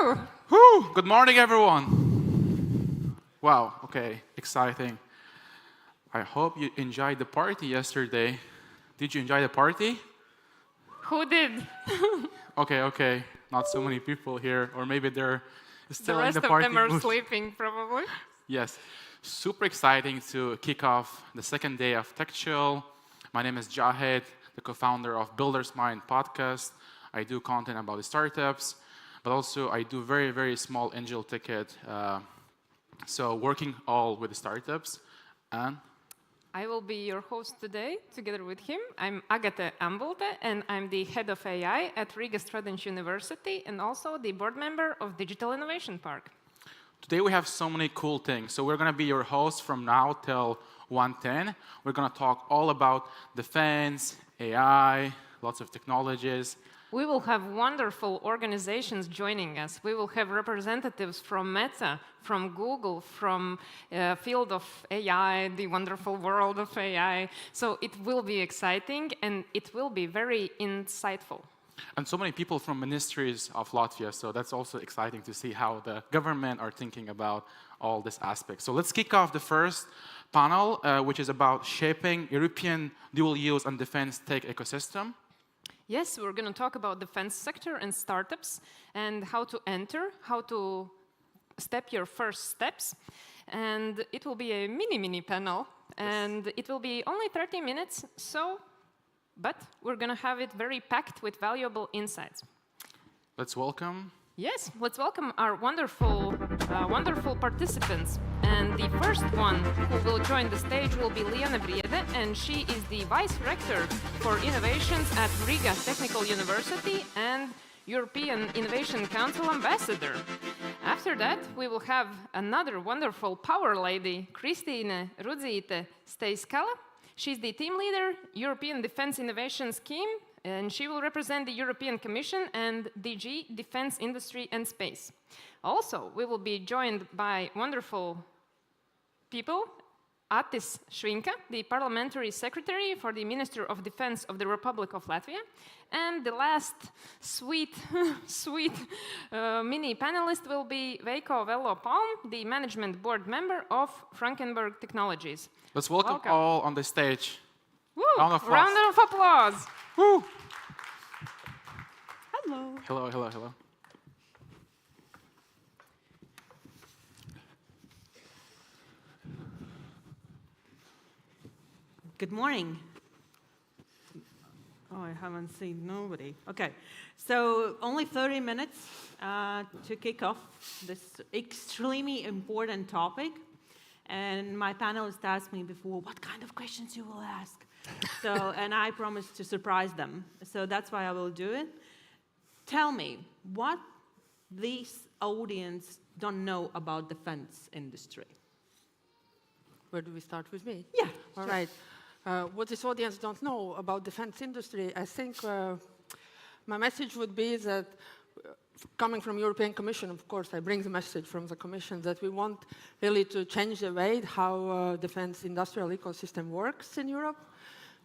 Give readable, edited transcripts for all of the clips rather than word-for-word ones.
Woo! Woo! Good morning, everyone. Wow, okay, exciting. I hope you enjoyed the party yesterday. Did you enjoy the party? Who did? Okay. Not so many people here, or maybe they're still The in the rest of party them are mood. sleeping, probably. Yes, super exciting to kick off the second day of TechChill. My name is Jahed, the co-founder of Builder's Mind podcast. I do content about the startups, but also I do very, very small angel ticket. So working all with the startups. And I will be your host today, together with him. I'm Agate Ambolte, and I'm the head of AI at Riga Student University, and also the board member of Digital Innovation Park. today we have so many cool things. So we're going to be your host from now till 1:10. We're going to talk all about defense, AI, lots of technologies. We will have wonderful organizations joining us. We will have representatives from Meta, from Google, from field of AI, the wonderful world of AI. So it will be exciting, and it will be very insightful. And so many people from ministries of Latvia, so that's also exciting to see how the government are thinking about all these aspects. So let's kick off the first panel, which is about shaping European dual-use and defense tech ecosystem. Yes, we're going to talk about defense sector and startups and how to enter, how to step your first steps. And it will be a mini panel, and it will be only 30 minutes, but we're going to have it very packed with valuable insights. Let's welcome. Yes, let's welcome our wonderful participants. And the first one who will join the stage will be Liana Briede, and she is the Vice Rector for Innovations at Riga Technical University and European Innovation Council Ambassador. After that, we will have another wonderful power lady, Kristine Rudzīte Steiskala. She's the team leader, European Defense Innovation Scheme, and she will represent the European Commission and DG Defense Industry and Space. Also, we will be joined by wonderful people. Atis Švinka, the Parliamentary Secretary for the Minister of Defense of the Republic of Latvia. And the last sweet mini panelist will be Veiko Velo Palm, the Management Board member of Frankenberg Technologies. Let's welcome all on the stage. Woo! Round of applause. Round of applause. Woo! Hello. Hello. Good morning. Oh, I haven't seen nobody. Okay, so only 30 minutes to kick off this extremely important topic. And my panelists asked me before, what kind of questions you will ask? And I promised to surprise them. So that's why I will do it. Tell me, what this audience don't know about defense industry? Where do we start with me? Yeah. All right. What this audience don't know about defense industry, I think my message would be that coming from European Commission, of course, I bring the message from the Commission that we want really to change the way how defense industrial ecosystem works in Europe.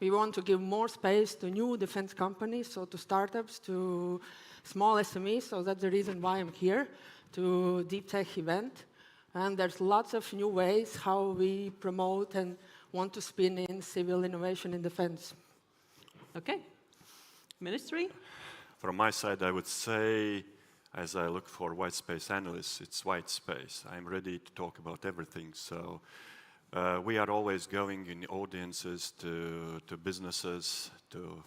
We want to give more space to new defense companies, so to startups, to small SMEs, so that's the reason why I'm here, to Deep Tech event. And there's lots of new ways how we promote and want to spin in civil innovation in defense. Okay. Ministry? From my side, I would say, as I look for white space analysts, it's white space. I'm ready to talk about everything. So we are always going in audiences to businesses, to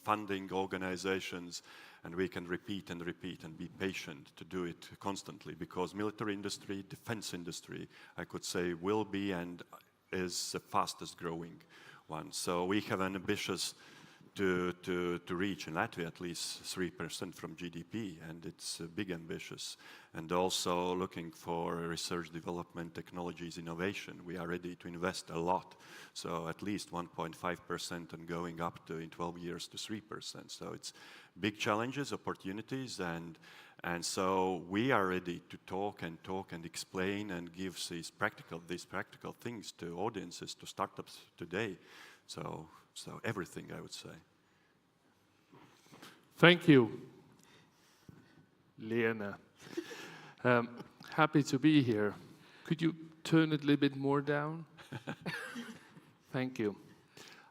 funding organizations, and we can repeat and be patient to do it constantly, because military industry, defense industry, I could say, will be and is the fastest growing one. So we have an ambitious to reach in Latvia at least 3% from GDP, and it's big ambitious. And also looking for research, development, technologies, innovation. We are ready to invest a lot. So at least 1.5% and going up to in 12 years to 3%. So it's big challenges, opportunities, and so we are ready to talk and explain and give these practical things to audiences, to startups today. So everything, I would say. Thank you, Liana. Happy to be here. Could you turn it a little bit more down? Thank you.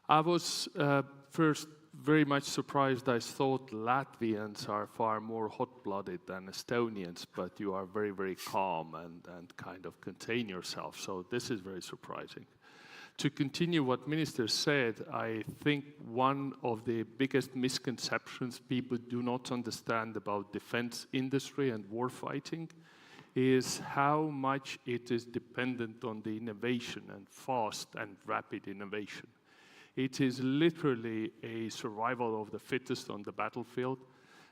I was first very much surprised. I thought Latvians are far more hot-blooded than Estonians, but you are very, very calm and kind of contain yourself. So this is very surprising. To continue what Minister said, I think one of the biggest misconceptions people do not understand about defense industry and warfighting is how much it is dependent on the innovation and fast and rapid innovation. It is literally a survival of the fittest on the battlefield.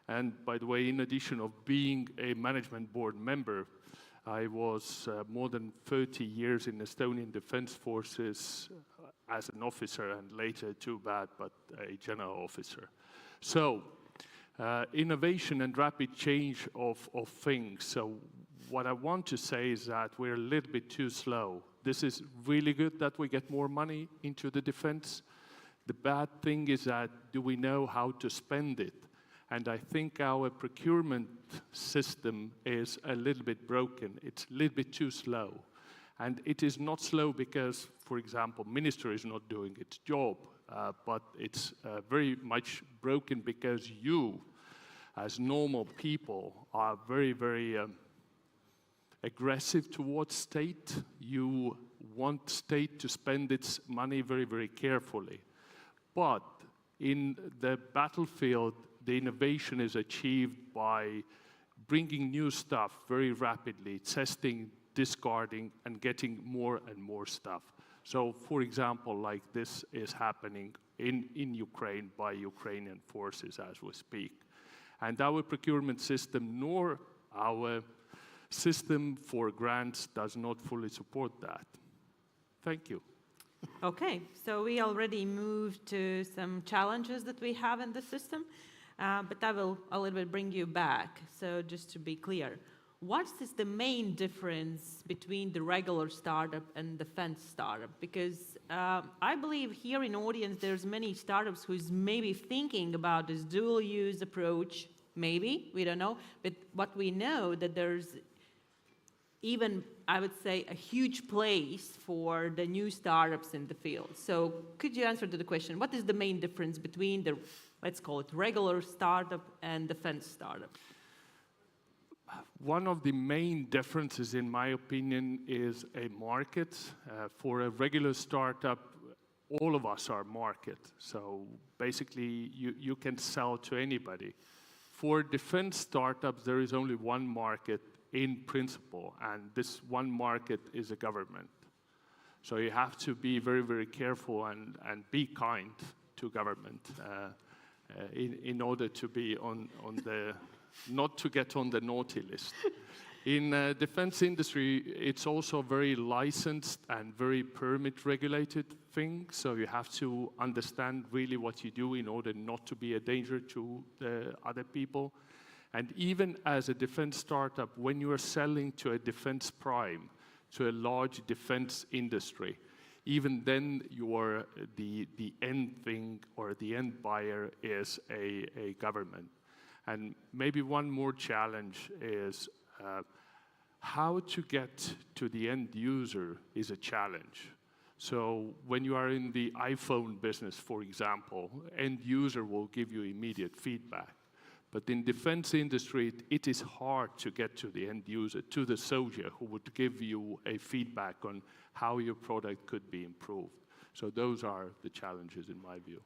And by the way, in addition of being a management board member, I was more than 30 years in Estonian Defense Forces as an officer and later, too bad, but a general officer. So, innovation and rapid change of things. So what I want to say is that we're a little bit too slow. This is really good that we get more money into the defense. The bad thing is that do we know how to spend it? And I think our procurement system is a little bit broken. It's a little bit too slow. And it is not slow because, for example, minister is not doing its job, but it's very much broken because you, as normal people, are very, very aggressive towards state. You want state to spend its money very, very carefully. But in the battlefield, the innovation is achieved by bringing new stuff very rapidly, testing, discarding, and getting more and more stuff. So, for example, like this is happening in Ukraine by Ukrainian forces as we speak. And our procurement system nor our system for grants does not fully support that. Thank you. Okay, so we already moved to some challenges that we have in the system. But I will a little bit bring you back. So just to be clear, what is the main difference between the regular startup and defense startup? Because I believe here in audience, there's many startups who's maybe thinking about this dual use approach, maybe, we don't know. But what we know that there's even, I would say, a huge place for the new startups in the field. So could you answer to the question, what is the main difference between the, let's call it, regular startup and defense startup? One of the main differences, in my opinion, is a market. For a regular startup, all of us are market. So basically, you can sell to anybody. For defense startups, there is only one market in principle, and this one market is a government. So you have to be very, very careful and be kind to government in order to be on the, not to get on the naughty list. In defense industry, it's also a very licensed and very permit regulated thing. So you have to understand really what you do in order not to be a danger to the other people. And even as a defense startup, when you are selling to a defense prime, to a large defense industry, even then your the end thing or the end buyer is a government. And maybe one more challenge is how to get to the end user is a challenge. So when you are in the iPhone business, for example, end user will give you immediate feedback. But in defense industry, it is hard to get to the end user, to the soldier who would give you a feedback on how your product could be improved. So those are the challenges in my view.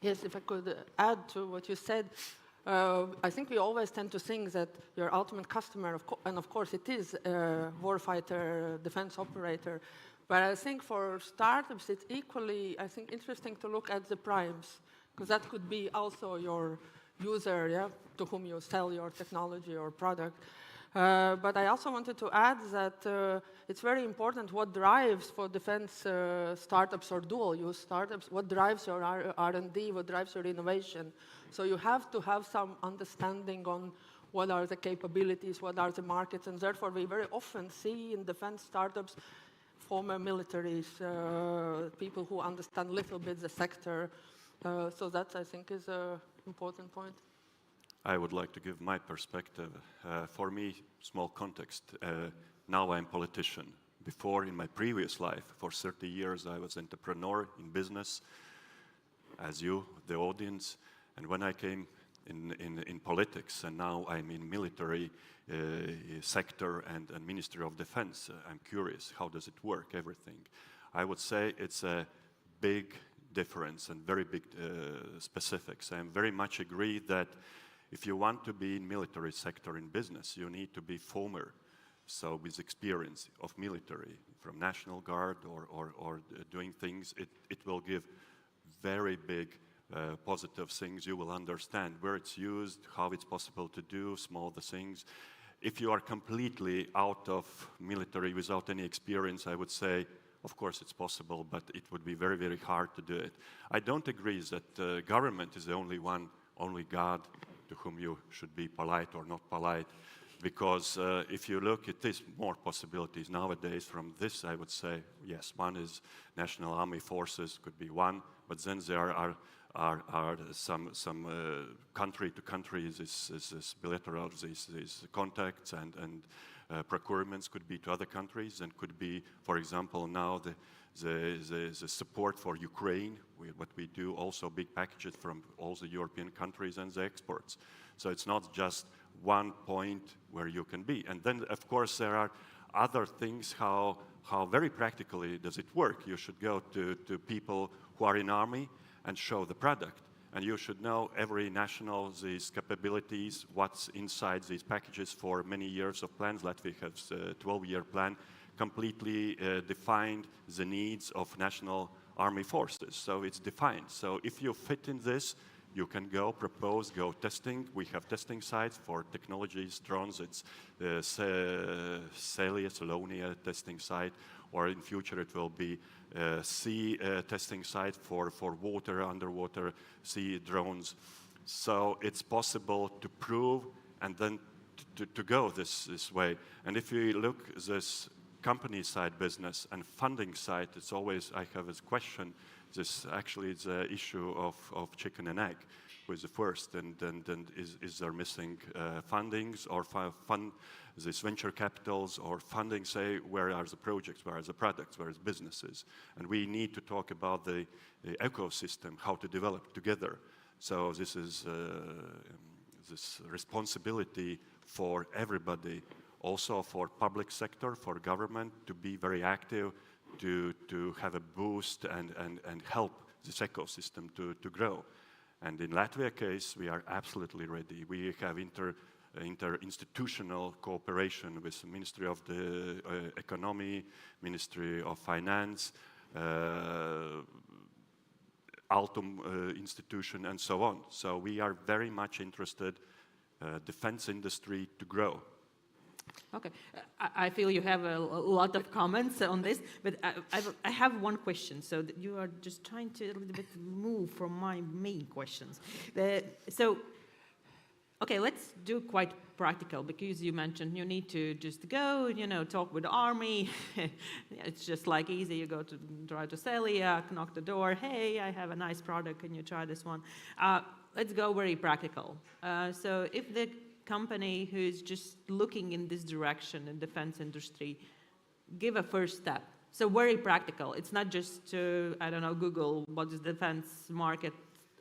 Yes, if I could add to what you said, I think we always tend to think that your ultimate customer, and of course it is a warfighter, defense operator, but I think for startups it's equally, I think, interesting to look at the primes, because that could be also your user, yeah, to whom you sell your technology or product. But I also wanted to add that it's very important what drives for defense startups or dual-use startups, what drives your R&D, what drives your innovation. So you have to have some understanding on what are the capabilities, what are the markets, and therefore we very often see in defense startups former militaries, people who understand a little bit the sector. So that, I think, is an important point. I would like to give my perspective. For me, small context. Now I'm politician. Before, in my previous life, for 30 years, I was entrepreneur in business, as you, the audience. And when I came in politics, and now I'm in military sector and Ministry of Defense, I'm curious, how does it work, everything? I would say it's a big difference and very big specifics. I very much agree that if you want to be in military sector in business, you need to be former, so with experience of military, from National Guard or doing things, it will give very big positive things. You will understand where it's used, how it's possible to do, small the things. If you are completely out of military without any experience, I would say, of course it's possible, but it would be very, very hard to do it. I don't agree that government is the only one, only God to whom you should be polite or not polite, because if you look at this, more possibilities nowadays from this, I would say, yes, one is National Army Forces, could be one, but then there are some country to country, this bilateral, these contacts and procurements could be to other countries, and could be, for example, now the support for Ukraine, what we do, also big packages from all the European countries and the exports. So it's not just one point where you can be. And then, of course, there are other things, how very practically does it work. You should go to people who are in army and show the product. And you should know every national, these capabilities, what's inside these packages for many years of plans. Latvia has a 12-year plan, completely defined the needs of national army forces. So it's defined. So if you fit in this, you can go propose, go testing. We have testing sites for technologies, drones. It's Celia, Salonia testing site, or in future it will be sea testing site for water, underwater sea drones. So it's possible to prove and then to go this way. And if you look this company side business and funding side, it's always, I have this question, this actually is an issue of chicken and egg, who is the first, and is there missing fundings or fund these venture capitals or funding, say, where are the projects, where are the products, where is businesses? And we need to talk about the ecosystem, how to develop together. So this is this responsibility for everybody, also for public sector, for government, to be very active, to have a boost and help this ecosystem to grow. And in Latvia case, we are absolutely ready. We have inter-institutional cooperation with the Ministry of the Economy, Ministry of Finance, Altum institution, and so on. So we are very much interested defense industry to grow. Okay, I feel you have a lot of comments on this, but I have one question. So that you are just trying to a little bit move from my main questions. Okay, let's do quite practical, because you mentioned you need to just go, talk with the army. It's just like easy. You go to try to Celia, knock the door. Hey, I have a nice product. Can you try this one? Let's go very practical. So if the company who's just looking in this direction in defense industry, give a first step. So very practical. It's not just to, I don't know, Google what is the defense market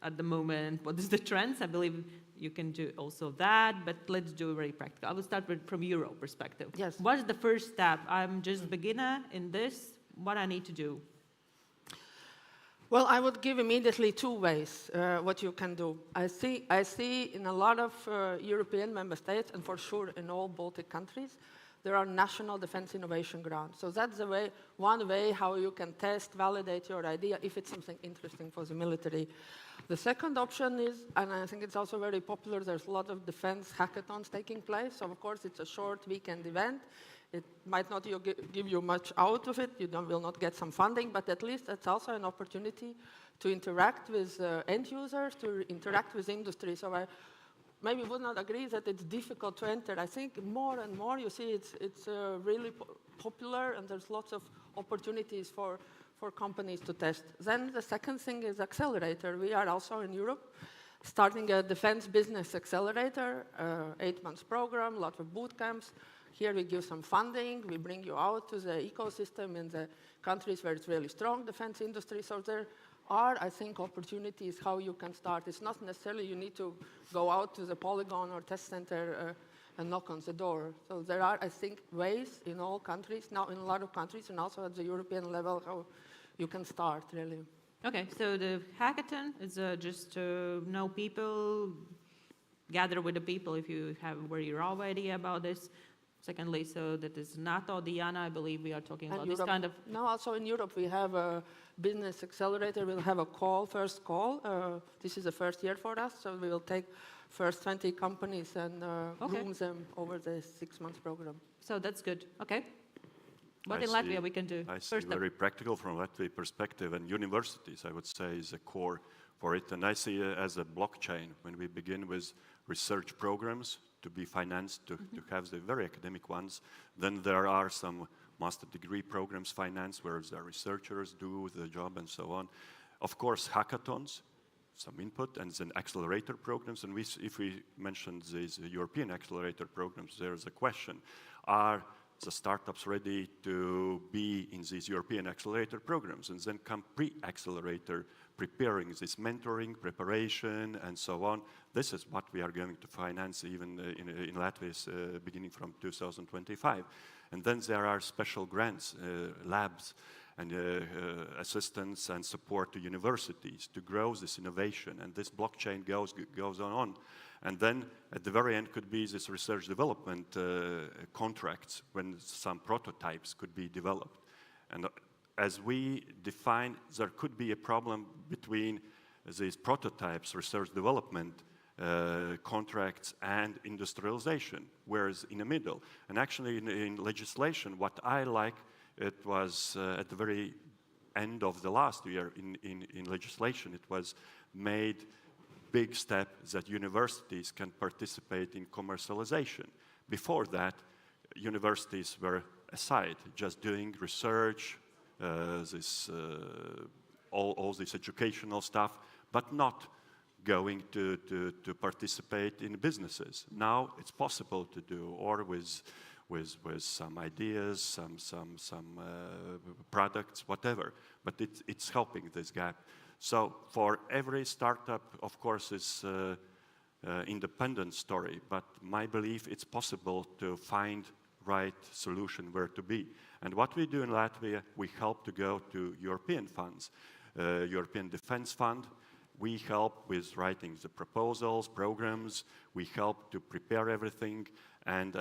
at the moment, what is the trends. I believe you can do also that, but let's do very practical. I will start from Euro perspective. Yes. What is the first step? I'm just beginner in this. What I need to do? Well, I would give immediately two ways what you can do. I see in a lot of European member states, and for sure in all Baltic countries, there are national defense innovation grounds. So that's the way, one way how you can test, validate your idea if it's something interesting for the military. The second option is, and I think it's also very popular, there's a lot of defense hackathons taking place. So of course it's a short weekend event. It might not give you much out of it, you will not get some funding, but at least it's also an opportunity to interact with end users, to interact with industry. So I maybe would not agree that it's difficult to enter. I think more and more you see it's really popular, and there's lots of opportunities for companies to test. Then the second thing is accelerator. We are also in Europe starting a defense business accelerator, 8-month program, a lot of boot camps. Here we give some funding, we bring you out to the ecosystem in the countries where it's really strong defense industry. So there are, I think, opportunities how you can start. It's not necessarily you need to go out to the polygon or test center and knock on the door. So there are, I think, ways in all countries, now in a lot of countries, and also at the European level, how you can start, really. Okay, so the hackathon is just to know people, gather with the people if you have where you're already about this. Secondly, so that is NATO, Diana, I believe we are talking about Europe, this kind of... No, also in Europe we have a business accelerator. We'll have a first call. This is the first year for us, so we will take first 20 companies and groom them over the 6-month program. So that's good, okay. What in Latvia we can do? I see very practical from Latvia perspective, and universities, I would say, is a core for it. And I see it as a blockchain when we begin with research programs to be financed, to have the very academic ones. Then there are some master degree programs financed where the researchers do the job and so on. Of course, hackathons, some input, and then accelerator programs. And if we mention these European accelerator programs, there's a question. Are the startups ready to be in these European accelerator programs? And then come pre-accelerator, preparing this mentoring, preparation, and so on. This is what we are going to finance even in Latvia beginning from 2025. And then there are special grants, labs, and assistance and support to universities to grow this innovation. And this blockchain goes on. And then at the very end could be this research development contracts when some prototypes could be developed. And as we define, there could be a problem between these prototypes, research development contracts, and industrialization, whereas in the middle. And actually in legislation, what I like, it was at the very end of the last year in legislation, it was made big step that universities can participate in commercialization. Before that, universities were aside, just doing research, all this educational stuff, but not going to participate in businesses. Now it's possible to do, or with some ideas, some products, whatever. But it's helping this gap. So for every startup, of course, is independent story. But my belief, it's possible to find right solution where to be. And what we do in Latvia, we help to go to European funds, European Defense Fund. We help with writing the proposals, programs. We help to prepare everything. And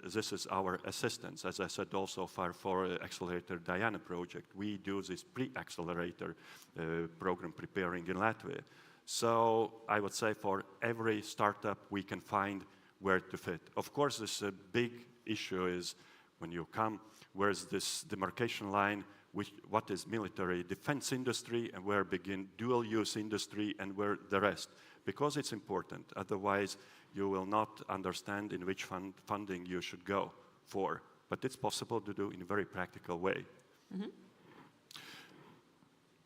this is our assistance. As I said also for Accelerator Diana project, we do this pre-accelerator program preparing in Latvia. So I would say for every startup, we can find where to fit. Of course, this big issue is when you come, where's this demarcation line, what is military defense industry, and where begin dual-use industry, and where the rest. Because it's important, otherwise you will not understand in which funding you should go for. But it's possible to do in a very practical way. Mm-hmm.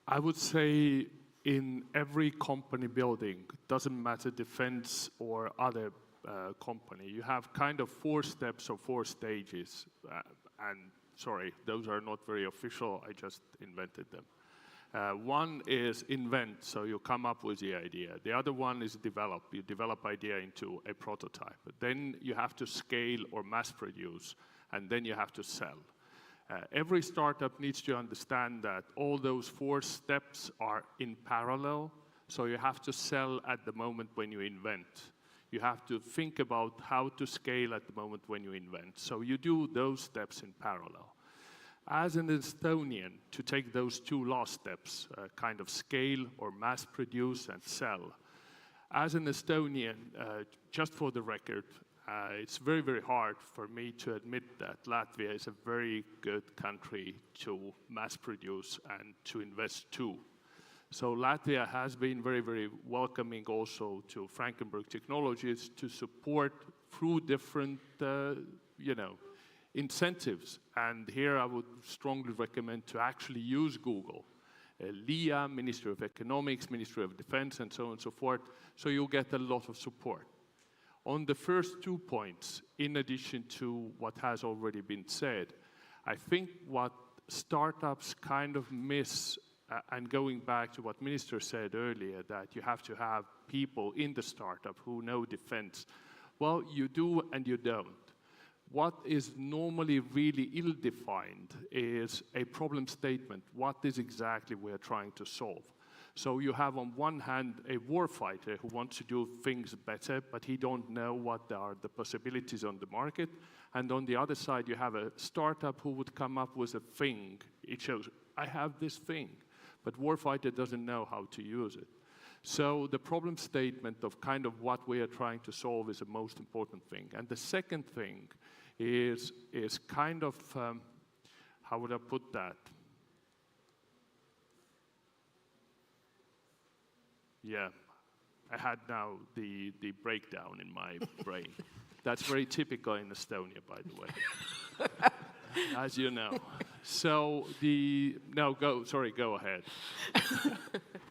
I would say in every company building, doesn't matter defense or other company, you have kind of 4 steps or 4 stages. And sorry, those are not very official, I just invented them. One is invent, so you come up with the idea. The other one is develop. You develop idea into a prototype. Then you have to scale or mass produce, and then you have to sell. Every startup needs to understand that all those 4 steps are in parallel, so you have to sell at the moment when you invent. You have to think about how to scale at the moment when you invent. So you do those steps in parallel. As an Estonian, to take those 2 last steps, kind of scale or mass produce and sell. As an Estonian, just for the record, it's very, very hard for me to admit that Latvia is a very good country to mass produce and to invest too. So Latvia has been very, very welcoming also to Frankenberg Technologies to support through different, incentives. And here I would strongly recommend to actually use Google LIA, Ministry of Economics, Ministry of Defense, and so on and so forth. So you'll get a lot of support. On the first 2 points, in addition to what has already been said, I think what startups kind of miss, and going back to what Minister said earlier, that you have to have people in the startup who know defense. Well, you do and you don't. What is normally really ill-defined is a problem statement. What is exactly we're trying to solve? So you have on one hand a warfighter who wants to do things better, but he don't know what are the possibilities on the market. And on the other side, you have a startup who would come up with a thing. It shows, I have this thing, but warfighter doesn't know how to use it. So the problem statement of kind of what we are trying to solve is the most important thing. And the second thing is kind of, how would I put that? Yeah, I had now the breakdown in my brain. That's very typical in Estonia, by the way, as you know. So go ahead.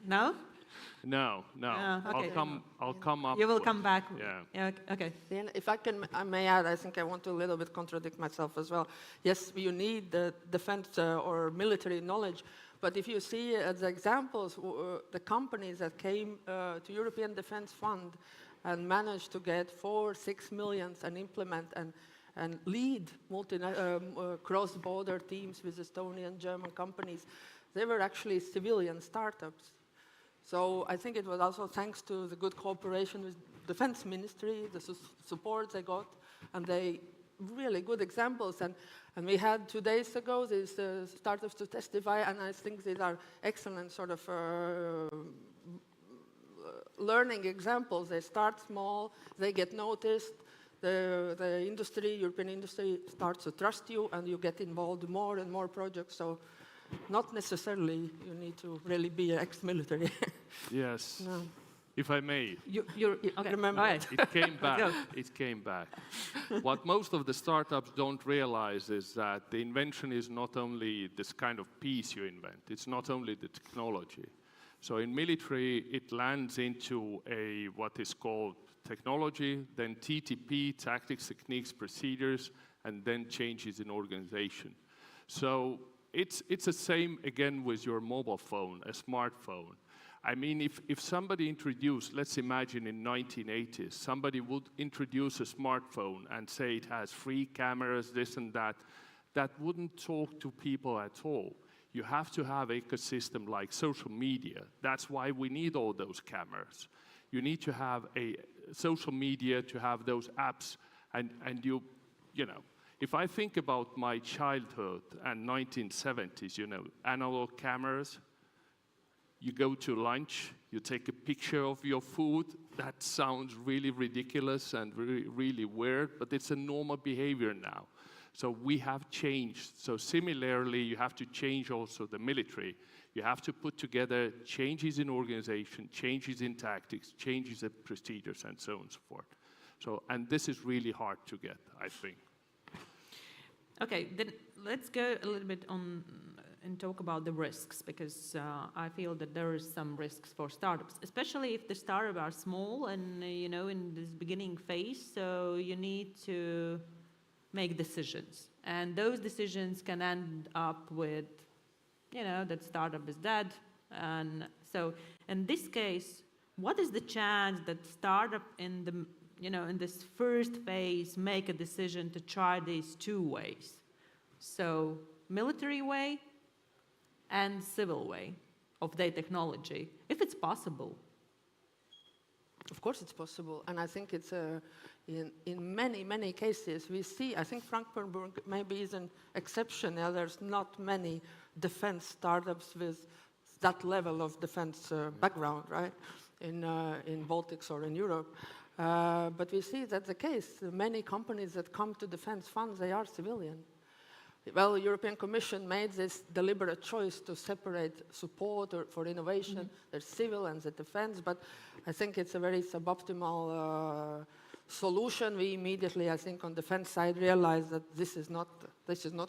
No? No. Okay. I'll come up. You will come back. Yeah. Okay. Then if I may add, I think I want to a little bit contradict myself as well. Yes, you need the defense or military knowledge, but if you see the examples, the companies that came to European Defense Fund and managed to get 4-6 million and implement and lead cross-border teams with Estonian, German companies, they were actually civilian startups. So I think it was also thanks to the good cooperation with Defense Ministry, the support they got, and they really good examples. And we had 2 days ago these startups to testify, and I think these are excellent sort of learning examples. They start small, they get noticed, the industry, European industry starts to trust you, and you get involved more and more projects. So not necessarily you need to really be ex-military. Yes. No. If I may. Okay. Remember. Right. It came back. It came back. What most of the startups don't realize is that the invention is not only this kind of piece you invent, it's not only the technology. So in military, it lands into what is called technology, then TTP, tactics, techniques, procedures, and then changes in organization. So it's the same again with your mobile phone, a smartphone. I mean, if somebody introduced, let's imagine in 1980s, somebody would introduce a smartphone and say it has 3 cameras, this and that wouldn't talk to people at all. You have to have an ecosystem like social media. That's why we need all those cameras. You need to have a social media to have those apps, and you know, if I think about my childhood and 1970s, analog cameras, you go to lunch, you take a picture of your food. That sounds really ridiculous and really weird, but it's a normal behavior now. So we have changed. So similarly, you have to change also the military. You have to put together changes in organization, changes in tactics, changes in procedures, and so on and so forth. So, and this is really hard to get, I think. Okay, then let's go a little bit on and talk about the risks, because I feel that there is some risks for startups, especially if the startups are small and in this beginning phase. So you need to make decisions, and those decisions can end up with, that startup is dead. And so in this case, what is the chance that startup in the in this first phase make a decision to try these 2 ways? So military way and civil way of their technology, if it's possible. Of course it's possible, and I think it's in many cases we see, I think Frankfurt maybe is an exception. There's not many defense startups with that level of defense background, right, in Baltics or in Europe. But we see that's the case. Many companies that come to defense funds, they are civilian. Well, the European Commission made this deliberate choice to separate support for innovation. There's civil and the defense, but I think it's a very suboptimal solution, we immediately, I think, on the defense side, realized that this is not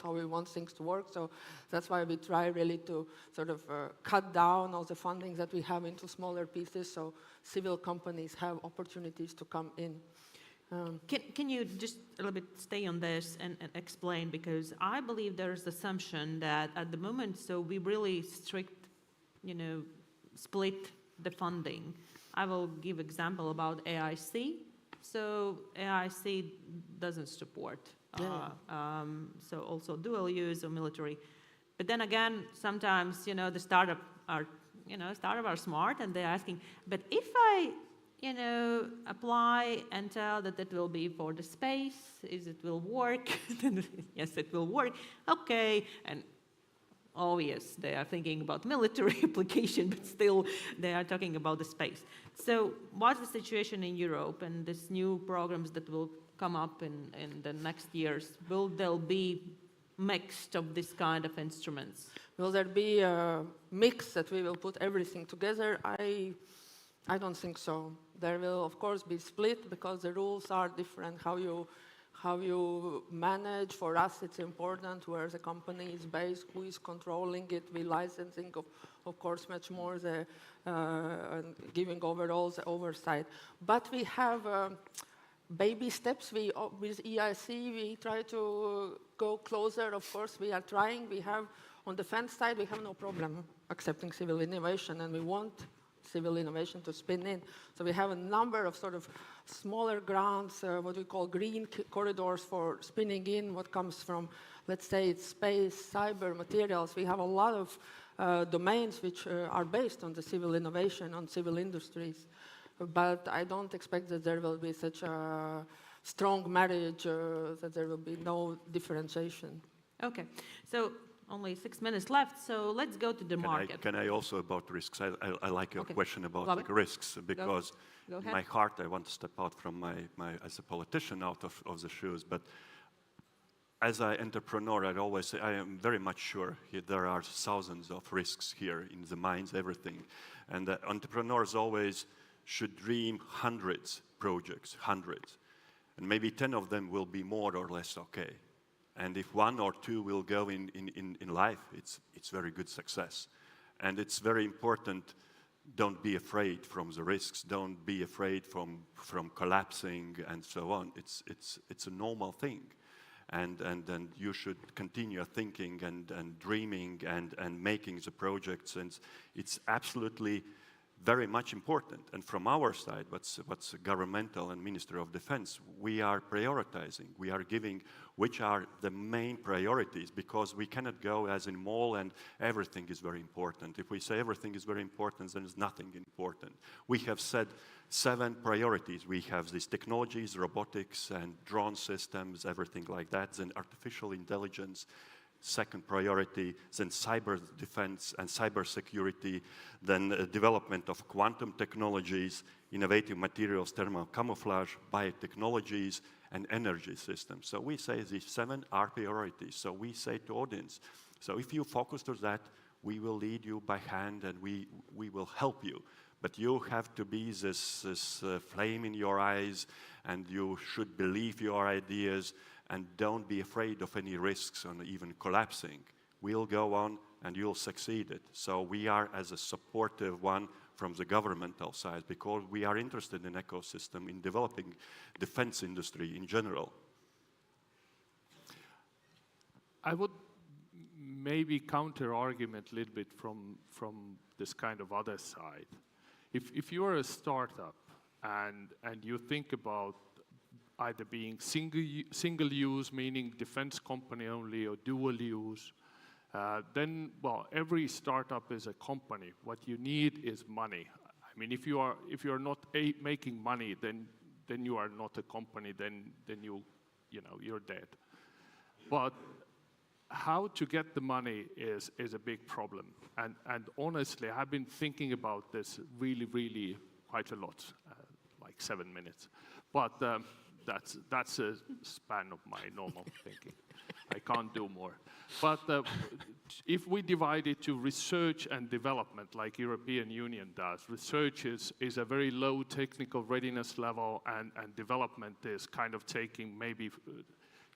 how we want things to work. So that's why we try really to sort of cut down all the funding that we have into smaller pieces, so civil companies have opportunities to come in. Can you just a little bit stay on this and explain, because I believe there's the assumption that at the moment, so we really strict, split the funding. I will give example about AIC. So AIC doesn't support, so also dual use or military. But then again, sometimes, the startup are smart and they're asking, but if I, apply and tell that it will be for the space, it will work? Yes, it will work. Okay, and oh yes, they are thinking about military application, but still they are talking about the space. So what's the situation in Europe and these new programs that will come up in the next years? Will there be mixed of this kind of instruments? Will there be a mix that we will put everything together? I don't think so. There will, of course, be split because the rules are different. How you manage, for us, it's important where the company is based, who is controlling it. We licensing, of course, much more the giving overall the oversight. But we have baby steps. With EIC, we try to go closer. Of course, we are trying. We have, on the defense side, we have no problem accepting civil innovation, and we want civil innovation to spin in. So we have a number of sort of smaller grants, what we call green corridors for spinning in what comes from, let's say, it's space, cyber, materials. We have a lot of domains which are based on the civil innovation, on civil industries. But I don't expect that there will be such a strong marriage, that there will be no differentiation. Okay, so only 6 minutes left, so let's go to the market. Can I also about risks? I like your question about Love it. risks, because Go in ahead. my heart I want to step out from my as a politician out of the shoes. But as an entrepreneur, I'd always say I am very much sure there are thousands of risks here in the mines, everything. And entrepreneurs always should dream hundreds projects, hundreds. And maybe 10 of them will be more or less okay. And if 1 or 2 will go in life, it's very good success. And it's very important, don't be afraid from the risks, don't be afraid from collapsing and so on. It's a normal thing. And you should continue thinking and dreaming and making the projects, and it's absolutely very much important. And from our side, what's governmental and Minister of Defense, we are prioritizing. We are giving which are the main priorities, because we cannot go as in mall and everything is very important. If we say everything is very important, then there's nothing important. We have said 7 priorities. We have these technologies, robotics and drone systems, everything like that, then artificial intelligence, second priority, then cyber defense and cyber security, then development of quantum technologies, innovative materials, thermal camouflage, biotechnologies, and energy systems. So we say these 7 are priorities. So we say to audience, so if you focus on that, we will lead you by hand and we will help you. But you have to be this flame in your eyes, and you should believe your ideas, and don't be afraid of any risks on even collapsing. We'll go on and you'll succeed it. So we are as a supportive one from the governmental side, because we are interested in ecosystem, in developing defense industry in general. I would maybe counter-argument a little bit from this kind of other side. If you're a startup and you think about either being single use, meaning defense company only, or dual use, then, well, every startup is a company. What you need is money. I mean, if you are not making money, then you are not a company. Then you're dead. But how to get the money is a big problem. And honestly, I've been thinking about this really quite a lot, like 7 minutes. But That's a span of my normal thinking. I can't do more. But if we divide it to research and development, like European Union does, research is a very low technical readiness level, and development is kind of taking maybe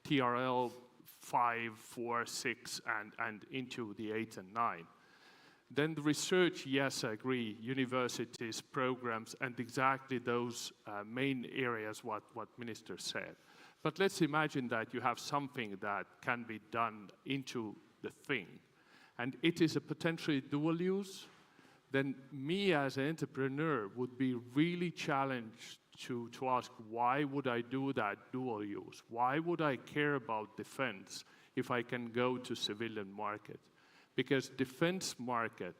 TRL 5, 4, 6, and into the 8 and 9. Then the research, yes, I agree, universities, programs, and exactly those main areas what Minister said. But let's imagine that you have something that can be done into the thing, and it is a potentially dual use. Then me as an entrepreneur would be really challenged to ask, why would I do that dual use? Why would I care about defense if I can go to civilian market? Because defense market,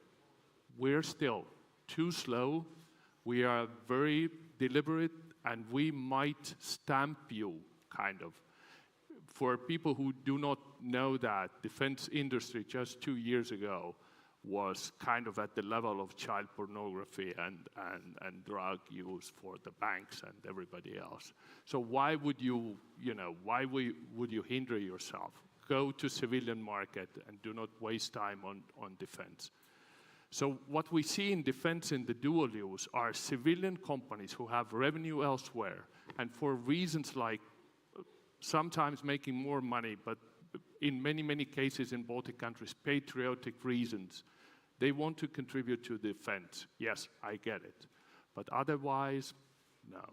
we're still too slow, we are very deliberate, and we might stamp you, kind of. For people who do not know that, defense industry just 2 years ago was kind of at the level of child pornography and drug use for the banks and everybody else. So why would you would you hinder yourself? Go to civilian market and do not waste time on defense. So what we see in defense in the dual use are civilian companies who have revenue elsewhere, and for reasons like sometimes making more money, but in many cases in Baltic countries, patriotic reasons, they want to contribute to defense. Yes, I get it. But otherwise, no.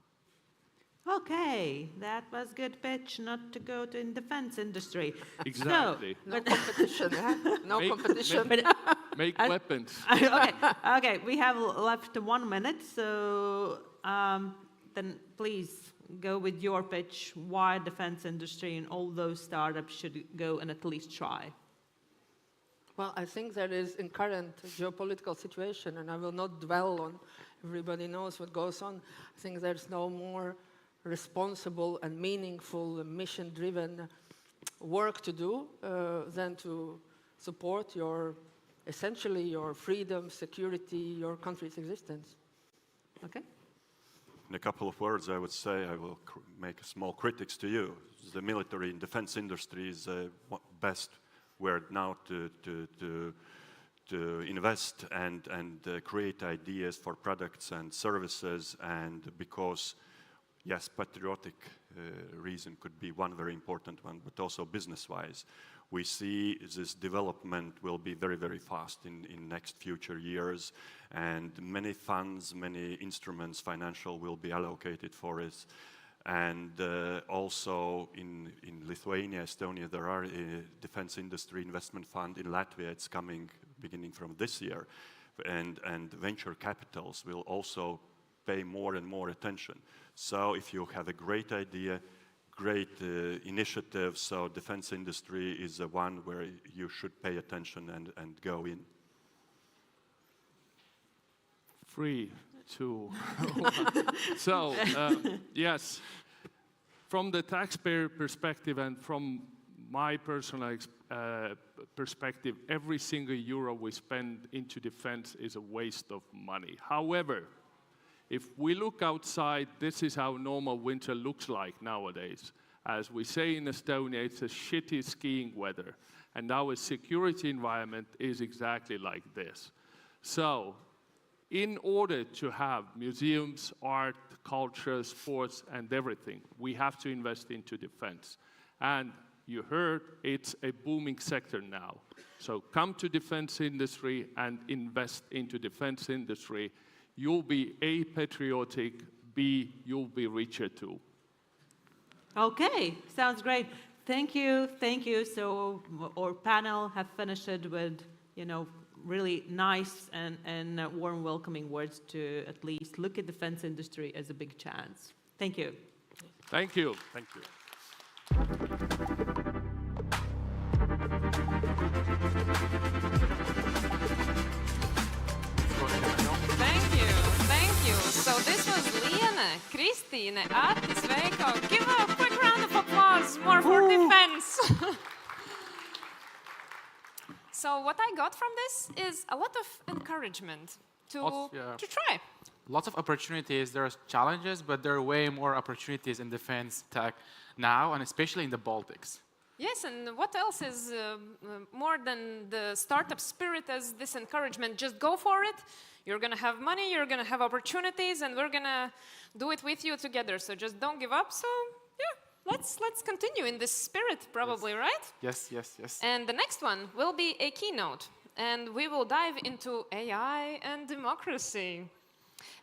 Okay, that was good pitch not to go to in defense industry. Exactly. So, No competition, huh? No competition. Make weapons. okay, we have left 1 minute, so then please go with your pitch why defense industry and all those startups should go and at least try. Well, I think there is in current geopolitical situation, and I will not dwell on, everybody knows what goes on. I think there's no more responsible and meaningful mission-driven work to do than to support essentially your freedom, security, your country's existence. Okay? In a couple of words, I would say I will make a small critics to you. The military and defense industry is best where now to invest and create ideas for products and services, and because, yes, patriotic reason could be one very important one, but also business-wise. We see this development will be very, very fast in next future years, and many funds, many instruments, financial, will be allocated for it. And also in Lithuania, Estonia, there are a defense industry investment fund. In Latvia, it's coming beginning from this year. And venture capitals will also pay more and more attention. So if you have a great idea, great initiative, so defense industry is the one where you should pay attention and go in. 3, 2, 1. So, yes, from the taxpayer perspective and from my personal perspective, every single euro we spend into defense is a waste of money. However, if we look outside, this is how normal winter looks like nowadays. As we say in Estonia, it's a shitty skiing weather. And our security environment is exactly like this. So, in order to have museums, art, culture, sports, and everything, we have to invest into defense. And you heard, it's a booming sector now. So come to defense industry and invest into defense industry. You'll be A, patriotic, B, you'll be richer too. Okay, sounds great. Thank you, thank you. So our panel have finished it with, really nice and warm welcoming words to at least look at defense industry as a big chance. Thank you. Thank you. Thank you. Thank you. So this was Liana, Kristine, Ati, Sveiko. Give a quick round of applause, more for defense. So what I got from this is a lot of encouragement to try. lots of opportunities. There are challenges, but there are way more opportunities in defense tech now, and especially in the Baltics. Yes, and what else is more than the startup spirit as this encouragement? Just go for it. You're going to have money, you're going to have opportunities, and we're going to do it with you together. So just don't give up. So yeah, let's continue in this spirit, probably, right? Yes, yes, yes. And the next one will be a keynote, and we will dive into AI and democracy.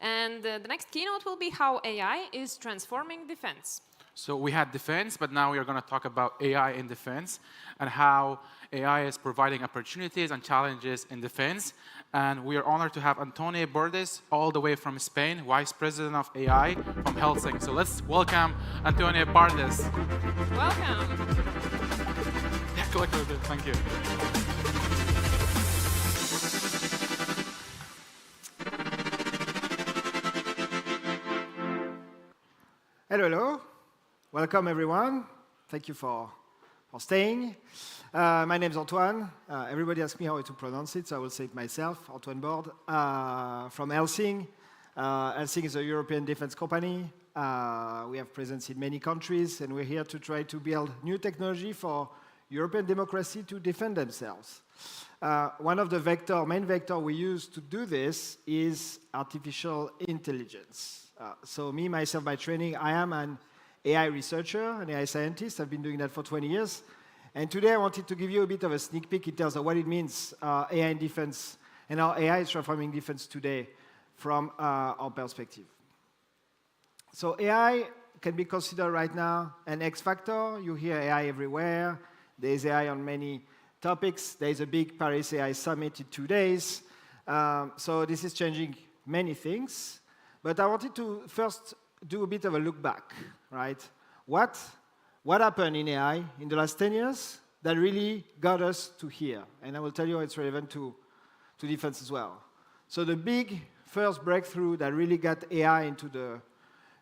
And the next keynote will be how AI is transforming defense. So we had defense, but now we are going to talk about AI in defense and how AI is providing opportunities and challenges in defense. And we are honored to have Antonio Bordes, all the way from Spain, Vice President of AI from Helsinki. So let's welcome Antonio Bordes. Welcome. Yeah, collect with it. Thank you. Hello, hello. Welcome, everyone. Thank you for staying. My name is Antoine. Everybody asks me how to pronounce it, so I will say it myself. Antoine Bord from Helsinki. Helsinki is a European defense company. We have presence in many countries, and we're here to try to build new technology for European democracy to defend themselves. One of the main vector we use to do this is artificial intelligence. So me, myself, by training, I am an AI researcher, an AI scientist. I've been doing that for 20 years. And today I wanted to give you a bit of a sneak peek in terms of what it means, AI in defense, and how AI is transforming defense today from our perspective. So AI can be considered right now an X factor. You hear AI everywhere. There's AI on many topics. There's a big Paris AI summit in 2 days. So this is changing many things. But I wanted to first do a bit of a look back, right? What happened in AI in the last 10 years that really got us to here? And I will tell you how it's relevant to defense as well. So the big first breakthrough that really got AI into the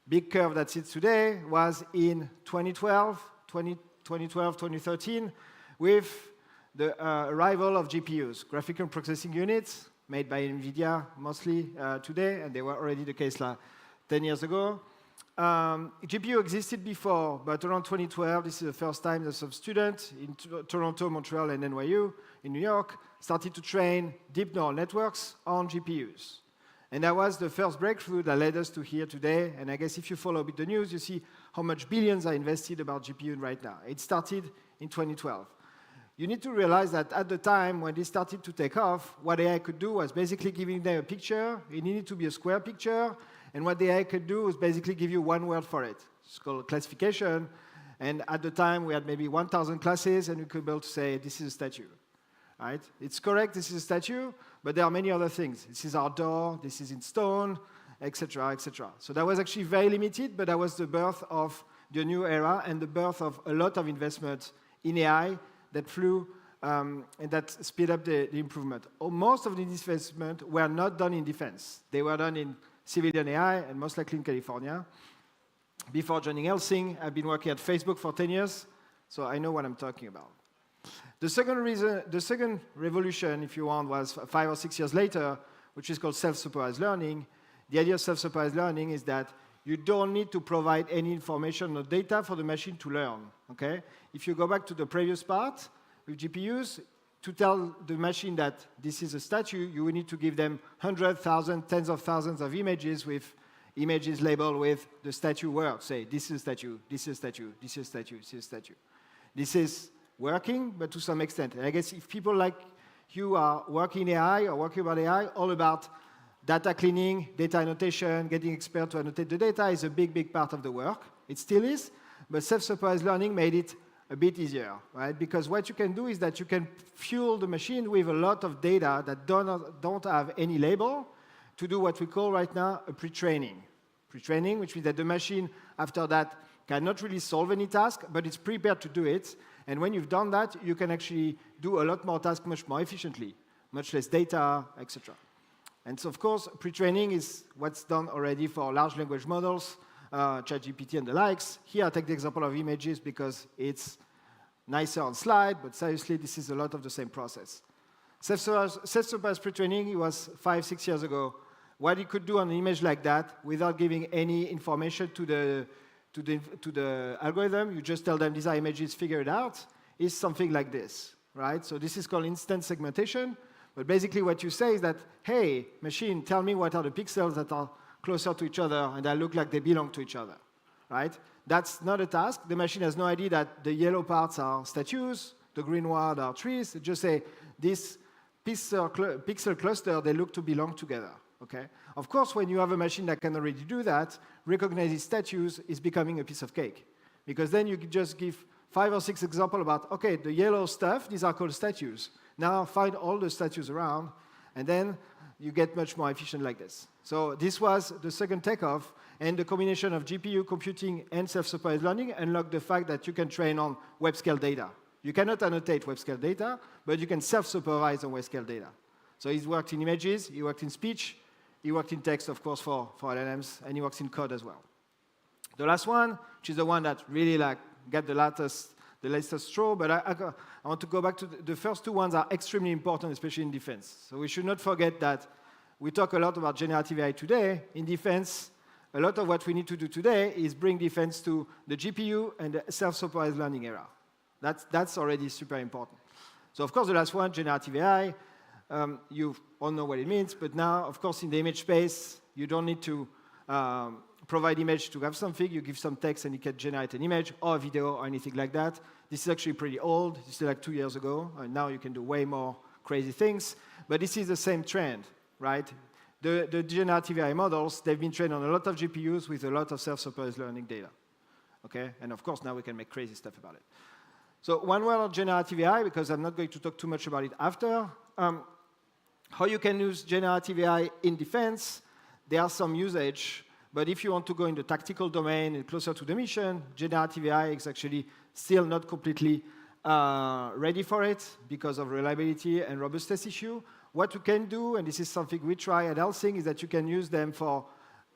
big curve that sits today was in 2012, 2013, with the arrival of GPUs, graphical processing units, made by NVIDIA mostly today, and they were already the case 10 years ago. GPU existed before, but around 2012, this is the first time that some students in Toronto, Montreal, and NYU in New York started to train deep neural networks on GPUs. And that was the first breakthrough that led us to here today. And I guess if you follow a bit the news, you see how much billions are invested about GPU right now. It started in 2012. You need to realize that at the time when this started to take off, what AI could do was basically giving them a picture. It needed to be a square picture. And what the AI could do was basically give you one word for it. It's called classification. And at the time, we had maybe 1,000 classes, and we could be able to say, this is a statue. Right? It's correct, this is a statue, but there are many other things. This is our door, this is in stone, etc., etc. So that was actually very limited, but that was the birth of the new era and the birth of a lot of investment in AI that flew and that speed up the improvement. Most of the investment were not done in defense. They were done in civilian AI, and most likely in California. Before joining Helsinki, I've been working at Facebook for 10 years, so I know what I'm talking about. The second revolution, if you want, was 5 or 6 years later, which is called self-supervised learning. The idea of self-supervised learning is that you don't need to provide any information or data for the machine to learn, okay? If you go back to the previous part with GPUs, to tell the machine that this is a statue, you will need to give them 100,000, tens of thousands of images with images labeled with the statue word. Say, this is a statue, this is a statue, this is a statue, this is a statue. This is working, but to some extent. And I guess if people like you are working in AI or working about AI, all about data cleaning, data annotation, getting experts to annotate the data is a big, big part of the work. It still is, but self-supervised learning made it a bit easier, right? Because what you can do is that you can fuel the machine with a lot of data that don't have any label to do what we call right now a pre-training. Pre-training, which means that the machine, after that, cannot really solve any task, but it's prepared to do it. And when you've done that, you can actually do a lot more tasks much more efficiently, much less data, etc. And so, of course, pre-training is what's done already for large language models, ChatGPT and the likes. Here, I take the example of images because it's nicer on slide, but seriously, this is a lot of the same process. Self-supervised pre-training, it was 5, 6 years ago, what it could do on an image like that without giving any information to the algorithm, you just tell them these are images, figure it out, is something like this, right? So this is called instant segmentation. But basically what you say is that, hey, machine, tell me what are the pixels that are closer to each other and that look like they belong to each other, right? That's not a task. The machine has no idea that the yellow parts are statues, the green ones are trees. It just say, this pixel cluster, they look to belong together, okay? Of course, when you have a machine that can already do that, recognizing statues is becoming a piece of cake. Because then you can just give 5 or 6 examples about, okay, the yellow stuff, these are called statues. Now find all the statues around, and then you get much more efficient like this. So this was the second takeoff, and the combination of GPU computing and self-supervised learning unlocked the fact that you can train on web-scale data. You cannot annotate web-scale data, but you can self-supervise on web-scale data. So he's worked in images, he worked in speech, he worked in text, of course, for LLMs, and he works in code as well. The last one, which is the one that really got the latest straw, but I want to go back to the first two ones are extremely important, especially in defense. So we should not forget that we talk a lot about generative AI today. In defense, a lot of what we need to do today is bring defense to the GPU and the self-supervised learning era. That's already super important. So of course, the last one, generative AI, you all know what it means, but now, of course, in the image space, you don't need to provide image to have something. You give some text and it can generate an image or a video or anything like that. This is actually pretty old. This is like 2 years ago. And now you can do way more crazy things. But this is the same trend, right? The generative AI models, they've been trained on a lot of GPUs with a lot of self-supervised learning data. Okay? And of course, now we can make crazy stuff about it. So one word on generative AI, because I'm not going to talk too much about it after. How you can use generative AI in defense, there are some usage. But if you want to go in the tactical domain and closer to the mission, generative AI is actually still not completely ready for it because of reliability and robustness issue. What you can do, and this is something we try at Helsing, is that you can use them for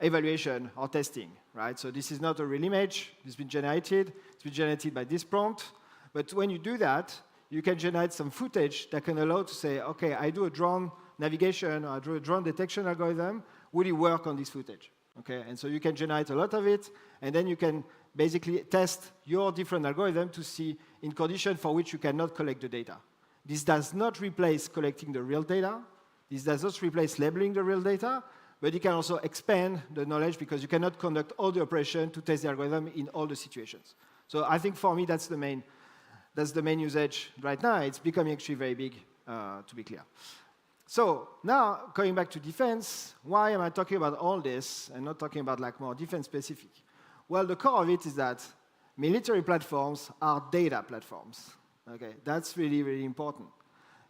evaluation or testing, right? So this is not a real image. It's been generated. It's been generated by this prompt. But when you do that, you can generate some footage that can allow to say, OK, I do a drone navigation or I do a drone detection algorithm. Will it work on this footage? Okay, and so you can generate a lot of it, and then you can basically test your different algorithm to see in conditions for which you cannot collect the data. This does not replace collecting the real data. This does not replace labeling the real data, but it can also expand the knowledge because you cannot conduct all the operation to test the algorithm in all the situations. So I think for me that's the main usage right now. It's becoming actually very big, to be clear. So now, going back to defense, why am I talking about all this and not talking about more defense specific? Well, the core of it is that military platforms are data platforms. Okay, that's really, really important.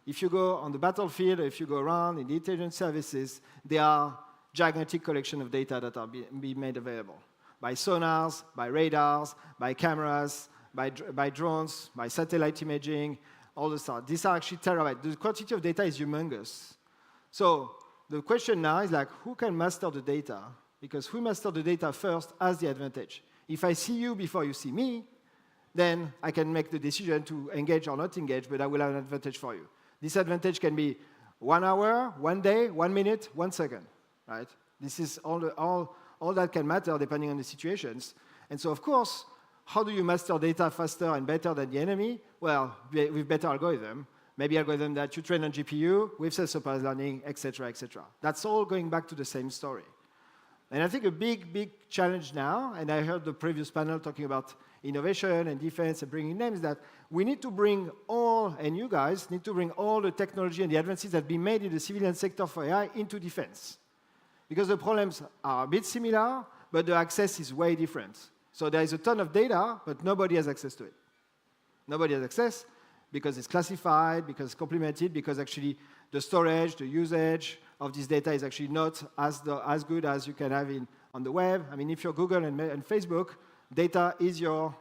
If you go on the battlefield, or if you go around in the intelligence services, there are gigantic collection of data that are being made available by sonars, by radars, by cameras, by drones, by satellite imaging, all the stuff. These are actually terabytes. The quantity of data is humongous. So the question now is who can master the data? Because who master the data first has the advantage. If I see you before you see me, then I can make the decision to engage or not engage, but I will have an advantage for you. This advantage can be 1 hour, 1 day, 1 minute, 1 second, right? This is all that can matter depending on the situations. And so, of course, how do you master data faster and better than the enemy? Well, with better algorithm. Maybe algorithm that you train on GPU with self-supervised learning, et cetera, et cetera. That's all going back to the same story. And I think a big, big challenge now, and I heard the previous panel talking about innovation and defense and bringing names, that we need to bring all, and you guys need to bring all the technology and the advances that have been made in the civilian sector for AI into defense. Because the problems are a bit similar, but the access is way different. So there is a ton of data, but nobody has access to it. Nobody has access because it's classified, because it's complemented, because actually the storage, the usage of this data is actually not as good as you can have on the web. I mean, if you're Google and Facebook, data is your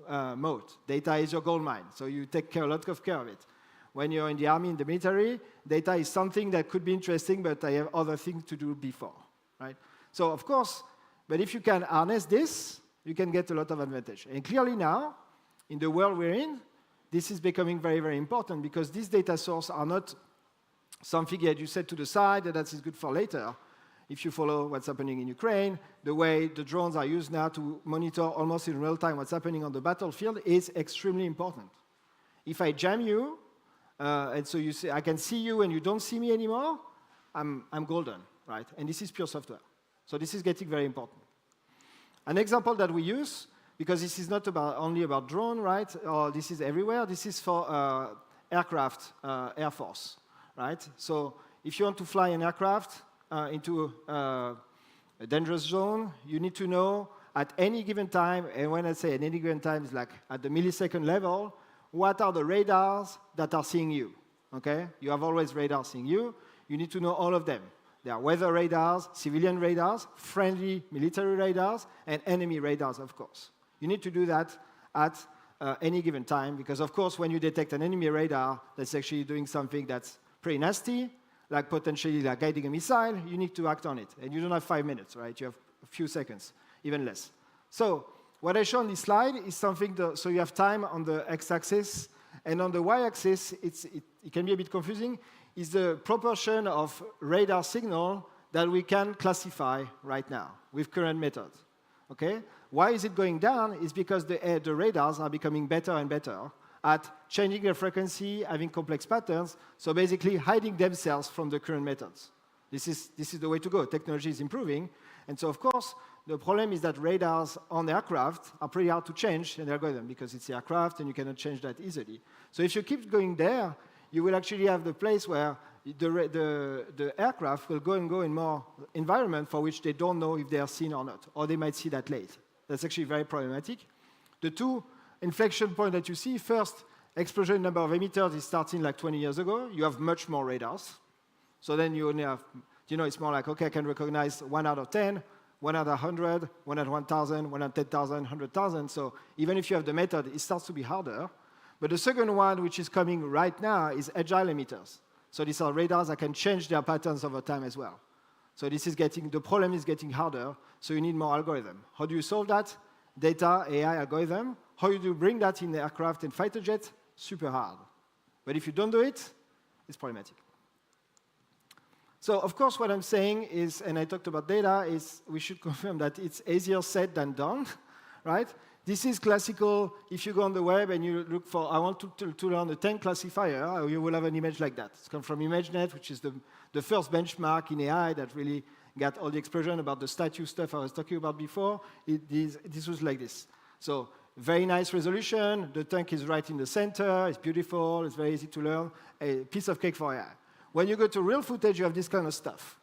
moat. Data is your gold mine. So you take a lot of care of it. When you're in the army, in the military, data is something that could be interesting, but I have other things to do before, right? So of course, but if you can harness this, you can get a lot of advantage. And clearly now, in the world we're in, this is becoming very, very important because these data sources are not something that you set to the side that is good for later. if you follow what's happening in Ukraine, the way the drones are used now to monitor almost in real time what's happening on the battlefield is extremely important. If I jam you, and so you say, I can see you and you don't see me anymore, I'm golden, right? And this is pure software. So this is getting very important. An example that we use, because this is not only about drone, right? Or this is everywhere. This is for aircraft, Air Force, right? So if you want to fly an aircraft into a dangerous zone, you need to know at any given time, and when I say at any given time, it's like at the millisecond level, what are the radars that are seeing you, okay? You have always radars seeing you. You need to know all of them. There are weather radars, civilian radars, friendly military radars, and enemy radars, of course. You need to do that at any given time, because, of course, when you detect an enemy radar that's actually doing something that's pretty nasty, like potentially like guiding a missile, you need to act on it. And you don't have 5 minutes, right? You have a few seconds, even less. So what I show on this slide is something, so you have time on the x-axis, and on the y-axis, it can be a bit confusing, is the proportion of radar signal that we can classify right now with current methods, okay? Why is it going down? It's because the radars are becoming better and better at changing their frequency, having complex patterns, so basically hiding themselves from the current methods. This is the way to go. Technology is improving, and so of course, the problem is that radars on aircraft are pretty hard to change in the algorithm because it's the aircraft and you cannot change that easily. So if you keep going there, you will actually have the place where the aircraft will go in more environment for which they don't know if they are seen or not, or they might see that late. That's actually very problematic. The two inflection points that you see, first, explosion number of emitters is starting like 20 years ago. You have much more radars. So then you only have, it's more like, okay, I can recognize 1 out of 10, 1 out of 100, 1 out of 1,000, 1 out of 10,000, 100,000. So even if you have the method, it starts to be harder. But the second one, which is coming right now, is agile emitters. So these are radars that can change their patterns over time as well. So the problem is getting harder, so you need more algorithm. How do you solve that? Data, AI, algorithm. How do you bring that in the aircraft and fighter jet? Super hard. But if you don't do it, it's problematic. So of course what I'm saying is, and I talked about data, is we should confirm that it's easier said than done, right? This is classical. If you go on the web and you look for, I want to learn a tank classifier, you will have an image like that. It's come from ImageNet, which is the first benchmark in AI that really got all the explosion about the statue stuff I was talking about before. This was like this. So very nice resolution. The tank is right in the center. It's beautiful. It's very easy to learn. A piece of cake for AI. When you go to real footage, you have this kind of stuff.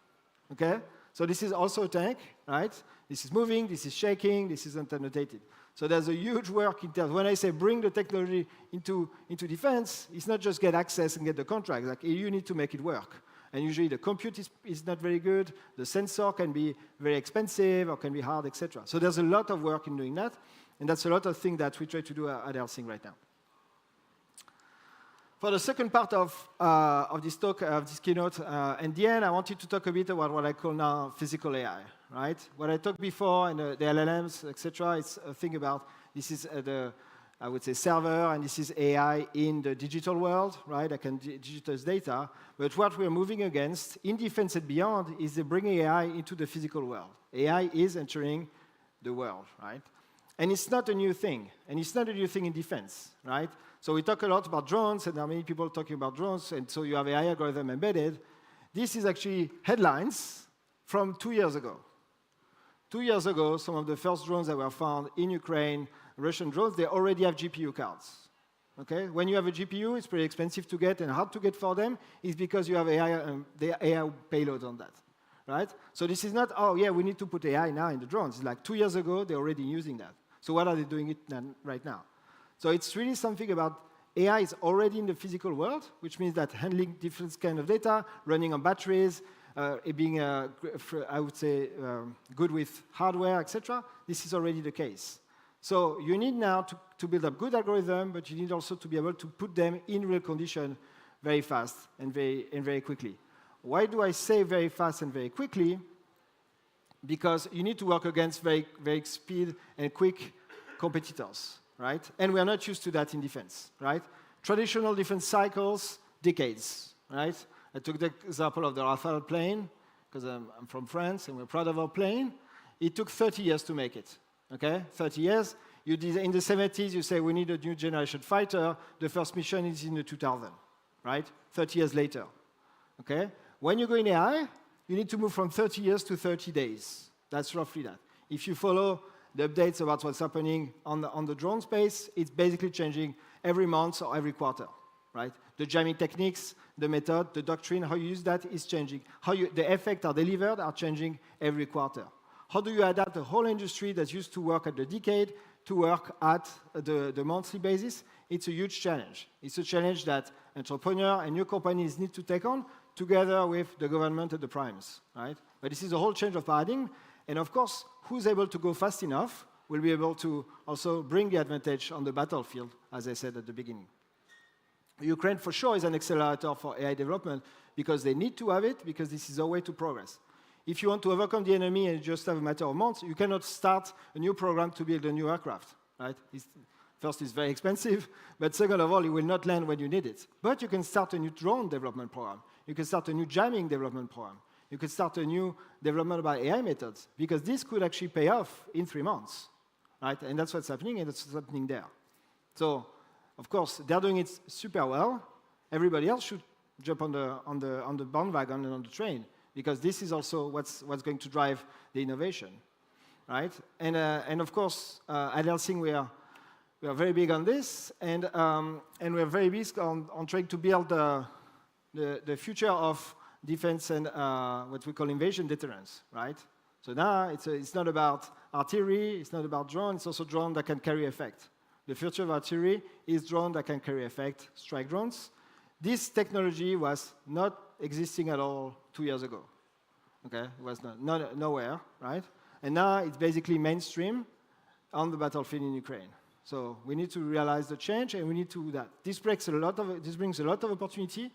Okay? So this is also a tank, right? This is moving. This is shaking. This isn't annotated. So there's a huge work in terms. When I say bring the technology into defense, it's not just get access and get the contract. Like you need to make it work. And usually the compute is not very good. The sensor can be very expensive or can be hard, etc. So there's a lot of work in doing that. And that's a lot of things that we try to do at Helsing right now. For the second part of this talk, of this keynote, and the end, I wanted to talk a bit about what I call now physical AI, right? What I talked before and the LLMs, etc. It's a thing about this is I would say server, and this is AI in the digital world, right? I can digitize data, but what we're moving against in defense and beyond is the bringing AI into the physical world. AI is entering the world, right? And it's not a new thing, and it's not a new thing in defense, right? So we talk a lot about drones, and there are many people talking about drones, and so you have AI algorithm embedded. This is actually headlines from 2 years ago. 2 years ago, some of the first drones that were found in Ukraine, Russian drones, they already have GPU cards. Okay? When you have a GPU, it's pretty expensive to get and hard to get for them, is because you have AI payload on that. Right? So this is not, oh yeah, we need to put AI now in the drones. It's like 2 years ago, they're already using that. So what are they doing it right now? So it's really something about AI is already in the physical world, which means that handling different kind of data, running on batteries, being, I would say, good with hardware, etc. This is already the case. So you need now to build up good algorithm, but you need also to be able to put them in real condition very fast and very quickly. Why do I say very fast and very quickly? Because you need to work against very speed and quick competitors, right? And we are not used to that in defense, right? Traditional defense cycles, decades, right? I took the example of the Rafale plane. because I'm from France and we're proud of our plane. It took 30 years to make it, okay? 30 years. In the 70s, you say we need a new generation fighter. The first mission is in the 2000, right? 30 years later, okay? When you go in AI, you need to move from 30 years to 30 days. That's roughly that. If you follow the updates about what's happening on the drone space, it's basically changing every month or every quarter, right? The jamming techniques, the method, the doctrine, how you use that is changing. The effects are delivered are changing every quarter. How do you adapt a whole industry that used to work at the decade to work at the monthly basis? It's a huge challenge. It's a challenge that entrepreneurs and new companies need to take on together with the government and the primes, right? But this is a whole change of paradigm. And of course, who's able to go fast enough will be able to also bring the advantage on the battlefield, as I said at the beginning. Ukraine, for sure, is an accelerator for AI development because they need to have it, because this is a way to progress. If you want to overcome the enemy and just have a matter of months, you cannot start a new program to build a new aircraft, right? First, it's very expensive, but second of all, it will not land when you need it. But you can start a new drone development program. You can start a new jamming development program. You could start a new development about AI methods, because this could actually pay off in 3 months, right? And that's what's happening, and that's what's happening there. So, of course, they're doing it super well. Everybody else should jump on the bandwagon and on the train, because this is also what's going to drive the innovation, right? And of course, at Helsing, we are very big on this, and we are very big on trying to build the future of defense and what we call invasion deterrence, right? So now it's not about artillery, it's not about drone, it's also drone that can carry effect. The future of artillery is drone that can carry effect, strike drones. This technology was not existing at all 2 years ago. Okay, it was nowhere, right? And now it's basically mainstream on the battlefield in Ukraine. So we need to realize the change, and we need to do that. This brings a lot of opportunity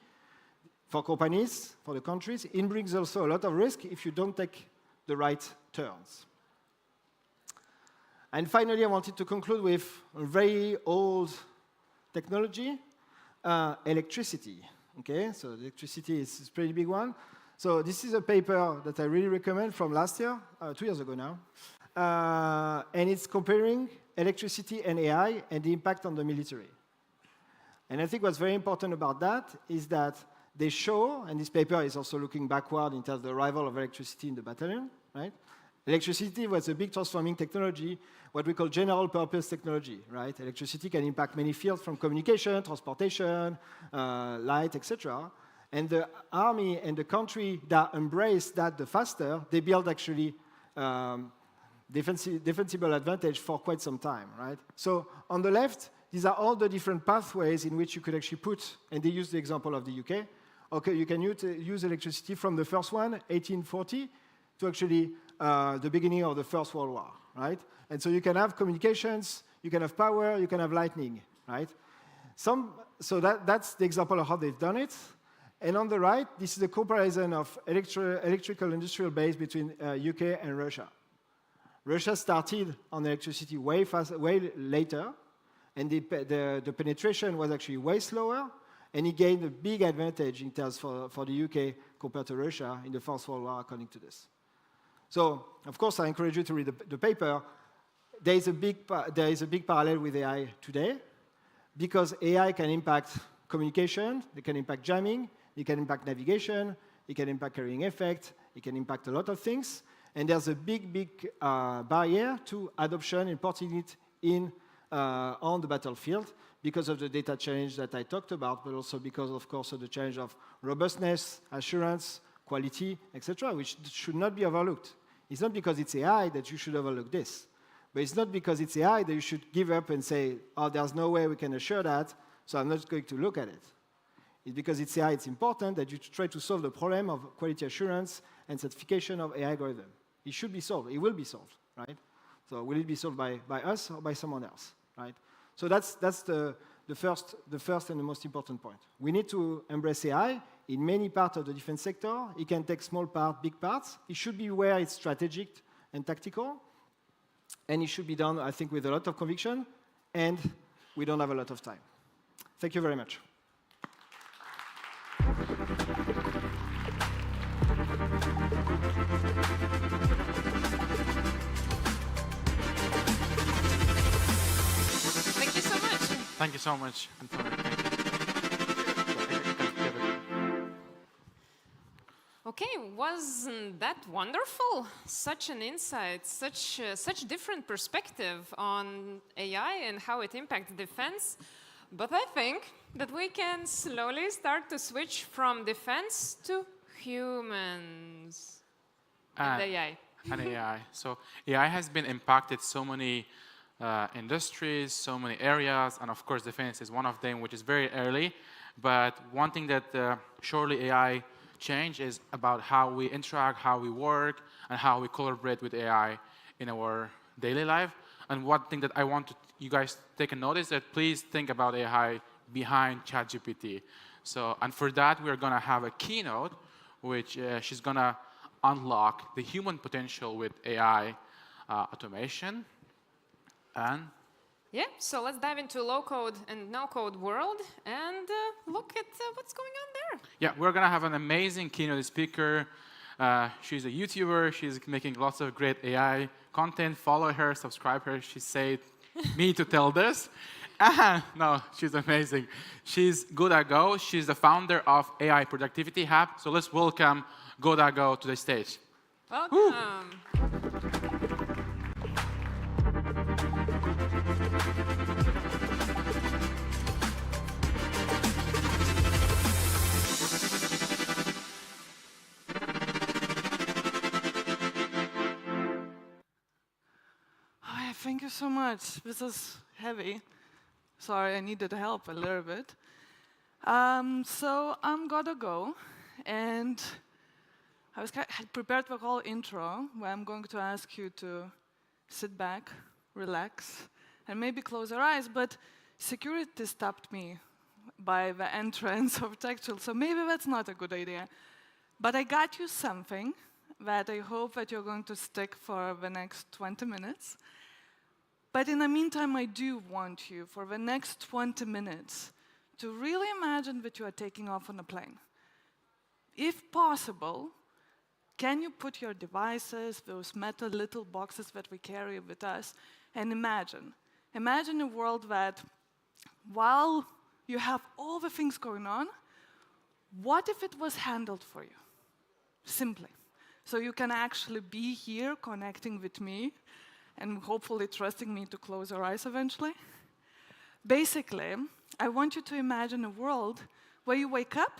for companies, for the countries. It brings also a lot of risk if you don't take the right turns. And finally, I wanted to conclude with a very old technology, electricity. Okay, so electricity is a pretty big one. So this is a paper that I really recommend from last year, 2 years ago now. And it's comparing electricity and AI and the impact on the military. And I think what's very important about that is that they show, and this paper is also looking backward in terms of the arrival of electricity in the battalion, right? Electricity was a big transforming technology, what we call general purpose technology, right? Electricity can impact many fields from communication, transportation, light, etc. And the army and the country that embrace that the faster, they build actually defensible advantage for quite some time, right? So on the left, these are all the different pathways in which you could actually put, and they use the example of the UK. Okay, you can use electricity from the first one, 1840, to actually the beginning of the First World War, right? And so you can have communications, you can have power, you can have lightning, right? So that's the example of how they've done it. And on the right, this is a comparison of electrical industrial base between UK and Russia. Russia started on electricity way later, and the penetration was actually way slower, and it gained a big advantage in terms for the UK compared to Russia in the First World War, according to this. So, of course, I encourage you to read the paper. There is a big parallel with AI today, because AI can impact communication, it can impact jamming, it can impact navigation, it can impact carrying effect, it can impact a lot of things, and there's a big barrier to adoption and porting it in on the battlefield because of the data challenge that I talked about, but also because, of course, of the challenge of robustness, assurance, quality, etc., which should not be overlooked. It's not because it's AI that you should overlook this, but it's not because it's AI that you should give up and say, oh, there's no way we can assure that, so I'm not going to look at it. It's because it's AI, it's important that you try to solve the problem of quality assurance and certification of AI algorithm. It should be solved. It will be solved, right? So will it be solved by us or by someone else, right? So that's the first and the most important point. We need to embrace AI in many parts of the defense sector. It can take small parts, big parts. It should be where it's strategic and tactical. And it should be done, I think, with a lot of conviction. And we don't have a lot of time. Thank you very much. Thank you so much, Antonio. Thank you. Okay, wasn't that wonderful? Such an insight, such different perspective on AI and how it impacts defense. But I think that we can slowly start to switch from defense to humans and AI. And AI. So AI has been impacted so many industries, so many areas, and of course defense is one of them, which is very early. But one thing that surely AI change is about how we interact, how we work, and how we collaborate with AI in our daily life. And one thing that I want you guys to take a notice that please think about AI behind ChatGPT. So, and for that, we're going to have a keynote, which she's going to unlock the human potential with AI automation. And yeah, so let's dive into low-code and no-code world and look at what's going on there. yeah, we're going to have an amazing keynote speaker. She's a YouTuber. She's making lots of great AI content. Follow her, subscribe her. She said me to tell this. No, she's amazing. She's Go. She's the founder of AI Productivity Hub. So let's welcome Go to the stage. Welcome. Woo. Hi, thank you so much. This is heavy. Sorry, I needed help a little bit. So I'm Go, and had prepared the whole intro where I'm going to ask you to sit back, relax, and maybe close your eyes, but security stopped me by the entrance of TechChill, so maybe that's not a good idea. But I got you something that I hope that you're going to stick for the next 20 minutes. But in the meantime, I do want you, for the next 20 minutes, to really imagine that you are taking off on a plane. If possible, can you put your devices, those metal little boxes that we carry with us, and imagine. Imagine a world that, while you have all the things going on, what if it was handled for you? Simply. So you can actually be here connecting with me, and hopefully trusting me to close your eyes eventually. Basically, I want you to imagine a world where you wake up,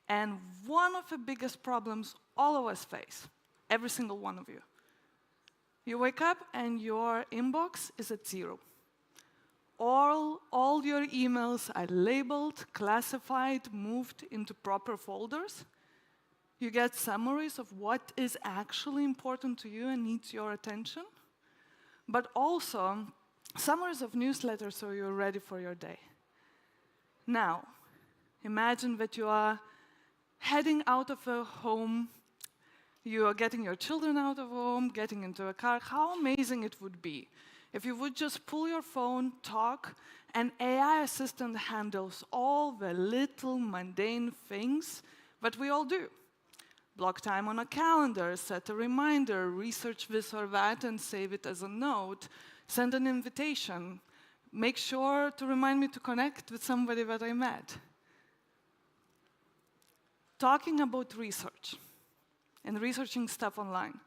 and one of the biggest problems all of us face, every single one of you. You wake up and your inbox is at 0. All your emails are labeled, classified, moved into proper folders. You get summaries of what is actually important to you and needs your attention, but also summaries of newsletters so you're ready for your day. Now, imagine that you are heading out of a home, you are getting your children out of home, getting into a car. How amazing it would be if you would just pull your phone, talk, and AI assistant handles all the little mundane things that we all do. Block time on a calendar, set a reminder, research this or that and save it as a note, send an invitation, make sure to remind me to connect with somebody that I met. Talking about research and researching stuff online,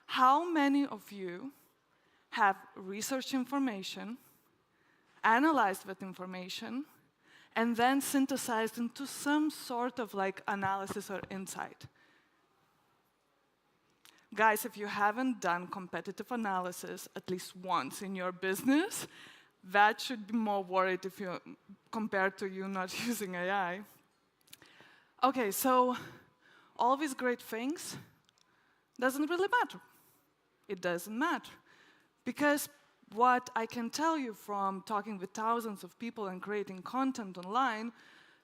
how many of you have researched information, analyzed that information, and then synthesized into some sort of like analysis or insight? Guys, if you haven't done competitive analysis at least once in your business, that should be more worried if you compared to you not using AI. Okay, so all these great things doesn't really matter. It doesn't matter. Because what I can tell you from talking with thousands of people and creating content online,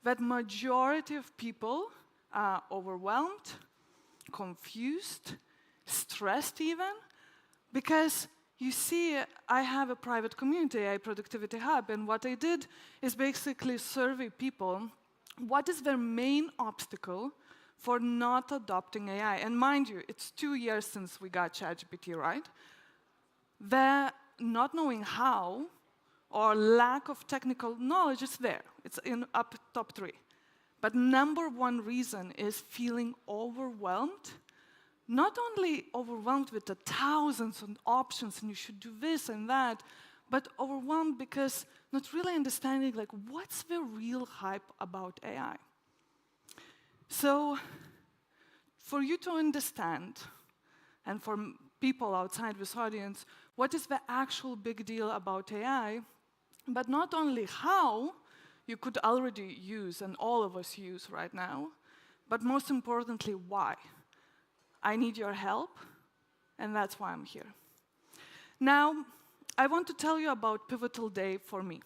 that majority of people are overwhelmed, confused, stressed even, because you see, I have a private community, AI Productivity Hub, and what I did is basically survey people what is their main obstacle for not adopting AI. And mind you, it's 2 years since we got ChatGPT, right? They're not knowing how, or lack of technical knowledge is there. It's in up top 3. But number 1 reason is feeling overwhelmed. Not only overwhelmed with the thousands of options and you should do this and that, but overwhelmed because not really understanding like what's the real hype about AI. So for you to understand, and for people outside this audience, what is the actual big deal about AI, but not only how you could already use, and all of us use right now, but most importantly, why. I need your help, and that's why I'm here. Now, I want to tell you about pivotal day for me.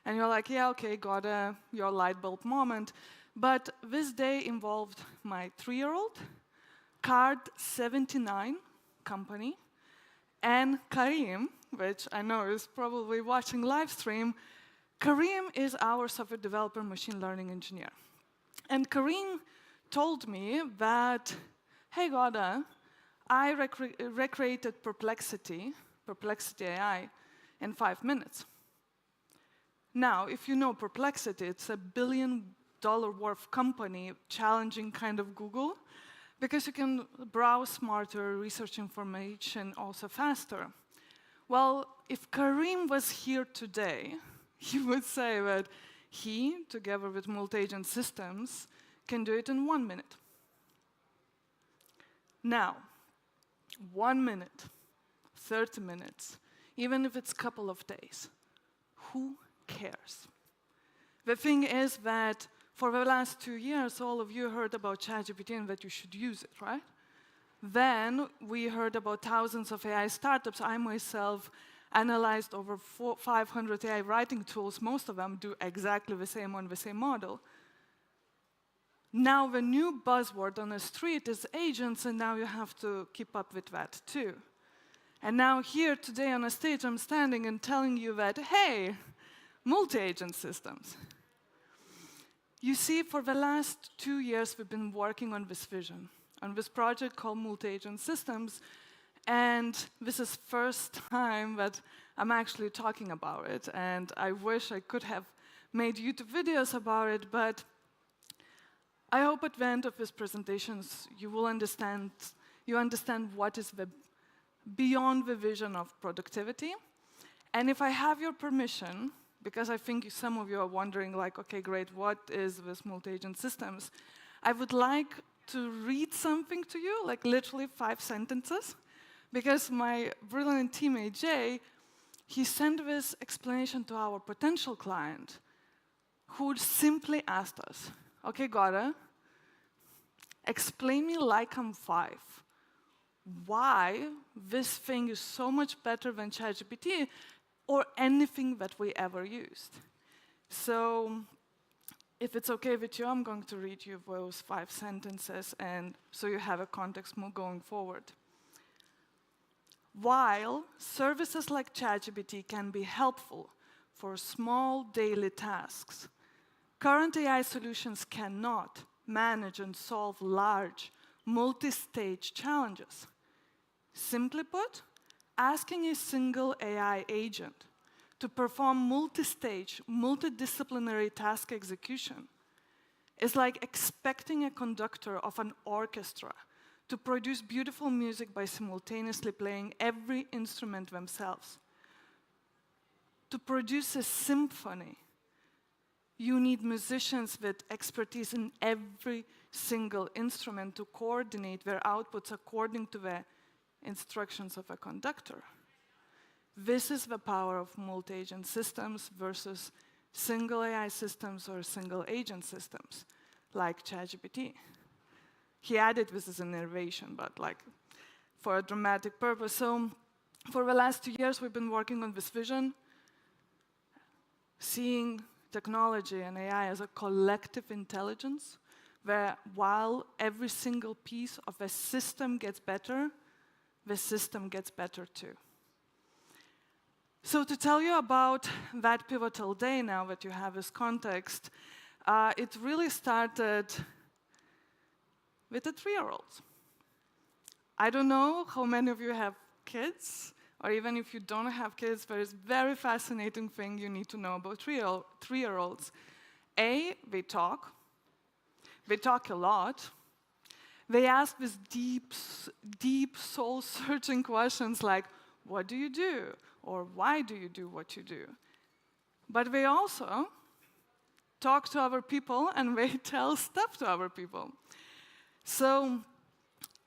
And you're like, yeah, okay, got your light bulb moment. But this day involved my 3-year-old, Card 79 company, and Karim, which I know is probably watching live stream. Karim is our software developer, machine learning engineer. And Karim told me that, hey, Goda, I recreated Perplexity AI, in 5 minutes. Now, if you know Perplexity, it's a $1 billion worth company, challenging kind of Google, because you can browse smarter, research information also faster. Well, if Karim was here today, he would say that he, together with multi-agent systems, can do it in 1 minute. Now, 1 minute, 30 minutes, even if it's a couple of days, who cares? The thing is that for the last 2 years, all of you heard about ChatGPT and that you should use it, right? Then we heard about thousands of AI startups. I myself analyzed over 500 AI writing tools. Most of them do exactly the same on the same model. Now the new buzzword on the street is agents, and now you have to keep up with that too. And now here today on the stage, I'm standing and telling you that, hey, multi-agent systems. You see, for the last 2 years, we've been working on this vision, on this project called Multi-Agent Systems, and this is first time that I'm actually talking about it, and I wish I could have made YouTube videos about it, but I hope at the end of these presentations you will understand what is beyond the vision of productivity. And if I have your permission, because I think some of you are wondering, like, okay, great, what is this multi-agent systems? I would like to read something to you, like literally 5 sentences, because my brilliant teammate, Jay, he sent this explanation to our potential client, who simply asked us, okay, Goda, explain me like I'm 5, why this thing is so much better than ChatGPT, or anything that we ever used. So if it's okay with you, I'm going to read you those 5 sentences, and so you have a context going forward. While services like ChatGPT can be helpful for small daily tasks, current AI solutions cannot manage and solve large, multi-stage challenges. Simply put, asking a single AI agent to perform multi-stage, multidisciplinary task execution is like expecting a conductor of an orchestra to produce beautiful music by simultaneously playing every instrument themselves. To produce a symphony, you need musicians with expertise in every single instrument to coordinate their outputs according to the instructions of a conductor. This is the power of multi-agent systems versus single AI systems or single agent systems, like ChatGPT. He added this as an innovation, but like for a dramatic purpose. So for the last 2 years, we've been working on this vision, seeing technology and AI as a collective intelligence, where while every single piece of a system gets better, the system gets better too. So to tell you about that pivotal day now that you have this context, it really started with a 3-year-old. I don't know how many of you have kids or even if you don't have kids, there is very fascinating thing you need to know about three-year-olds. A, they talk. They talk a lot. They ask these deep, soul-searching questions like, what do you do? Or why do you do what you do? But they also talk to other people and they tell stuff to other people. So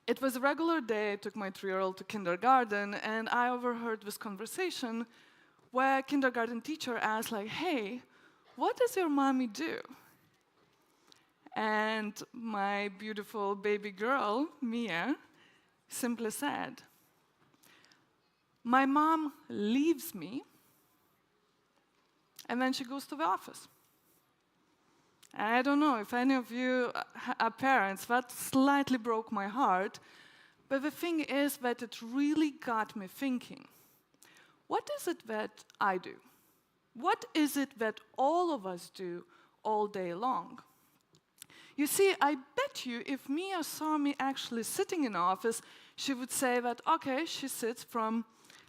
it was a regular day. I took my 3-year-old to kindergarten, and I overheard this conversation where a kindergarten teacher asked, like, hey, what does your mommy do? And my beautiful baby girl, Mia, simply said, my mom leaves me, and then she goes to the office. And I don't know if any of you are parents, that slightly broke my heart. But the thing is that it really got me thinking, what is it that I do? What is it that all of us do all day long? You see, I bet you if Mia saw me actually sitting in the office, she would say that, okay, she sits from,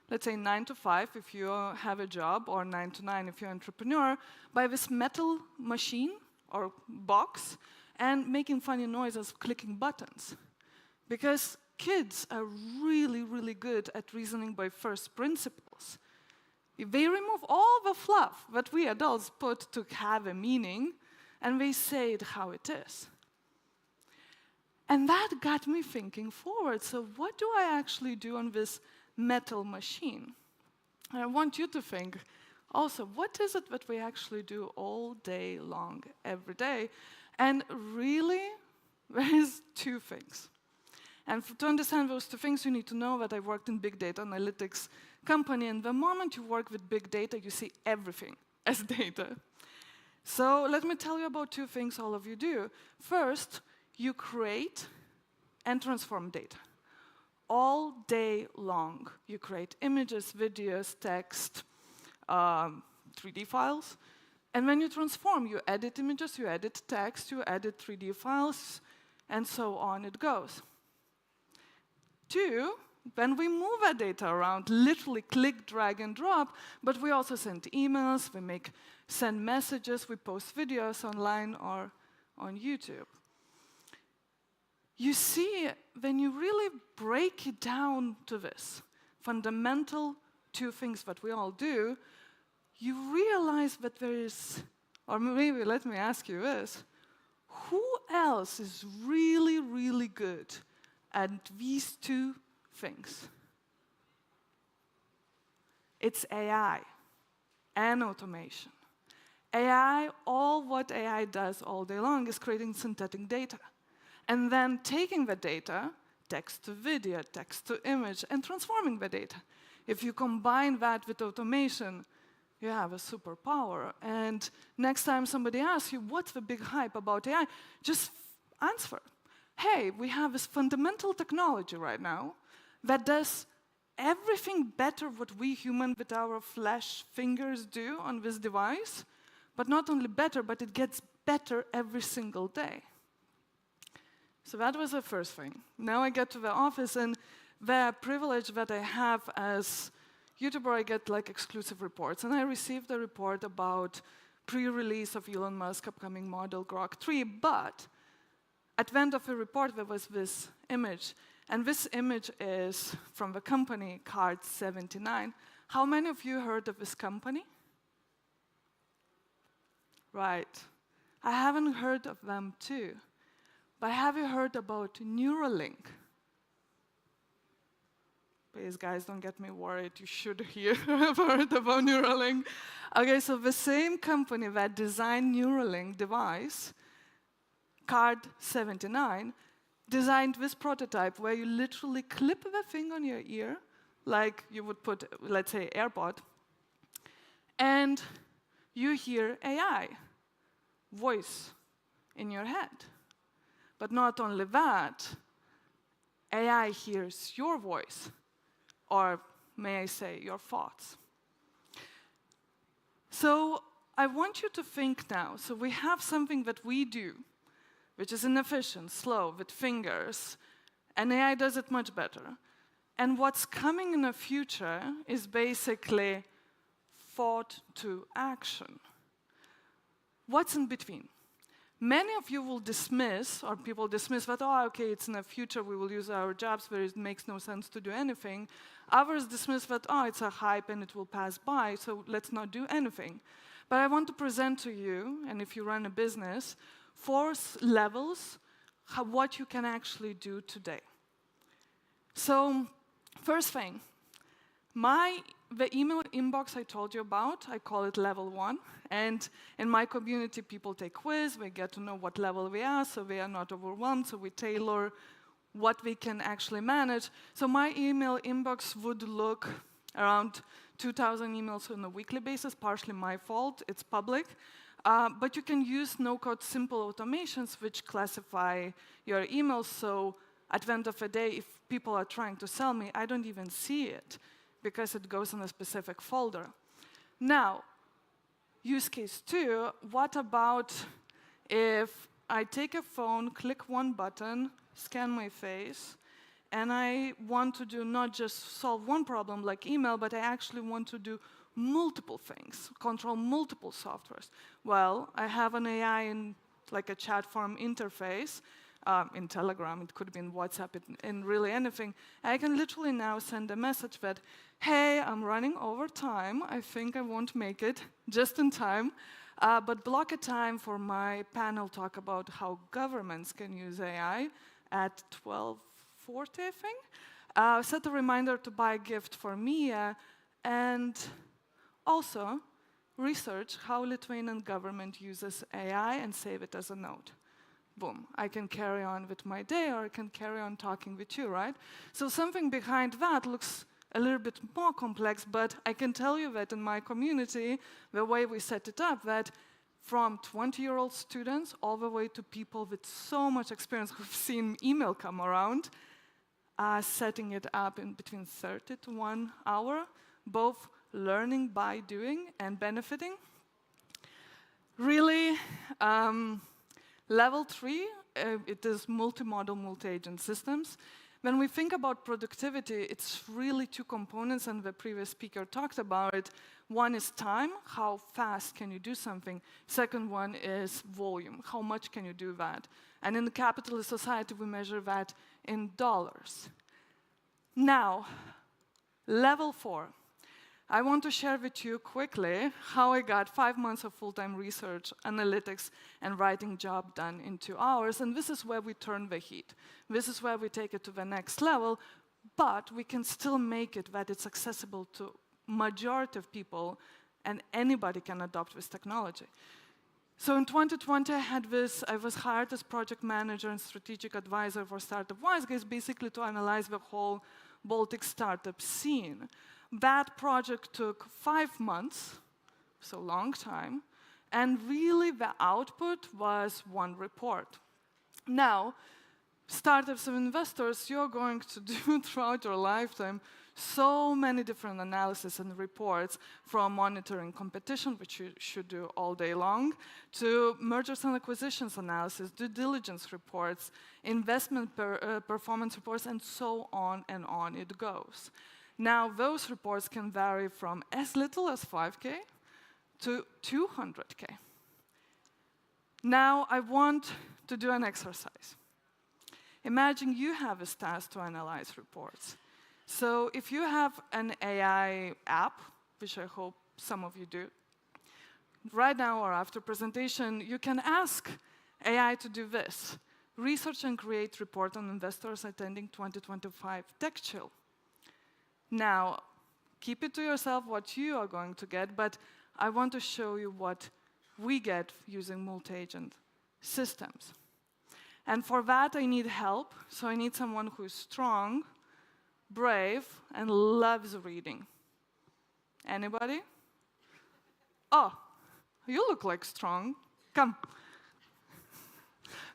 let's say, 9 to 5 if you have a job, or 9 to 9 if you're an entrepreneur, by this metal machine or box and making funny noises, clicking buttons. Because kids are really, really good at reasoning by first principles. If they remove all the fluff that we adults put to have a meaning, and they say it how it is. And that got me thinking forward. So what do I actually do on this metal machine? And I want you to think also, what is it that we actually do all day long, every day? And really, there is 2 things. And to understand those 2 things, you need to know that I worked in big data analytics company, and the moment you work with big data, you see everything as data. So let me tell you about 2 things all of you do. First, you create and transform data. All day long, you create images, videos, text, 3D files. And when you transform, you edit images, you edit text, you edit 3D files, and so on it goes. 2, when we move our data around, literally click, drag, and drop, but we also send emails, we send messages, we post videos online or on YouTube. You see, when you really break it down to this fundamental 2 things that we all do, you realize that there is, or maybe let me ask you this, who else is really, really good at these 2 things? It's AI and automation. AI, all what AI does all day long is creating synthetic data. And then taking the data, text to video, text to image, and transforming the data. If you combine that with automation, you have a superpower. And next time somebody asks you, what's the big hype about AI? Just answer. Hey, we have this fundamental technology right now that does everything better what we human with our flesh fingers do on this device, but not only better, but it gets better every single day. So that was the first thing. Now I get to the office, and the privilege that I have as YouTuber, I get like exclusive reports. And I received a report about pre-release of Elon Musk upcoming model Grok 3, but at the end of the report, there was this image. And this image is from the company Card79. How many of you heard of this company? Right. I haven't heard of them too. But have you heard about Neuralink? Please, guys, don't get me worried. You should have heard about Neuralink. Okay, so the same company that designed Neuralink device, Card79, designed this prototype where you literally clip the thing on your ear, like you would put, let's say, AirPod, and you hear AI voice in your head. But not only that, AI hears your voice, or may I say, your thoughts. So I want you to think now. So we have something that we do, which is inefficient, slow, with fingers, and AI does it much better. And what's coming in the future is basically thought to action. What's in between? Many of you will dismiss, or people dismiss that, oh, okay, it's in the future, we will use our jobs where it makes no sense to do anything. Others dismiss that, oh, it's a hype and it will pass by, so let's not do anything. But I want to present to you, and if you run a business, 4 levels, what you can actually do today. So, first thing, the email inbox I told you about, I call it level 1. And in my community, people take quiz, we get to know what level we are, so we are not overwhelmed, so we tailor what we can actually manage. So my email inbox would look around 2,000 emails on a weekly basis, partially my fault, it's public. But you can use no-code simple automations which classify your emails, so at the end of the day, if people are trying to sell me, I don't even see it, because it goes in a specific folder. Now, use case 2, what about if I take a phone, click one button, scan my face, and I want to do not just solve one problem like email, but I actually want to do multiple things, control multiple softwares. Well, I have an AI in like a chat form interface, in Telegram, it could be in WhatsApp, in really anything. I can literally now send a message that, hey, I'm running over time. I think I won't make it just in time. But block a time for my panel talk about how governments can use AI at 12:40, I think. Set a reminder to buy a gift for Mia. And also, research how Lithuanian government uses AI and save it as a note. Boom, I can carry on with my day, or I can carry on talking with you, right? So something behind that looks a little bit more complex, but I can tell you that in my community, the way we set it up, that from 20-year-old students all the way to people with so much experience who've seen email come around, setting it up in between 30 to 1 hour, both learning by doing and benefiting. Really, level 3, it is multi-model, multi-agent systems. When we think about productivity, it's really 2 components, and the previous speaker talked about it. One is time, how fast can you do something? Second one is volume, how much can you do that? And in the capitalist society, we measure that in dollars. Now, level 4. I want to share with you quickly how I got 5 months of full-time research, analytics, and writing job done in 2 hours, and this is where we turn the heat. This is where we take it to the next level, but we can still make it that it's accessible to majority of people, and anybody can adopt this technology. So in 2020, I was hired as project manager and strategic advisor for Startup Wise Guys, basically to analyze the whole Baltic startup scene. That project took 5 months, so a long time, and really the output was 1 report. Now, startups and investors, you're going to do throughout your lifetime so many different analysis and reports, from monitoring competition, which you should do all day long, to mergers and acquisitions analysis, due diligence reports, investment performance reports, and so on it goes. Now, those reports can vary from as little as 5K to 200K. Now, I want to do an exercise. Imagine you have a task to analyze reports. So if you have an AI app, which I hope some of you do, right now or after presentation, you can ask AI to do this. Research and create report on investors attending 2025 TechChill. Now, keep it to yourself what you are going to get, but I want to show you what we get using multi-agent systems. And for that, I need help. So I need someone who is strong, brave, and loves reading. Anybody? Oh, you look like strong. Come.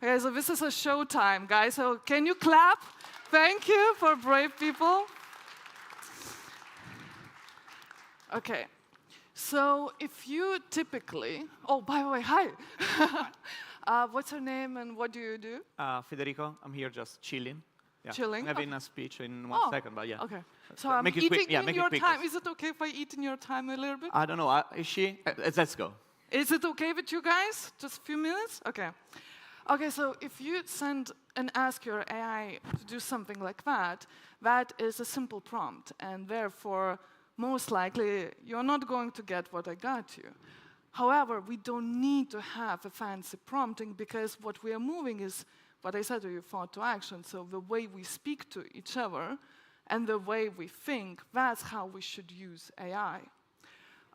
Okay, so this is a show time, guys. So can you clap? Thank you for brave people. Okay, so if you typically, oh, by the way, hi. What's your name and what do you do? Federico, I'm here just chilling. Yeah. Chilling? I'm having a speech in 1 second, but yeah. Okay. So I'm make it eating quick. Yeah, in make your it quick. time. Is it okay if I eat in your time a little bit? I don't know. Is she? Let's go. Is it okay with you guys? Just a few minutes? Okay. Okay, so if you send and ask your AI to do something like that, that is a simple prompt, and therefore, most likely, you're not going to get what I got you. However, we don't need to have a fancy prompting because what we are moving is, what I said to you, thought to action. So the way we speak to each other and the way we think, that's how we should use AI.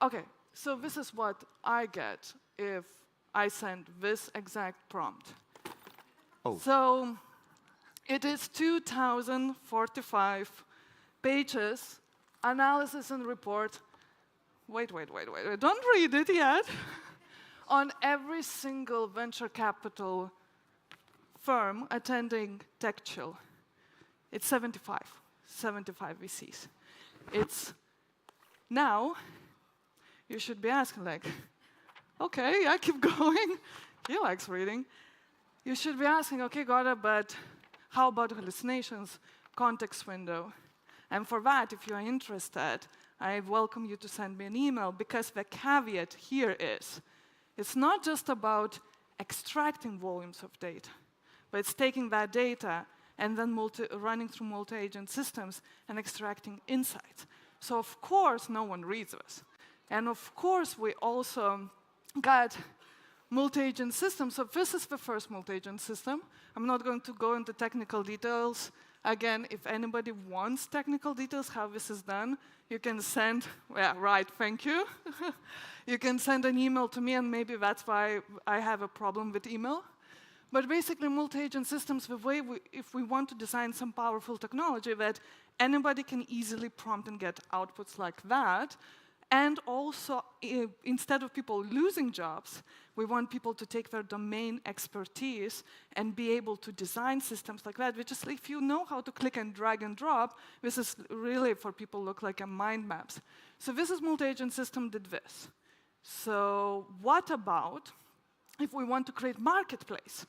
Okay, so this is what I get if I send this exact prompt. Oh. So it is 2,045 pages, analysis and report. Wait, don't read it yet. On every single venture capital firm attending TechChill. It's 75 VCs. It's now, you should be asking like, okay, I keep going. He likes reading. You should be asking, okay, got it, but how about hallucinations, context window? And for that, if you are interested, I welcome you to send me an email, because the caveat here is, it's not just about extracting volumes of data, but it's taking that data and then running through multi-agent systems and extracting insights. So of course, no one reads this. And of course, we also got multi-agent systems. So this is the first multi-agent system. I'm not going to go into technical details. Again, if anybody wants technical details, how this is done, you can send, yeah, right, thank you. You can send an email to me, and maybe that's why I have a problem with email. But basically, multi-agent systems, the way if we want to design some powerful technology that anybody can easily prompt and get outputs like that, and also, instead of people losing jobs, we want people to take their domain expertise and be able to design systems like that, which is, if you know how to click and drag and drop, this is really, for people, look like a mind maps. So this is multi-agent system did this. So what about if we want to create marketplace?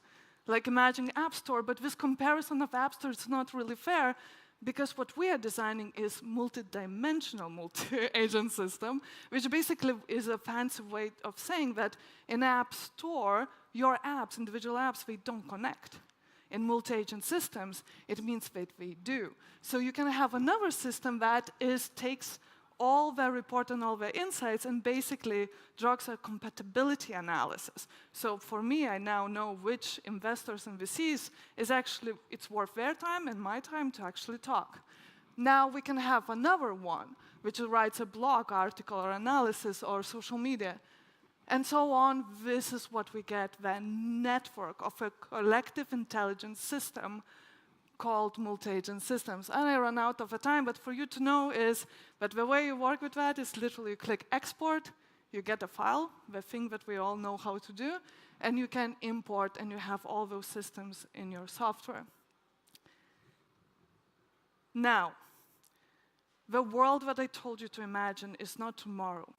Like imagine App Store, but this comparison of App Store is not really fair, because what we are designing is multi-dimensional multi-agent system, which basically is a fancy way of saying that in App Store, your apps, individual apps, they don't connect. In multi-agent systems, it means that they do. So you can have another system that takes all the report and all the insights and basically draws a compatibility analysis. So for me, I now know which investors and VCs is actually, it's worth their time and my time to actually talk. Now we can have another one, which writes a blog article or analysis or social media, and so on. This is what we get, the network of a collective intelligence system called multi-agent systems. And I run out of the time, but for you to know is that the way you work with that is literally you click export, you get a file, the thing that we all know how to do, and you can import, and you have all those systems in your software. Now, the world that I told you to imagine is not tomorrow.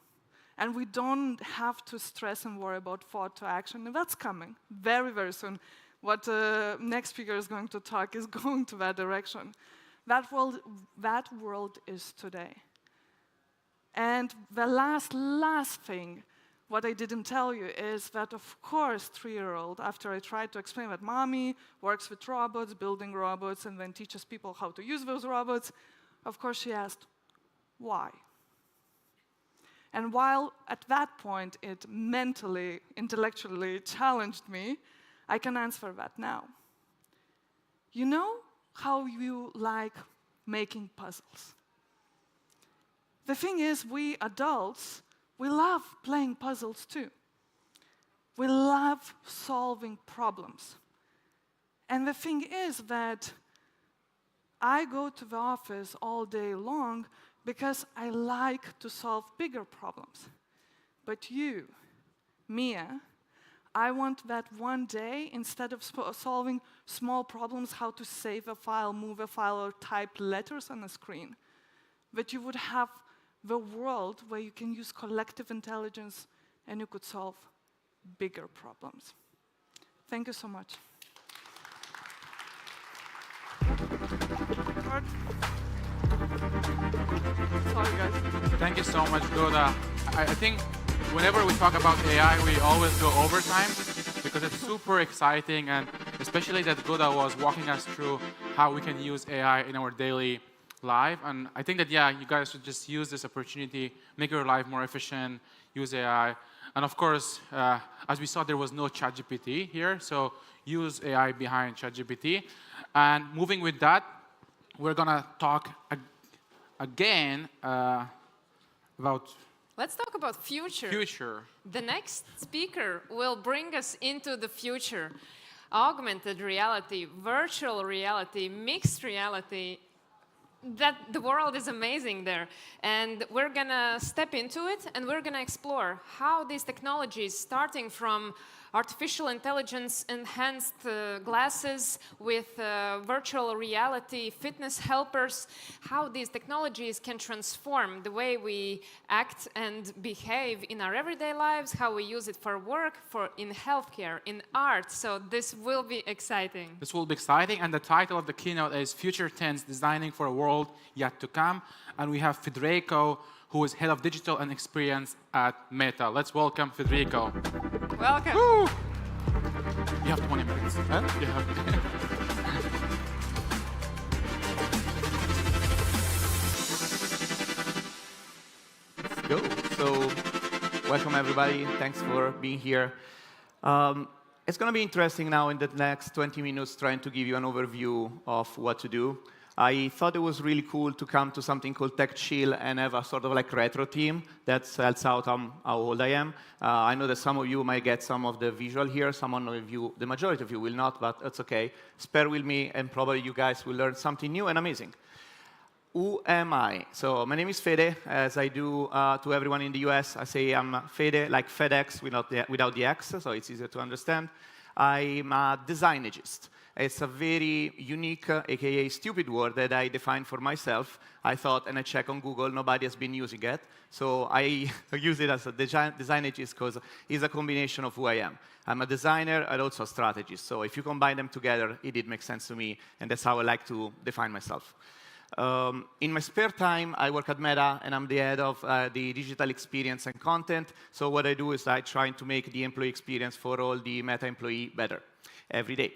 And we don't have to stress and worry about thought to action, and that's coming very, very soon. What next speaker is going to talk is going to that direction. That world is today. And the last thing, what I didn't tell you is that, of course, 3-year-old, after I tried to explain that mommy works with robots, building robots, and then teaches people how to use those robots, of course she asked, why? And while at that point it mentally, intellectually challenged me, I can answer that now. You know how you like making puzzles? The thing is, we adults, we love playing puzzles too. We love solving problems. And the thing is that I go to the office all day long because I like to solve bigger problems. But you, Mia, I want that one day, instead of solving small problems, how to save a file, move a file, or type letters on a screen, that you would have the world where you can use collective intelligence and you could solve bigger problems. Thank you so much. start. Sorry, guys. Thank you so much, Goda. I think whenever we talk about AI, we always go overtime because it's super exciting, and especially that Goda was walking us through how we can use AI in our daily life. And I think that, yeah, you guys should just use this opportunity, make your life more efficient, use AI. And of course, as we saw, there was no ChatGPT here, so use AI behind ChatGPT. And moving with that, we're gonna talk again about Let's talk about future. future. The next speaker will bring us into the future. Augmented reality, virtual reality, mixed reality. That the world is amazing there. And we're gonna step into it and we're gonna explore how these technologies, starting from artificial intelligence enhanced glasses with virtual reality fitness helpers, how these technologies can transform the way we act and behave in our everyday lives, how we use it for work, in healthcare, in art. So this will be exciting. This will be exciting, and the title of the keynote is Future Tense, Designing for a World Yet to Come. And we have Federico, who is Head of Digital and Experience at Meta. Let's welcome Federico. Welcome. Woo! You have 20 minutes. Huh? You have Let's go. So, welcome everybody. Thanks for being here. It's going to be interesting now in the next 20 minutes trying to give you an overview of what to do. I thought it was really cool to come to something called TechChill and have a sort of like retro theme that spells out how old I am. I know that some of you might get some of the visual here. Some of you, the majority of you will not, but that's okay. Spare with me, and probably you guys will learn something new and amazing. Who am I? So my name is Fede. As I do to everyone in the US, I say I'm Fede, like FedEx without the X, so it's easier to understand. I'm a designagist. It's a very unique, aka stupid word that I defined for myself. I thought, and I check on Google, nobody has been using it. So I use it as a designagist because it's a combination of who I am. I'm a designer and also a strategist. So if you combine them together, it did make sense to me, and that's how I like to define myself. In my spare time, I work at Meta, and I'm the head of the digital experience and content. So what I do is I try to make the employee experience for all the Meta employee better every day.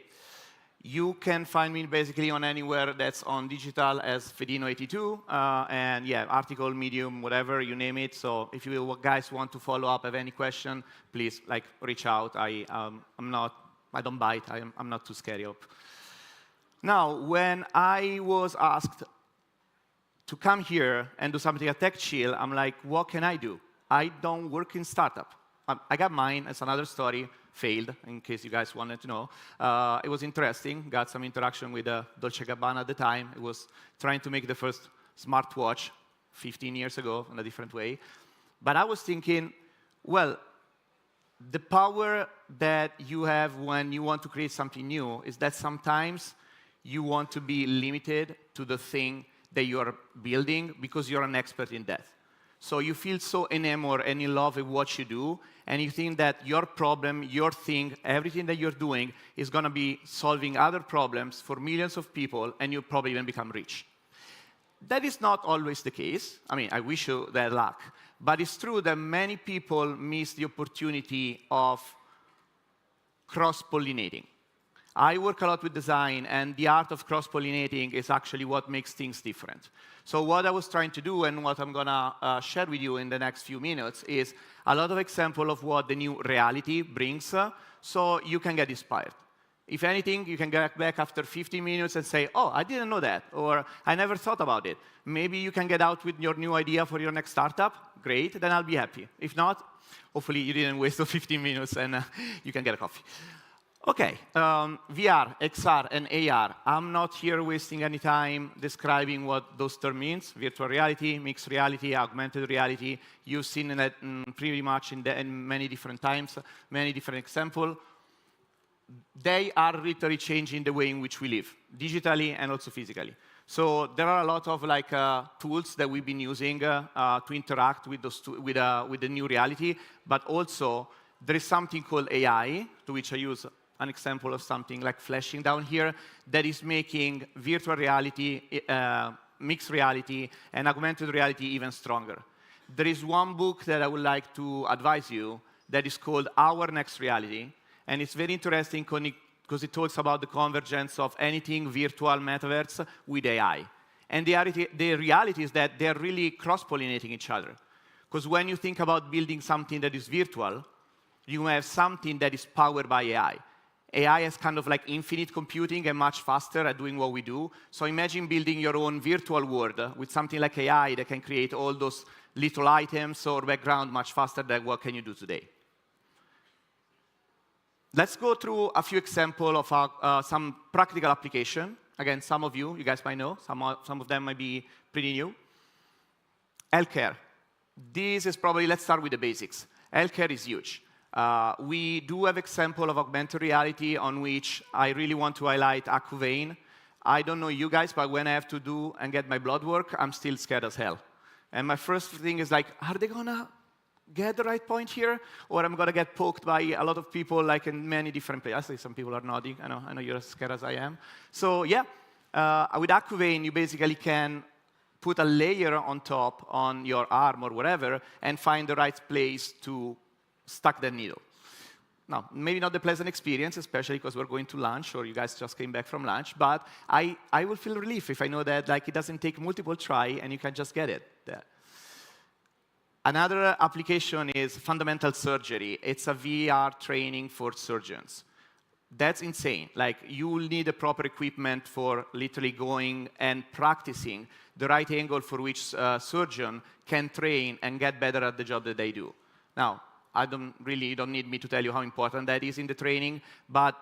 You can find me basically on anywhere that's on digital as Fedino82, and yeah, article, Medium, whatever, you name it. So if you guys want to follow up, have any question, please reach out. I don't bite. I'm not too scary of. Now, when I was asked to come here and do something at TechChill, I'm like, what can I do? I don't work in startup. I got mine. It's another story. Failed, in case you guys wanted to know. It was interesting. Got some interaction with Dolce & Gabbana at the time. It was trying to make the first smartwatch 15 years ago in a different way. But I was thinking, well, the power that you have when you want to create something new is that sometimes you want to be limited to the thing that you are building because you're an expert in that. So you feel so enamored and in love with what you do, and you think that your problem, your thing, everything that you're doing is going to be solving other problems for millions of people, and you probably even become rich. That is not always the case. I mean, I wish you that luck. But it's true that many people miss the opportunity of cross-pollinating. I work a lot with design, and the art of cross-pollinating is actually what makes things different. So what I was trying to do, and what I'm going to share with you in the next few minutes, is a lot of example of what the new reality brings, so you can get inspired. If anything, you can get back after 15 minutes and say, oh, I didn't know that, or I never thought about it. Maybe you can get out with your new idea for your next startup. Great, then I'll be happy. If not, hopefully you didn't waste the 15 minutes and you can get a coffee. OK, VR, XR, and AR. I'm not here wasting any time describing what those terms mean. Virtual reality, mixed reality, augmented reality. You've seen it pretty much in many different times, many different examples. They are literally changing the way in which we live, digitally and also physically. So there are a lot of tools that we've been using to interact with the new reality, but also there is something called AI, to which I use an example of something like flashing down here that is making virtual reality, mixed reality, and augmented reality even stronger. There is one book that I would like to advise you that is called Our Next Reality, and it's very interesting because it talks about the convergence of anything virtual metaverse with AI. And the reality is that they're really cross-pollinating each other. Because when you think about building something that is virtual, you have something that is powered by AI. AI is kind of like infinite computing and much faster at doing what we do. So imagine building your own virtual world with something like AI that can create all those little items or background much faster than what can you do today. Let's go through a few examples of some practical application. Again, some of you guys might know. Some of them might be pretty new. Healthcare. This is probably, let's start with the basics. Healthcare is huge. We do have example of augmented reality on which I really want to highlight AcuVein. I don't know you guys, but when I have to do and get my blood work, I'm still scared as hell. And my first thing is like, are they gonna get the right point here? Or I'm gonna get poked by a lot of people like in many different places. I see some people are nodding. I know you're as scared as I am. So yeah, with AcuVein, you basically can put a layer on top on your arm or whatever and find the right place to stuck the needle. Now, maybe not the pleasant experience, especially because we're going to lunch or you guys just came back from lunch, but I will feel relief if I know that like, it doesn't take multiple try and you can just get it there. Another application is fundamental surgery. It's a VR training for surgeons. That's insane. Like, you will need the proper equipment for literally going and practicing the right angle for which a surgeon can train and get better at the job that they do. Now, you don't need me to tell you how important that is in the training, but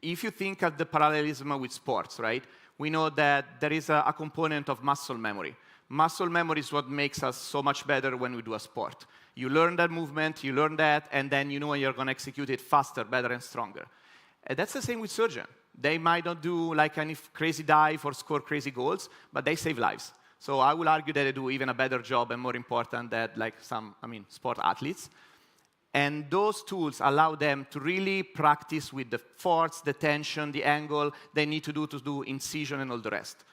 if you think of the parallelism with sports, right? We know that there is a component of muscle memory. Muscle memory is what makes us so much better when we do a sport. You learn that movement, you learn that, and then you know you're going to execute it faster, better, and stronger. And that's the same with surgeons. They might not do like any crazy dive or score crazy goals, but they save lives. So I will argue that they do even a better job and more important than like some, sport athletes. And those tools allow them to really practice with the force, the tension, the angle they need to do incision and all the rest.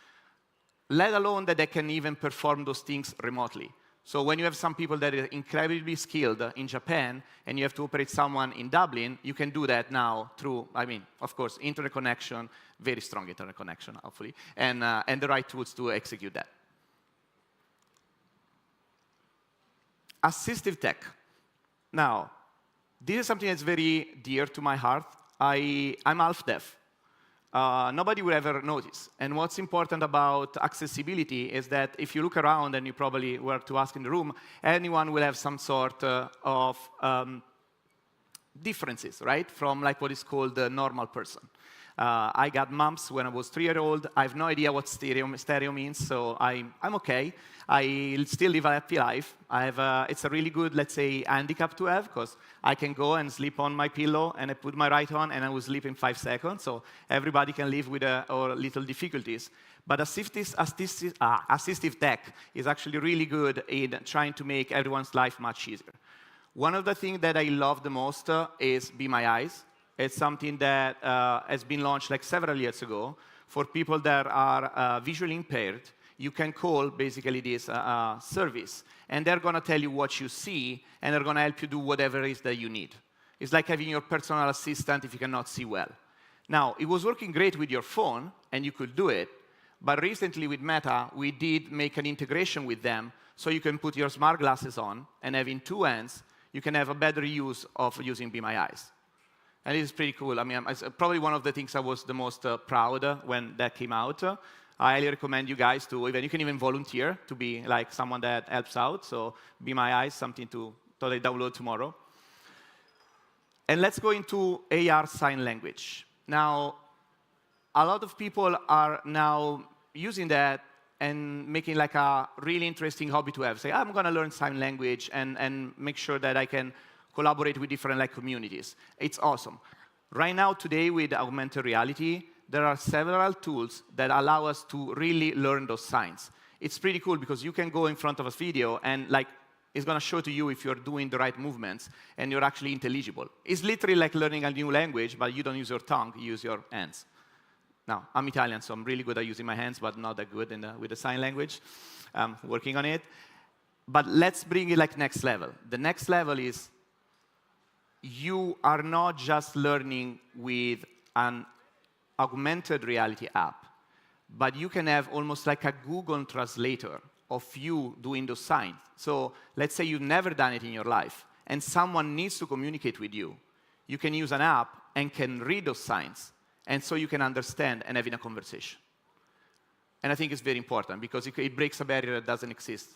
Let alone that they can even perform those things remotely. So when you have some people that are incredibly skilled in Japan and you have to operate someone in Dublin, you can do that now through, of course, internet connection, very strong internet connection, hopefully, and the right tools to execute that. Assistive tech. Now, this is something that's very dear to my heart. I'm half deaf. Nobody will ever notice. And what's important about accessibility is that if you look around, and you probably were to ask in the room, anyone will have some sort of differences, right, from like what is called the normal person. I got mumps when I was 3-year-old. I have no idea what stereo means, so I'm okay. I still live a happy life. It's a really good, let's say, handicap to have, because I can go and sleep on my pillow, and I put my right on, and I will sleep in 5 seconds. So everybody can live with little difficulties. But assistive tech is actually really good in trying to make everyone's life much easier. One of the things that I love the most is Be My Eyes. It's something that has been launched like several years ago for people that are visually impaired. You can call basically this service, and they're going to tell you what you see, and they're going to help you do whatever it is that you need. It's like having your personal assistant if you cannot see well. Now, it was working great with your phone, and you could do it, but recently with Meta, we did make an integration with them, so you can put your smart glasses on, and having 2 hands, you can have a better use of using Be My Eyes. And it is pretty cool. It's probably one of the things I was the most proud when that came out. I highly recommend you guys to you can even volunteer to be like someone that helps out. So Be My Eyes, something to totally download tomorrow. And let's go into AR sign language. Now, a lot of people are now using that and making like a really interesting hobby to have. Say, I'm going to learn sign language and make sure that I can collaborate with different communities. It's awesome. Right now, today, with augmented reality, there are several tools that allow us to really learn those signs. It's pretty cool because you can go in front of a video and It's going to show to you if you're doing the right movements and you're actually intelligible. It's literally like learning a new language, but you don't use your tongue, you use your hands. Now, I'm Italian, so I'm really good at using my hands, but not that good with the sign language. I'm working on it. But let's bring it like next level. The next level is you are not just learning with an augmented reality app, but you can have almost like a Google translator of you doing those signs. So let's say you've never done it in your life, and someone needs to communicate with you. You can use an app and can read those signs, and so you can understand and have a conversation. And I think it's very important, because it breaks a barrier that doesn't exist.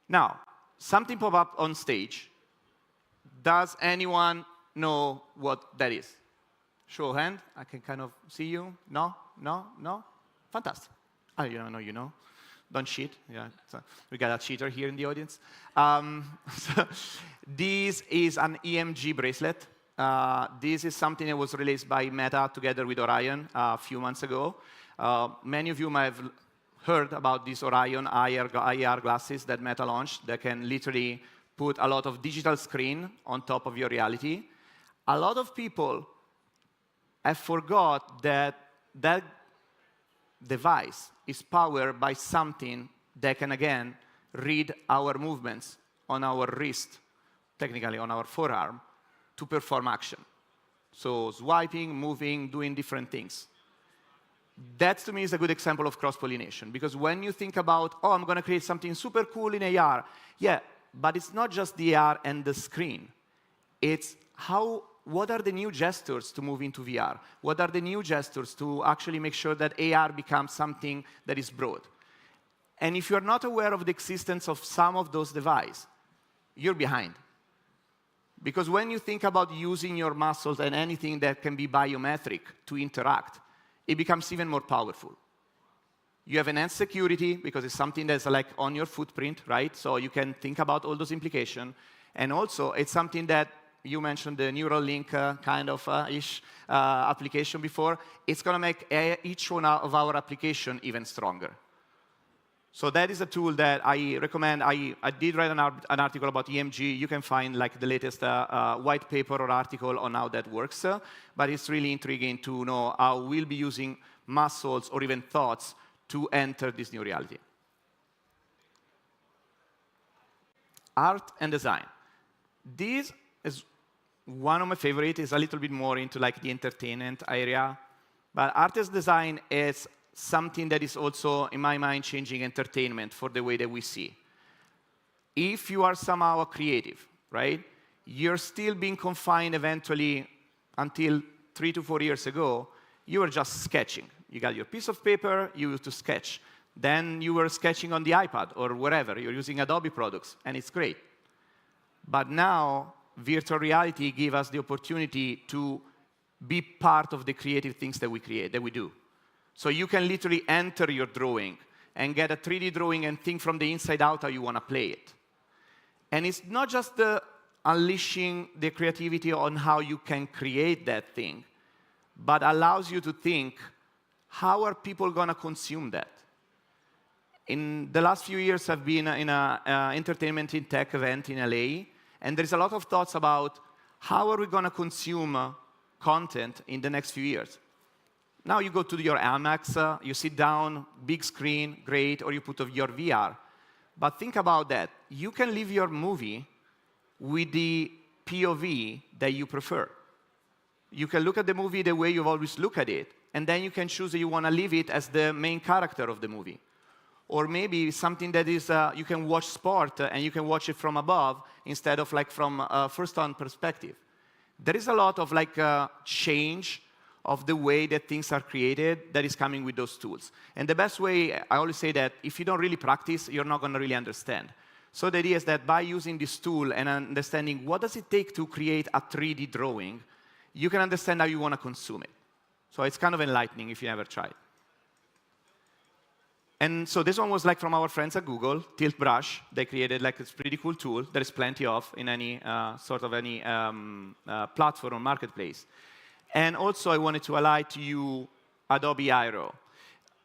Now, something pop up on stage. Does anyone know what that is? Show of hand. I can kind of see you. No? No? No? Fantastic. Oh, you don't know, you know. Don't cheat. Yeah, so we got a cheater here in the audience. So this is an EMG bracelet. This is something that was released by Meta together with Orion a few months ago. Many of you might have heard about these Orion IR glasses that Meta launched that can literally put a lot of digital screen on top of your reality. A lot of people have forgot that that device is powered by something that can, again, read our movements on our wrist, technically on our forearm, to perform action. So swiping, moving, doing different things. That, to me, is a good example of cross-pollination, because when you think about, oh, I'm going to create something super cool in AR, yeah, but it's not just the AR and the screen. It's what are the new gestures to move into VR? What are the new gestures to actually make sure that AR becomes something that is broad? And if you're not aware of the existence of some of those devices, you're behind. Because when you think about using your muscles and anything that can be biometric to interact, it becomes even more powerful. You have enhanced security, because it's something that's like on your footprint, right? So you can think about all those implications. And also, it's something that you mentioned the neural link kind of ish application before. It's going to make each one of our application even stronger. So that is a tool that I recommend. I did write an article about EMG. You can find like the latest white paper or article on how that works. But it's really intriguing to know how we'll be using muscles or even thoughts to enter this new reality. Art and design. This is one of my favorites. Is a little bit more into like the entertainment area. But art and design is something that is also, in my mind, changing entertainment for the way that we see. If you are somehow creative, right, you're still being confined eventually until 3 to 4 years ago, you were just sketching. You got your piece of paper, you used to sketch. Then you were sketching on the iPad or wherever. You're using Adobe products, and it's great. But now, virtual reality gives us the opportunity to be part of the creative things that we create, that we do. So you can literally enter your drawing and get a 3D drawing and think from the inside out how you want to play it. And it's not just unleashing the creativity on how you can create that thing, but allows you to think, how are people going to consume that? In the last few years, I've been in an entertainment in tech event in LA, and there's a lot of thoughts about how are we going to consume content in the next few years. Now you go to your IMAX, you sit down, big screen, great, or you put your VR. But think about that. You can live your movie with the POV that you prefer. You can look at the movie the way you've always looked at it, and then you can choose that you want to live it as the main character of the movie. Or maybe something that is, you can watch sport, and you can watch it from above instead of like from a first-hand perspective. There is a lot of like change of the way that things are created that is coming with those tools. And the best way, I always say that if you don't really practice, you're not going to really understand. So the idea is that by using this tool and understanding what does it take to create a 3D drawing, you can understand how you want to consume it. So it's kind of enlightening if you never tried. And so this one was like from our friends at Google, Tilt Brush. They created like this pretty cool tool. There is plenty of in any sort of any platform or marketplace. And also, I wanted to highlight to you Adobe Aero.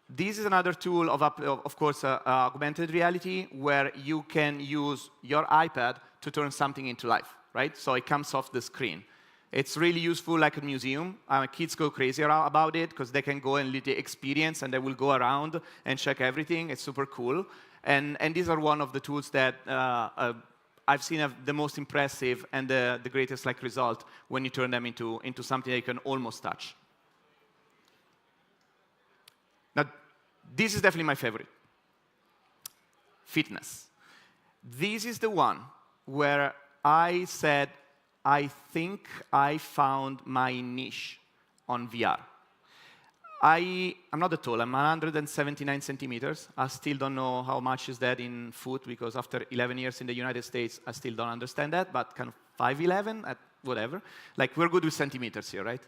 This is another tool of course, augmented reality, where you can use your iPad to turn something into life, right? So it comes off the screen. It's really useful, like a museum. Kids go crazy about it because they can go and live the experience, and they will go around and check everything. It's super cool. And these are one of the tools that I've seen the most impressive and the greatest result when you turn them into something that you can almost touch. Now, this is definitely my favorite. Fitness. This is the one where I said, I think I found my niche on VR. I'm not that tall. I'm 179 centimeters. I still don't know how much is that in foot, because after 11 years in the United States, I still don't understand that, but kind of 5'11", whatever. We're good with centimeters here, right?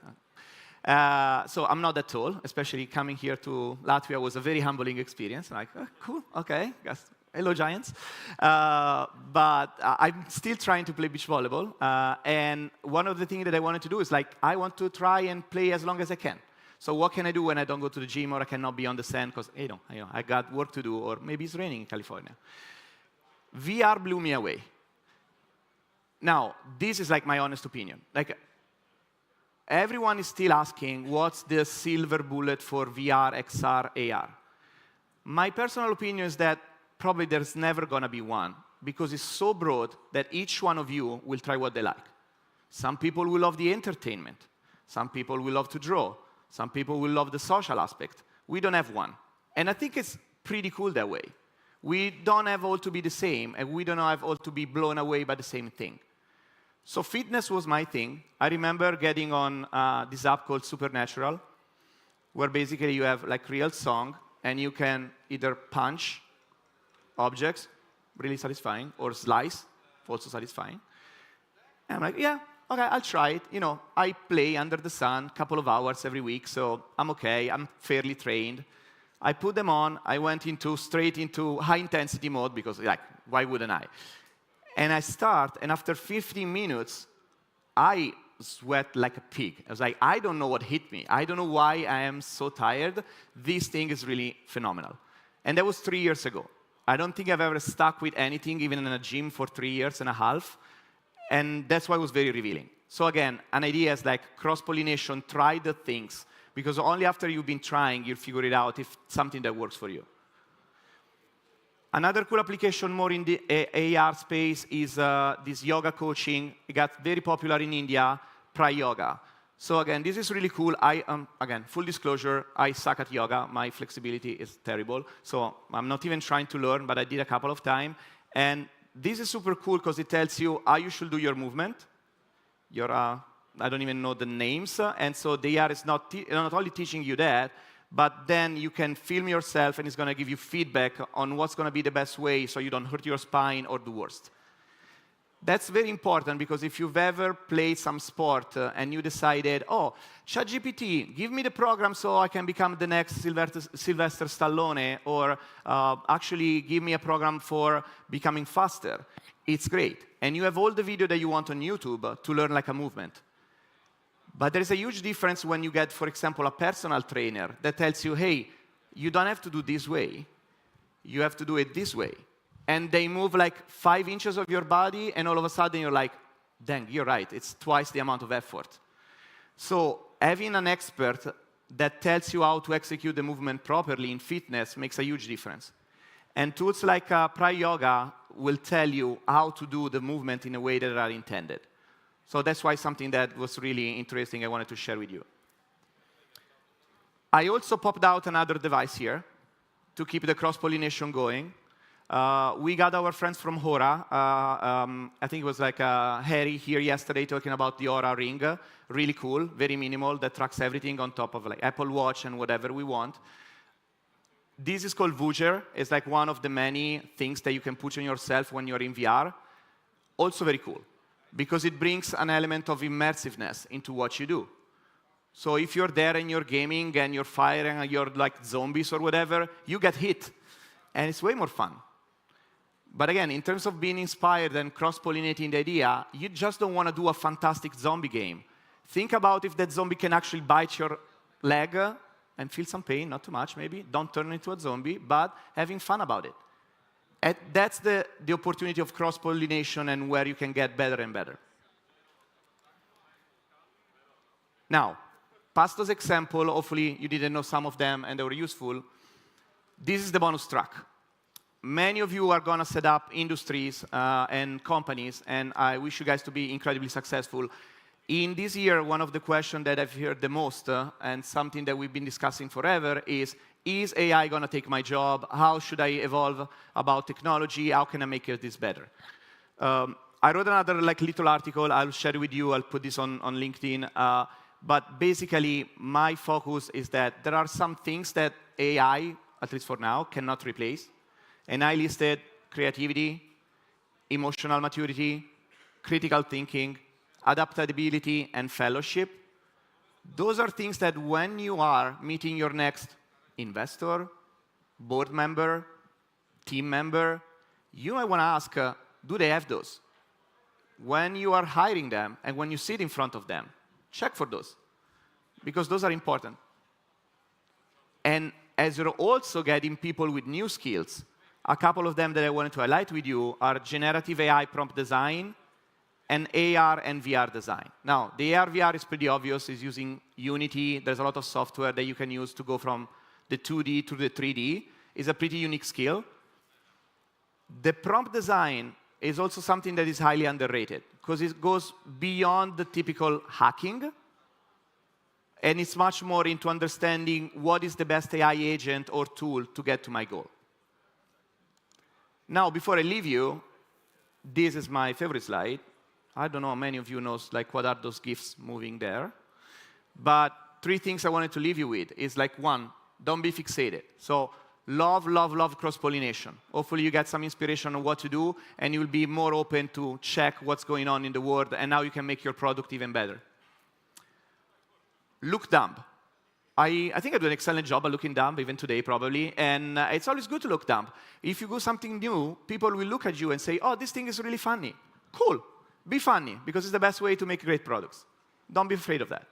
So I'm not that tall, especially coming here to Latvia was a very humbling experience. Oh, cool, okay, hello, Giants. But I'm still trying to play beach volleyball. And one of the things that I wanted to do is I want to try and play as long as I can. So what can I do when I don't go to the gym or I cannot be on the sand because I got work to do, or maybe it's raining in California? VR blew me away. Now, this is my honest opinion. Everyone is still asking, what's the silver bullet for VR, XR, AR? My personal opinion is that probably there's never going to be one, because it's so broad that each one of you will try what they like. Some people will love the entertainment. Some people will love to draw. Some people will love the social aspect. We don't have one. And I think it's pretty cool that way. We don't have all to be the same, and we don't have all to be blown away by the same thing. So fitness was my thing. I remember getting on this app called Supernatural, where basically you have real song, and you can either punch objects, really satisfying, or slice, also satisfying. And I'm yeah, okay, I'll try it. I play under the sun a couple of hours every week, so I'm okay. I'm fairly trained. I put them on. I went straight into high-intensity mode because, why wouldn't I? And I start, and after 15 minutes, I sweat like a pig. I was I don't know what hit me. I don't know why I am so tired. This thing is really phenomenal. And that was 3 years ago. I don't think I've ever stuck with anything, even in a gym, for 3 years and a half. And that's why it was very revealing. So again, an idea is cross-pollination, try the things, because only after you've been trying, you'll figure it out if it's something that works for you. Another cool application more in the AR space is this yoga coaching. It got very popular in India, Yoga. So again, this is really cool. Again, full disclosure, I suck at yoga. My flexibility is terrible. So I'm not even trying to learn, but I did a couple of times. And this is super cool because it tells you how you should do your movement. I don't even know the names. And so the AR is not only teaching you that, but then you can film yourself, and it's going to give you feedback on what's going to be the best way so you don't hurt your spine or do worst. That's very important, because if you've ever played some sport and you decided, oh, ChatGPT, give me the program so I can become the next Sylvester Stallone, or actually give me a program for becoming faster, it's great. And you have all the video that you want on YouTube to learn a movement. But there is a huge difference when you get, for example, a personal trainer that tells you, hey, you don't have to do this way. You have to do it this way. And they move 5 inches of your body, and all of a sudden you're dang, you're right. It's twice the amount of effort. So having an expert that tells you how to execute the movement properly in fitness makes a huge difference. And tools like Yoga will tell you how to do the movement in a way that are intended. So that's why something that was really interesting I wanted to share with you. I also popped out another device here to keep the cross-pollination going. We got our friends from Hora. I think it was Harry here yesterday talking about the Aura Ring. Really cool, very minimal, that tracks everything on top of Apple Watch and whatever we want. This is called Voyager. It's one of the many things that you can put on yourself when you're in VR. Also very cool, because it brings an element of immersiveness into what you do. So if you're there and you're gaming and you're firing and you're zombies or whatever, you get hit. And it's way more fun. But again, in terms of being inspired and cross-pollinating the idea, you just don't want to do a fantastic zombie game. Think about if that zombie can actually bite your leg and feel some pain, not too much maybe. Don't turn into a zombie, but having fun about it. And that's the opportunity of cross-pollination and where you can get better and better. Now, past those examples, hopefully you didn't know some of them and they were useful. This is the bonus track. Many of you are going to set up industries and companies, and I wish you guys to be incredibly successful. In this year, one of the questions that I've heard the most, and something that we've been discussing forever, is AI going to take my job? How should I evolve about technology? How can I make this better? I wrote another little article. I'll share it with you. I'll put this on LinkedIn. But basically, my focus is that there are some things that AI, at least for now, cannot replace. And I listed creativity, emotional maturity, critical thinking, adaptability, and fellowship. Those are things that when you are meeting your next investor, board member, team member, you might want to ask, do they have those? When you are hiring them and when you sit in front of them, check for those, because those are important. And as you're also getting people with new skills, a couple of them that I wanted to highlight with you are generative AI prompt design and AR and VR design. Now, the AR VR is pretty obvious. It's using Unity. There's a lot of software that you can use to go from the 2D to the 3D. It's a pretty unique skill. The prompt design is also something that is highly underrated, because it goes beyond the typical hacking, and it's much more into understanding what is the best AI agent or tool to get to my goal. Now, before I leave you, this is my favorite slide. I don't know how many of you know what are those GIFs moving there. But 3 things I wanted to leave you with is 1, don't be fixated. So love, love, love cross-pollination. Hopefully you get some inspiration on what to do, and you'll be more open to check what's going on in the world, and now you can make your product even better. Look dumb. I think I do an excellent job at looking dumb, even today probably, and it's always good to look dumb. If you do something new, people will look at you and say, oh, this thing is really funny. Cool. Be funny, because it's the best way to make great products. Don't be afraid of that.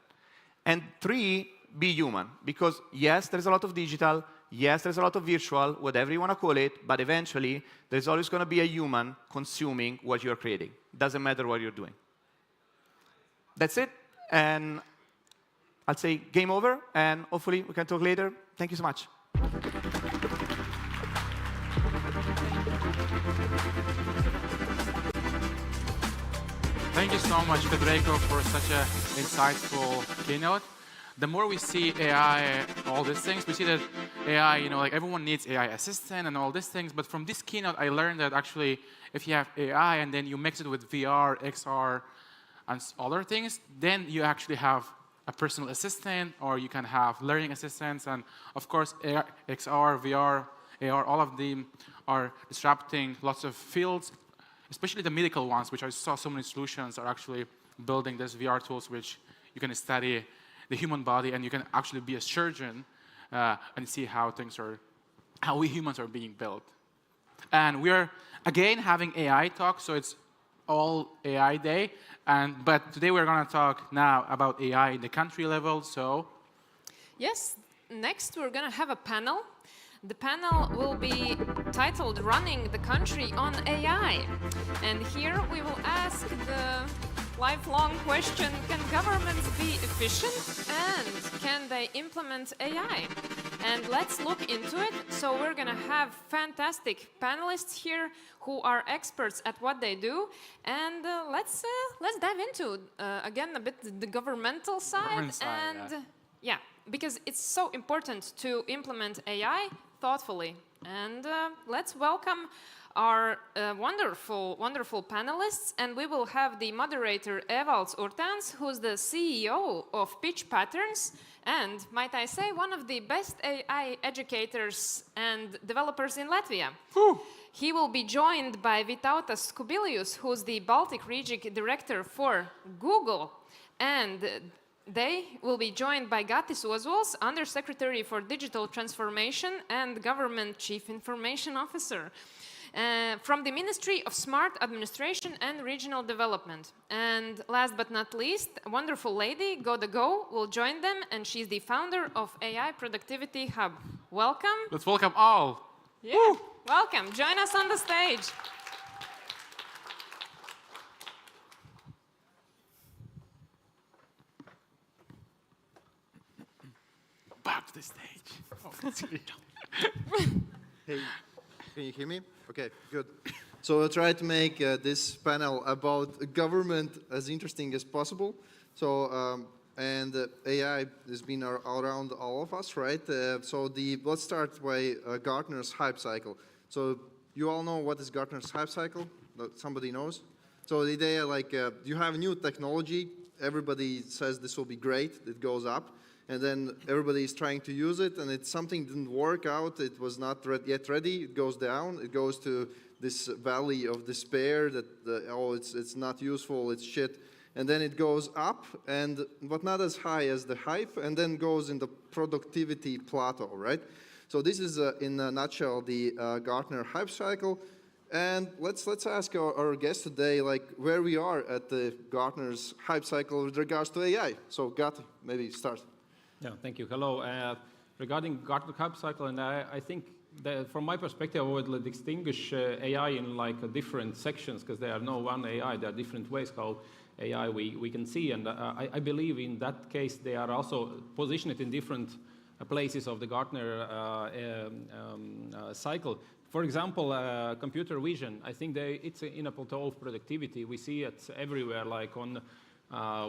And 3, be human, because yes, there's a lot of digital, yes, there's a lot of virtual, whatever you want to call it, but eventually, there's always going to be a human consuming what you're creating. Doesn't matter what you're doing. That's it, and I'll say game over, and hopefully we can talk later. Thank you so much. Thank you so much, Federico, for such an insightful keynote. The more we see AI, all these things, we see that AI, everyone needs AI assistant and all these things. But from this keynote, I learned that actually, if you have AI and then you mix it with VR, XR, and other things, then you actually have a personal assistant, or you can have learning assistants. And of course, AR, XR, VR, AR, all of them are disrupting lots of fields, especially the medical ones, which I saw so many solutions are actually building these VR tools, which you can study the human body, and you can actually be a surgeon and see how we humans are being built. And we're, again, having AI talk, so it's all AI day. But today we're going to talk now about AI in the country level, so... Yes, next we're going to have a panel. The panel will be titled Running the Country on AI. And here we will ask the lifelong question, can governments be efficient and can they implement AI? And let's look into it. So we're going to have fantastic panelists here who are experts at what they do. And let's dive into, again, a bit the governmental side. Yeah, because it's so important to implement AI thoughtfully. And let's welcome our wonderful, wonderful panelists. And we will have the moderator, Evalds Urtāns, who's the CEO of Pitch Patterns. And, might I say, one of the best AI educators and developers in Latvia. Whew. He will be joined by Vytautas Kubilius, who's the Baltic Region Director for Google. And they will be joined by Gatis Ozols, Undersecretary for Digital Transformation and Government Chief Information Officer. from the Ministry of Smart Administration and Regional Development. And last but not least, a wonderful lady, Goda Go, will join them, and she's the founder of AI Productivity Hub. Welcome. Let's welcome all. Yeah, welcome. Join us on the stage. Back to the stage. Oh, that's really Hey, can you hear me? Okay, good. So I'll try to make this panel about government as interesting as possible. So, AI has been around all of us, right? Let's start by Gartner's hype cycle. So you all know what is Gartner's hype cycle? Somebody knows? So the idea, like, you have a new technology, everybody says this will be great, it goes up, and then everybody is trying to use it, and something didn't work out, it was not yet ready, it goes down, it goes to this valley of despair that, oh, it's not useful, it's shit, and then it goes up, but not as high as the hype, and then goes in the productivity plateau, right? So this is, in a nutshell, the Gartner hype cycle. And let's ask our guest today, like, where we are at the Gartner's hype cycle with regards to AI. So, Gat, maybe start. Yeah, thank you. Hello. Regarding Gartner hype cycle, and I think that from my perspective, I would distinguish AI in like different sections because there are no one AI. There are different ways how AI we can see, and I believe in that case they are also positioned in different places of the Gartner cycle. For example, computer vision, I think it's in a plateau of productivity. We see it everywhere, like on,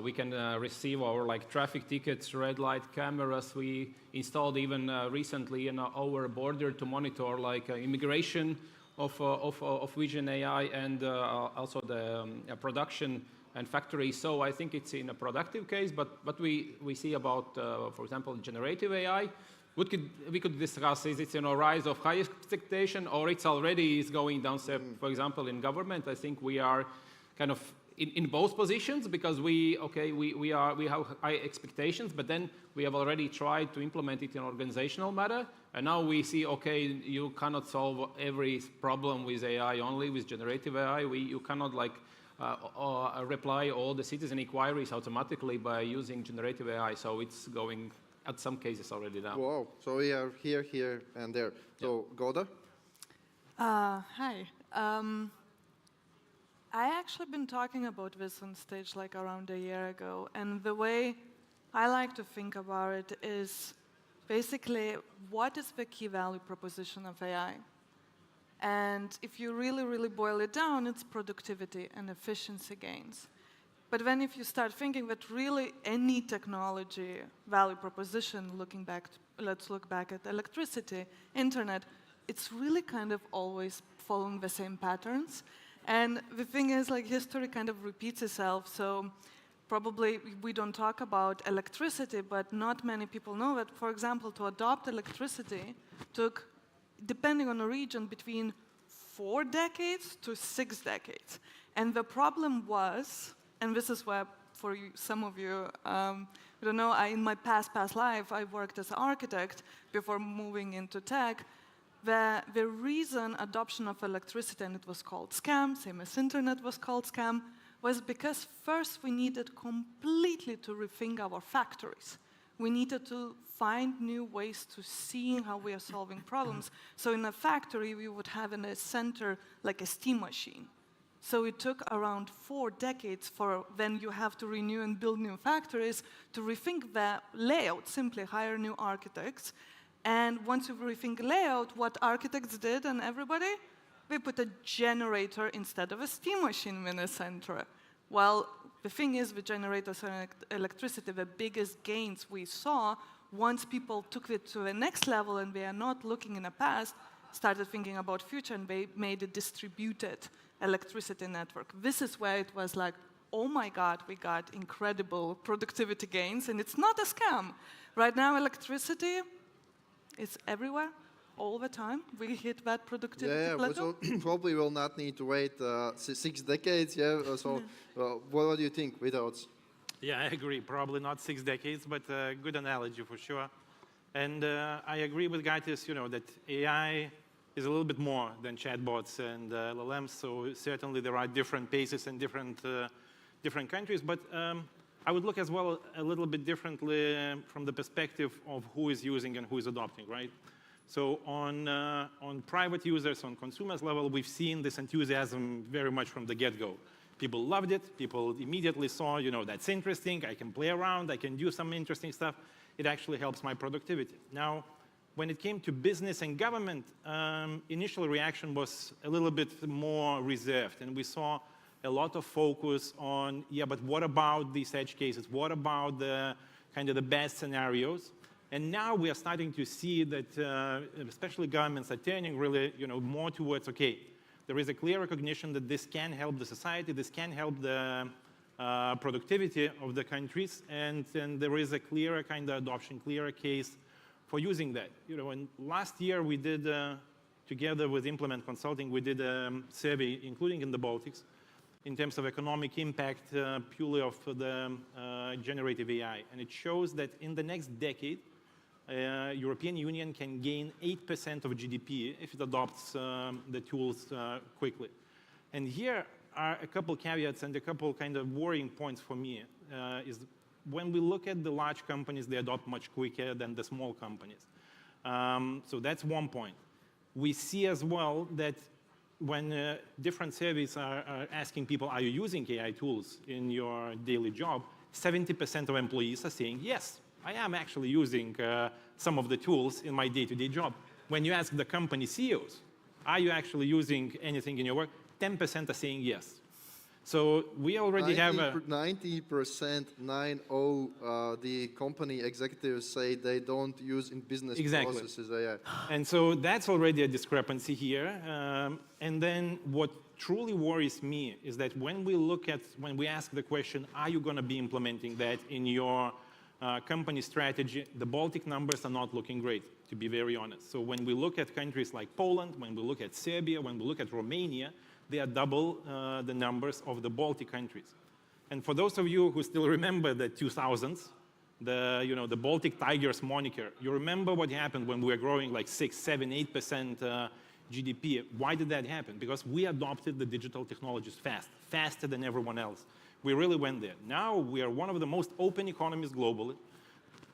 we can receive our like traffic tickets, red light cameras. We installed even recently in our border to monitor like immigration of vision AI and also the production and factory. So I think it's in a productive case, but we see about, for example, generative AI. We could discuss, is it a rise of high expectation or it's already is going down step? For example, in government, I think we are kind of in both positions because we have high expectations, but then we have already tried to implement it in organizational matter. And now we see, okay, you cannot solve every problem with AI only, with generative AI. You cannot like reply all the citizen inquiries automatically by using generative AI. So it's going at some cases already now. Wow, so we are here, and there. So, Goda? Hi. I actually been talking about this on stage like around a year ago, and the way I like to think about it is basically what is the key value proposition of AI? And if you really, really boil it down, it's productivity and efficiency gains. But then if you start thinking that really any technology value proposition, let's look back at electricity, internet, it's really kind of always following the same patterns. And the thing is, like, history kind of repeats itself. So probably we don't talk about electricity, but not many people know that, for example, to adopt electricity took, depending on the region, between 4 decades to 6 decades. And the problem was, and this is where, for you, some of you, I don't know, in my past life, I worked as an architect before moving into tech. The reason adoption of electricity, and it was called scam, same as internet was called scam, was because first we needed completely to rethink our factories. We needed to find new ways to see how we are solving problems. So in a factory, we would have in a center like a steam machine. So it took around 4 decades for when you have to renew and build new factories to rethink the layout, simply hire new architects. And once you rethink layout, what architects did and everybody, we put a generator instead of a steam machine in the center. Well, the thing is with generators and electricity, the biggest gains we saw once people took it to the next level and they are not looking in the past, started thinking about future, and they made a distributed electricity network. This is where it was like, oh my God, we got incredible productivity gains, and it's not a scam. Right now, electricity is everywhere, all the time. We hit that productivity plateau. So probably will not need to wait 6 decades, So what do you think, without? Yeah, I agree. Probably not 6 decades, but a good analogy for sure. And I agree with Gaitis, that AI is a little bit more than chatbots and LLMs. So certainly there are different paces in different countries. But I would look as well a little bit differently from the perspective of who is using and who is adopting, right? So on private users, on consumers level, we've seen this enthusiasm very much from the get-go. People loved it. People immediately saw, that's interesting. I can play around. I can do some interesting stuff. It actually helps my productivity. Now, when it came to business and government, initial reaction was a little bit more reserved. And we saw a lot of focus on, yeah, but what about these edge cases? What about the kind of the bad scenarios? And now we are starting to see that especially governments are turning really more towards, okay, there is a clear recognition that this can help the society, this can help the productivity of the countries, and there is a clearer kind of adoption, clearer case for using that. And last year we did, together with Implement Consulting, we did a survey, including in the Baltics, in terms of economic impact purely of the generative AI. And it shows that in the next decade, European Union can gain 8% of GDP if it adopts the tools quickly. And here are a couple caveats and a couple kind of worrying points for me. Is when we look at the large companies, they adopt much quicker than the small companies. So that's one point. We see as well that when different surveys are asking people, are you using AI tools in your daily job, 70% of employees are saying yes. I am actually using some of the tools in my day-to-day job. When you ask the company CEOs, are you actually using anything in your work? 10% are saying yes. So we already have 90%, the company executives say they don't use in business processes AI. And so that's already a discrepancy here. And then what truly worries me is that when we ask the question, are you going to be implementing that in your company strategy, the Baltic numbers are not looking great, to be very honest. So when we look at countries like Poland, when we look at Serbia, when we look at Romania, they are double the numbers of the Baltic countries. And for those of you who still remember the 2000s, the Baltic Tigers moniker, you remember what happened when we were growing like 6, 7, 8% GDP. Why did that happen? Because we adopted the digital technologies faster than everyone else. We really went there. Now we are one of the most open economies globally.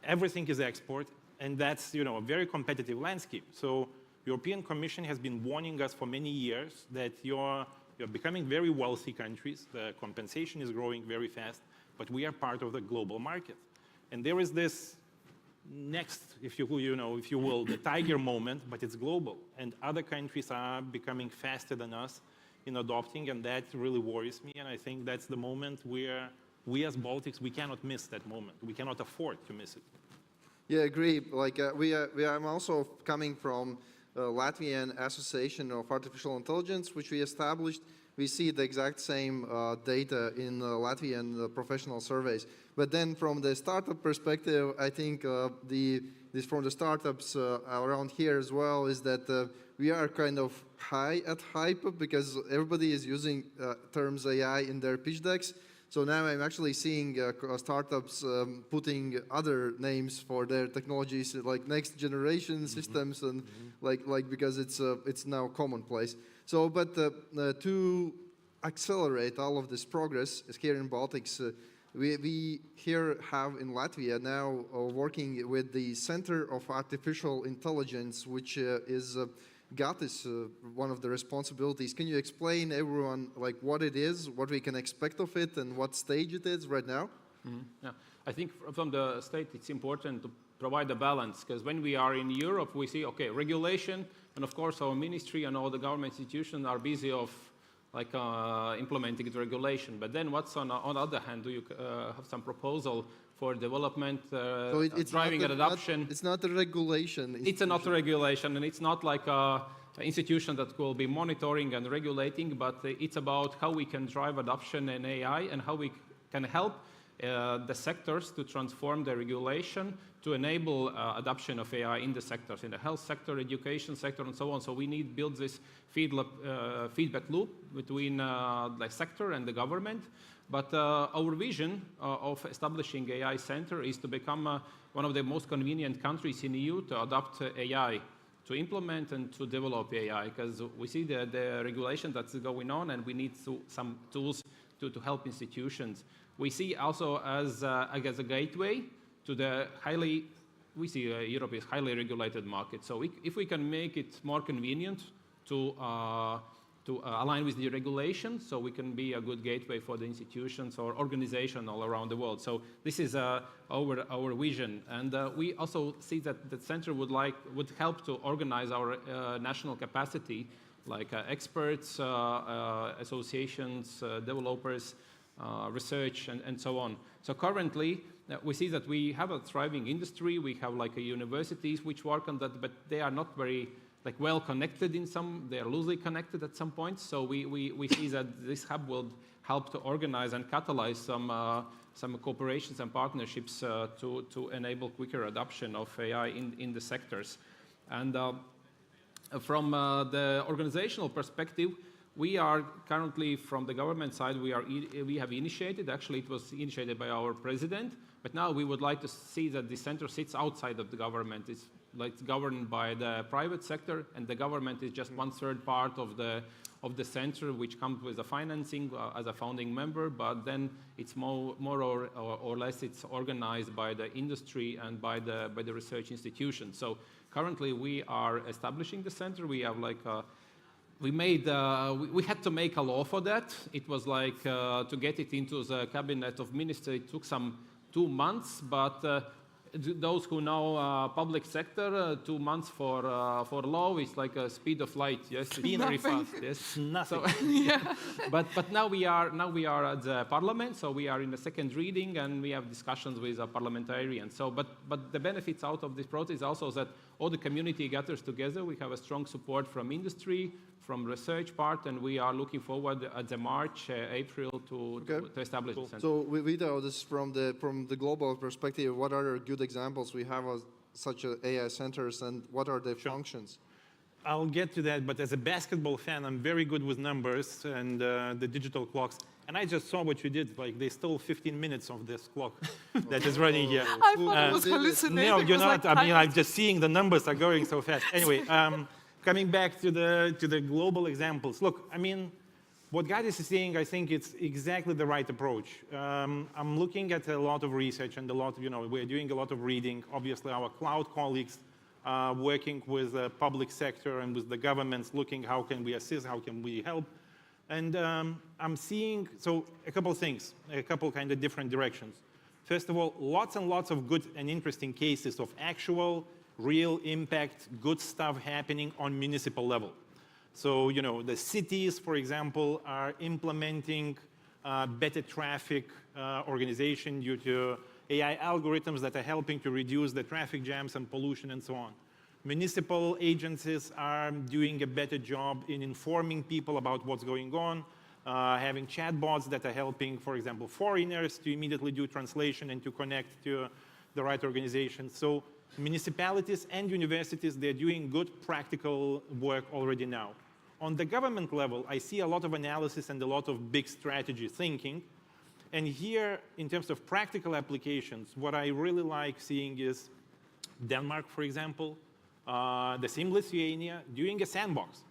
Everything is export, and that's a very competitive landscape. So European Commission has been warning us for many years that you're becoming very wealthy countries. The compensation is growing very fast, but we are part of the global market. And there is this next, if you will, the tiger moment, but it's global. And other countries are becoming faster than us in adopting, and that really worries me. And I think that's the moment where we as Baltics, we cannot miss that moment. We cannot afford to miss it. Yeah, I agree. Like I'm also coming from Latvian Association of Artificial Intelligence, which we established. We see the exact same data in Latvian professional surveys. But then from the startup perspective, I think from the startups around here as well is that we are kind of high at hype because everybody is using terms AI in their pitch decks. So now I'm actually seeing startups putting other names for their technologies, like next generation systems, and like because it's now commonplace. So, but to accelerate all of this progress, is here in Baltics, we here have in Latvia now working with the Center of Artificial Intelligence, which is got this one of the responsibilities. Can you explain everyone like what it is, what we can expect of it, and what stage it is right now? Yeah, I think from the state it's important to provide a balance, because when we are in Europe, we see okay, regulation, and of course our ministry and all the government institutions are busy of like implementing the regulation. But then what's on the other hand? Do you have some proposal for development, so it's driving and adoption? It's not a regulation. It's not a regulation, and it's not like an institution that will be monitoring and regulating, but it's about how we can drive adoption in AI and how we can help the sectors to transform the regulation to enable adoption of AI in the sectors, in the health sector, education sector, and so on. So we need to build this feedback loop between the sector and the government. But our vision of establishing AI center is to become one of the most convenient countries in the EU to adopt AI to implement and to develop AI, because we see the regulation that's going on, and we need some tools to help institutions. We see also as a gateway to the we see Europe is highly regulated market. So if we can make it more convenient to align with the regulation, so we can be a good gateway for the institutions or organizations all around the world. So this is our vision, and we also see that the center would help to organize our national capacity, like experts, associations, developers, research, and so on. So currently, we see that we have a thriving industry. We have like universities which work on that, but they are not very well connected in some. They are loosely connected at some point. So we see that this hub will help to organize and catalyze some cooperations and partnerships to enable quicker adoption of AI in the sectors. And from the organizational perspective, we are currently, from the government side, we have initiated, actually it was initiated by our president, but now we would like to see that the center sits outside of the government. It's governed by the private sector, and the government is just 1/3 part of the center, which comes with the financing as a founding member, but then it's more or less it's organized by the industry and by the research institutions. So currently we are establishing the center. We have we had to make a law for that. It was to get it into the cabinet of ministers, it took some 2 months, but those who know public sector, 2 months for law is like a speed of light. Yes, it's very fast. Yes, nothing. So, yeah. But now we are at the parliament, so we are in the second reading, and we have discussions with parliamentarians. So, but the benefits out of this process is also that all the community gathers together. We have a strong support from industry, from research part, and we are looking forward at the March, April to establish the center. So Vito, this from the global perspective, what are good examples we have of such AI centers, and what are their functions? I'll get to that, but as a basketball fan, I'm very good with numbers and the digital clocks. And I just saw what you did. Like, they stole 15 minutes of this clock that is running here. I thought it was hallucinating. No, you're not. I mean, I'm just seeing the numbers are going so fast. Anyway, coming back to the global examples. Look, I mean, what Gatis is saying, I think it's exactly the right approach. I'm looking at a lot of research and we're doing a lot of reading. Obviously, our cloud colleagues working with the public sector and with the governments, looking how can we assist, how can we help. And I'm seeing, so a couple of things, a couple kind of different directions. First of all, lots and lots of good and interesting cases of actual, real impact, good stuff happening on municipal level. So, the cities, for example, are implementing better traffic organization due to AI algorithms that are helping to reduce the traffic jams and pollution and so on. Municipal agencies are doing a better job in informing people about what's going on, having chatbots that are helping, for example, foreigners to immediately do translation and to connect to the right organization. So municipalities and universities, they're doing good practical work already now. On the government level, I see a lot of analysis and a lot of big strategy thinking. And here, in terms of practical applications, what I really like seeing is Denmark, for example, the same Lithuania, doing a sandbox.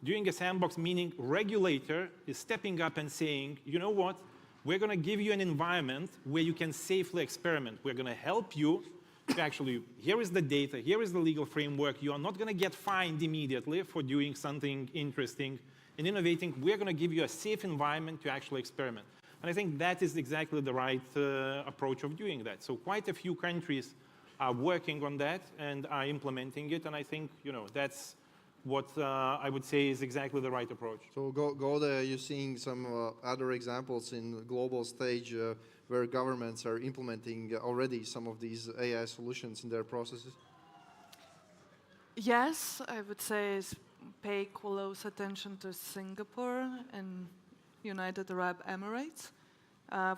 Doing a sandbox meaning regulator is stepping up and saying, you know what, we're going to give you an environment where you can safely experiment. We're going to help you to actually, here is the data, here is the legal framework. You are not going to get fined immediately for doing something interesting and innovating. We're going to give you a safe environment to actually experiment. And I think that is exactly the right approach of doing that. So quite a few countries are working on that and are implementing it. And I think, that's what I would say is exactly the right approach. So Golda, you're seeing some other examples in the global stage where governments are implementing already some of these AI solutions in their processes? Yes, I would say pay close attention to Singapore and United Arab Emirates.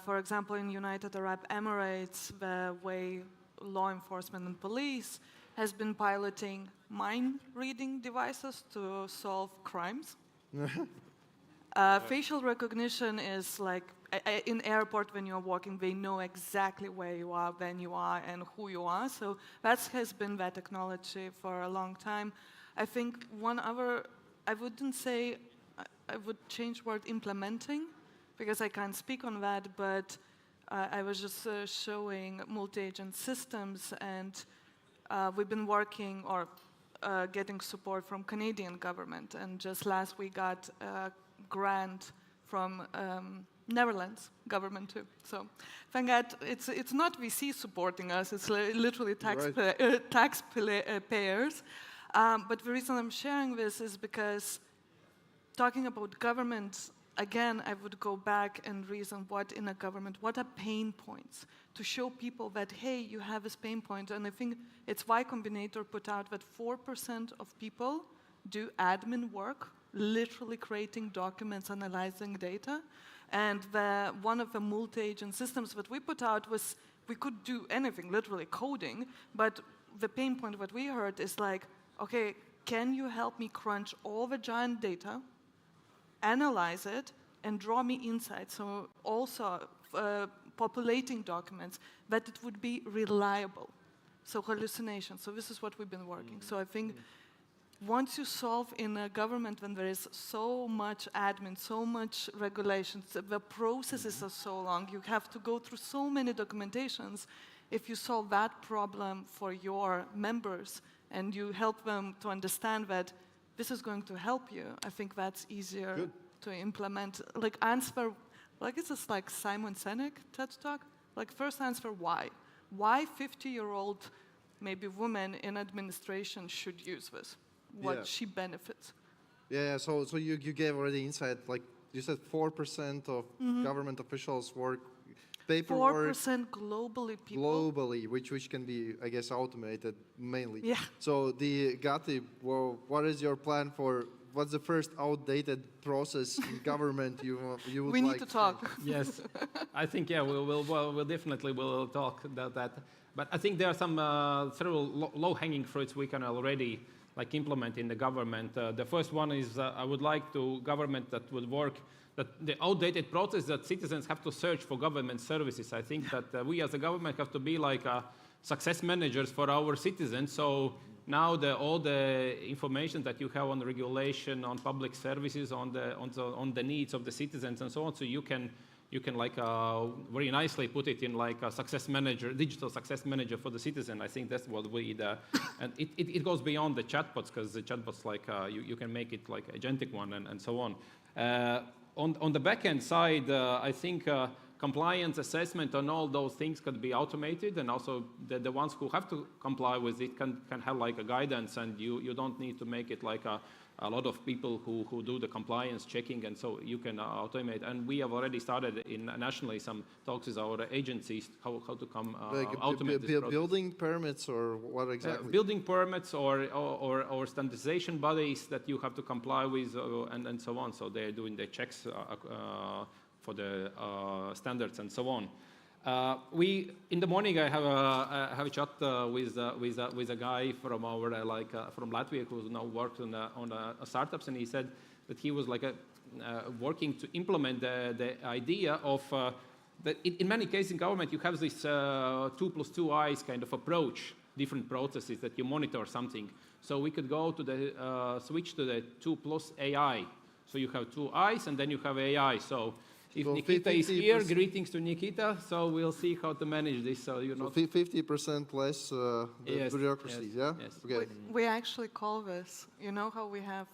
For example, in United Arab Emirates, the way law enforcement and police has been piloting mind-reading devices to solve crimes. Facial recognition is like, in airport when you're walking, they know exactly where you are, when you are, and who you are. So that has been that technology for a long time. I think I wouldn't say, I would change word implementing, because I can't speak on that, but I was just showing multi-agent systems, and we've been working or getting support from Canadian government, and just last we got a grant from Netherlands government too. So thank God it's not VC supporting us, it's literally taxpayers. But the reason I'm sharing this is because talking about government, again, I would go back and reason what in a government, what are pain points to show people that, hey, you have this pain point. And I think it's Y Combinator put out that 4% of people do admin work, literally creating documents, analyzing data. And one of the multi-agent systems that we put out was we could do anything, literally coding, but the pain point what we heard is like, okay, can you help me crunch all the giant data, analyze it, and draw me insights? So also populating documents, that it would be reliable. So hallucination. So this is what we've been working. So I think once you solve in a government when there is so much admin, so much regulations, the processes are so long, you have to go through so many documentations. If you solve that problem for your members and you help them to understand that this is going to help you, I think that's easier to implement. Like answer, like it's just like Simon Sinek TED Talk. Like first answer why. Why 50-year-old maybe woman in administration should use this? What she benefits. Yeah, so you gave already insight, like you said 4% of government officials work paperwork. 4% globally people. Globally, which can be, I guess, automated mainly. Yeah. So Gati, well, what is your plan for, what's the first outdated process in government you would we like need to talk. Yes, I think, yeah, we'll definitely will talk about that. But I think there are some several low-hanging fruits we can already like implement in the government. The first one is I would like to government that would work, that the outdated process that citizens have to search for government services. I think that we as a government have to be like success managers for our citizens. So now all the information that you have on regulation, on public services, on the needs of the citizens and so on, so you can like very nicely put it in like a success manager, digital success manager for the citizen. I think that's what we and it goes beyond the chatbots, because the chatbots like you can make it like agentic one and so on. On the backend side, I think compliance assessment and all those things could be automated, and also the ones who have to comply with it can have like a guidance, and you don't need to make it like a lot of people who do the compliance checking, and so you can automate. And we have already started nationally some talks with our agencies how to come automate this process. Building permits or what exactly? Building permits or standardization bodies that you have to comply with and so on. So they're doing the checks for the standards and so on. In the morning I have a chat with a guy from our from Latvia who now works on startups, and he said that he was like working to implement the idea of that in many cases in government you have this 2+2 eyes kind of approach, different processes that you monitor something. So we could go to the switch to the 2+ AI. So you have 2 eyes and then you have AI. So if Nikita is here, greetings to Nikita. So we'll see how to manage this. So 50% less bureaucracy, yes, yeah? Yes. Okay. We actually call this, you know how we have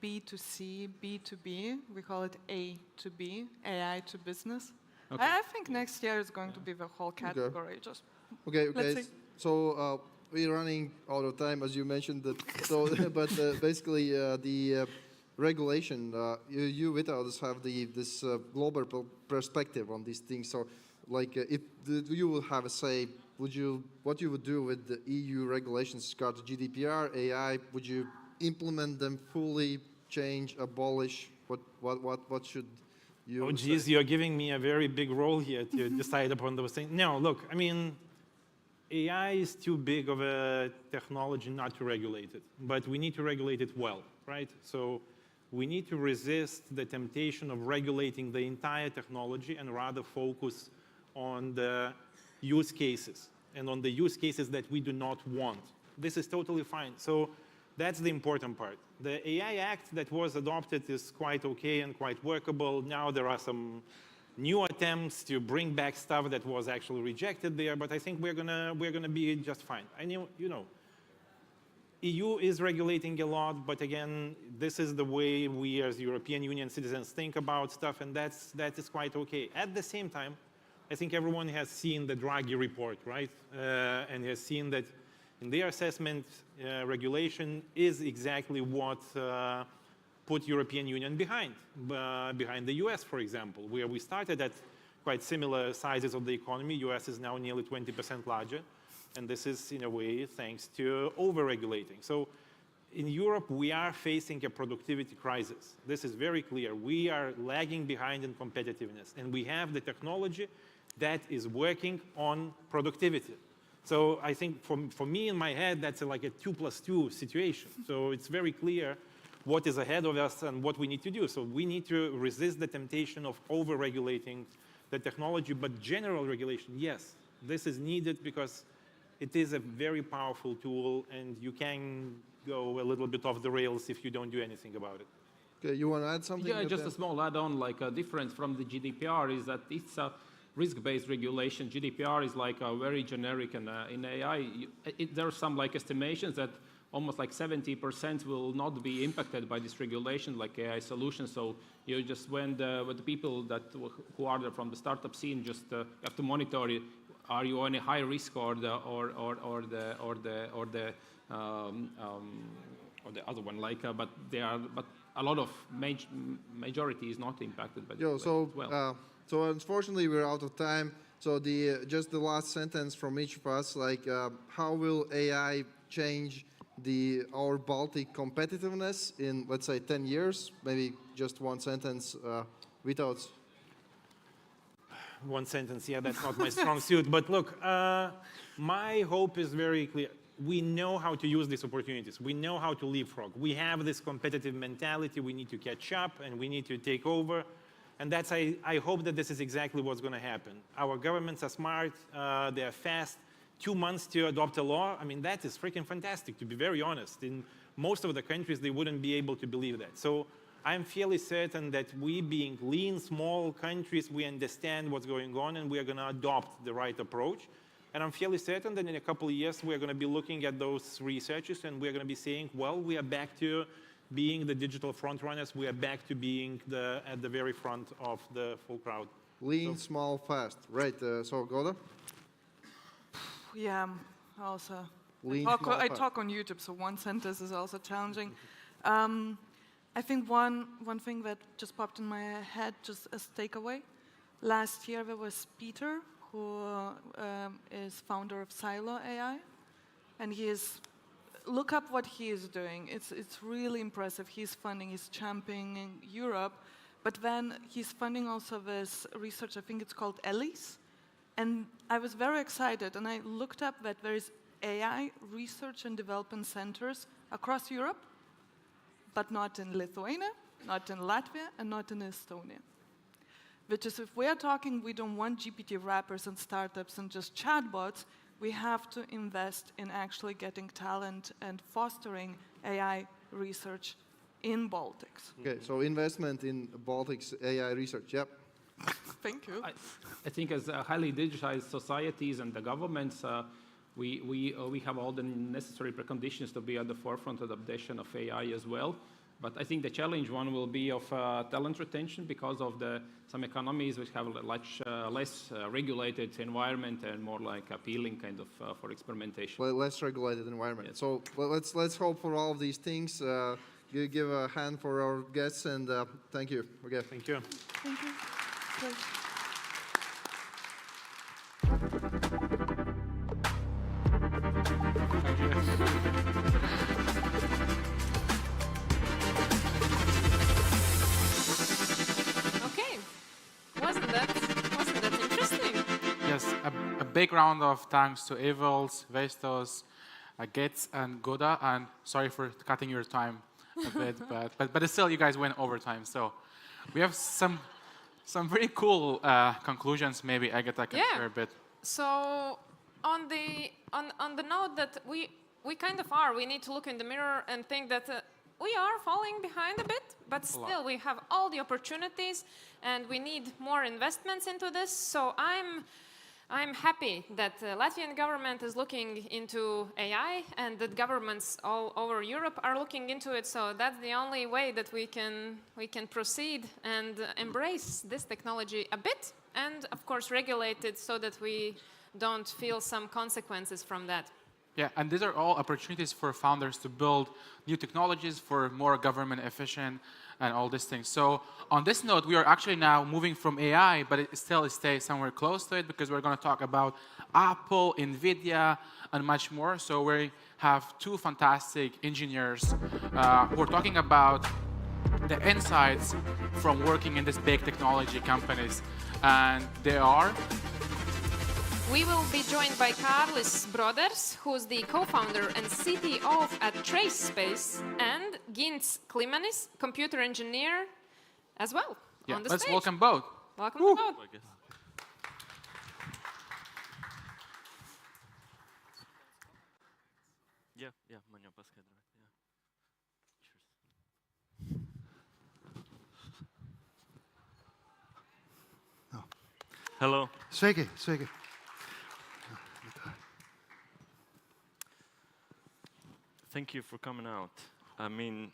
B2C, B2B? We call it A to B, AI to business. Okay. I think next year is going to be the whole category. Okay. Let's see. So we're running out of time, as you mentioned. So, but basically the regulation, you with others have this global perspective on these things. So, like, if you will have a say, what you would do with the EU regulations, regard to GDPR, AI? Would you implement them fully, change, abolish? What should you? Oh, geez, you're giving me a very big role here to decide upon those things. No, look, I mean, AI is too big of a technology not to regulate it, but we need to regulate it well, right? So we need to resist the temptation of regulating the entire technology and rather focus on the use cases and on the use cases that we do not want. This is totally fine. So That's the important part. The AI Act that was adopted is quite okay and quite workable. Now there are some new attempts to bring back stuff that was actually rejected there, but I think we're gonna be just fine. I know, EU is regulating a lot, but again, this is the way we as European Union citizens think about stuff, and that is quite okay. At the same time, I think everyone has seen the Draghi report, right? And has seen that in their assessment, regulation is exactly what put European Union behind the US, for example, where we started at quite similar sizes of the economy. US is now nearly 20% larger. And this is, in a way, thanks to over-regulating. So in Europe, we are facing a productivity crisis. This is very clear. We are lagging behind in competitiveness. And we have the technology that is working on productivity. So I think for me, in my head, that's like a 2+2 situation. So it's very clear what is ahead of us and what we need to do. So we need to resist the temptation of over-regulating the technology. But general regulation, yes, this is needed because it is a very powerful tool, and you can go a little bit off the rails if you don't do anything about it. Okay, you want to add something? Yeah, just a small add-on, like a difference from the GDPR is that it's a risk-based regulation. GDPR is like a very generic, and in AI, there are some like estimations that almost like 70% will not be impacted by this regulation, like AI solutions. So you just with the people who are there from the startup scene, just have to monitor it. Are you on a high risk or the other one? Like, but a lot of majority is not impacted by this. So unfortunately, we're out of time. So just the last sentence from each of us, like how will AI change our Baltic competitiveness in, let's say, 10 years? Maybe just one sentence without. One sentence, yeah, that's not my strong suit. But look, my hope is very clear. We know how to use these opportunities. We know how to leapfrog. We have this competitive mentality. We need to catch up, and we need to take over. And I hope that this is exactly what's going to happen. Our governments are smart. They are fast. 2 months to adopt a law, I mean, that is freaking fantastic, to be very honest. In most of the countries, they wouldn't be able to believe that. So I'm fairly certain that we, being lean, small countries, we understand what's going on, and we are going to adopt the right approach. And I'm fairly certain that in a couple of years, we're going to be looking at those researchers, and we're going to be saying, well, we are back to being the digital front runners. We are back to being at the very front of the full crowd. Lean, small, fast. Right. So, Goda? Yeah, also. Lean, I talk on YouTube, so one sentence is also challenging. I think one thing that just popped in my head, just as takeaway. Last year, there was Peter, who is founder of Silo AI, and look up what he is doing. It's really impressive. He's championing Europe, but then he's funding also this research, I think it's called ELIS. And I was very excited, and I looked up that there is AI research and development centers across Europe, but not in Lithuania, not in Latvia, and not in Estonia. Which is, if we are talking, we don't want GPT wrappers and startups and just chatbots, we have to invest in actually getting talent and fostering AI research in Baltics. Okay, so investment in Baltics AI research, yep. Thank you. I think as highly digitized societies and the governments, we have all the necessary preconditions to be at the forefront of adoption of AI as well. But I think the challenge one will be of talent retention because of some economies which have a much less regulated environment and more like appealing kind of for experimentation. Less regulated environment. Yes. So let's hope for all of these things. Give a hand for our guests, and thank you. Okay. Thank you. Thank you. Great. Okay, wasn't that interesting? Yes, a big round of thanks to Evils, Vestos, Getz, and Goda. And sorry for cutting your time a bit, but still, you guys went overtime. So we have some very cool conclusions. Maybe Agatha can share a bit. So on the note that we we kind of are. We need to look in the mirror and think that we are falling behind a bit, but still we have all the opportunities, and we need more investments into this. So I'm happy that the Latvian government is looking into AI, and that governments all over Europe are looking into it. So that's the only way that we can proceed and embrace this technology a bit, and of course regulate it so that we don't feel some consequences from that. Yeah, and these are all opportunities for founders to build new technologies for more government efficient and all these things. So on this note, we are actually now moving from AI, but it still stays somewhere close to it, because we're going to talk about Apple, NVIDIA, and much more. So we have two fantastic engineers who are talking about the insights from working in these big technology companies. And they are... We will be joined by Kārlis Broders, who's the co-founder and CTO at TraceSpace, and Gints Klimanis, computer engineer as well, on the let's stage. welcome both. Welcome to both. Man jau paskaidroja. Hello. Sveiki, sveiki. Thank you for coming out. I mean,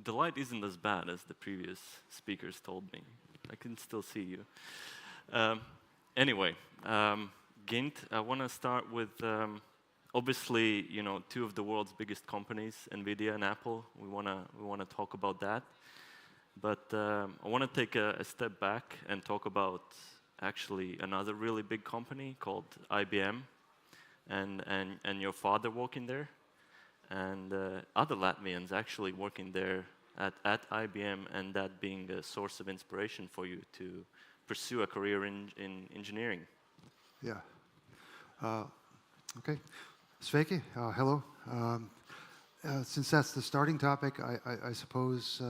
the light isn't as bad as the previous speakers told me. I can still see you. Anyway, Gint, I want to start with, obviously, you know, two of the world's biggest companies, NVIDIA and Apple. We want to talk about that. But I want to take a step back and talk about actually another really big company called IBM, and your father working there, and other Latvians actually working there at IBM, and that being a source of inspiration for you to pursue a career in engineering. Yeah. Okay. Sveiki. Hello. Since that's the starting topic, I suppose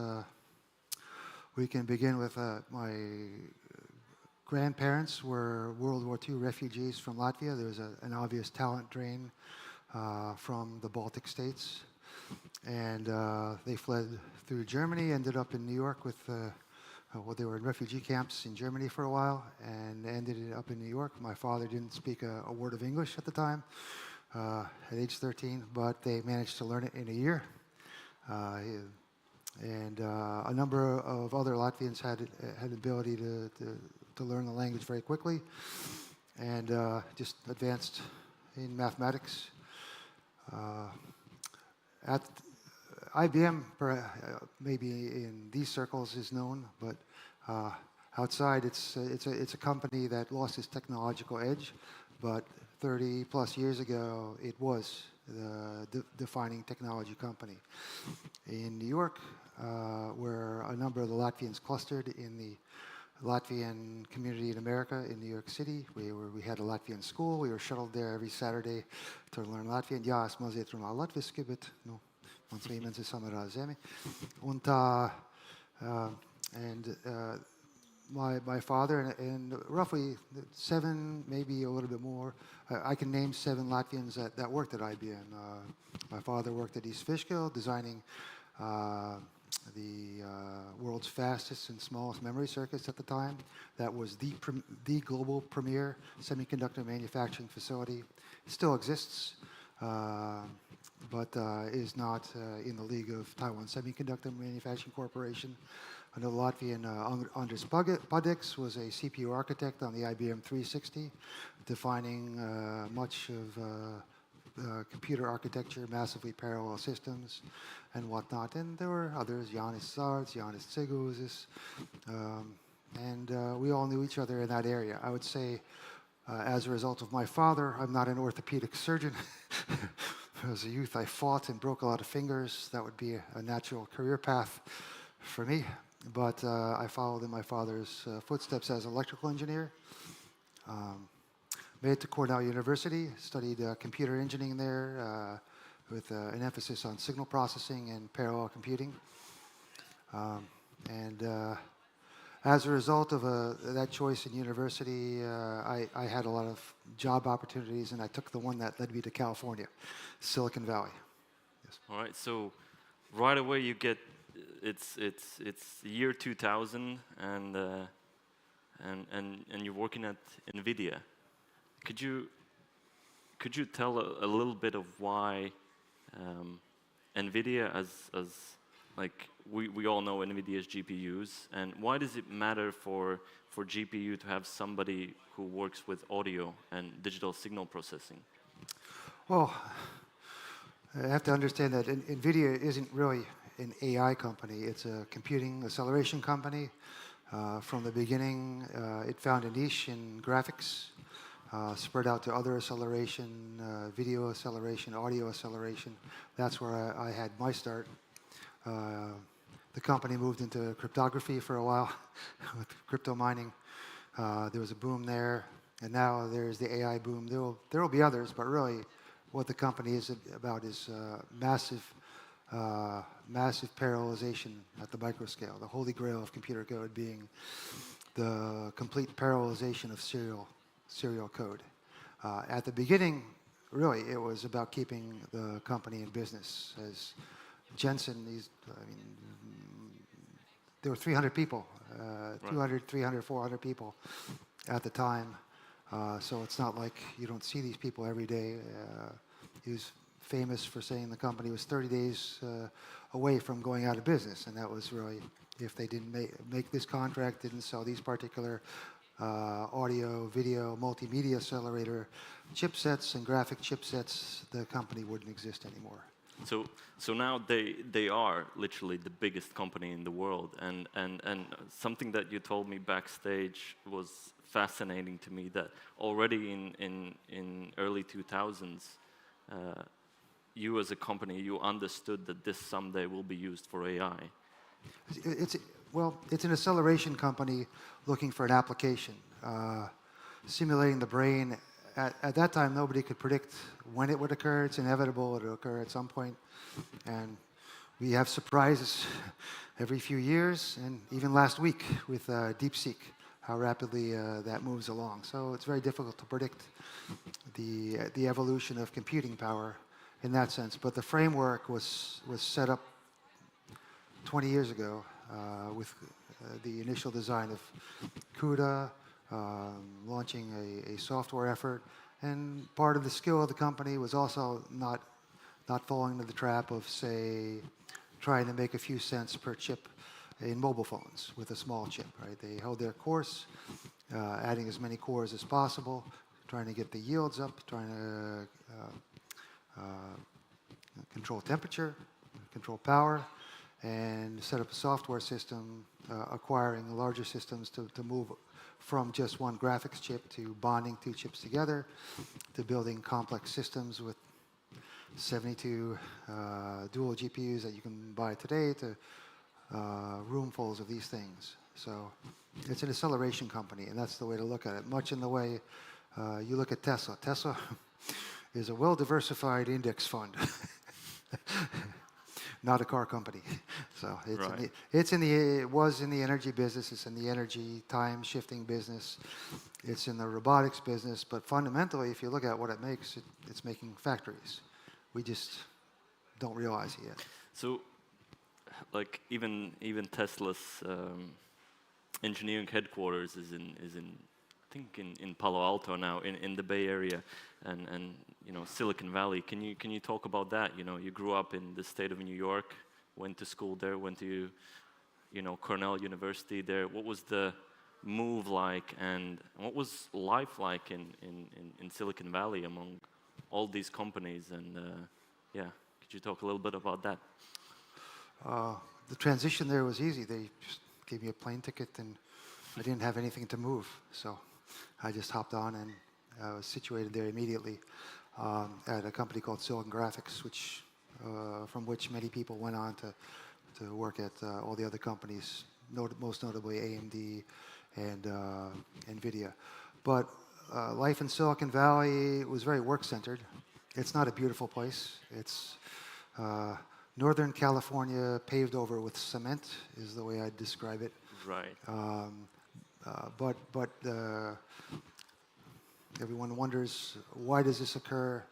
we can begin with my grandparents were World War II refugees from Latvia. There was an obvious talent drain from the Baltic states. And they fled through Germany, ended up in New York with, well, they were in refugee camps in Germany for a while, and ended up in New York. My father didn't speak a word of English at the time, at age 13, but they managed to learn it in a year. And a number of other Latvians had the ability to learn the language very quickly, and just advanced in mathematics. At IBM, maybe in these circles, is known, but outside, it's a company that lost its technological edge, but 30 plus years ago, it was the defining technology company. In New York, where a number of the Latvians clustered in the Latvian community in America in New York City. We had a Latvian school. We were shuttled there every Saturday to learn Latvian. Jā, es mazliet runāju latviski, bet, nu, mans līmenis ir samērā zemi. Un tā, and my father and roughly 7, maybe a little bit more, I can name 7 Latvians that worked at IBM. My father worked at East Fishkill, designing the world's fastest and smallest memory circuits at the time. That was the global premier semiconductor manufacturing facility. It still exists, but is not in the league of Taiwan Semiconductor Manufacturing Corporation. Another Latvian, Andris Baltics, was a CPU architect on the IBM 360, defining much of computer architecture, massively parallel systems, and whatnot. And there were others, Jānis Zārds, Jānis Ciguzis, and we all knew each other in that area. I would say, as a result of my father, I'm not an orthopedic surgeon. As a youth, I fought and broke a lot of fingers. That would be a natural career path for me. But I followed in my father's footsteps as an electrical engineer. Made it to Cornell University, studied computer engineering there with an emphasis on signal processing and parallel computing. And as a result of that choice in university, I had a lot of job opportunities, and I took the one that led me to California, Silicon Valley. Yes. All right, so right away you get, it's the year 2000, and you're working at NVIDIA. Could you tell a little bit of why NVIDIA, as like we all know NVIDIA's GPUs, and why does it matter for GPU to have somebody who works with audio and digital signal processing? Well, I have to understand that NVIDIA isn't really an AI company. It's a computing acceleration company. From the beginning, it found a niche in graphics, spread out to other acceleration, video acceleration, audio acceleration. That's where I had my start. The company moved into cryptography for a while with crypto mining. There was a boom there, and now there's the AI boom. There will be others, but really what the company is about is massive parallelization at the microscale, the holy grail of computer code being the complete parallelization of serial code. At the beginning, really, it was about keeping the company in business. As Jensen, there were 300 people, 200, 300, 400 people at the time. So it's not like you don't see these people every day. He was famous for saying the company was 30 days away from going out of business, and that was really if they didn't make this contract, didn't sell these particular audio, video, multimedia accelerator chipsets and graphic chipsets, the company wouldn't exist anymore. So now they are literally the biggest company in the world, and something that you told me backstage was fascinating to me, that already in early 2000s, you as a company, you understood that this someday will be used for AI. It's an acceleration company looking for an application, simulating the brain. At that time, nobody could predict when it would occur. It's inevitable it will occur at some point. And we have surprises every few years, and even last week with DeepSeek, how rapidly that moves along. So it's very difficult to predict the evolution of computing power in that sense. But the framework was set up 20 years ago with the initial design of CUDA, launching a software effort, and part of the skill of the company was also not falling into the trap of, say, trying to make a few cents per chip in mobile phones with a small chip, right? They held their course, adding as many cores as possible, trying to get the yields up, trying to control temperature, control power, and set up a software system, acquiring larger systems to move from just one graphics chip to bonding two chips together, to building complex systems with 72 dual GPUs that you can buy today, to roomfuls of these things. So it's an acceleration company, and that's the way to look at it. Much in the way you look at Tesla. Tesla is a well-diversified index fund. Not a car company. So it was in the energy business, it's in the energy time shifting business, it's in the robotics business, but fundamentally, if you look at what it makes, it's making factories. We just don't realize it yet. So, like even Tesla's engineering headquarters is in I think in Palo Alto now, in the Bay Area, and Silicon Valley. Can you talk about that? You grew up in the state of New York, went to school there, went to Cornell University there. What was the move like, and what was life like in Silicon Valley among all these companies? And could you talk a little bit about that? The transition there was easy. They just gave me a plane ticket, and I didn't have anything to move, so I just hopped on and was situated there immediately at a company called Silicon Graphics, from which many people went on to work at all the other companies, most notably AMD and NVIDIA. But life in Silicon Valley was very work-centered. It's not a beautiful place. It's Northern California paved over with cement is the way I'd describe it. Right. But everyone wonders, why does this occur?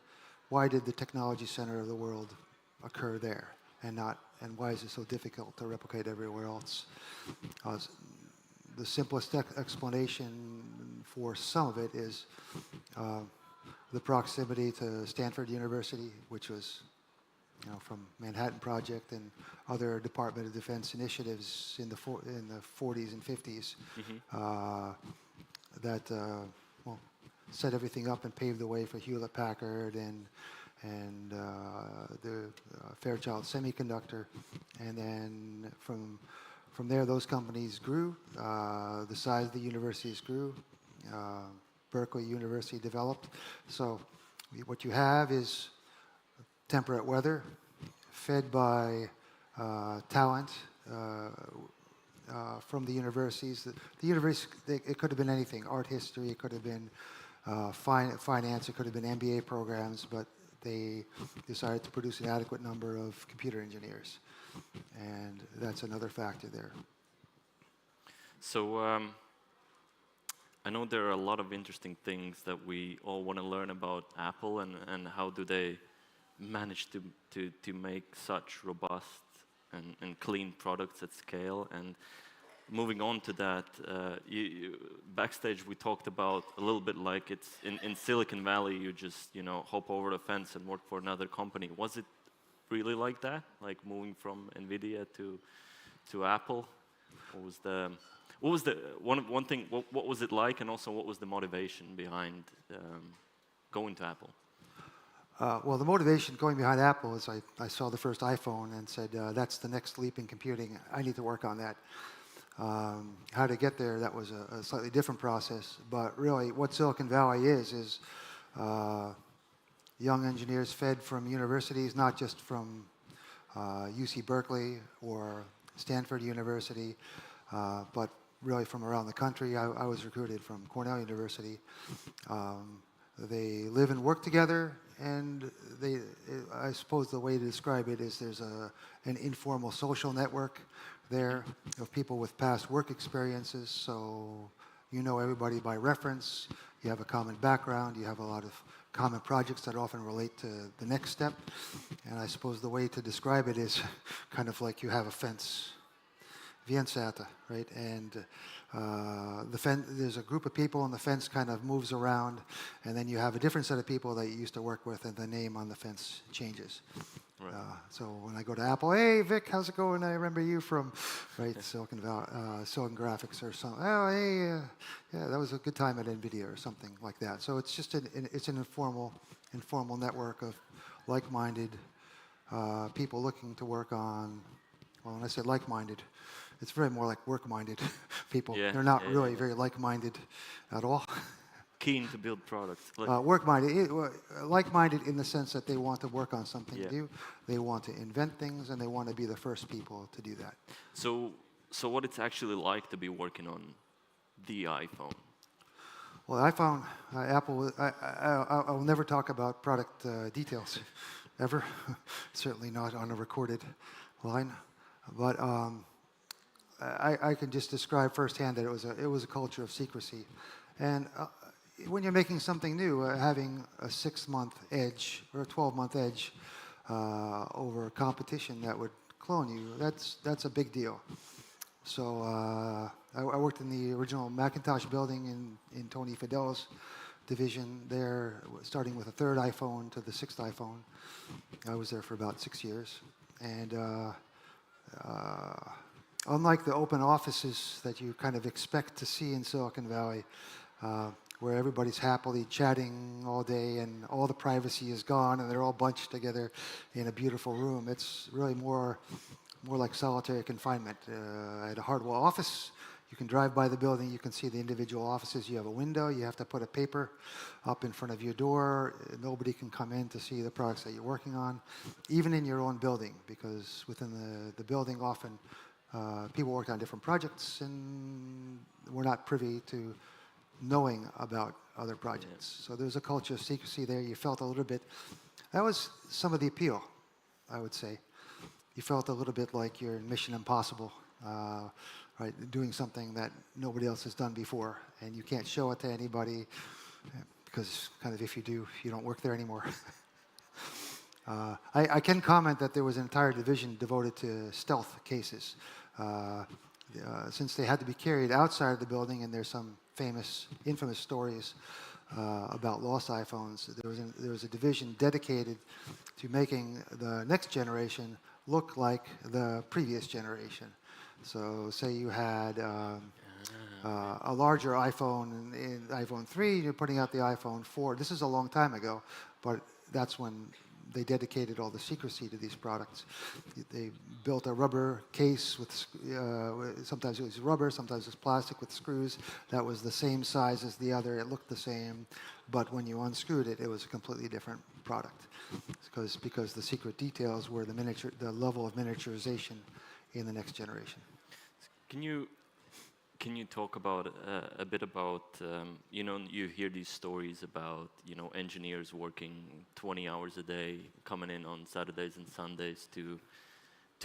Why did the technology center of the world occur there and not, and why is it so difficult to replicate everywhere else? The simplest explanation for some of it is the proximity to Stanford University, which was, from Manhattan Project and other Department of Defense initiatives in the 40s and 50s that set everything up and paved the way for Hewlett-Packard and the Fairchild Semiconductor, and then from there those companies grew. The size of the universities grew. Berkeley University developed. So what you have is temperate weather, fed by talent from the universities. The universities, it could have been anything, art history, it could have been finance, it could have been MBA programs, but they decided to produce an adequate number of computer engineers. And that's another factor there. So I know there are a lot of interesting things that we all want to learn about Apple and how do they manage to make such robust and clean products at scale. And moving on to that, backstage we talked about a little bit like it's in Silicon Valley, you just hop over the fence and work for another company. Was it really like that, like moving from NVIDIA to Apple? What was the one thing? What was it like, and also what was the motivation behind going to Apple? Well, the motivation going behind Apple is I saw the first iPhone and said, that's the next leap in computing. I need to work on that. How to get there, that was a slightly different process. But really, what Silicon Valley is young engineers fed from universities, not just from UC Berkeley or Stanford University, but really from around the country. I was recruited from Cornell University. They live and work together, and I suppose the way to describe it is there's an informal social network there of people with past work experiences, so you know everybody by reference, you have a common background, you have a lot of common projects that often relate to the next step, and I suppose the way to describe it is kind of like you have a fence. Viencata, right? And there's a group of people and the fence kind of moves around, and then you have a different set of people that you used to work with, and the name on the fence changes. Right. So when I go to Apple, hey Vic, how's it going? I remember you from Silicon Valley, Silicon Graphics or something. Oh, hey, yeah, that was a good time at NVIDIA or something like that. So it's just an informal network of like-minded people looking to work on. Well, when I say like-minded, it's very more like work-minded people. Yeah, They're not really very like-minded at all. Keen to build products. Work-minded, like-minded in the sense that they want to work on something new. They want to invent things, and they want to be the first people to do that. So what it's actually like to be working on the iPhone? Well, the iPhone, Apple, I will never talk about product details, ever. Certainly not on a recorded line. But I can just describe firsthand that it was a culture of secrecy. And when you're making something new, having a 6-month edge or a 12-month edge over competition that would clone you, that's a big deal. So I worked in the original Macintosh building in Tony Fadell's division there, starting with the 3rd iPhone to the 6th iPhone. I was there for about 6 years. And unlike the open offices that you kind of expect to see in Silicon Valley, where everybody's happily chatting all day and all the privacy is gone and they're all bunched together in a beautiful room, it's really more like solitary confinement. At a Hardwell office, you can drive by the building, you can see the individual offices. You have a window, you have to put a paper up in front of your door. Nobody can come in to see the products that you're working on, even in your own building, because within the building often people work on different projects and we're not privy to knowing about other projects. So there's a culture of secrecy there. You felt a little bit, that was some of the appeal, I would say. You felt a little bit like you're in Mission Impossible. right? Doing something that nobody else has done before, and you can't show it to anybody because kind of if you do, you don't work there anymore. I can comment that there was an entire division devoted to stealth cases. Since they had to be carried outside of the building, and there's some infamous stories about lost iPhones, there was a division dedicated to making the next generation look like the previous generation. So say you had a larger iPhone in iPhone 3, you're putting out the iPhone 4. This is a long time ago, but that's when they dedicated all the secrecy to these products. They built a rubber case with, sometimes it was rubber, sometimes it was plastic with screws. That was the same size as the other. It looked the same, but when you unscrewed it, it was a completely different product. Because the secret details were the level of miniaturization in the next generation. Can you talk about a bit about you hear these stories about engineers working 20 hours a day, coming in on Saturdays and Sundays to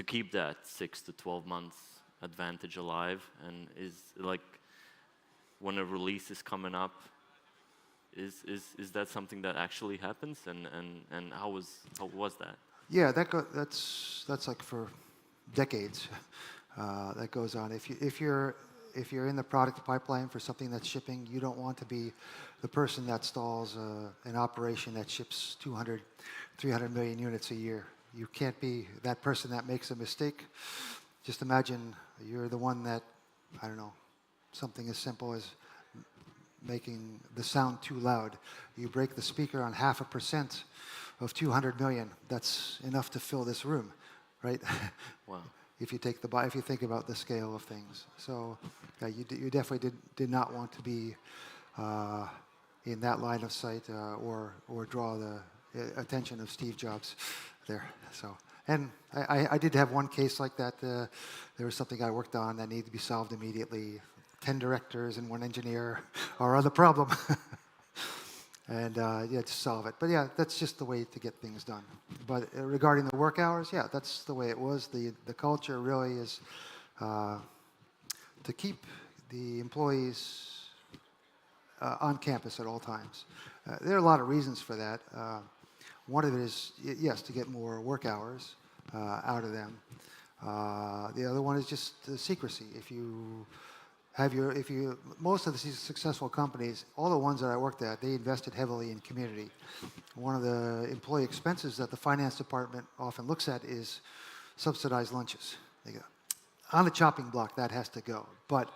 keep that 6 to 12 months advantage alive, and is like when a release is coming up, is that something that actually happens, and how was that? Yeah, that's like for decades. That goes on. If you're in the product pipeline for something that's shipping, you don't want to be the person that stalls an operation that ships 200, 300 million units a year. You can't be that person that makes a mistake. Just imagine you're the one that, I don't know, something as simple as making the sound too loud. You break the speaker on 0.5% of 200 million. That's enough to fill this room, right? Wow. If you think about the scale of things. So you definitely did not want to be in that line of sight or draw the attention of Steve Jobs there. So, and I did have one case like that. There was something I worked on that needed to be solved immediately. 10 directors and 1 engineer are on the problem. And to solve it. But yeah, that's just the way to get things done. But regarding the work hours, yeah, that's the way it was. The culture really is to keep the employees on campus at all times. There are a lot of reasons for that. One of it is, yes, to get more work hours out of them. The other one is just secrecy. Most of the successful companies, all the ones that I worked at, they invested heavily in community. One of the employee expenses that the finance department often looks at is subsidized lunches. They go, on the chopping block, that has to go. But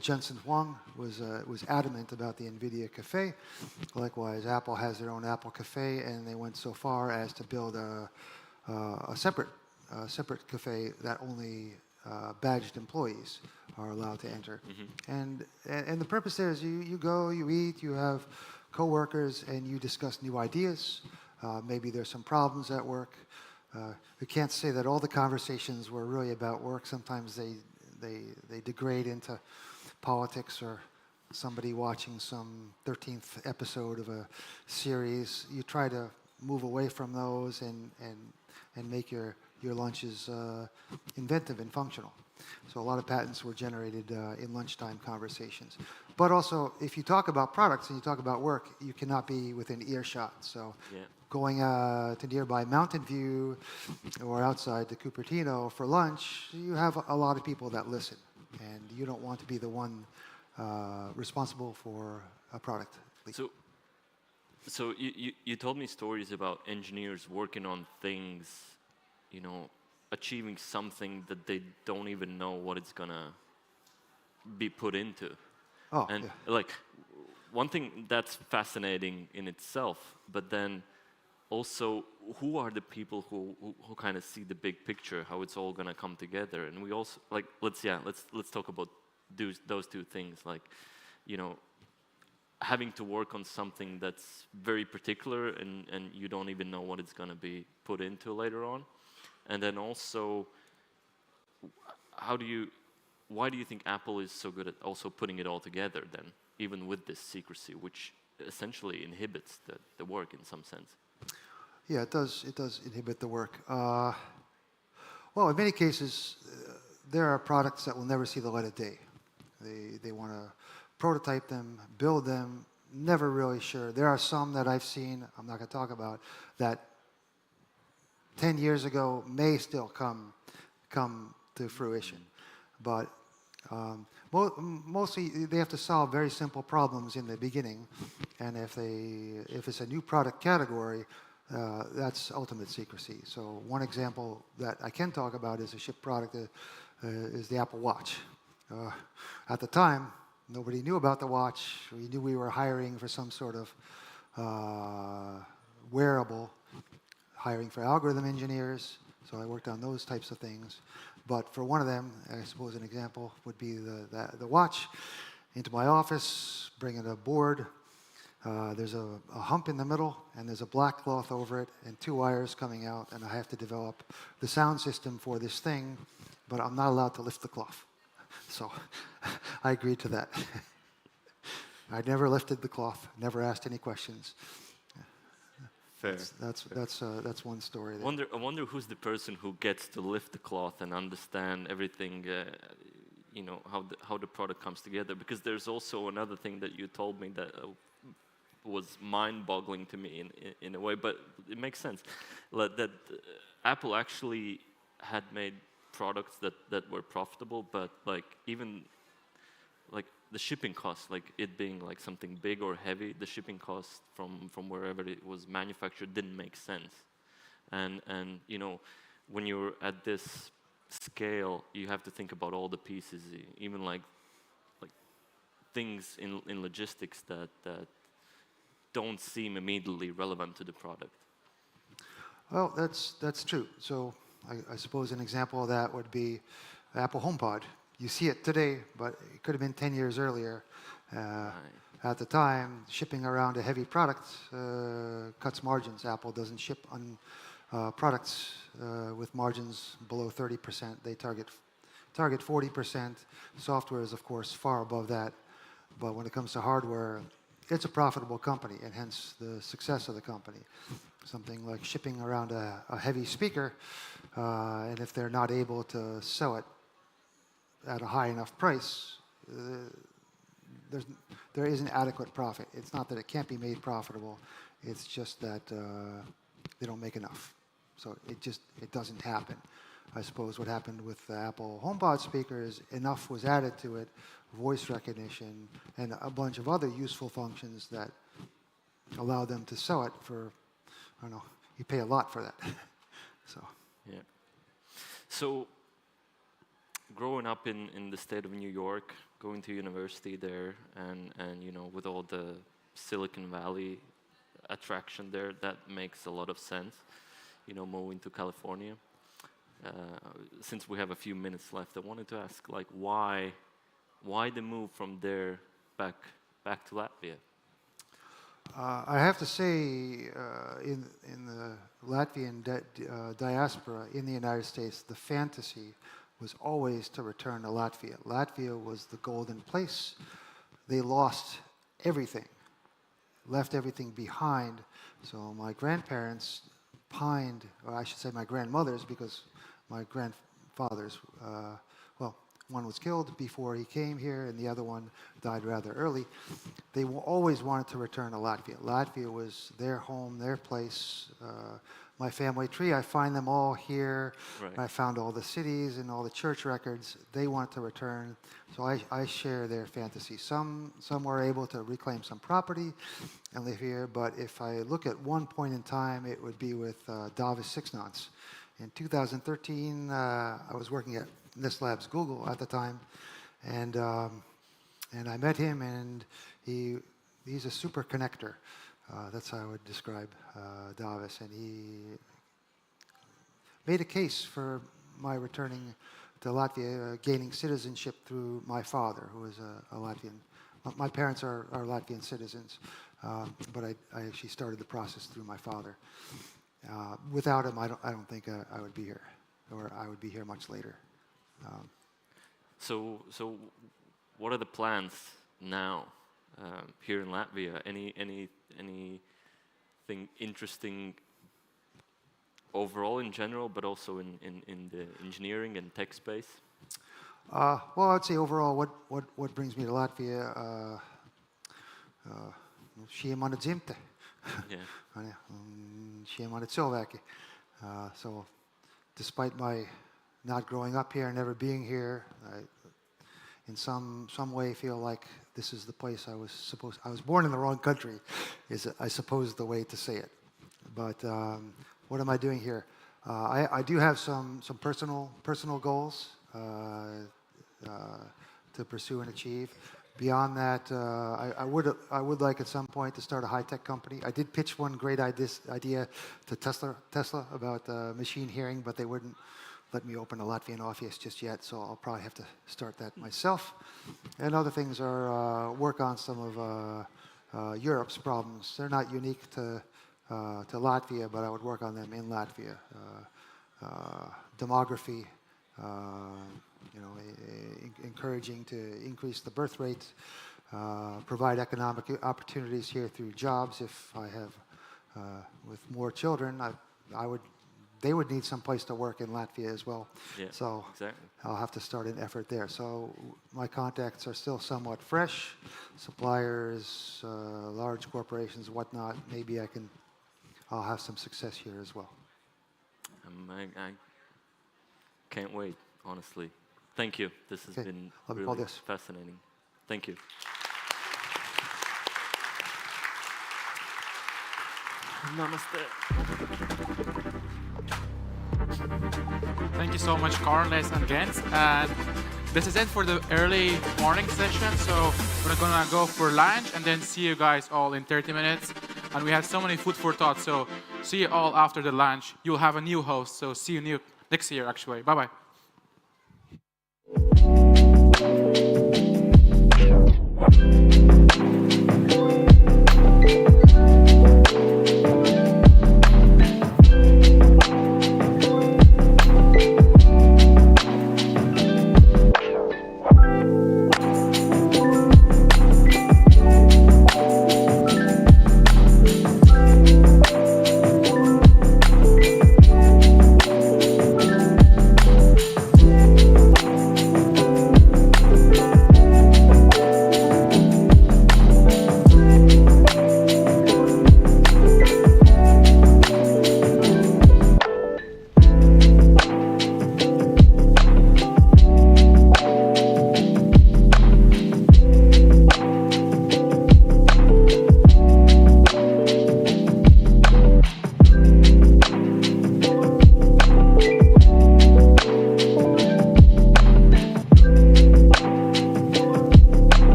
Jensen Huang was adamant about the NVIDIA Cafe. Likewise, Apple has their own Apple Cafe, and they went so far as to build a separate cafe that only badged employees are allowed to enter. Mm-hmm. And the purpose there is you go, you eat, you have coworkers, and you discuss new ideas. Maybe there's some problems at work. We can't say that all the conversations were really about work. Sometimes they degrade into politics or somebody watching some 13th episode of a series. You try to move away from those and make your lunches inventive and functional. So a lot of patents were generated in lunchtime conversations. But also, if you talk about products and you talk about work, you cannot be within earshot. So going to nearby Mountain View or outside to Cupertino for lunch, you have a lot of people that listen. And you don't want to be the one responsible for a product. So you told me stories about engineers working on things, achieving something that they don't even know what it's gonna be put into. Oh, and like one thing that's fascinating in itself, but then also who are the people who kind of see the big picture, how it's all gonna come together? And we also let's talk about those two things, like having to work on something that's very particular and you don't even know what it's gonna be put into later on. And then also, why do you think Apple is so good at also putting it all together then, even with this secrecy, which essentially inhibits the work in some sense? Yeah, it does inhibit the work. Well, in many cases, there are products that will never see the light of day. They want to prototype them, build them, never really sure. There are some that I've seen, I'm not going to talk about, that 10 years ago may still come to fruition. But mostly they have to solve very simple problems in the beginning, and if it's a new product category, that's ultimate secrecy. So one example that I can talk about is a shipped product is the Apple Watch. At the time, nobody knew about the watch. We knew we were hiring for some sort of wearable, hiring for algorithm engineers, so I worked on those types of things. But for one of them, I suppose an example would be the watch. Into my office, bring in a board. There's a hump in the middle, and there's a black cloth over it, and 2 wires coming out, and I have to develop the sound system for this thing, but I'm not allowed to lift the cloth. So I agreed to that. I never lifted the cloth, never asked any questions. Fair. That's one story. I wonder who's the person who gets to lift the cloth and understand everything, how the product comes together. Because there's also another thing that you told me that was mind-boggling to me in a way, but it makes sense. That Apple actually had made products that were profitable, but even the shipping costs, it being something big or heavy, the shipping costs from wherever it was manufactured didn't make sense. And when you're at this scale, you have to think about all the pieces, even like things in logistics that don't seem immediately relevant to the product. Well, that's true. So I suppose an example of that would be Apple HomePod. You see it today, but it could have been 10 years earlier. At the time, shipping around a heavy product cuts margins. Apple doesn't ship on products with margins below 30%. They target 40%. Software is, of course, far above that. But when it comes to hardware, it's a profitable company, and hence the success of the company. Something like shipping around a heavy speaker, and if they're not able to sell it at a high enough price, there isn't adequate profit. It's not that it can't be made profitable, it's just that they don't make enough. So it doesn't happen. I suppose what happened with the Apple HomePod speaker is enough was added to it, voice recognition, and a bunch of other useful functions that allow them to sell it for, I don't know, you pay a lot for that. Yeah. So growing up in the state of New York, going to university there, and with all the Silicon Valley attraction there, that makes a lot of sense. Moving to California. Since we have a few minutes left, I wanted to ask, why the move from there back to Latvia? I have to say, in the Latvian diaspora in the United States, the fantasy was always to return to Latvia. Latvia was the golden place. They lost everything, left everything behind. So my grandparents pined, or I should say my grandmothers, because my grandfathers, one was killed before he came here, and the other one died rather early. They always wanted to return to Latvia. Latvia was their home, their place. My family tree, I find them all here. Right. I found all the cities and all the church records. They want to return, so I share their fantasy. Some were able to reclaim some property and live here, but if I look at one point in time, it would be with Davis Sixnants. In 2013, I was working at Nest Labs Google at the time, and I met him, and he's a super connector. That's how I would describe Davis, and he made a case for my returning to Latvia, gaining citizenship through my father, who is a Latvian. My parents are Latvian citizens, but I actually started the process through my father. Without him, I don't think I would be here, or I would be here much later. So what are the plans now here in Latvia? Anything interesting overall in general, but also in the engineering and tech space? Well, I'd say overall, what brings me to Latvia, šie mani dzimte. Šie mani cilvēki. So, despite my not growing up here, never being here, I, in some way, feel like this is the place I was born in the wrong country, is I suppose the way to say it. But what am I doing here? I do have some personal goals to pursue and achieve. Beyond that, I would like at some point to start a high-tech company. I did pitch one great idea to Tesla about machine hearing, but they wouldn't let me open a Latvian office just yet, so I'll probably have to start that myself. And other things are work on some of Europe's problems. They're not unique to Latvia, but I would work on them in Latvia. Demography, encouraging to increase the birth rate, provide economic opportunities here through jobs. If I have with more children, they would need some place to work in Latvia as well. Yeah, so exactly. I'll have to start an effort there. So my contacts are still somewhat fresh. Suppliers, large corporations, whatnot. Maybe I'll have some success here as well. I can't wait, honestly. Thank you. This has been really fascinating. Thank you. Namaste. Thank you so much, Carles and Gens. And this is it for the early morning session. So we're gonna go for lunch and then see you guys all in 30 minutes. And we have so many food for thought. So see you all after the lunch. You'll have a new host. So see you next year, actually. Bye-bye.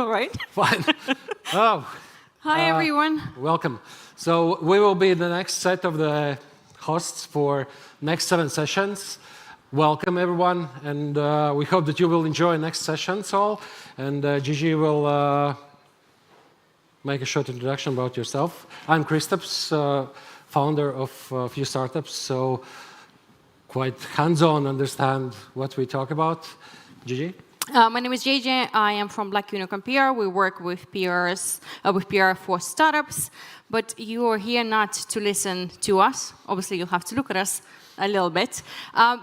all right? Fine. Oh. Hi, everyone. Welcome. So we will be the next set of the hosts for next 7 sessions. Welcome, everyone, and we hope that you will enjoy next sessions all. And Gigi will make a short introduction about yourself. I'm Kristaps, founder of a few startups, so quite hands-on understand what we talk about. Gigi? My name is JJ. I am from Black Unicorn PR. We work with PRs, with PR for startups, but you are here not to listen to us. Obviously, you'll have to look at us a little bit.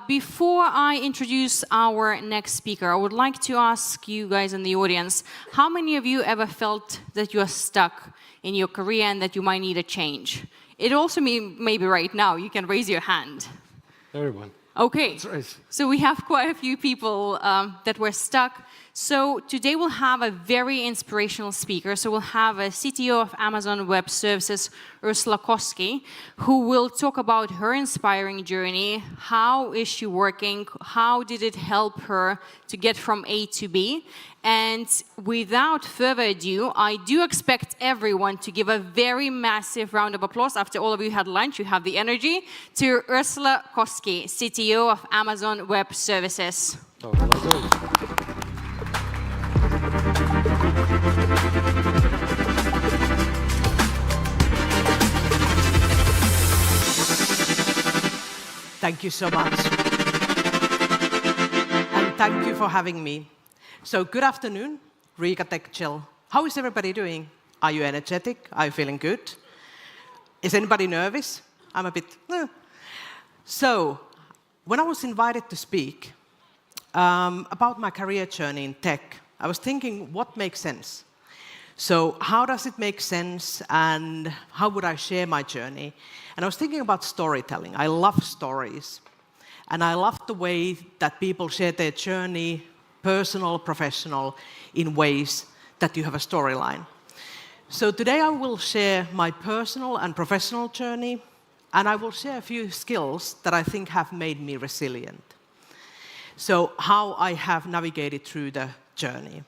Before I introduce our next speaker, I would like to ask you guys in the audience, how many of you ever felt that you are stuck in your career and that you might need a change? It also means maybe right now you can raise your hand. Everyone. Okay, so we have quite a few people that were stuck. So today we'll have a very inspirational speaker. So we'll have a CTO of Amazon Web Services, Ursula Koski, who will talk about her inspiring journey. How is she working? How did it help her to get from A to B? And without further ado, I do expect everyone to give a very massive round of applause. After all of you had lunch, you have the energy, to Ursula Koski, CTO of Amazon Web Services. Thank you so much. And thank you for having me. So good afternoon, Riga TechChill. How is everybody doing? Are you energetic? Are you feeling good? Is anybody nervous? I'm a bit... So, when I was invited to speak about my career journey in tech, I was thinking, what makes sense? So how does it make sense, and how would I share my journey? And I was thinking about storytelling. I love stories. And I love the way that people share their journey, personal, professional, in ways that you have a storyline. So today I will share my personal and professional journey, and I will share a few skills that I think have made me resilient. So how I have navigated through the journey.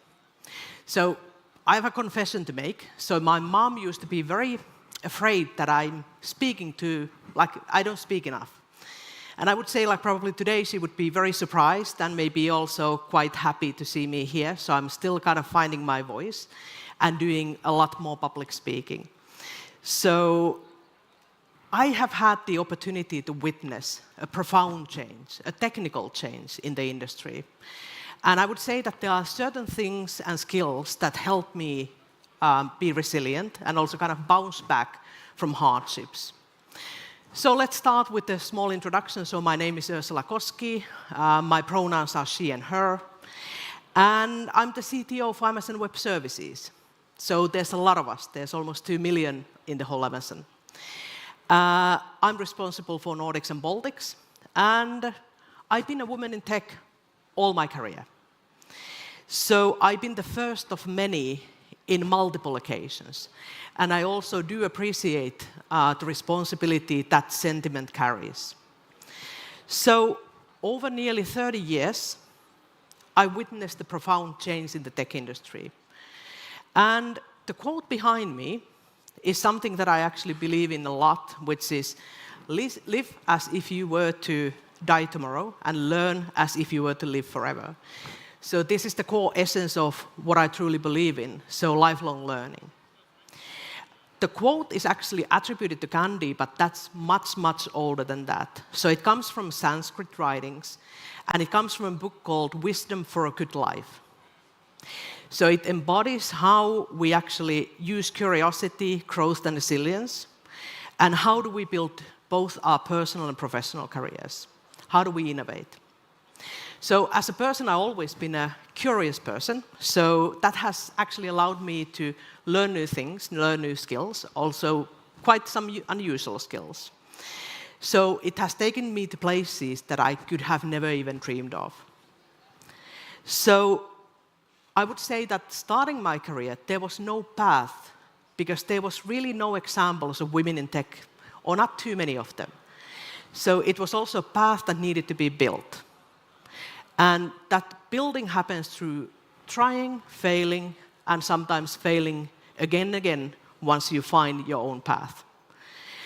So I have a confession to make. So my mom used to be very afraid that I'm speaking I don't speak enough. And I would say probably today she would be very surprised and maybe also quite happy to see me here. So I'm still kind of finding my voice and doing a lot more public speaking. So I have had the opportunity to witness a profound change, a technical change in the industry. And I would say that there are certain things and skills that help me be resilient and also kind of bounce back from hardships. So let's start with a small introduction. So my name is Ursula Koski. My pronouns are she and her. And I'm the CTO of Amazon Web Services. So there's a lot of us. There's almost 2 million in the whole Amazon. I'm responsible for Nordics and Baltics. And I've been a woman in tech all my career. So I've been the first of many in multiple occasions. And I also do appreciate the responsibility that sentiment carries. So over nearly 30 years, I witnessed a profound change in the tech industry. And the quote behind me is something that I actually believe in a lot, which is, live as if you were to die tomorrow and learn as if you were to live forever. So this is the core essence of what I truly believe in, so lifelong learning. The quote is actually attributed to Gandhi, but that's much, much older than that. So it comes from Sanskrit writings, and it comes from a book called Wisdom for a Good Life. So it embodies how we actually use curiosity, growth, and resilience, and how do we build both our personal and professional careers. How do we innovate? So as a person, I've always been a curious person, so that has actually allowed me to learn new things, learn new skills, also quite some unusual skills. So it has taken me to places that I could have never even dreamed of. So I would say that starting my career, there was no path, because there was really no examples of women in tech, or not too many of them. So it was also a path that needed to be built. And that building happens through trying, failing, and sometimes failing again and again once you find your own path.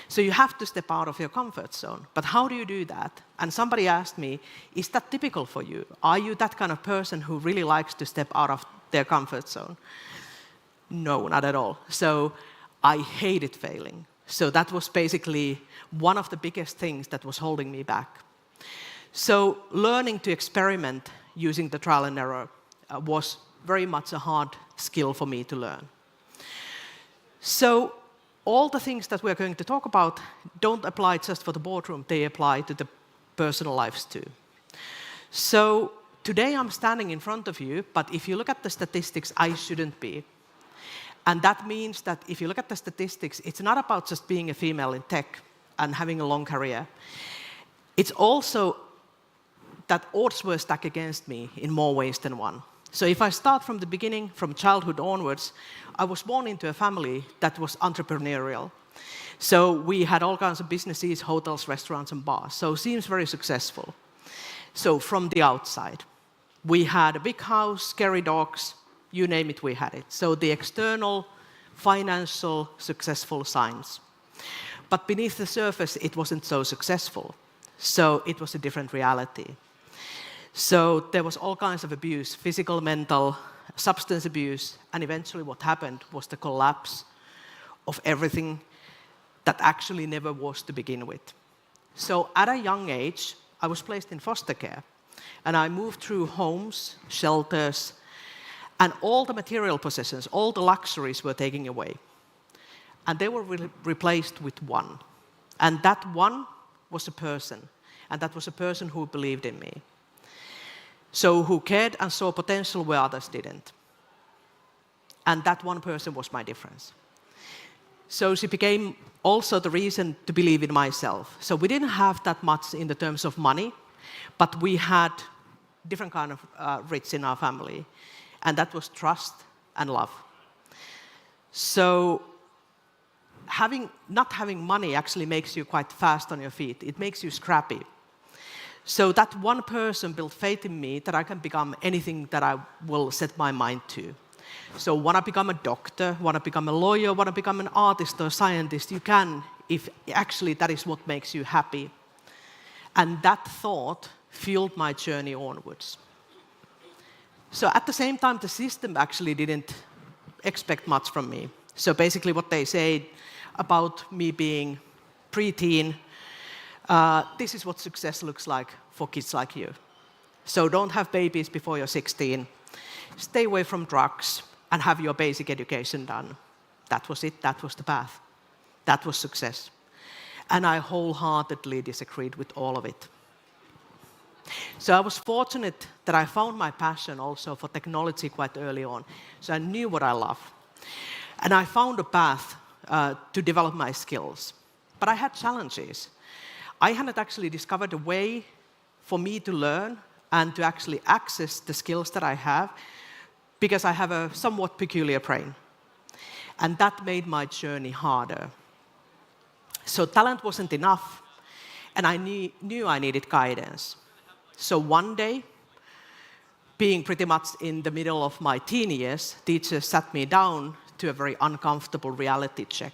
So you have to step out of your comfort zone. But how do you do that? And somebody asked me, is that typical for you? Are you that kind of person who really likes to step out of their comfort zone? No, not at all. So I hated failing. So that was basically one of the biggest things that was holding me back. So learning to experiment using the trial and error was very much a hard skill for me to learn. So all the things that we're going to talk about don't apply just for the boardroom, they apply to the personal lives too. So today I'm standing in front of you, but if you look at the statistics, I shouldn't be. And that means that if you look at the statistics, it's not about just being a female in tech and having a long career. It's also that odds were stacked against me in more ways than one. So if I start from the beginning, from childhood onwards, I was born into a family that was entrepreneurial. So we had all kinds of businesses, hotels, restaurants, and bars. So it seems very successful. So from the outside, we had a big house, scary dogs, you name it, we had it. So the external, financial, successful signs. But beneath the surface, it wasn't so successful. So it was a different reality. So there was all kinds of abuse, physical, mental, substance abuse, and eventually what happened was the collapse of everything that actually never was to begin with. So at a young age, I was placed in foster care, and I moved through homes, shelters, and all the material possessions, all the luxuries were taken away. And they were replaced with one. And that one was a person, and that was a person who believed in me. So who cared and saw potential where others didn't. And that one person was my difference. So she became also the reason to believe in myself. So we didn't have that much in the terms of money, but we had different kind of rich in our family. And that was trust and love. So not having money actually makes you quite fast on your feet. It makes you scrappy. So that one person built faith in me that I can become anything that I will set my mind to. So want to become a doctor, want to become a lawyer, want to become an artist or scientist, you can if actually that is what makes you happy. And that thought fueled my journey onwards. So at the same time, the system actually didn't expect much from me. So basically what they said about me being preteen, this is what success looks like for kids like you. So don't have babies before you're 16. Stay away from drugs and have your basic education done. That was it. That was the path. That was success. And I wholeheartedly disagreed with all of it. So I was fortunate that I found my passion also for technology quite early on. So I knew what I love. And I found a path to develop my skills. But I had challenges. I hadn't actually discovered a way for me to learn and to actually access the skills that I have because I have a somewhat peculiar brain. And that made my journey harder. So talent wasn't enough, and I knew I needed guidance. So one day, being pretty much in the middle of my teen years, teachers sat me down to a very uncomfortable reality check.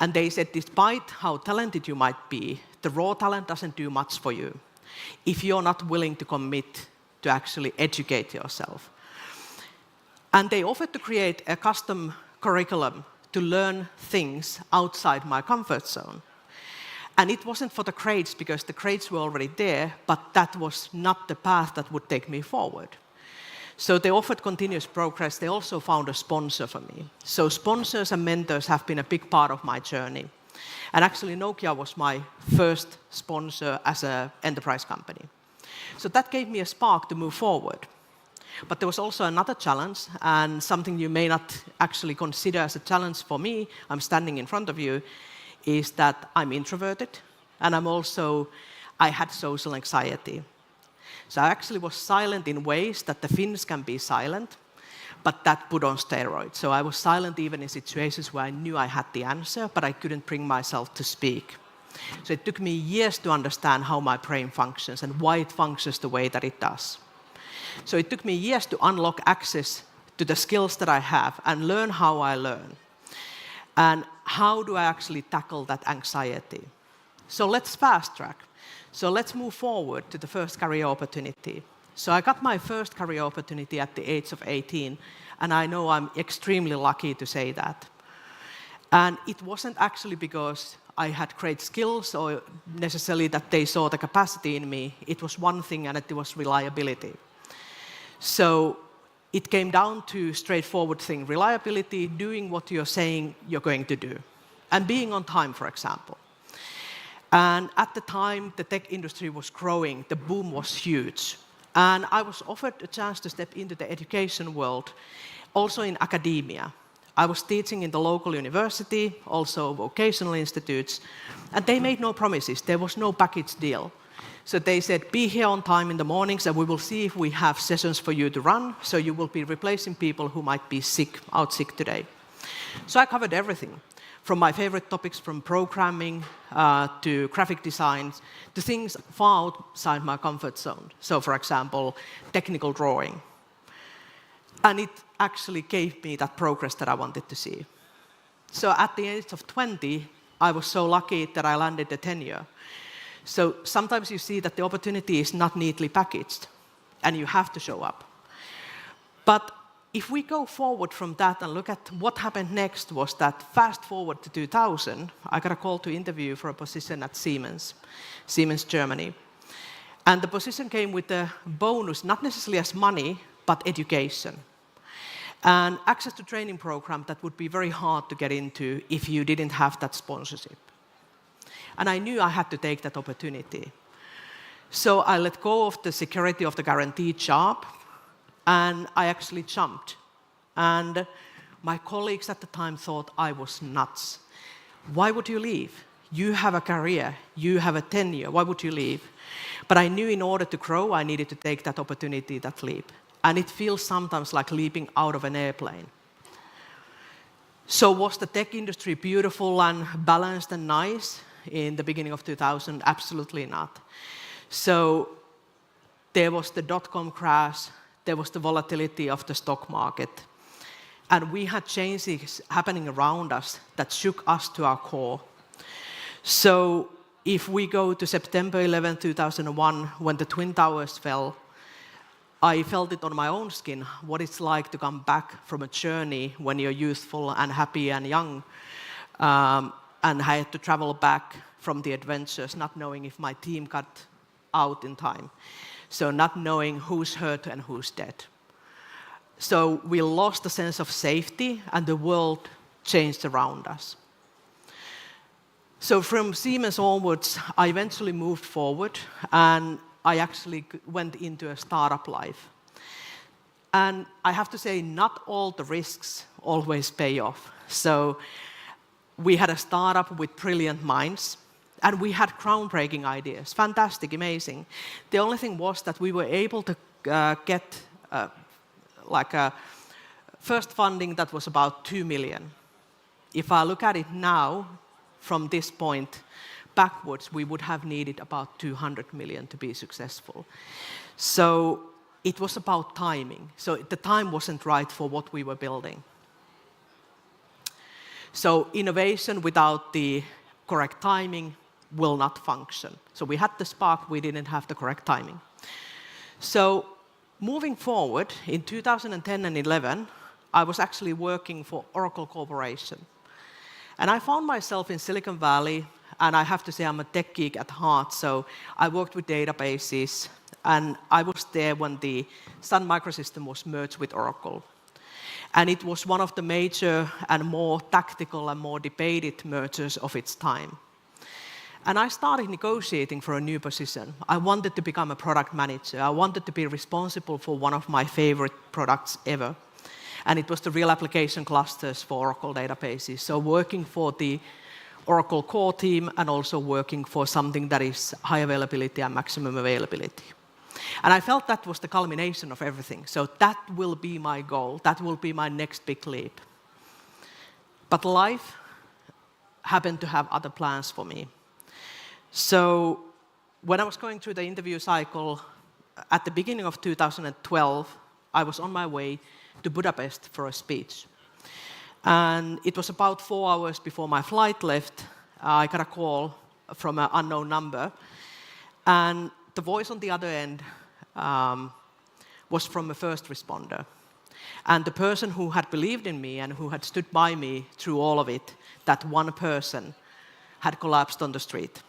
And they said, despite how talented you might be, the raw talent doesn't do much for you if you're not willing to commit to actually educate yourself. And they offered to create a custom curriculum to learn things outside my comfort zone. And it wasn't for the grades, because the grades were already there, but that was not the path that would take me forward. So they offered continuous progress. They also found a sponsor for me. So sponsors and mentors have been a big part of my journey. And actually, Nokia was my first sponsor as an enterprise company. So that gave me a spark to move forward. But there was also another challenge, and something you may not actually consider as a challenge for me, I'm standing in front of you, is that I'm introverted, and I had social anxiety. So I actually was silent in ways that the Finns can be silent, but that put on steroids. So I was silent even in situations where I knew I had the answer, but I couldn't bring myself to speak. So it took me years to understand how my brain functions and why it functions the way that it does. So it took me years to unlock access to the skills that I have and learn how I learn. And how do I actually tackle that anxiety? So let's fast track. So let's move forward to the first career opportunity. So I got my first career opportunity at the age of 18, and I know I'm extremely lucky to say that. And it wasn't actually because I had great skills or necessarily that they saw the capacity in me. It was one thing, and it was reliability. So it came down to straightforward thing, reliability, doing what you're saying you're going to do, and being on time, for example. And at the time, the tech industry was growing, the boom was huge. And I was offered a chance to step into the education world, also in academia. I was teaching in the local university, also vocational institutes, and they made no promises. There was no package deal. So they said, be here on time in the mornings, and we will see if we have sessions for you to run, so you will be replacing people who might be out sick today. So I covered everything, from my favorite topics, from programming to graphic designs, to things far outside my comfort zone. So for example, technical drawing. And it actually gave me that progress that I wanted to see. So at the age of 20, I was so lucky that I landed a tenure. So sometimes you see that the opportunity is not neatly packaged, and you have to show up. But if we go forward from that and look at what happened next, was that fast forward to 2000, I got a call to interview for a position at Siemens Germany. And the position came with a bonus, not necessarily as money, but education. And access to training program that would be very hard to get into if you didn't have that sponsorship. And I knew I had to take that opportunity. So I let go of the security of the guaranteed job, and I actually jumped. And my colleagues at the time thought I was nuts. Why would you leave? You have a career, you have a tenure, why would you leave? But I knew in order to grow, I needed to take that opportunity, that leap. And it feels sometimes like leaping out of an airplane. So was the tech industry beautiful and balanced and nice in the beginning of 2000? Absolutely not. So there was the dot-com crash, there was the volatility of the stock market, and we had changes happening around us that shook us to our core. So if we go to September 11, 2001, when the Twin Towers fell, I felt it on my own skin, what it's like to come back from a journey when you're youthful and happy and young, and I had to travel back from the adventures, not knowing if my team got out in time. So not knowing who's hurt and who's dead. So we lost the sense of safety, and the world changed around us. So from Siemens onwards, I eventually moved forward, and I actually went into a startup life. And I have to say, not all the risks always pay off. So we had a startup with brilliant minds, and we had groundbreaking ideas, fantastic, amazing. The only thing was that we were able to get a first funding that was about 2 million. If I look at it now, from this point backwards, we would have needed about 200 million to be successful. So it was about timing. So the time wasn't right for what we were building. So innovation without the correct timing will not function. So we had the spark, we didn't have the correct timing. So moving forward, in 2010 and 11, I was actually working for Oracle Corporation. And I found myself in Silicon Valley, and I have to say I'm a tech geek at heart, so I worked with databases, and I was there when the Sun Microsystem was merged with Oracle. And it was one of the major and more tactical and more debated mergers of its time. And I started negotiating for a new position. I wanted to become a product manager. I wanted to be responsible for one of my favorite products ever. And it was the real application clusters for Oracle databases. So working for the Oracle core team and also working for something that is high availability and maximum availability. And I felt that was the culmination of everything. So that will be my goal. That will be my next big leap. But life happened to have other plans for me. So when I was going through the interview cycle, at the beginning of 2012, I was on my way to Budapest for a speech. And it was about 4 hours before my flight left. I got a call from an unknown number. And the voice on the other end was from a first responder. And the person who had believed in me and who had stood by me through all of it, that one person had collapsed on the street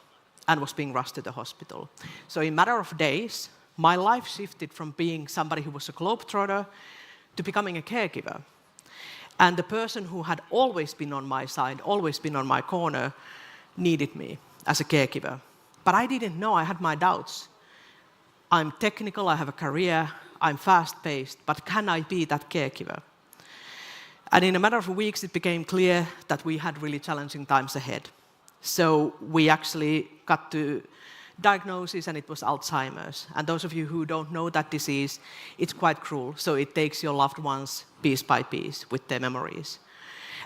and was being rushed to the hospital. So in a matter of days, my life shifted from being somebody who was a globetrotter to becoming a caregiver. And the person who had always been on my side, always been on my corner, needed me as a caregiver. But I didn't know, I had my doubts. I'm technical, I have a career, I'm fast-paced, but can I be that caregiver? And in a matter of weeks, it became clear that we had really challenging times ahead. So we actually got to diagnosis, and it was Alzheimer's. And those of you who don't know that disease, it's quite cruel. So it takes your loved ones piece by piece with their memories.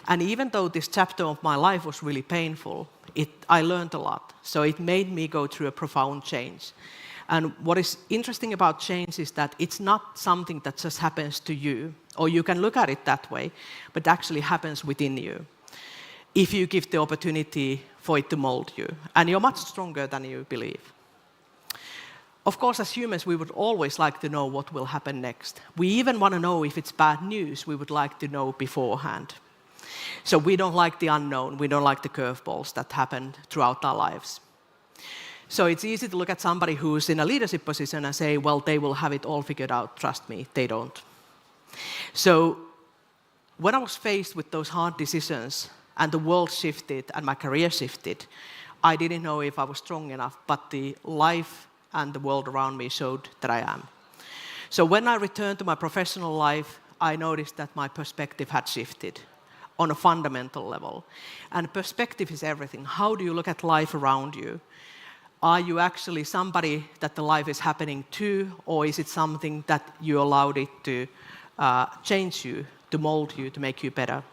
And even though this chapter of my life was really painful, I learned a lot. So it made me go through a profound change. And what is interesting about change is that it's not something that just happens to you, or you can look at it that way, but it actually happens within you if you give the opportunity for it to mold you. And you're much stronger than you believe. Of course, as humans, we would always like to know what will happen next. We even want to know if it's bad news, we would like to know beforehand. So we don't like the unknown, we don't like the curveballs that happen throughout our lives. So it's easy to look at somebody who's in a leadership position and say, well, they will have it all figured out. Trust me, they don't. So when I was faced with those hard decisions and the world shifted and my career shifted, I didn't know if I was strong enough, but the life and the world around me showed that I am. So when I returned to my professional life, I noticed that my perspective had shifted on a fundamental level. And perspective is everything. How do you look at life around you? Are you actually somebody that the life is happening to, or is it something that you allowed it to change you, to mold you, to make you better?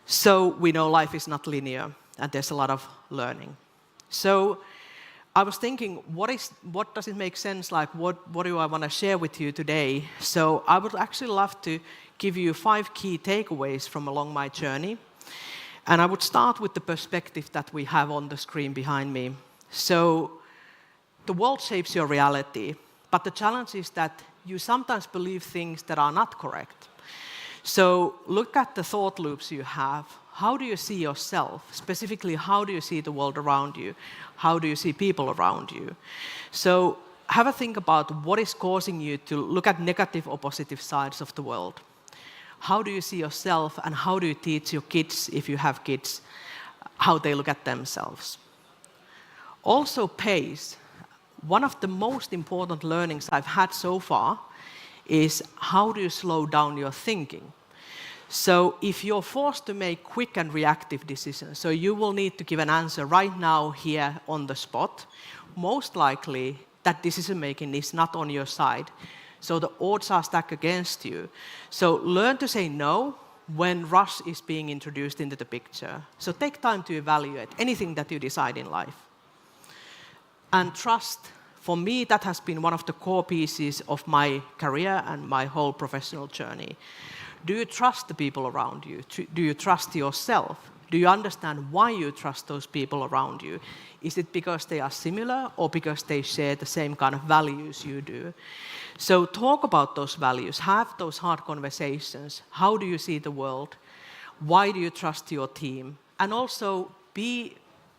So we know life is not linear, and there's a lot of learning. So I was thinking, what does it make sense? Like, what do I want to share with you today? So I would actually love to give you 5 key takeaways from along my journey. And I would start with the perspective that we have on the screen behind me. So the world shapes your reality, but the challenge is that you sometimes believe things that are not correct. So look at the thought loops you have. How do you see yourself? Specifically, how do you see the world around you? How do you see people around you? So have a think about what is causing you to look at negative or positive sides of the world. How do you see yourself, and how do you teach your kids, if you have kids, how they look at themselves? Also, pace. One of the most important learnings I've had so far is how do you slow down your thinking? So if you're forced to make quick and reactive decisions, so you will need to give an answer right now, here on the spot, most likely that decision-making is not on your side. So the odds are stacked against you. So learn to say no when rush is being introduced into the picture. So take time to evaluate anything that you decide in life. And trust, for me, that has been one of the core pieces of my career and my whole professional journey. Do you trust the people around you? Do you trust yourself? Do you understand why you trust those people around you? Is it because they are similar, or because they share the same kind of values you do? So talk about those values, have those hard conversations. How do you see the world? Why do you trust your team? And also be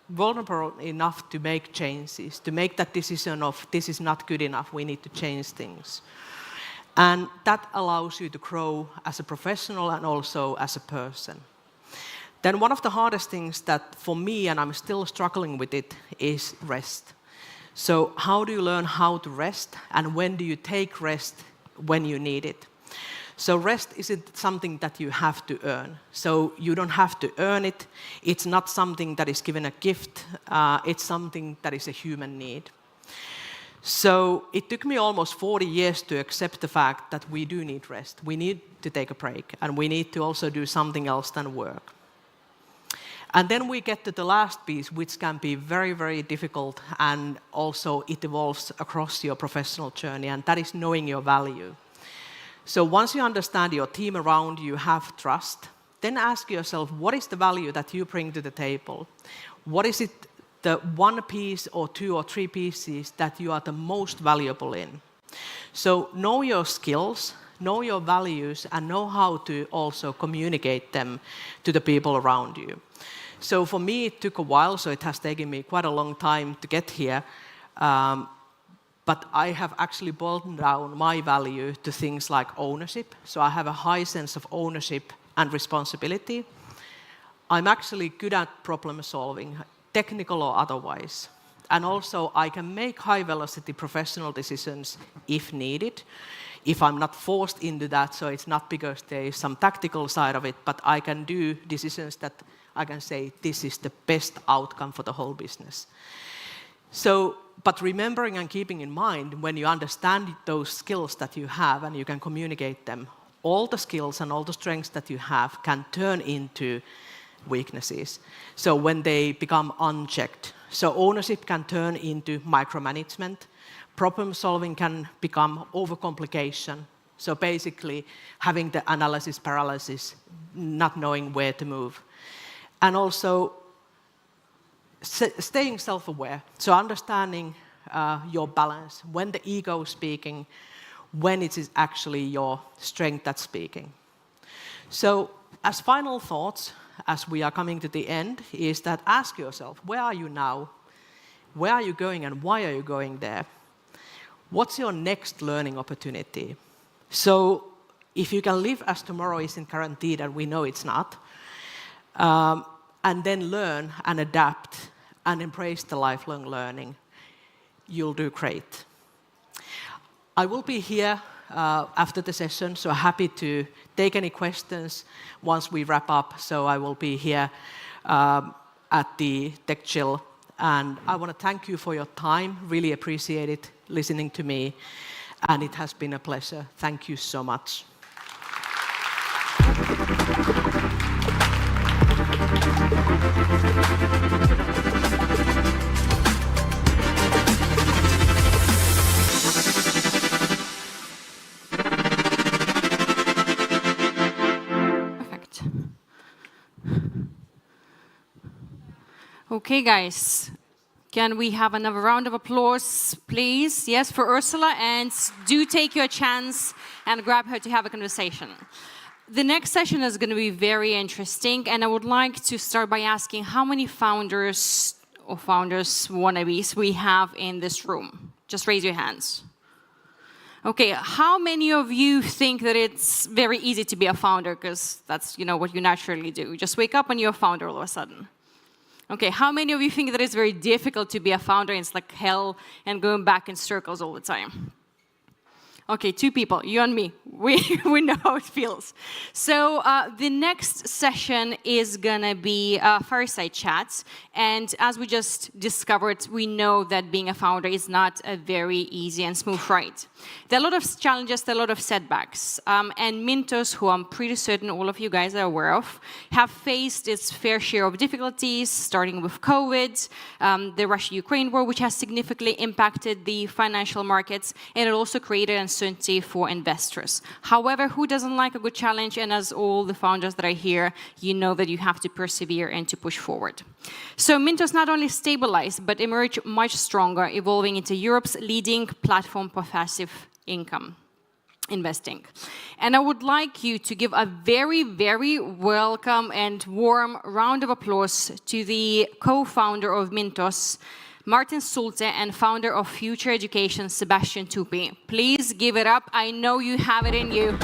vulnerable enough to make changes, to make that decision of this is not good enough, we need to change things. And that allows you to grow as a professional and also as a person. Then one of the hardest things that for me, and I'm still struggling with it, is rest. So how do you learn how to rest, and when do you take rest when you need it? So rest isn't something that you have to earn. So you don't have to earn it. It's not something that is given a gift. It's something that is a human need. So it took me almost 40 years to accept the fact that we do need rest. We need to take a break, and we need to also do something else than work. And then we get to the last piece, which can be very, very difficult, and also it evolves across your professional journey, and that is knowing your value. So once you understand your team around you, have trust, then ask yourself, what is the value that you bring to the table? What is it, the one piece or two or three pieces that you are the most valuable in? So know your skills, know your values, and know how to also communicate them to the people around you. So for me, it took a while, so it has taken me quite a long time to get here. But I have actually boiled down my value to things like ownership. So I have a high sense of ownership and responsibility. I'm actually good at problem solving, technical or otherwise. And also, I can make high-velocity professional decisions if needed, if I'm not forced into that, so it's not because there is some tactical side of it, but I can do decisions that I can say, this is the best outcome for the whole business. So, but remembering and keeping in mind, when you understand those skills that you have and you can communicate them, all the skills and all the strengths that you have can turn into weaknesses. So when they become unchecked. So ownership can turn into micromanagement. Problem solving can become overcomplication. So basically having the analysis paralysis, not knowing where to move. And also staying self-aware. So understanding your balance, when the ego is speaking, when it is actually your strength that's speaking. So as final thoughts, as we are coming to the end, is that ask yourself, where are you now? Where are you going and why are you going there? What's your next learning opportunity? So if you can live as tomorrow isn't guaranteed, and we know it's not, and then learn and adapt and embrace the lifelong learning, you'll do great. I will be here after the session, so happy to take any questions once we wrap up. So I will be here at the TechChill. And I want to thank you for your time. Really appreciate it, listening to me. And it has been a pleasure. Thank you so much. Okay, guys, can we have another round of applause, please? Yes, for Ursula, and do take your chance and grab her to have a conversation. The next session is going to be very interesting, and I would like to start by asking how many founders or founders wannabes we have in this room. Just raise your hands. Okay, how many of you think that it's very easy to be a founder, because that's what you naturally do? You just wake up and you're a founder all of a sudden. Okay, how many of you think that it's very difficult to be a founder and it's like hell and going back in circles all the time? Okay, 2 people, you and me. We know how it feels. So the next session is gonna be fireside chats. And as we just discovered, we know that being a founder is not a very easy and smooth ride. There are a lot of challenges, there are a lot of setbacks. And Mintos, who I'm pretty certain all of you guys are aware of, have faced its fair share of difficulties, starting with COVID, the Russia-Ukraine war, which has significantly impacted the financial markets, and it also created uncertainty for investors. However, who doesn't like a good challenge? And as all the founders that are here, you know that you have to persevere and to push forward. So Mintos not only stabilized, but emerged much stronger, evolving into Europe's leading platform for passive income investing. And I would like you to give a very, very welcome and warm round of applause to the co-founder of Mintos, Martin Sulte, and founder of Future Education, Sebastian Tupi. Please give it up. I know you have it in you.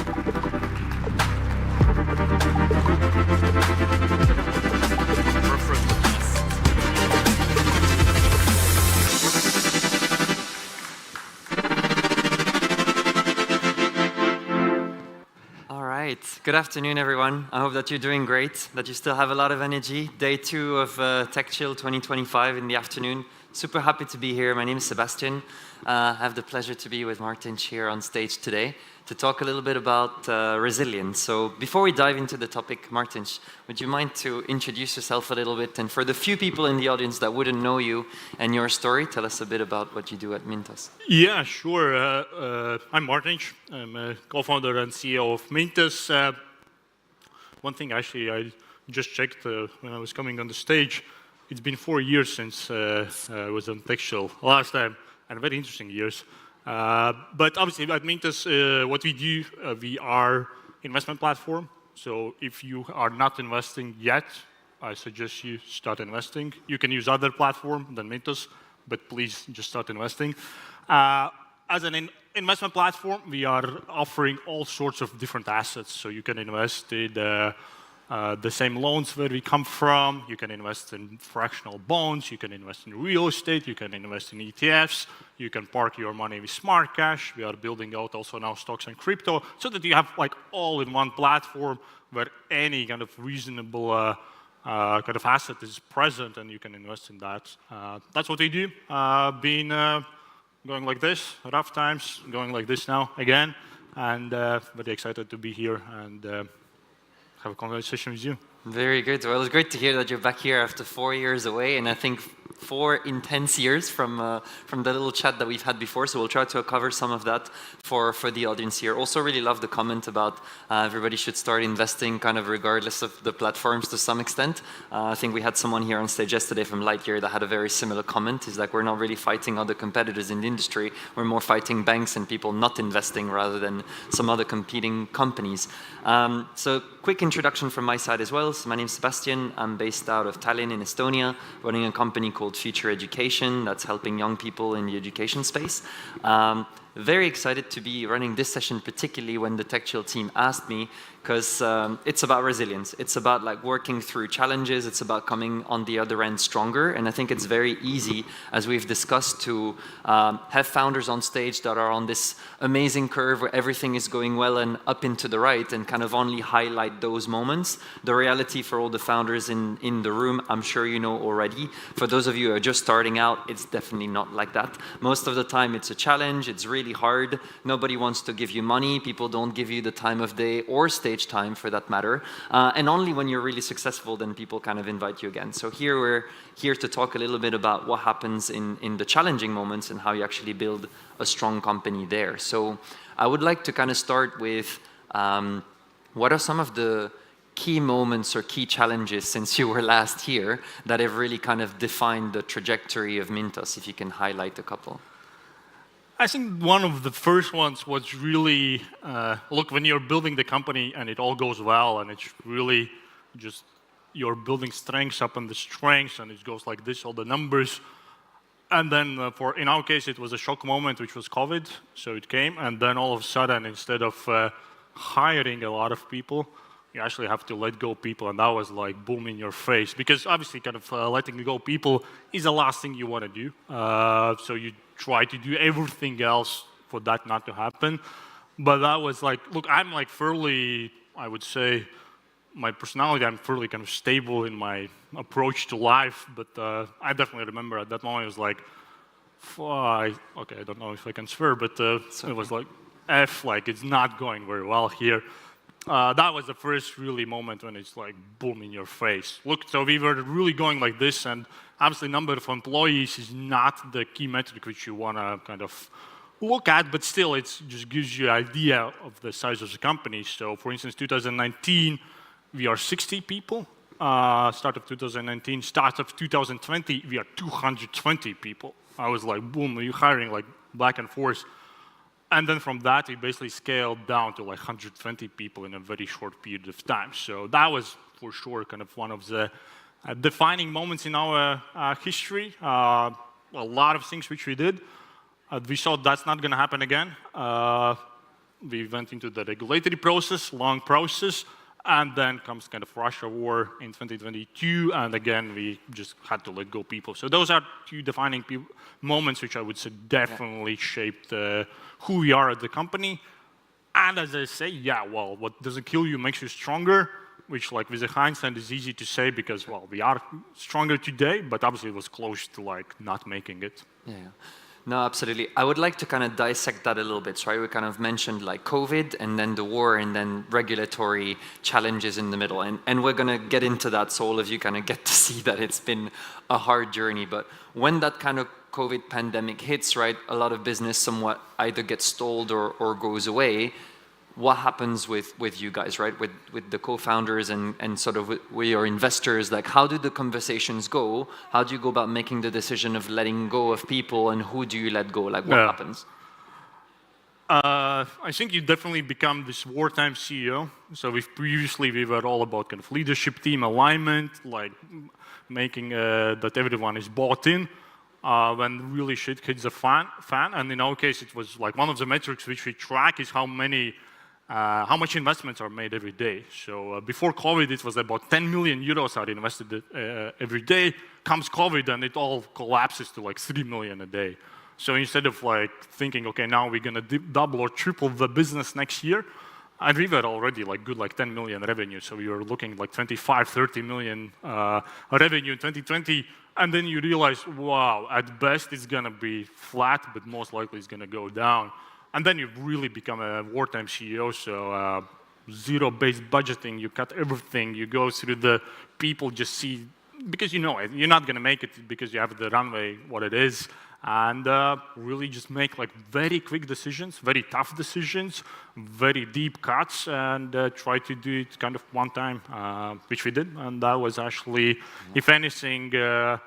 All right. Good afternoon, everyone. I hope that you're doing great, that you still have a lot of energy. Day 2 of TechChill 2025 in the afternoon. Super happy to be here. My name is Sebastian. I have the pleasure to be with Martin here on stage today to talk a little bit about resilience. So before we dive into the topic, Martin, would you mind to introduce yourself a little bit? And for the few people in the audience that wouldn't know you and your story, tell us a bit about what you do at Mintos. Yeah, sure. I'm Martin. I'm a co-founder and CEO of Mintos. One thing, actually, I just checked when I was coming on the stage. It's been 4 years since I was on TechChill last time, and very interesting years. But obviously, at Mintos, what we do, we are investment platform. So if you are not investing yet, I suggest you start investing. You can use other platform than Mintos, but please just start investing. As an investment platform, we are offering all sorts of different assets. So you can invest in the same loans where we come from. You can invest in fractional bonds. You can invest in real estate. You can invest in ETFs. You can park your money with smart cash. We are building out also now stocks and crypto so that you have like all in one platform where any kind of reasonable kind of asset is present and you can invest in that. That's what we do. Been going like this, rough times, going like this now again, and very excited to be here and have a conversation with you. Very good. Well, it's great to hear that you're back here after 4 years away, and I think 4 intense years from the little chat that we've had before. So we'll try to cover some of that for the audience here. Also, really love the comment about everybody should start investing kind of regardless of the platforms to some extent. I think we had someone here on stage yesterday from Lightyear that had a very similar comment. Is like we're not really fighting other competitors in the industry. We're more fighting banks and people not investing rather than some other competing companies. So quick introduction from my side as well. So my name is Sebastian. I'm based out of Tallinn in Estonia, running a company called Future Education that's helping young people in the education space. Very excited to be running this session, particularly when the TechChill team asked me, because it's about resilience. It's about like working through challenges. It's about coming on the other end stronger. And I think it's very easy, as we've discussed, to have founders on stage that are on this amazing curve where everything is going well and up into the right and kind of only highlight those moments. The reality for all the founders in the room, I'm sure you know already. For those of you who are just starting out, it's definitely not like that. Most of the time, it's a challenge. It's really hard. Nobody wants to give you money. People don't give you the time of day or stage time for that matter. And only when you're really successful, then people kind of invite you again. So here we're here to talk a little bit about what happens in the challenging moments and how you actually build a strong company there. So I would like to kind of start with what are some of the key moments or key challenges since you were last here that have really kind of defined the trajectory of Mintos, if you can highlight a couple. I think one of the first ones was really, look, when you're building the company and it all goes well and it's really just you're building strengths up on the strengths and it goes like this, all the numbers. And then in our case, it was a shock moment, which was COVID. So it came and then all of a sudden, instead of hiring a lot of people, you actually have to let go people. And that was like boom in your face because obviously kind of letting go people is the last thing you want to do. So you try to do everything else for that not to happen. But that was like, look, I'm like fairly, I would say, my personality, I'm fairly kind of stable in my approach to life. But I definitely remember at that moment, it was like, okay, I don't know if I can swear, but it was like, like it's not going very well here. That was the first really moment when it's like boom in your face. Look, so we were really going like this, and obviously number of employees is not the key metric which you want to kind of look at, but still it just gives you an idea of the size of the company. So for instance, 2019, we are 60 people. Start of 2019, start of 2020, we are 220 people. I was like, boom, you're hiring like back and forth. And then from that, we basically scaled down to like 120 people in a very short period of time. So that was for sure kind of one of the defining moments in our history. A lot of things which we did. We saw that's not going to happen again. We went into the regulatory process, long process, and then comes kind of Russia war in 2022, and again, we just had to let go people. So those are two defining moments which I would say definitely shaped who we are at the company. And as I say, yeah, well, what doesn't kill you makes you stronger. which like with the hindsight is easy to say because, well, we are stronger today, but obviously it was close to like not making it. Yeah. No, absolutely. I would like to kind of dissect that a little bit. So, right, we kind of mentioned like COVID and then the war and then regulatory challenges in the middle. And we're going to get into that so all of you kind of get to see that it's been a hard journey. But when that kind of COVID pandemic hits, right, a lot of business somewhat either gets stalled or goes away. What happens with you guys, right? With the co-founders and sort of with your investors, like how do the conversations go? How do you go about making the decision of letting go of people and who do you let go? Like what happens? I think you definitely become this wartime CEO. So previously we were all about kind of leadership team alignment, like making that everyone is bought in. When really shit hits the fan, and in our case it was like one of the metrics which we track is how much investments are made every day. So before COVID, it was about 10 million euros are invested every day. Comes COVID, and it all collapses to like 3 million a day. So instead of like thinking, okay, now we're gonna double or triple the business next year, and we were already like good, like 10 million revenue. So we were looking like 25, 30 million revenue in 2020. And then you realize, wow, at best it's gonna be flat, but most likely it's gonna go down. And then you really become a wartime CEO, so zero-based budgeting, you cut everything, you go through the people, just see, because you know it, you're not gonna make it because you have the runway, what it is, and really just make like very quick decisions, very tough decisions, very deep cuts, and try to do it kind of one time, which we did, and that was actually, if anything, to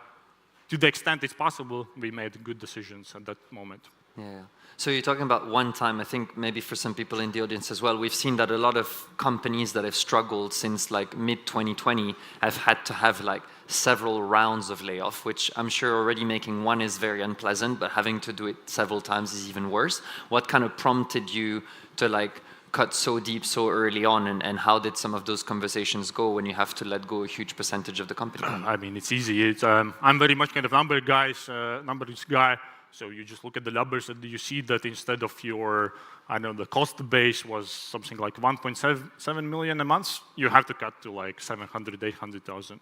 the extent it's possible, we made good decisions at that moment. Yeah. So you're talking about one time, I think maybe for some people in the audience as well, we've seen that a lot of companies that have struggled since like mid-2020 have had to have like several rounds of layoff, which I'm sure already making one is very unpleasant, but having to do it several times is even worse. What kind of prompted you to like cut so deep so early on, and how did some of those conversations go when you have to let go a huge percentage of the company? I mean, it's easy. I'm very much kind of numbers guy. So you just look at the numbers and you see that instead of your, I don't know, the cost base was something like 1.7 million a month, you have to cut to like 700, 800,000.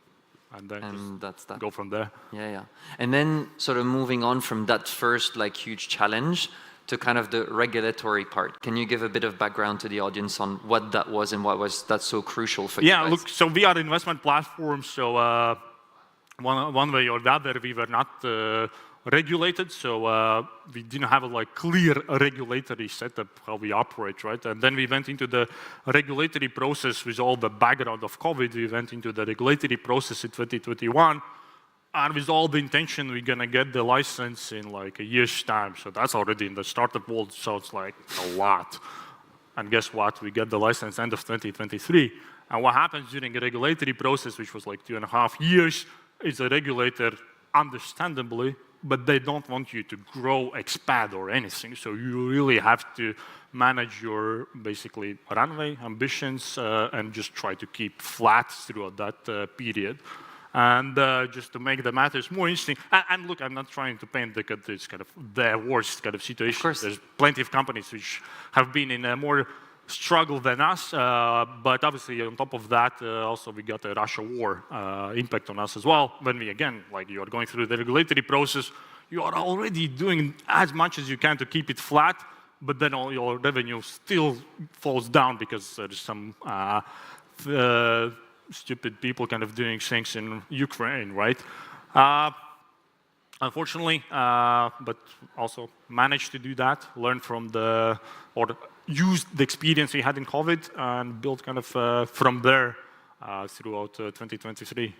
And then just go from there. Yeah. And then sort of moving on from that first like huge challenge to kind of the regulatory part. Can you give a bit of background to the audience on what that was and what was that so crucial for you guys? Yeah, look, so we are an investment platform, so one way or the other, we were not regulated, so we didn't have a like clear regulatory setup how we operate, right? And then we went into the regulatory process with all the background of COVID. We went into the regulatory process in 2021, and with all the intention we're gonna get the license in like a year's time. So that's already in the startup world, sounds like a lot. And guess what? We get the license end of 2023. And what happens during the regulatory process, which was like 2.5 years, is the regulator, understandably, but they don't want you to grow, expand, or anything. So you really have to manage your basically runway, ambitions, and just try to keep flat throughout that period. And just to make the matters more interesting, and look, I'm not trying to paint this kind of the worst kind of situation. Of course. There's plenty of companies which have been in a more struggle than us, but obviously on top of that, also we got a Russia war impact on us as well. When we, again, like you are going through the regulatory process, you are already doing as much as you can to keep it flat, but then all your revenue still falls down because there's some stupid people kind of doing things in Ukraine, right? Unfortunately, but also managed to do that, learn from use the experience we had in COVID and build kind of from there throughout 2023.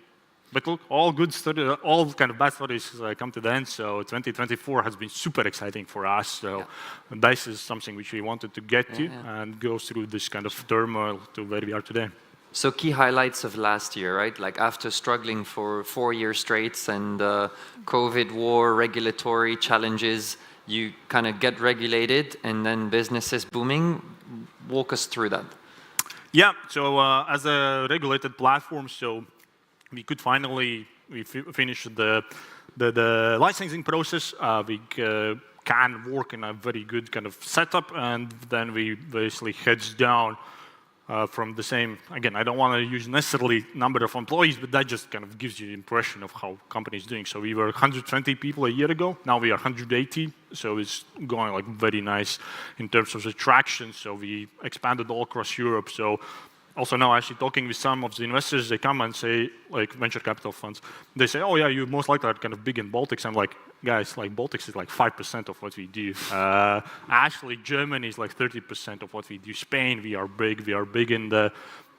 But look, all good stories, all kind of bad stories come to the end. So 2024 has been super exciting for us. So this is something which we wanted to get to and go through this kind of turmoil to where we are today. So key highlights of last year, right? Like after struggling for 4 years straight and COVID, war, regulatory challenges, you kind of get regulated and then business is booming. Walk us through that. Yeah, so as a regulated platform, so we could finally finish the licensing process. We can work in a very good kind of setup, and then we basically heads down from the same, again, I don't want to use necessarily number of employees, but that just kind of gives you the impression of how company is doing. So we were 120 people a year ago. Now we are 180. So it's going like very nice in terms of the traction. So we expanded all across Europe. So also now actually talking with some of the investors, they come and say, like venture capital funds, they say, oh yeah, you most likely are kind of big in Baltics. I'm like, guys, like Baltics is like 5% of what we do. Actually, Germany is like 30% of what we do. Spain, we are big in the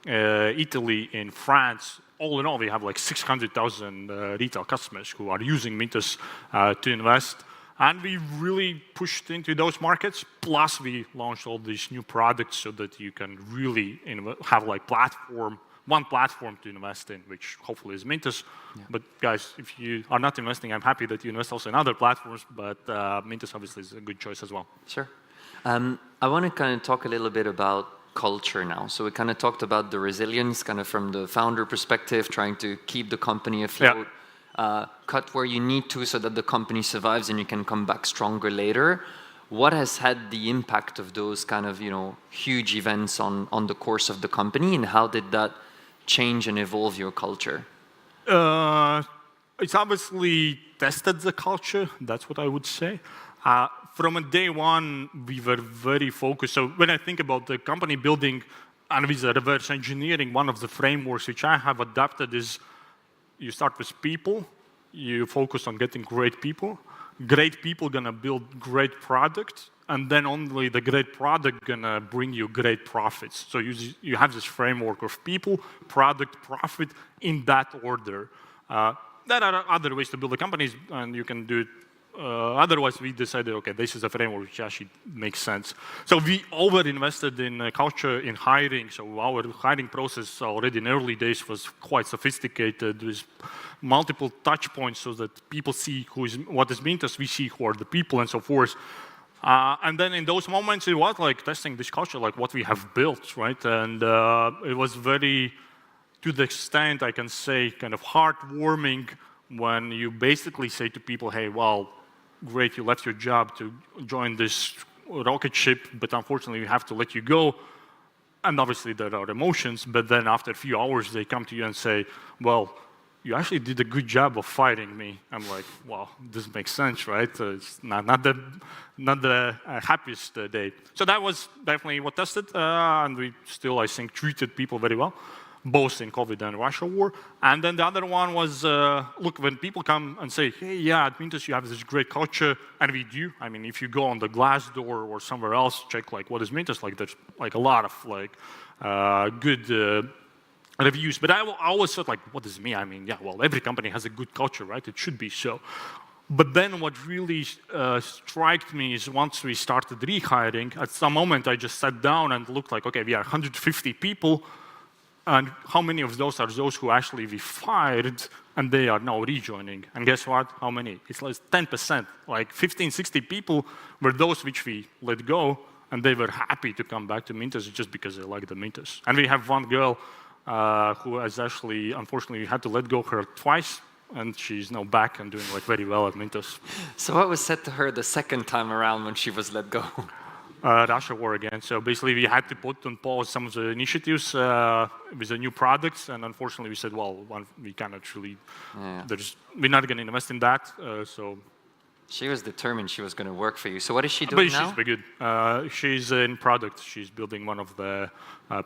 Italy, in France. All in all, we have like 600,000 retail customers who are using Mintos to invest. And we really pushed into those markets. Plus, we launched all these new products so that you can really have like one platform to invest in, which hopefully is Mintos. Yeah. But guys, if you are not investing, I'm happy that you invest also in other platforms. But Mintos obviously is a good choice as well. Sure. I want to kind of talk a little bit about culture now. So we kind of talked about the resilience, kind of from the founder perspective, trying to keep the company afloat. Yeah. Cut where you need to so that the company survives and you can come back stronger later. What has had the impact of those kind of, huge events on the course of the company, and how did that change and evolve your culture? It's obviously tested the culture, that's what I would say. From day one, we were very focused. So when I think about the company building and with the reverse engineering, one of the frameworks which I have adapted is you start with people, you focus on getting great people gonna build great product, and then only the great product gonna bring you great profits. So you have this framework of people, product, profit in that order. There are other ways to build a company, and you can do it. Otherwise, we decided, okay, this is a framework which actually makes sense. So we over-invested in culture, in hiring. So our hiring process already in early days was quite sophisticated with multiple touch points so that people see what is Mintos, we see who are the people and so forth. And then in those moments, it was like testing this culture, like what we have built, right? And it was very, to the extent I can say, kind of heartwarming when you basically say to people, hey, well, great, you left your job to join this rocket ship, but unfortunately we have to let you go. And obviously there are emotions, but then after a few hours they come to you and say, well, you actually did a good job of firing me. I'm like, well, this makes sense, right? It's not the happiest day. So that was definitely what tested, and we still, I think, treated people very well, both in COVID and Russia war. And then the other one was, look, when people come and say, hey, yeah, at Mintos you have this great culture, and we do. I mean, if you go on the Glassdoor or somewhere else, check like what is Mintos, like there's like a lot of like good reviews. But I always thought like, what does it mean? I mean, yeah, well, every company has a good culture, right? It should be so. But then what really struck me is once we started rehiring, at some moment I just sat down and looked like, okay, we are 150 people, and how many of those are those who actually we fired and they are now rejoining? And guess what? How many? It's like 10%. Like 15, 60 people were those which we let go, and they were happy to come back to Mintos just because they like the Mintos. And we have one girl who has actually, unfortunately, we had to let go her twice, and she's now back and doing like very well at Mintos. So what was said to her the second time around when she was let go? Russia war again. So basically we had to put on pause some of the initiatives with the new products, and unfortunately we said, well, we cannot really, we're not going to invest in that. So she was determined she was going to work for you. So what is she doing now? She's very good. She's in product. She's building one of the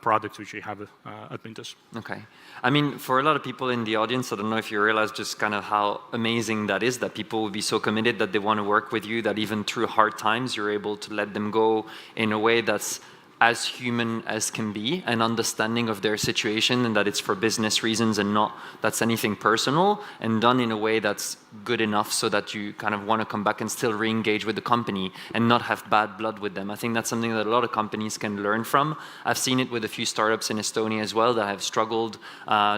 products which we have at Mintos. Okay. I mean, for a lot of people in the audience, I don't know if you realize just kind of how amazing that is, that people will be so committed that they want to work with you, that even through hard times, you're able to let them go in a way that's as human as can be, and understanding of their situation, and that it's for business reasons and not that's anything personal, and done in a way that's good enough so that you kind of want to come back and still re-engage with the company and not have bad blood with them. I think that's something that a lot of companies can learn from. I've seen it with a few startups in Estonia as well that have struggled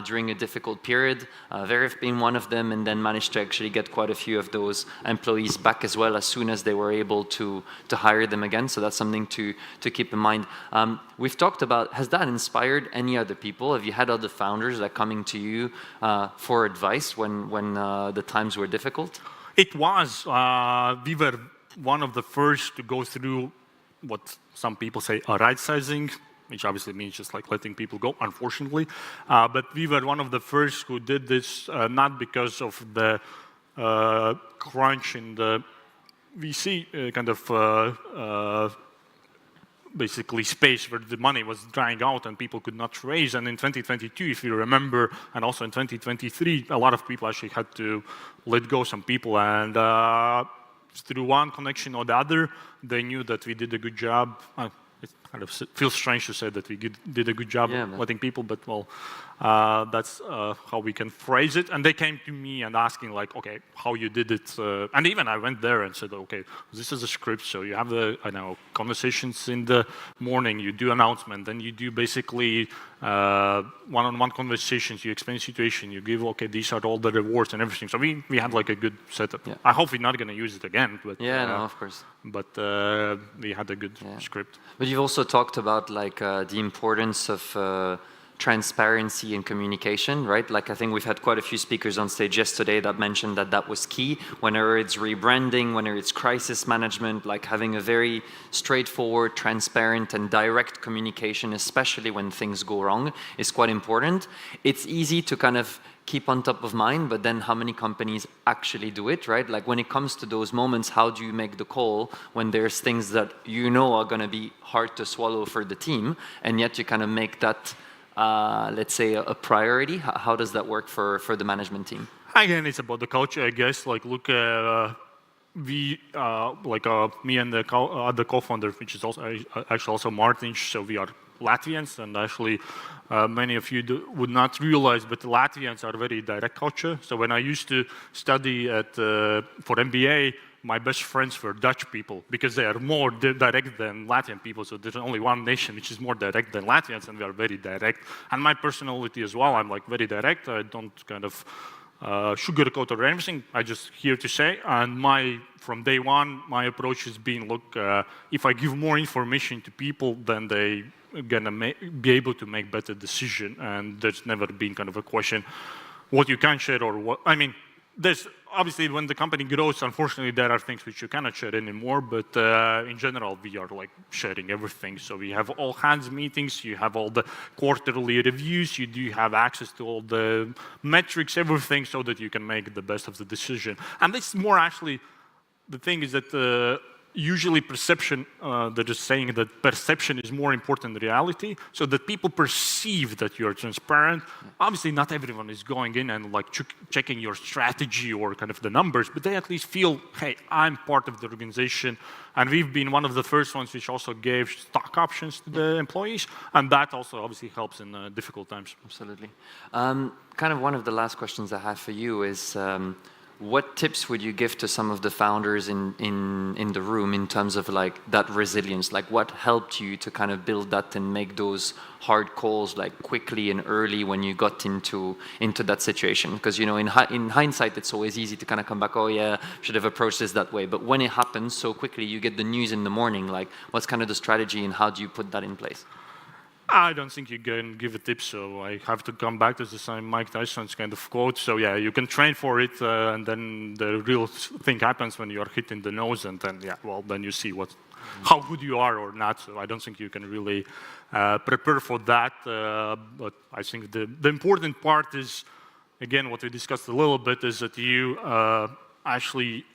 during a difficult period. Veriv being one of them, and then managed to actually get quite a few of those employees back as well as soon as they were able to hire them again. So that's something to keep in mind. We've talked about, has that inspired any other people? Have you had other founders that coming to you for advice when the times were difficult? It was. We were one of the first to go through what some people say a right-sizing which obviously means just like letting people go, unfortunately. But we were one of the first who did this, not because of the crunch in the VC kind of basically space where the money was drying out and people could not raise. And in 2022, if you remember, and also in 2023, a lot of people actually had to let go some people. And through one connection or the other, they knew that we did a good job. It kind of feels strange to say that we did a good job letting people, but well, that's how we can phrase it. And they came to me and asking like, okay, how you did it. And even I went there and said, okay, this is a script. So you have the, I know, conversations in the morning, you do announcement, then you do basically one-on-one conversations, you explain the situation, you give, okay, these are all the rewards and everything. So we had like a good setup. I hope we're not going to use it again. But, no, of course. But we had a good script. But you've also talked about like the importance of transparency and communication, right? Like I think we've had quite a few speakers on stage yesterday that mentioned that that was key. Whenever it's rebranding, whenever it's crisis management, like having a very straightforward, transparent and direct communication, especially when things go wrong, is quite important. It's easy to kind of keep on top of mind, but then how many companies actually do it, right? Like when it comes to those moments, how do you make the call when there's things that you know are going to be hard to swallow for the team, and yet you kind of make that let's say a priority? How does that work for the management team? Again, it's about the culture, I guess. Like, look, we, me and the other co-founder, which is also actually also Martin, so we are Latvians, and actually many of you would not realize, but the Latvians are very direct culture. So when I used to study for MBA, my best friends were Dutch people because they are more direct than Latvian people. So there's only one nation which is more direct than Latvians, and we are very direct. And my personality as well, I'm like very direct. I don't kind of sugarcoat or anything. I just here to say. And from day one, my approach has been, look, if I give more information to people, then they gonna be able to make better decision. And there's never been kind of a question what you can share or what. I mean, there's obviously when the company grows, unfortunately, there are things which you cannot share anymore. But in general, we are like sharing everything. So we have all hands meetings. You have all the quarterly reviews. You do have access to all the metrics, everything, so that you can make the best of the decision. And this is more actually the thing is that. Usually perception, they're just saying that perception is more important than reality, so that people perceive that you're transparent. Obviously, not everyone is going in and like checking your strategy or kind of the numbers, but they at least feel, hey, I'm part of the organization. And we've been one of the first ones which also gave stock options to the employees, and that also obviously helps in difficult times. Absolutely. Kind of one of the last questions I have for you is, what tips would you give to some of the founders in the room in terms of like that resilience? Like what helped you to kind of build that and make those hard calls like quickly and early when you got into that situation? Because you know, in hindsight, it's always easy to kind of come back, oh yeah, should have approached this that way. But when it happens so quickly, you get the news in the morning. Like what's kind of the strategy and how do you put that in place? I don't think you can give a tip, so I have to come back to the same Mike Tyson's kind of quote. So yeah, you can train for it, and then the real thing happens when you are hit in the nose, and then then you see how good you are or not. So I don't think you can really prepare for that. But I think the important part is, again, what we discussed a little bit, is that you actually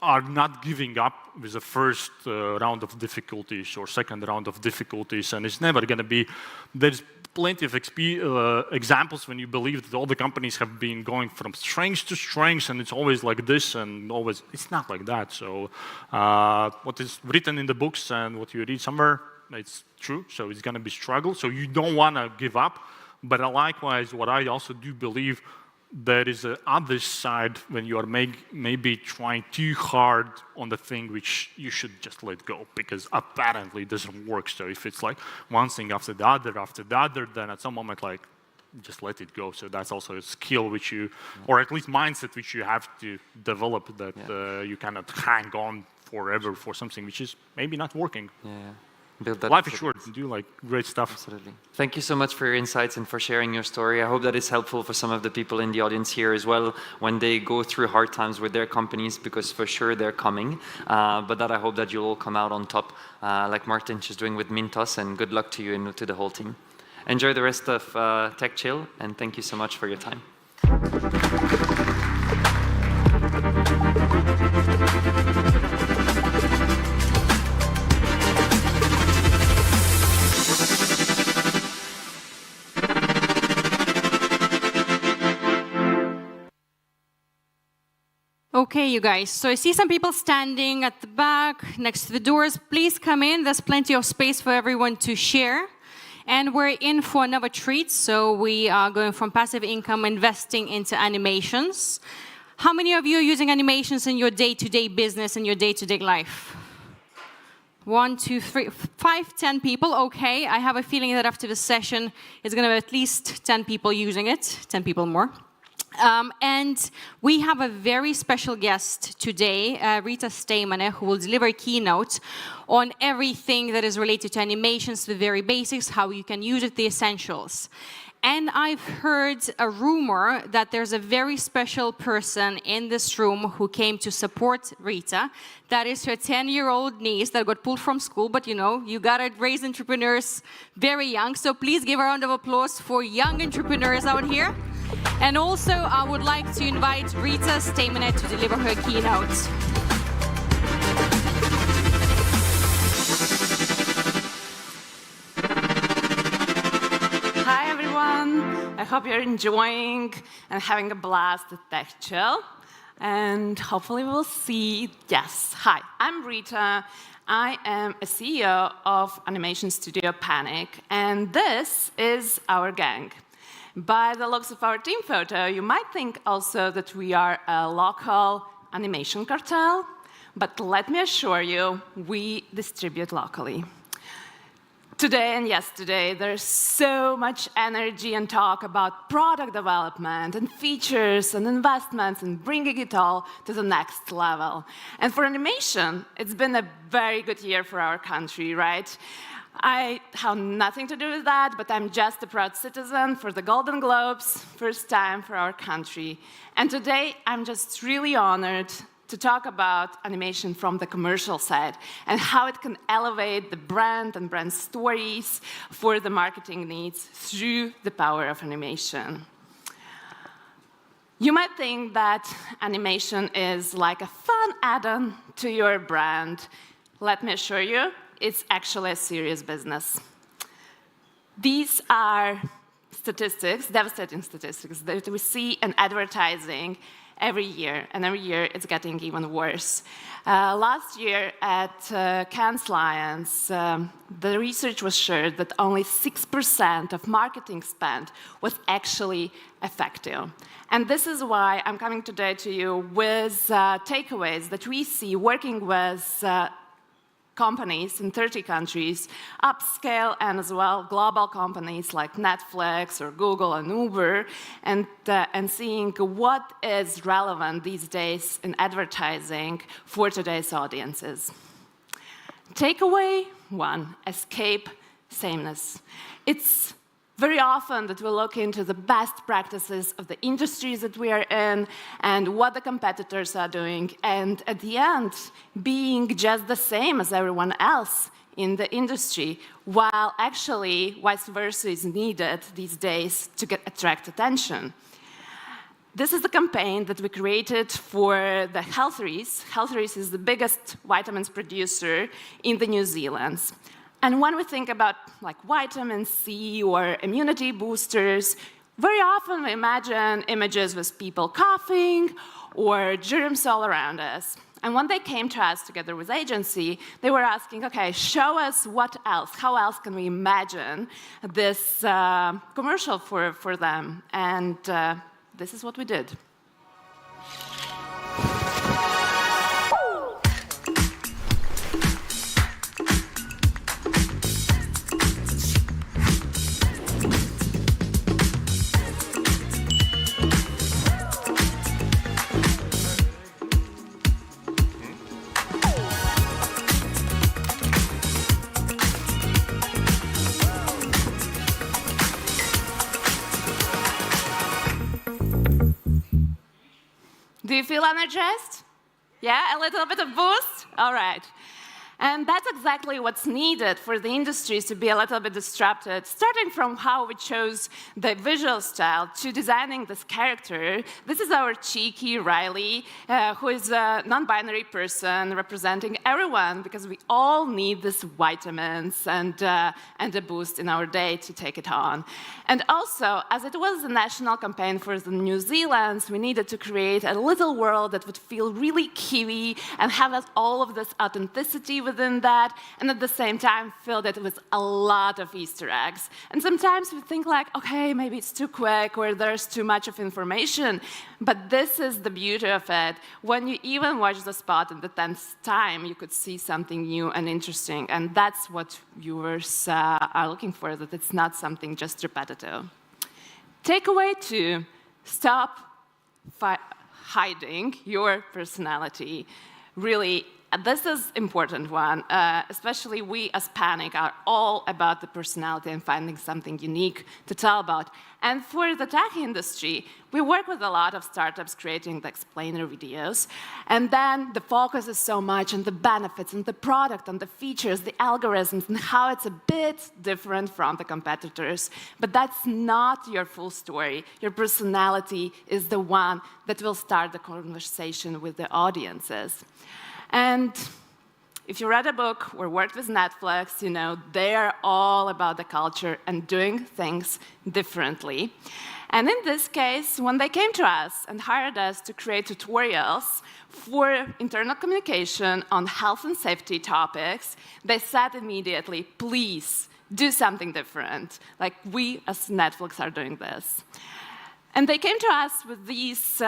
are not giving up with the first round of difficulties or second round of difficulties, and it's never going to be. There's plenty of examples when you believe that all the companies have been going from strengths to strengths, and it's always like this, and always it's not like that. So what is written in the books and what you read somewhere, it's true. So it's going to be struggle. So you don't want to give up. But likewise, what I also do believe, there is an other side when you are maybe trying too hard on the thing which you should just let go, because apparently it doesn't work. So if it's like one thing after the other, then at some moment, like, just let it go. So that's also a skill which you, or at least mindset which you have to develop, that you cannot hang on forever for something which is maybe not working. Yeah. build that. Life is short. Do like great stuff. Absolutely. Thank you so much for your insights and for sharing your story. I hope that is helpful for some of the people in the audience here as well when they go through hard times with their companies, because for sure they're coming. But that I hope that you'll all come out on top, like Martin is doing with Mintos, and good luck to you and to the whole team. Enjoy the rest of TechChill, and thank you so much for your time. Okay, you guys, so I see some people standing at the back next to the doors. Please come in. There's plenty of space for everyone to share. And we're in for another treat. So we are going from passive income investing into animations. How many of you are using animations in your day-to-day business, in your day-to-day life? 1, 2, 3, 5, 10 people. Okay, I have a feeling that after the session, it's going to be at least 10 people using it, 10 people more. And we have a very special guest today, Rita Steimane, who will deliver a keynote on everything that is related to animations, the very basics, how you can use it, the essentials. And I've heard a rumor that there's a very special person in this room who came to support Rita. That is her 10-year-old niece that got pulled from school, but you know, you gotta raise entrepreneurs very young. So please give a round of applause for young entrepreneurs out here. And also, I would like to invite Rita Steimane to deliver her keynote. Hi, everyone. I hope you're enjoying and having a blast at TechChill. And hopefully we'll see. Yes, hi, I'm Rita. I am a CEO of animation studio Panic, and this is our gang. By the looks of our team photo, you might think also that we are a local animation cartel, but let me assure you, we distribute locally. Today and yesterday, there's so much energy and talk about product development and features and investments and bringing it all to the next level. And for animation, it's been a very good year for our country, right? I have nothing to do with that, but I'm just a proud citizen for the Golden Globes, first time for our country. And today, I'm just really honored to talk about animation from the commercial side and how it can elevate the brand and brand stories for the marketing needs through the power of animation. You might think that animation is like a fun add-on to your brand. Let me assure you, it's actually a serious business. These are statistics, devastating statistics, that we see in advertising every year, and every year it's getting even worse. Last year at Cannes Lions, the research was showed that only 6% of marketing spend was actually effective. And this is why I'm coming today to you with takeaways that we see working with companies in 30 countries, upscale and as well global companies like Netflix or Google and Uber, and seeing what is relevant these days in advertising for today's audiences. Takeaway 1, escape sameness. It's very often that we look into the best practices of the industries that we are in and what the competitors are doing, and at the end, being just the same as everyone else in the industry, while actually vice versa is needed these days to attract attention. This is the campaign that we created for the Healtheries. Healtheries is the biggest vitamins producer in the New Zealand. And when we think about like vitamin C or immunity boosters, very often we imagine images with people coughing or germs all around us. And when they came to us together with agency, they were asking, okay, show us what else, how else can we imagine this commercial for them? And this is what we did. Do you feel energized? Yeah, a little bit of boost? All right. And that's exactly what's needed for the industries to be a little bit disrupted, starting from how we chose the visual style to designing this character. This is our cheeky Riley, who is a non-binary person representing everyone, because we all need these vitamins and a boost in our day to take it on. And also, as it was a national campaign for the New Zealanders, we needed to create a little world that would feel really Kiwi and have all of this authenticity within that, and at the same time filled it with a lot of Easter eggs. And sometimes we think like, okay, maybe it's too quick or there's too much of information, but this is the beauty of it. When you even watch the spot in the 10th time, you could see something new and interesting, and that's what viewers are looking for, that it's not something just repetitive. Takeaway 2, stop hiding your personality. Really, this is an important one, especially we as Panic are all about the personality and finding something unique to tell about. And for the tech industry, we work with a lot of startups creating the explainer videos. And then the focus is so much on the benefits and the product and the features, the algorithms, and how it's a bit different from the competitors. But that's not your full story. Your personality is the one that will start the conversation with the audiences. And if you read a book or worked with Netflix, you know they're all about the culture and doing things differently. And in this case, when they came to us and hired us to create tutorials for internal communication on health and safety topics, they said immediately, please do something different. Like we as Netflix are doing this. And they came to us with these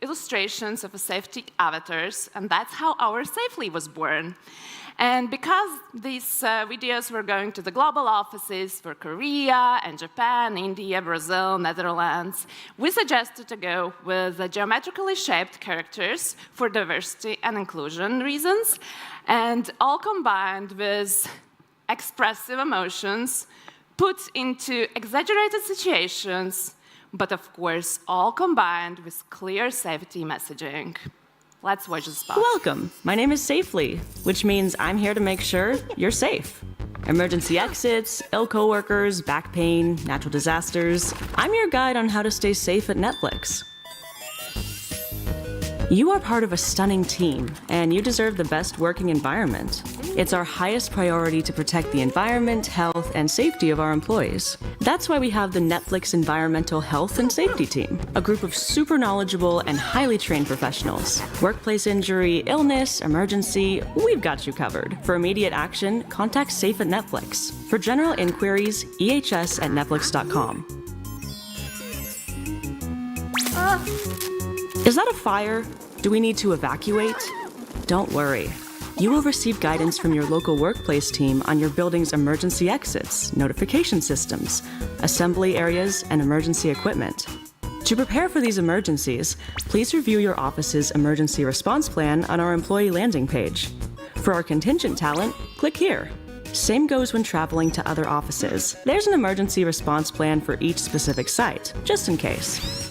illustrations of safety avatars, and that's how our Safely was born. And because these videos were going to the global offices for Korea and Japan, India, Brazil, Netherlands, we suggested to go with the geometrically shaped characters for diversity and inclusion reasons, and all combined with expressive emotions put into exaggerated situations, but of course, all combined with clear safety messaging. Let's watch the spot. Welcome. My name is Safely, which means I'm here to make sure you're safe. Emergency exits, ill coworkers, back pain, natural disasters. I'm your guide on how to stay safe at Netflix. You are part of a stunning team, and you deserve the best working environment. It's our highest priority to protect the environment, health, and safety of our employees. That's why we have the Netflix Environmental Health and Safety Team, a group of super knowledgeable and highly trained professionals. Workplace injury, illness, emergency, we've got you covered. For immediate action, contact Safe at Netflix. For general inquiries, ehs@netflix.com. Is that a fire? Do we need to evacuate? Don't worry. You will receive guidance from your local workplace team on your building's emergency exits, notification systems, assembly areas, and emergency equipment. To prepare for these emergencies, please review your office's emergency response plan on our employee landing page. For our contingent talent, click here. Same goes when traveling to other offices. There's an emergency response plan for each specific site, just in case.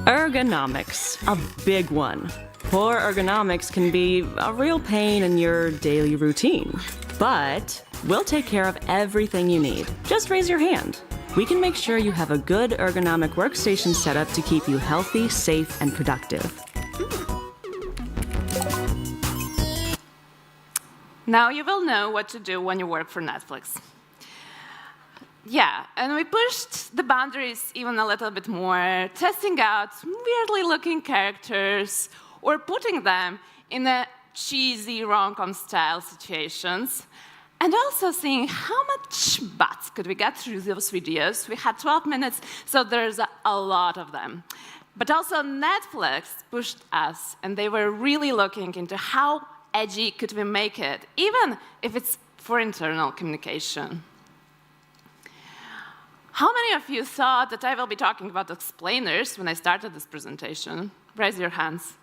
Ergonomics, a big one. Poor ergonomics can be a real pain in your daily routine. But we'll take care of everything you need. Just raise your hand. We can make sure you have a good ergonomic workstation setup to keep you healthy, safe, and productive. Now you will know what to do when you work for Netflix. Yeah, and we pushed the boundaries even a little bit more, testing out weirdly looking characters or putting them in a cheesy rom-com style situations, and also seeing how much butts could we get through those videos. We had 12 minutes, so there's a lot of them. But also Netflix pushed us, and they were really looking into how edgy could we make it, even if it's for internal communication. How many of you thought that I will be talking about explainers when I started this presentation? Raise your hands.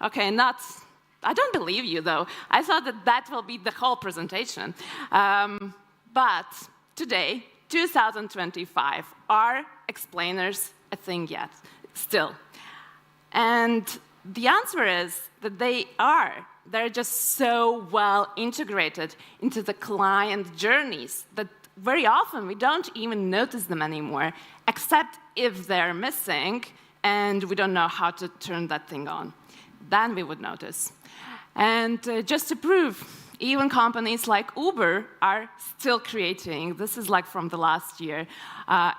Okay, I don't believe you, though. I thought that that will be the whole presentation. But today, 2025, are explainers a thing yet? Still. And the answer is that they are. They're just so well integrated into the client journeys that very often we don't even notice them anymore, except if they're missing and we don't know how to turn that thing on. Then we would notice. And just to prove, even companies like Uber are still creating, this is like from the last year,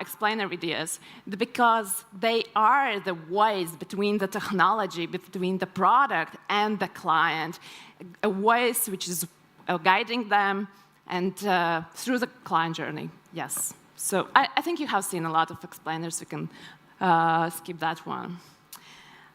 explainer videos, because they are the voice between the technology, between the product and the client, a voice which is guiding them and through the client journey, yes. So I think you have seen a lot of explainers, you can skip that one.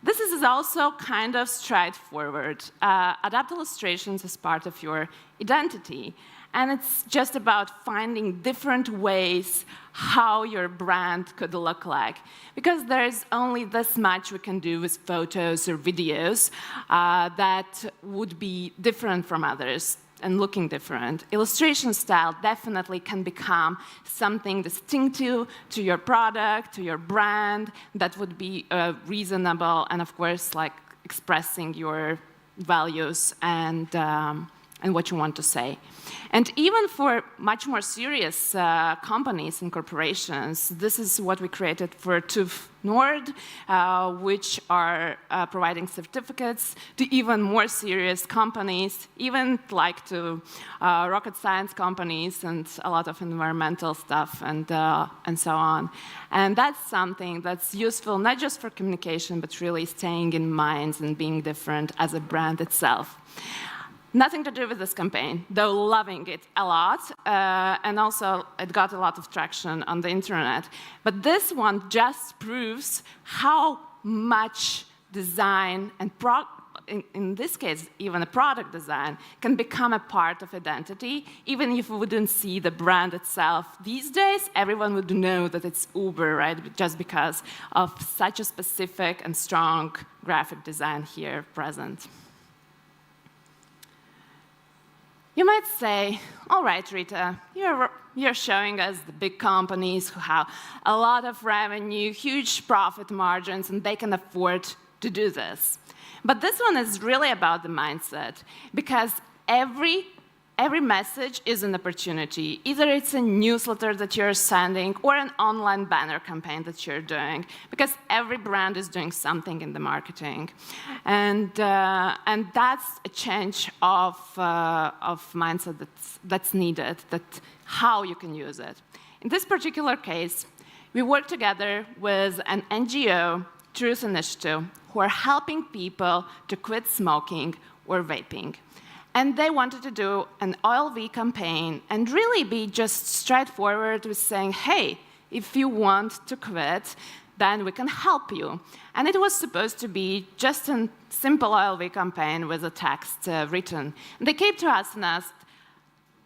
This is also kind of straightforward. Adapt illustrations as part of your identity. And it's just about finding different ways how your brand could look like. Because there's only this much we can do with photos or videos that would be different from others and looking different. Illustration style definitely can become something distinctive to your product, to your brand, that would be reasonable, and of course, like expressing your values and what you want to say. And even for much more serious companies and corporations, this is what we created for TÜV Nord, which are providing certificates to even more serious companies, even like to rocket science companies and a lot of environmental stuff and so on. And that's something that's useful not just for communication, but really staying in minds and being different as a brand itself. Nothing to do with this campaign, though loving it a lot, and also it got a lot of traction on the internet. But this one just proves how much design and in this case, even a product design, can become a part of identity, even if we wouldn't see the brand itself. These days, everyone would know that it's Uber, right? Just because of such a specific and strong graphic design here present. You might say, all right, Rita, you're showing us the big companies who have a lot of revenue, huge profit margins, and they can afford to do this. But this one is really about the mindset, because every message is an opportunity. Either it's a newsletter that you're sending or an online banner campaign that you're doing, because every brand is doing something in the marketing. And that's a change of mindset that's needed, how you can use it. In this particular case, we work together with an NGO, Truth Initiative, who are helping people to quit smoking or vaping. And they wanted to do an OLV campaign and really be just straightforward with saying, hey, if you want to quit, then we can help you. And it was supposed to be just a simple OLV campaign with a text written. And they came to us and asked,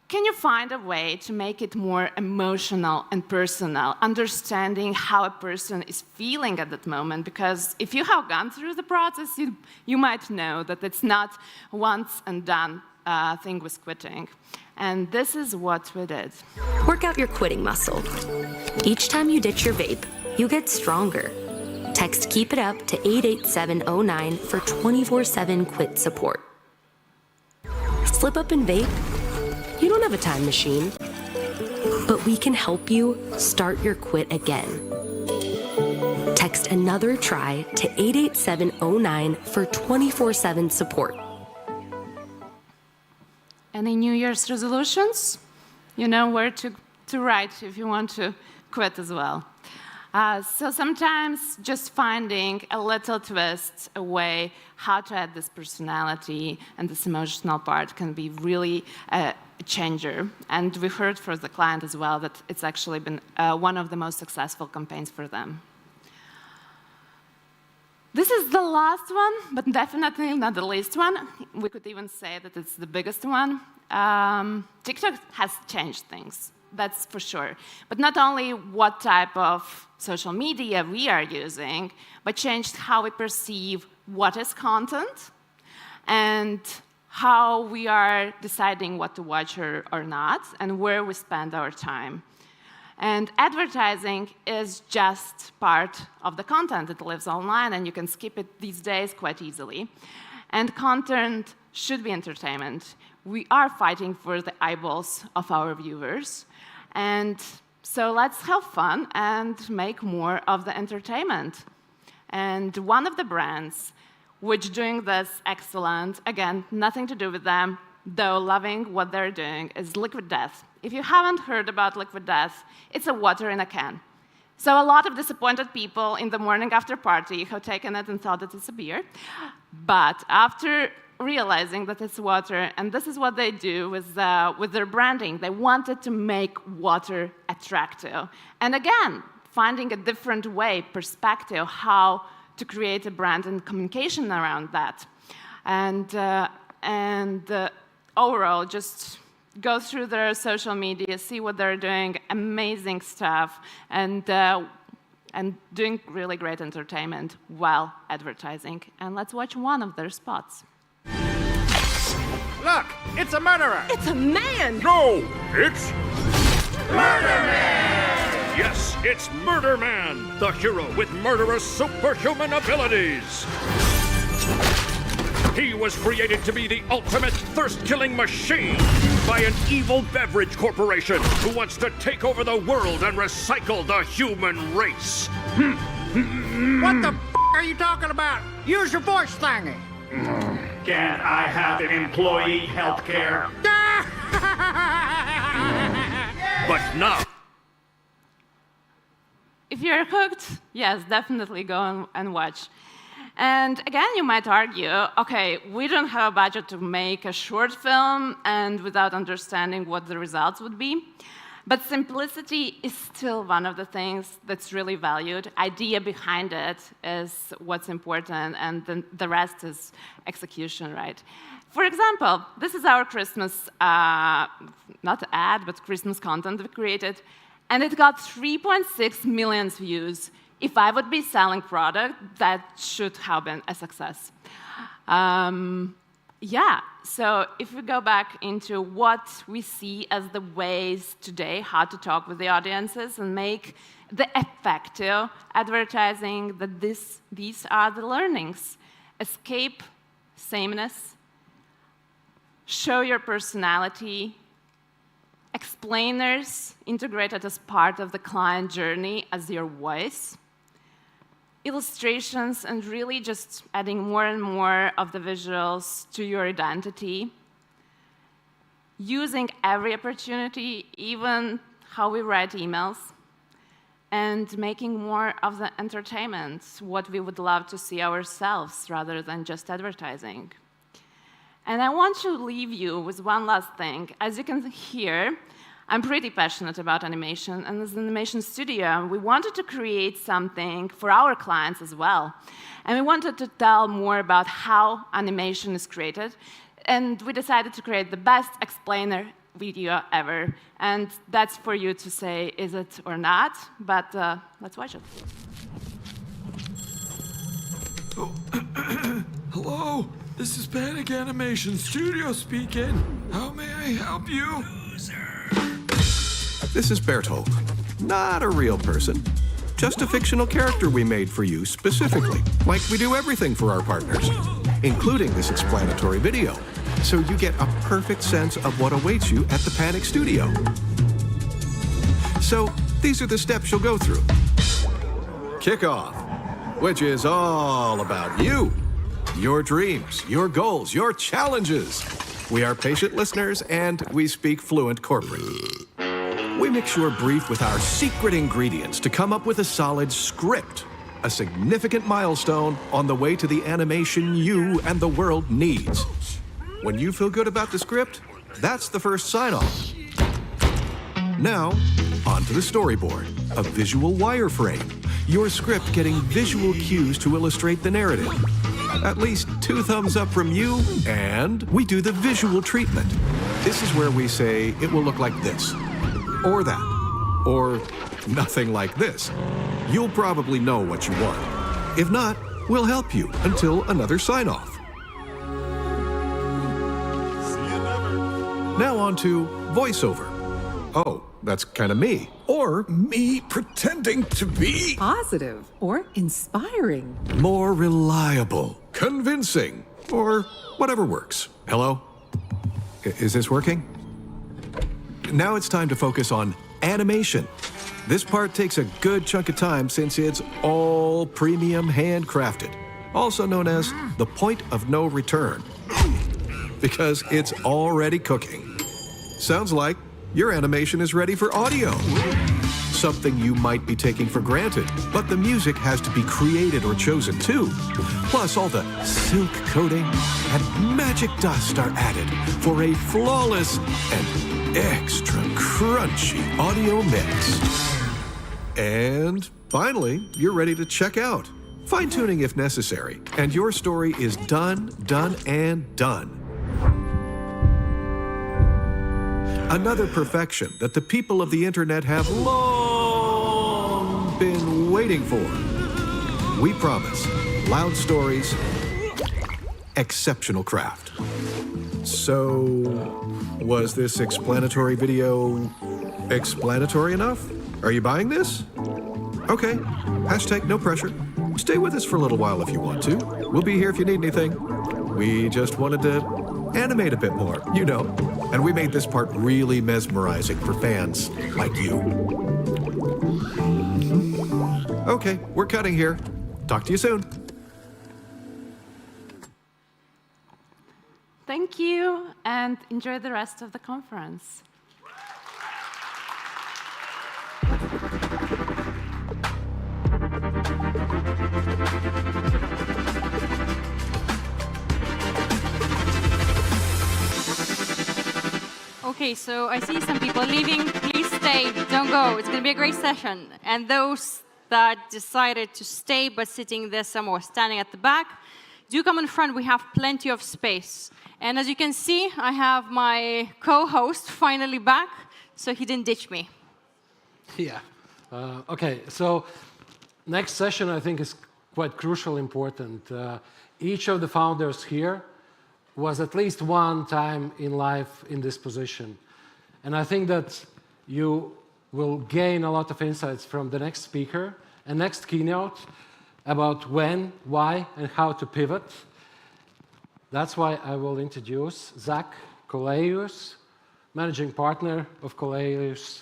can you find a way to make it more emotional and personal, understanding how a person is feeling at that moment? Because if you have gone through the process, you might know that it's not once and done thing with quitting. And this is what we did. Work out your quitting muscle. Each time you ditch your vape, you get stronger. Text Keep It Up to 88709 for 24/7 quit support. Slip up and vape? You don't have a time machine, but we can help you start your quit again. Text another try to 88709 for 24/7 support. Any New Year's resolutions? You know where to write if you want to quit as well. So sometimes just finding a little twist, a way how to add this personality and this emotional part can be really a changer. And we heard from the client as well that it's actually been one of the most successful campaigns for them. This is the last one, but definitely not the least one. We could even say that it's the biggest one. TikTok has changed things, that's for sure. But not only what type of social media we are using, but changed how we perceive what is content and how we are deciding what to watch or not, and where we spend our time. And advertising is just part of the content. It lives online, and you can skip it these days quite easily. And content should be entertainment. We are fighting for the eyeballs of our viewers. And so let's have fun and make more of the entertainment. And one of the brands which doing this excellent, again, nothing to do with them, though loving what they're doing, is Liquid Death. If you haven't heard about Liquid Death, it's a water in a can. So a lot of disappointed people in the morning after party have taken it and thought that it's a beer. But after realizing that it's water, and this is what they do with their branding, they wanted to make water attractive. And again, finding a different way, perspective, how to create a brand and communication around that. And overall, just go through their social media, see what they're doing, amazing stuff, and doing really great entertainment while advertising. And let's watch one of their spots. Look, it's a murderer! It's a man! No, it's Murder Man! Yes, it's Murder Man, the hero with murderous superhuman abilities. He was created to be the ultimate thirst-killing machine by an evil beverage corporation who wants to take over the world and recycle the human race. What the are you talking about? Use your voice thingy. Can't I have employee health care? But now. If you're hooked, yes, definitely go and watch. And again, you might argue, okay, we don't have a budget to make a short film and without understanding what the results would be. But simplicity is still one of the things that's really valued. Idea behind it is what's important, and then the rest is execution, right? For example, this is our Christmas, not ad, but Christmas content we created, and it got 3.6 million views. If I would be selling product, that should have been a success. Yeah, so if we go back into what we see as the ways today how to talk with the audiences and make the effective advertising, that these are the learnings. Escape sameness, show your personality, explainers integrated as part of the client journey as your voice, illustrations, and really just adding more and more of the visuals to your identity, using every opportunity, even how we write emails, and making more of the entertainment, what we would love to see ourselves rather than just advertising. And I want to leave you with one last thing. As you can hear, I'm pretty passionate about animation, and as an animation studio, we wanted to create something for our clients as well. And we wanted to tell more about how animation is created, and we decided to create the best explainer video ever. And that's for you to say, is it or not, but let's watch it. Oh. Hello, this is Panic Animation Studio speaking. How may I help you? This is Berthold. Not a real person. Just a fictional character we made for you specifically, like we do everything for our partners, including this explanatory video, so you get a perfect sense of what awaits you at the Panic Studio. So, these are the steps you'll go through. Kickoff, which is all about you, your dreams, your goals, your challenges. We are patient listeners, and we speak fluent corporate. We mix your brief with our secret ingredients to come up with a solid script, a significant milestone on the way to the animation you and the world needs. When you feel good about the script, that's the first sign-off. Now, on to the storyboard, a visual wireframe, your script getting visual cues to illustrate the narrative. At least 2 thumbs up from you, and we do the visual treatment. This is where we say it will look like this. Or that, or nothing like this. You'll probably know what you want. If not, we'll help you until another sign-off. Now on to voiceover. Oh, That's kind of me. Or me pretending to be Positive or inspiring. more reliable, convincing, or whatever works. Hello? Is this working? Now it's time to focus on animation. This part takes a good chunk of time since it's all premium handcrafted, also known as the point of no return, because it's already cooking. Sounds like your animation is ready for audio. Something you might be taking for granted, but the music has to be created or chosen too. Plus, all the silk coating and magic dust are added for a flawless and extra crunchy audio mix. And finally, you're ready to check out. Fine-tuning if necessary, and your story is done, and done. Another perfection that the people of the internet have long been waiting for. We promise loud stories, exceptional craft. So, was this explanatory video explanatory enough? Are you buying this? Okay, hashtag no pressure. Stay with us for a little while if you want to. We'll be here if you need anything. We just wanted to animate a bit more, you know. And we made this part really mesmerizing for fans like you. Okay, we're cutting here. Talk to you soon. Thank you, and enjoy the rest of the conference. Okay, so I see some people leaving. Please stay, don't go. It's going to be a great session. And those that decided to stay but sitting there somewhere, standing at the back, do come in front. We have plenty of space. And as you can see, I have my co-host finally back, so he didn't ditch me. Yeah. Okay, so next session I think is quite crucial, important. Each of the founders here was at least one time in life in this position. And I think that you will gain a lot of insights from the next speaker and next keynote about when, why, and how to pivot. That's why I will introduce Zach Koleius, managing partner of Koleius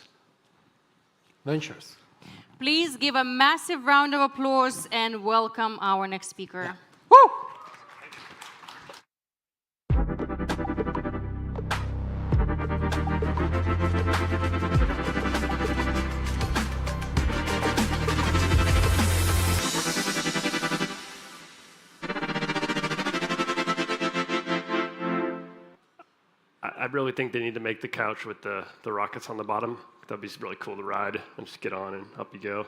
Ventures. Please give a massive round of applause and welcome our next speaker. Yeah. Woo! I really think they need to make the couch with the rockets on the bottom. That'd be really cool to ride and just get on and up you go.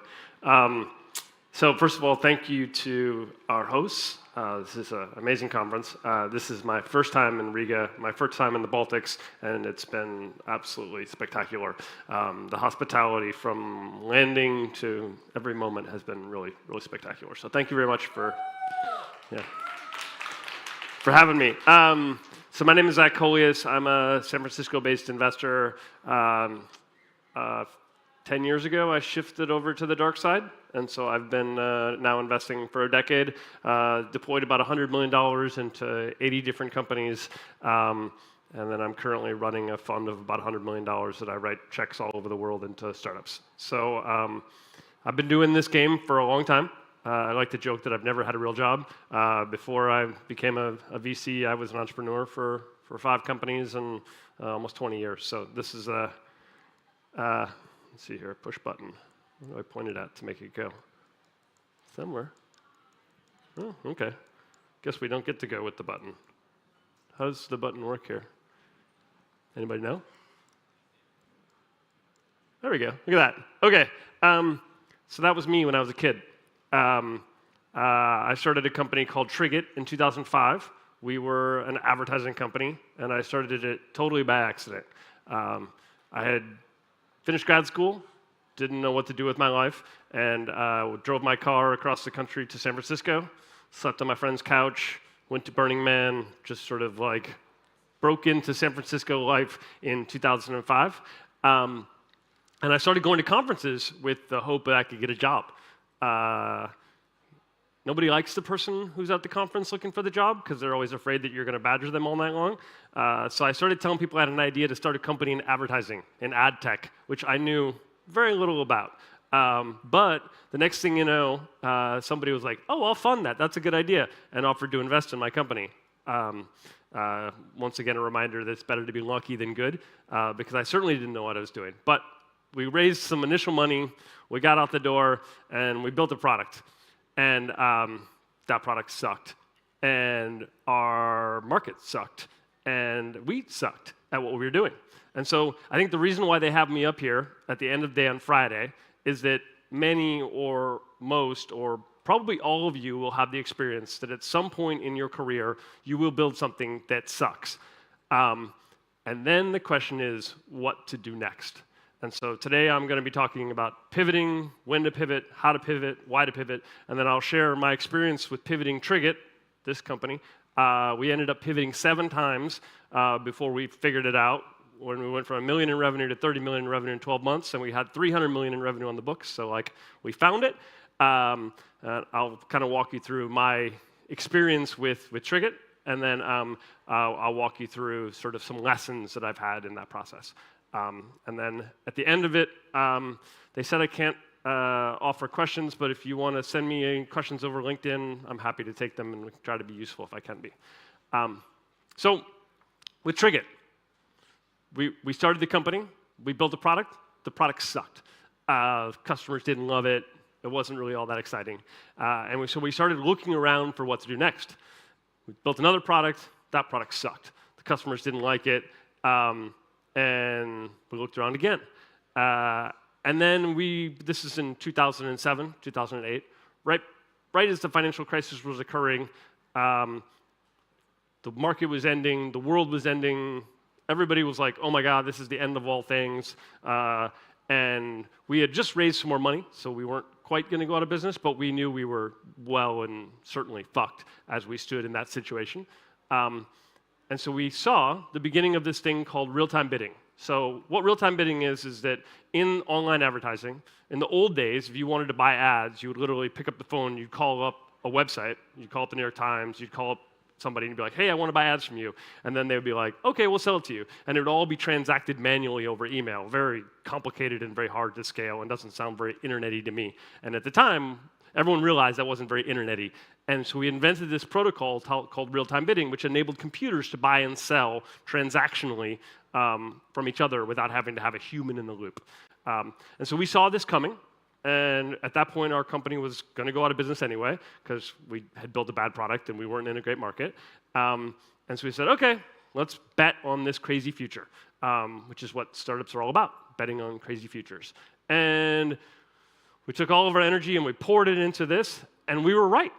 So first of all, thank you to our hosts. This is an amazing conference. This is my first time in Riga, my first time in the Baltics, and it's been absolutely spectacular. The hospitality from landing to every moment has been really, really spectacular. So thank you very much for having me. So my name is Zach Koleius. I'm a San Francisco-based investor. 10 years ago, I shifted over to the dark side, and so I've been now investing for a decade, deployed about $100 million into 80 different companies, and then I'm currently running a fund of about $100 million that I write checks all over the world into startups. So I've been doing this game for a long time. I like to joke that I've never had a real job. Before I became a VC, I was an entrepreneur for 5 companies and almost 20 years. So this is a, let's see here, push button. What do I point it at to make it go? Somewhere. Oh, okay. Guess we don't get to go with the button. How does the button work here? Anybody know? There we go. Look at that. Okay. So that was me when I was a kid. I started a company called Trigit in 2005. We were an advertising company, and I started it totally by accident. I had finished grad school, didn't know what to do with my life, and drove my car across the country to San Francisco, slept on my friend's couch, went to Burning Man, just sort of like broke into San Francisco life in 2005. And I started going to conferences with the hope that I could get a job. Nobody likes the person who's at the conference looking for the job because they're always afraid that you're going to badger them all night long. So I started telling people I had an idea to start a company in advertising, in ad tech, which I knew very little about. But the next thing you know, somebody was like, oh, I'll fund that. That's a good idea, and offered to invest in my company. Once again, a reminder that it's better to be lucky than good, because I certainly didn't know what I was doing. But we raised some initial money, we got out the door, and we built a product. And that product sucked. And our market sucked. And we sucked at what we were doing. And so I think the reason why they have me up here at the end of the day on Friday is that many or most or probably all of you will have the experience that at some point in your career, you will build something that sucks. And then the question is what to do next. And so today I'm going to be talking about pivoting, when to pivot, how to pivot, why to pivot, and then I'll share my experience with pivoting Trigit, this company. We ended up pivoting 7 times before we figured it out, when we went from $1 million in revenue to $30 million in revenue in 12 months, and we had $300 million in revenue on the books, so like we found it. I'll kind of walk you through my experience with Trigit, and then I'll walk you through sort of some lessons that I've had in that process. And then at the end of it, they said I can't offer questions, but if you want to send me any questions over LinkedIn, I'm happy to take them and try to be useful if I can be. So with Trigit, we started the company, we built a product, the product sucked. Customers didn't love it, it wasn't really all that exciting. So we started looking around for what to do next. We built another product, that product sucked. The customers didn't like it. And we looked around again. And then this is in 2007, 2008, right as the financial crisis was occurring, the market was ending, the world was ending, everybody was like, oh my God, this is the end of all things. And we had just raised some more money, so we weren't quite going to go out of business, but we knew we were well and certainly fucked as we stood in that situation. And so we saw the beginning of this thing called real-time bidding. So what real-time bidding is that in online advertising, in the old days, if you wanted to buy ads, you would literally pick up the phone, you'd call up a website, you'd call up the New York Times, you'd call up somebody and be like, hey, I want to buy ads from you. And then they would be like, okay, we'll sell it to you. And it would all be transacted manually over email, very complicated and very hard to scale and doesn't sound very internet-y to me. And at the time, everyone realized that wasn't very internet-y. And so we invented this protocol called real-time bidding, which enabled computers to buy and sell transactionally from each other without having to have a human in the loop. And so we saw this coming. And at that point, our company was going to go out of business anyway, because we had built a bad product and we weren't in a great market. And so we said, OK, let's bet on this crazy future, which is what startups are all about, betting on crazy futures. And we took all of our energy and we poured it into this, and we were right.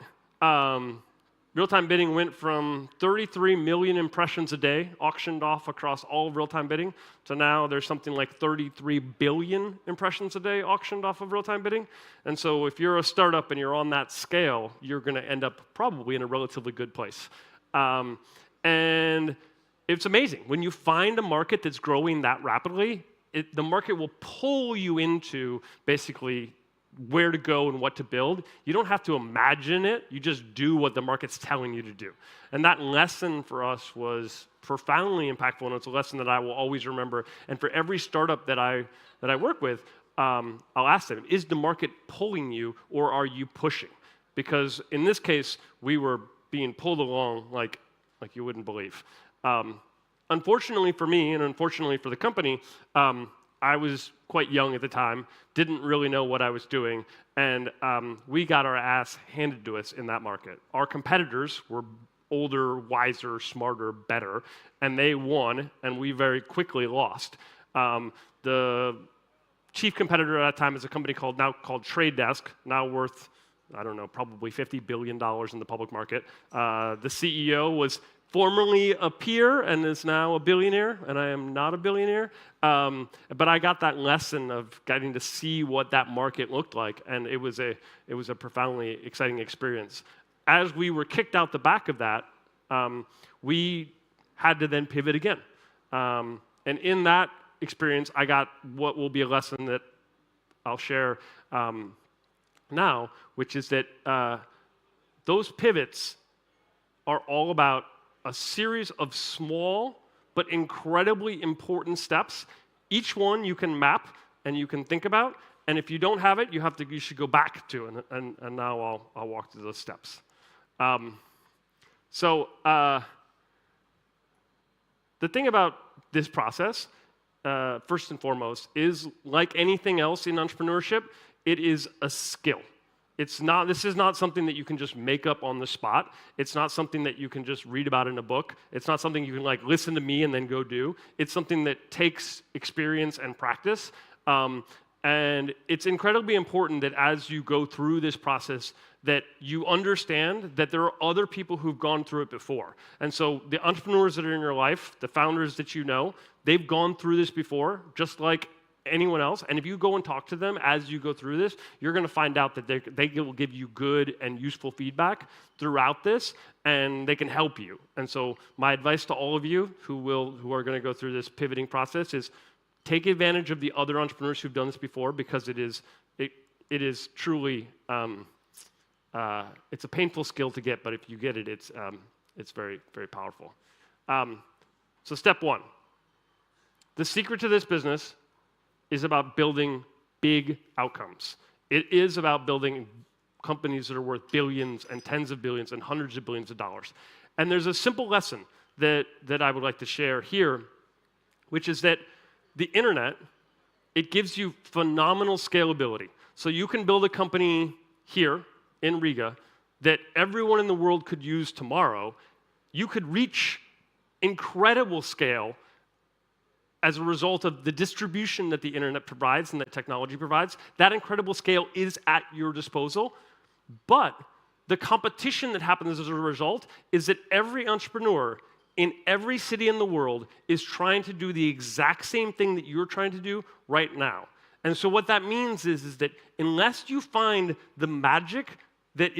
Real-time bidding went from 33 million impressions a day auctioned off across all of real-time bidding to now there's something like 33 billion impressions a day auctioned off of real-time bidding. And so if you're a startup and you're on that scale, you're going to end up probably in a relatively good place. And it's amazing. When you find a market that's growing that rapidly, the market will pull you into basically where to go and what to build. You don't have to imagine it. You just do what the market's telling you to do. And that lesson for us was profoundly impactful, and it's a lesson that I will always remember. And for every startup that I work with, I'll ask them, is the market pulling you or are you pushing? Because in this case, we were being pulled along like you wouldn't believe. Unfortunately for me, and unfortunately for the company, I was quite young at the time, didn't really know what I was doing, and we got our ass handed to us in that market. Our competitors were older, wiser, smarter, better, and they won, and we very quickly lost. The chief competitor at that time is a company called Trade Desk, now worth, I don't know, probably $50 billion in the public market. The CEO was formerly a peer and is now a billionaire, and I am not a billionaire. But I got that lesson of getting to see what that market looked like, and it was a profoundly exciting experience. As we were kicked out the back of that, we had to then pivot again. And in that experience, I got what will be a lesson that I'll share now, which is that those pivots are all about a series of small but incredibly important steps. Each one you can map and you can think about, and if you don't have it, you should go back to, and now I'll walk through those steps. The thing about this process, first and foremost, is like anything else in entrepreneurship, it is a skill. This is not something that you can just make up on the spot. It's not something that you can just read about in a book. It's not something you can like listen to me and then go do. It's something that takes experience and practice. And it's incredibly important that as you go through this process, that you understand that there are other people who've gone through it before. And so the entrepreneurs that are in your life, the founders that you know, they've gone through this before, just like anyone else. And if you go and talk to them as you go through this, you're going to find out that they will give you good and useful feedback throughout this, and they can help you. And so my advice to all of you who are going to go through this pivoting process is take advantage of the other entrepreneurs who've done this before, because it is truly it's a painful skill to get, but if you get it, it's very, very powerful. So step one, the secret to this business is about building big outcomes. It is about building companies that are worth billions and tens of billions and hundreds of billions of dollars. And there's a simple lesson that I would like to share here, which is that the internet, it gives you phenomenal scalability. So you can build a company here in Riga that everyone in the world could use tomorrow. You could reach incredible scale as a result of the distribution that the internet provides and that technology provides. That incredible scale is at your disposal, but the competition that happens as a result is that every entrepreneur in every city in the world is trying to do the exact same thing that you're trying to do right now. And so what that means is that unless you find the magic that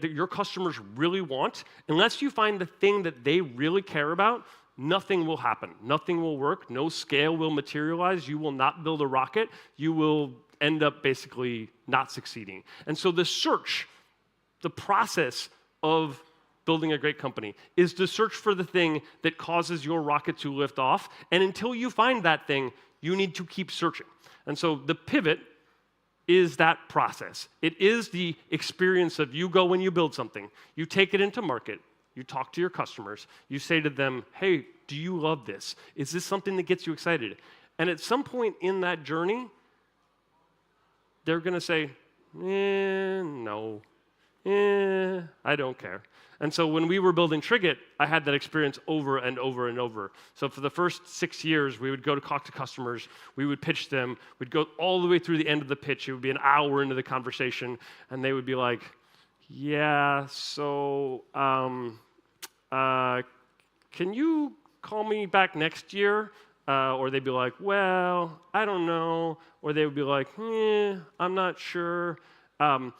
your customers really want, unless you find the thing that they really care about, nothing will happen. Nothing will work. No scale will materialize. You will not build a rocket. You will end up basically not succeeding. And so the process of building a great company is to search for the thing that causes your rocket to lift off. And until you find that thing, you need to keep searching. And so the pivot is that process. It is the experience of you go when you build something, you take it into market, you talk to your customers, you say to them, hey, do you love this? Is this something that gets you excited? And at some point in that journey, they're going to say, no, I don't care. And so when we were building Trigit, I had that experience over and over and over. So for the first 6 years, we would go to talk to customers, we would pitch them, we'd go all the way through the end of the pitch. It would be an hour into the conversation, and they would be like, yeah, so can you call me back next year? Or they'd be like, well, I don't know. Or they would be like, I'm not sure. And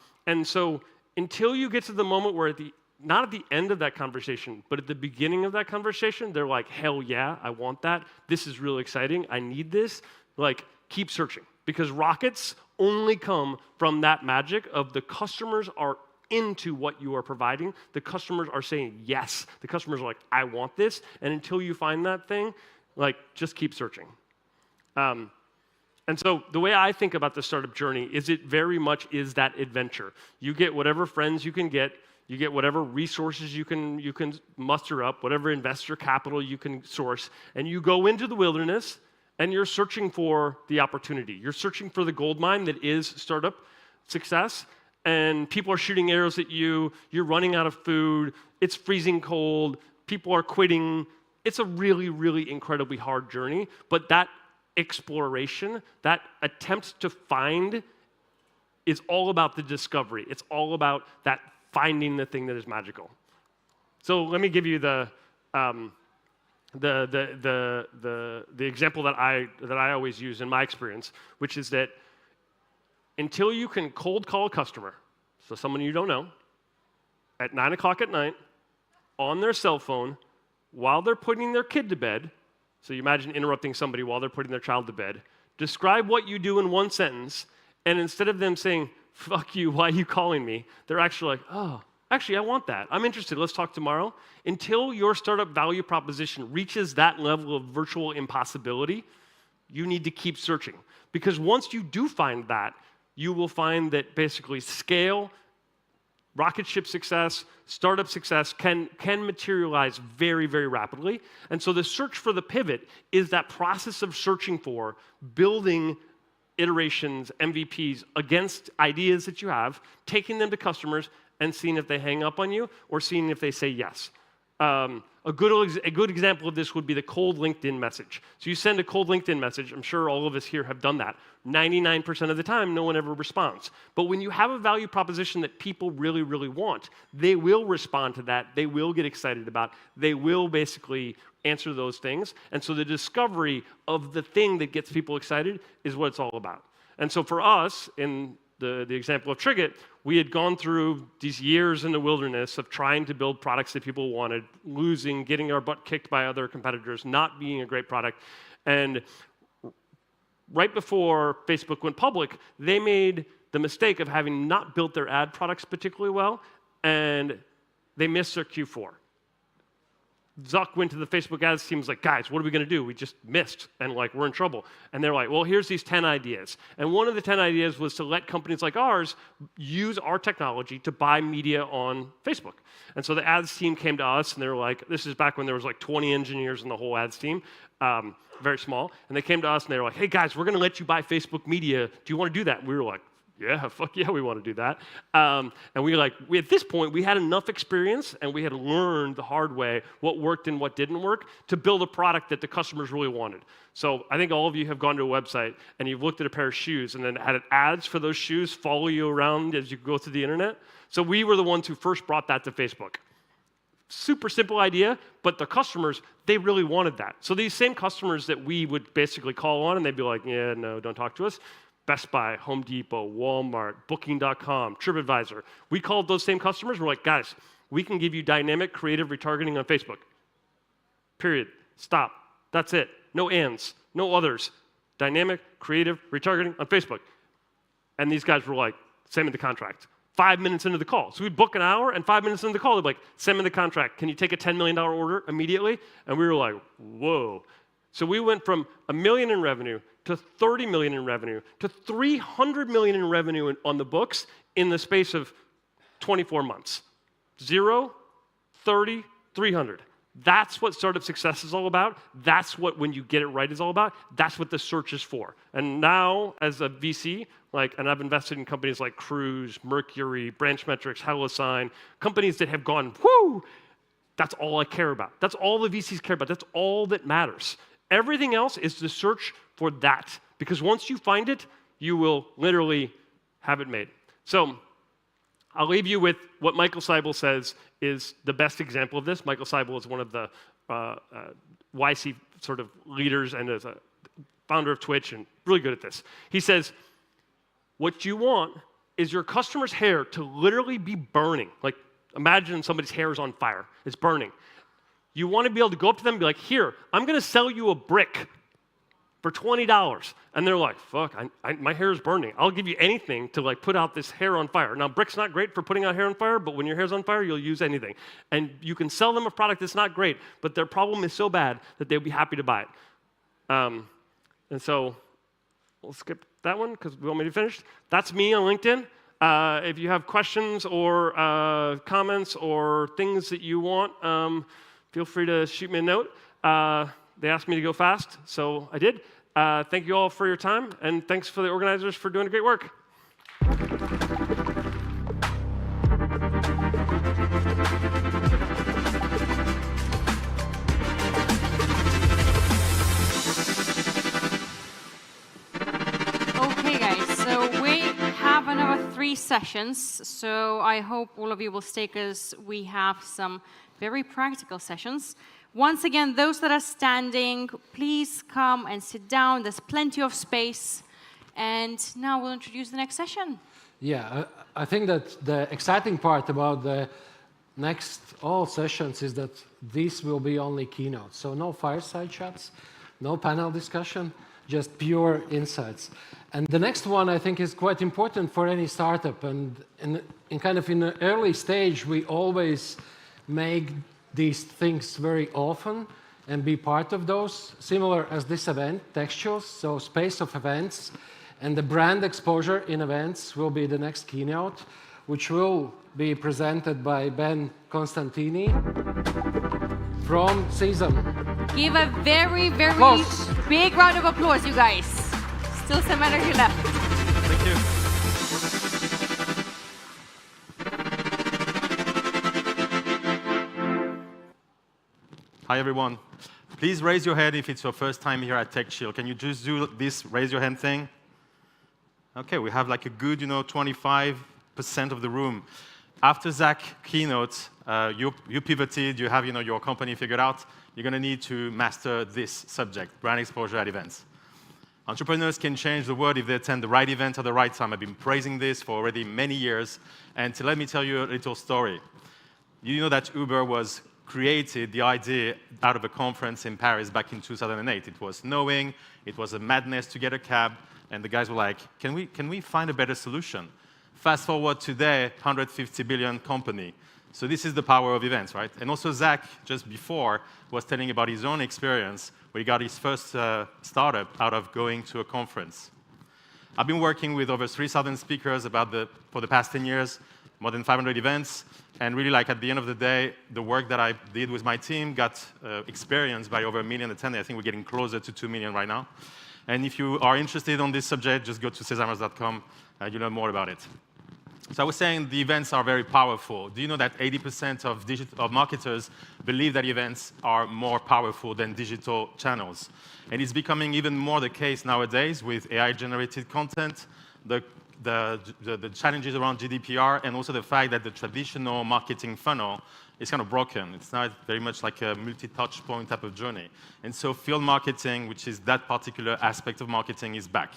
so until you get to the moment where not at the end of that conversation, but at the beginning of that conversation, they're like, hell yeah, I want that. This is really exciting. I need this. Like, keep searching. Because rockets only come from that magic of the customers are into what you are providing. The customers are saying yes. The customers are like, I want this. And until you find that thing, like, just keep searching. And so the way I think about the startup journey is it very much is that adventure. You get whatever friends you can get. You get whatever resources you can muster up, whatever investor capital you can source, and you go into the wilderness, and you're searching for the opportunity. You're searching for the gold mine that is startup success, and people are shooting arrows at you. You're running out of food. It's freezing cold. People are quitting. It's a really, really incredibly hard journey, but that exploration, that attempt to find, is all about the discovery. It's all about that finding the thing that is magical. So let me give you the example that I always use in my experience, which is that until you can cold call a customer, so someone you don't know, at 9 o'clock at night, on their cell phone, while they're putting their kid to bed, So you imagine interrupting somebody while they're putting their child to bed. Describe what you do in one sentence, and instead of them saying, fuck you, why are you calling me? They're actually like, oh, actually, I want that. I'm interested. Let's talk tomorrow. Until your startup value proposition reaches that level of virtual impossibility, you need to keep searching. Because once you do find that, you will find that basically scale, rocket ship success, startup success can materialize very, very rapidly. And so the search for the pivot is that process of searching for, building iterations, MVPs against ideas that you have, taking them to customers, and seeing if they hang up on you or seeing if they say yes. A good example of this would be the cold LinkedIn message. So you send a cold LinkedIn message. I'm sure all of us here have done that. 99% of the time, no one ever responds. But when you have a value proposition that people really, really want, they will respond to that. They will get excited about. They will basically answer those things. And so the discovery of the thing that gets people excited is what it's all about. And so for us, in the example of Triget, we had gone through these years in the wilderness of trying to build products that people wanted, losing, getting our butt kicked by other competitors, not being a great product. And right before Facebook went public, they made the mistake of having not built their ad products particularly well, and they missed their Q4. Zuck went to the Facebook ads team, was like, guys, what are we going to do? We just missed, and like we're in trouble. And they're like, well, here's these 10 ideas. And one of the 10 ideas was to let companies like ours use our technology to buy media on Facebook. And so the ads team came to us, and they were like, this is back when there was like 20 engineers in the whole ads team, very small. And they came to us, and they were like, hey, guys, we're going to let you buy Facebook media. Do you want to do that? And we were like, yeah, fuck yeah, we want to do that. And we were like, at this point, we had enough experience and we had learned the hard way what worked and what didn't work to build a product that the customers really wanted. So I think all of you have gone to a website and you've looked at a pair of shoes and then had ads for those shoes follow you around as you go through the internet. So we were the ones who first brought that to Facebook. Super simple idea, but the customers, they really wanted that. So these same customers that we would basically call on and they'd be like, yeah, no, don't talk to us. Best Buy, Home Depot, Walmart, Booking.com, TripAdvisor. We called those same customers. We're like, guys, we can give you dynamic creative retargeting on Facebook. Period. Stop. That's it. No ands. No others. Dynamic creative retargeting on Facebook. And these guys were like, send me the contract. 5 minutes into the call. So we'd book an hour, and 5 minutes into the call, they'd be like, send me the contract. Can you take a $10 million order immediately? And we were like, whoa. So we went from $1 million in revenue to 30 million in revenue, to 300 million in revenue on the books in the space of 24 months. 0, 30, 300. That's what startup success is all about. That's what, when you get it right, is all about. That's what the search is for. And now, as a VC, and I've invested in companies like Cruise, Mercury, Branchmetrics, HelloSign, companies that have gone, whoo, that's all I care about. That's all the VCs care about. That's all that matters. Everything else is the search for that. Because once you find it, you will literally have it made. So I'll leave you with what Michael Seibel says is the best example of this. Michael Seibel is one of the YC sort of leaders and is a founder of Twitch and really good at this. He says, what you want is your customer's hair to literally be burning. Like, imagine somebody's hair is on fire. It's burning. You want to be able to go up to them and be like, here, I'm going to sell you a brick for $20. And they're like, fuck, my hair is burning. I'll give you anything to put out this hair on fire. Now, brick's not great for putting out hair on fire, but when your hair's on fire, you'll use anything. And you can sell them a product that's not great, but their problem is so bad that they'll be happy to buy it. And so we'll skip that one because we want me to finish. That's me on LinkedIn. If you have questions or comments or things that you want, feel free to shoot me a note. They asked me to go fast, so I did. Thank you all for your time, and thanks for the organizers for doing great work. Okay, guys, so we have another 3 sessions, so I hope all of you will stay because we have some very practical sessions. Once again, those that are standing, please come and sit down. There's plenty of space. And now we'll introduce the next session. Yeah, I think that the exciting part about the next all sessions is that these will be only keynotes. So no fireside chats, no panel discussion, just pure insights. And the next one I think is quite important for any startup. And in kind of in the early stage, we always make these things very often and be part of those, similar as this event, TechChill, so space of events. And the brand exposure in events will be the next keynote, which will be presented by Ben Constantini from Season. Give a very, very big round of applause, you guys. Still some energy left. Thank you. Hi, everyone. Please raise your hand if it's your first time here at TechChill. Can you just do this raise your hand thing? OK, we have like a good 25% of the room. After Zach's keynote, you pivoted, you have your company figured out. You're going to need to master this subject, brand exposure at events. Entrepreneurs can change the world if they attend the right event at the right time. I've been praising this for already many years. And let me tell you a little story. You know that Uber was created, the idea, out of a conference in Paris back in 2008. It was snowing. It was a madness to get a cab. And the guys were like, can we find a better solution? Fast forward today, 150 billion company. So this is the power of events, right? And also Zach, just before, was telling about his own experience where he got his first startup out of going to a conference. I've been working with over 3,000 speakers for the past 10 years, more than 500 events. And really, like at the end of the day, the work that I did with my team got experienced by over 1 million attending. I think we're getting closer to 2 million right now. And if you are interested on this subject, just go to cesarmas.com. You'll learn more about it. So I was saying the events are very powerful. Do you know that 80% of marketers believe that events are more powerful than digital channels? And it's becoming even more the case nowadays with AI-generated content, the challenges around GDPR, and also the fact that the traditional marketing funnel is kind of broken. It's not very much like a multi-touch point type of journey. And so field marketing, which is that particular aspect of marketing, is back.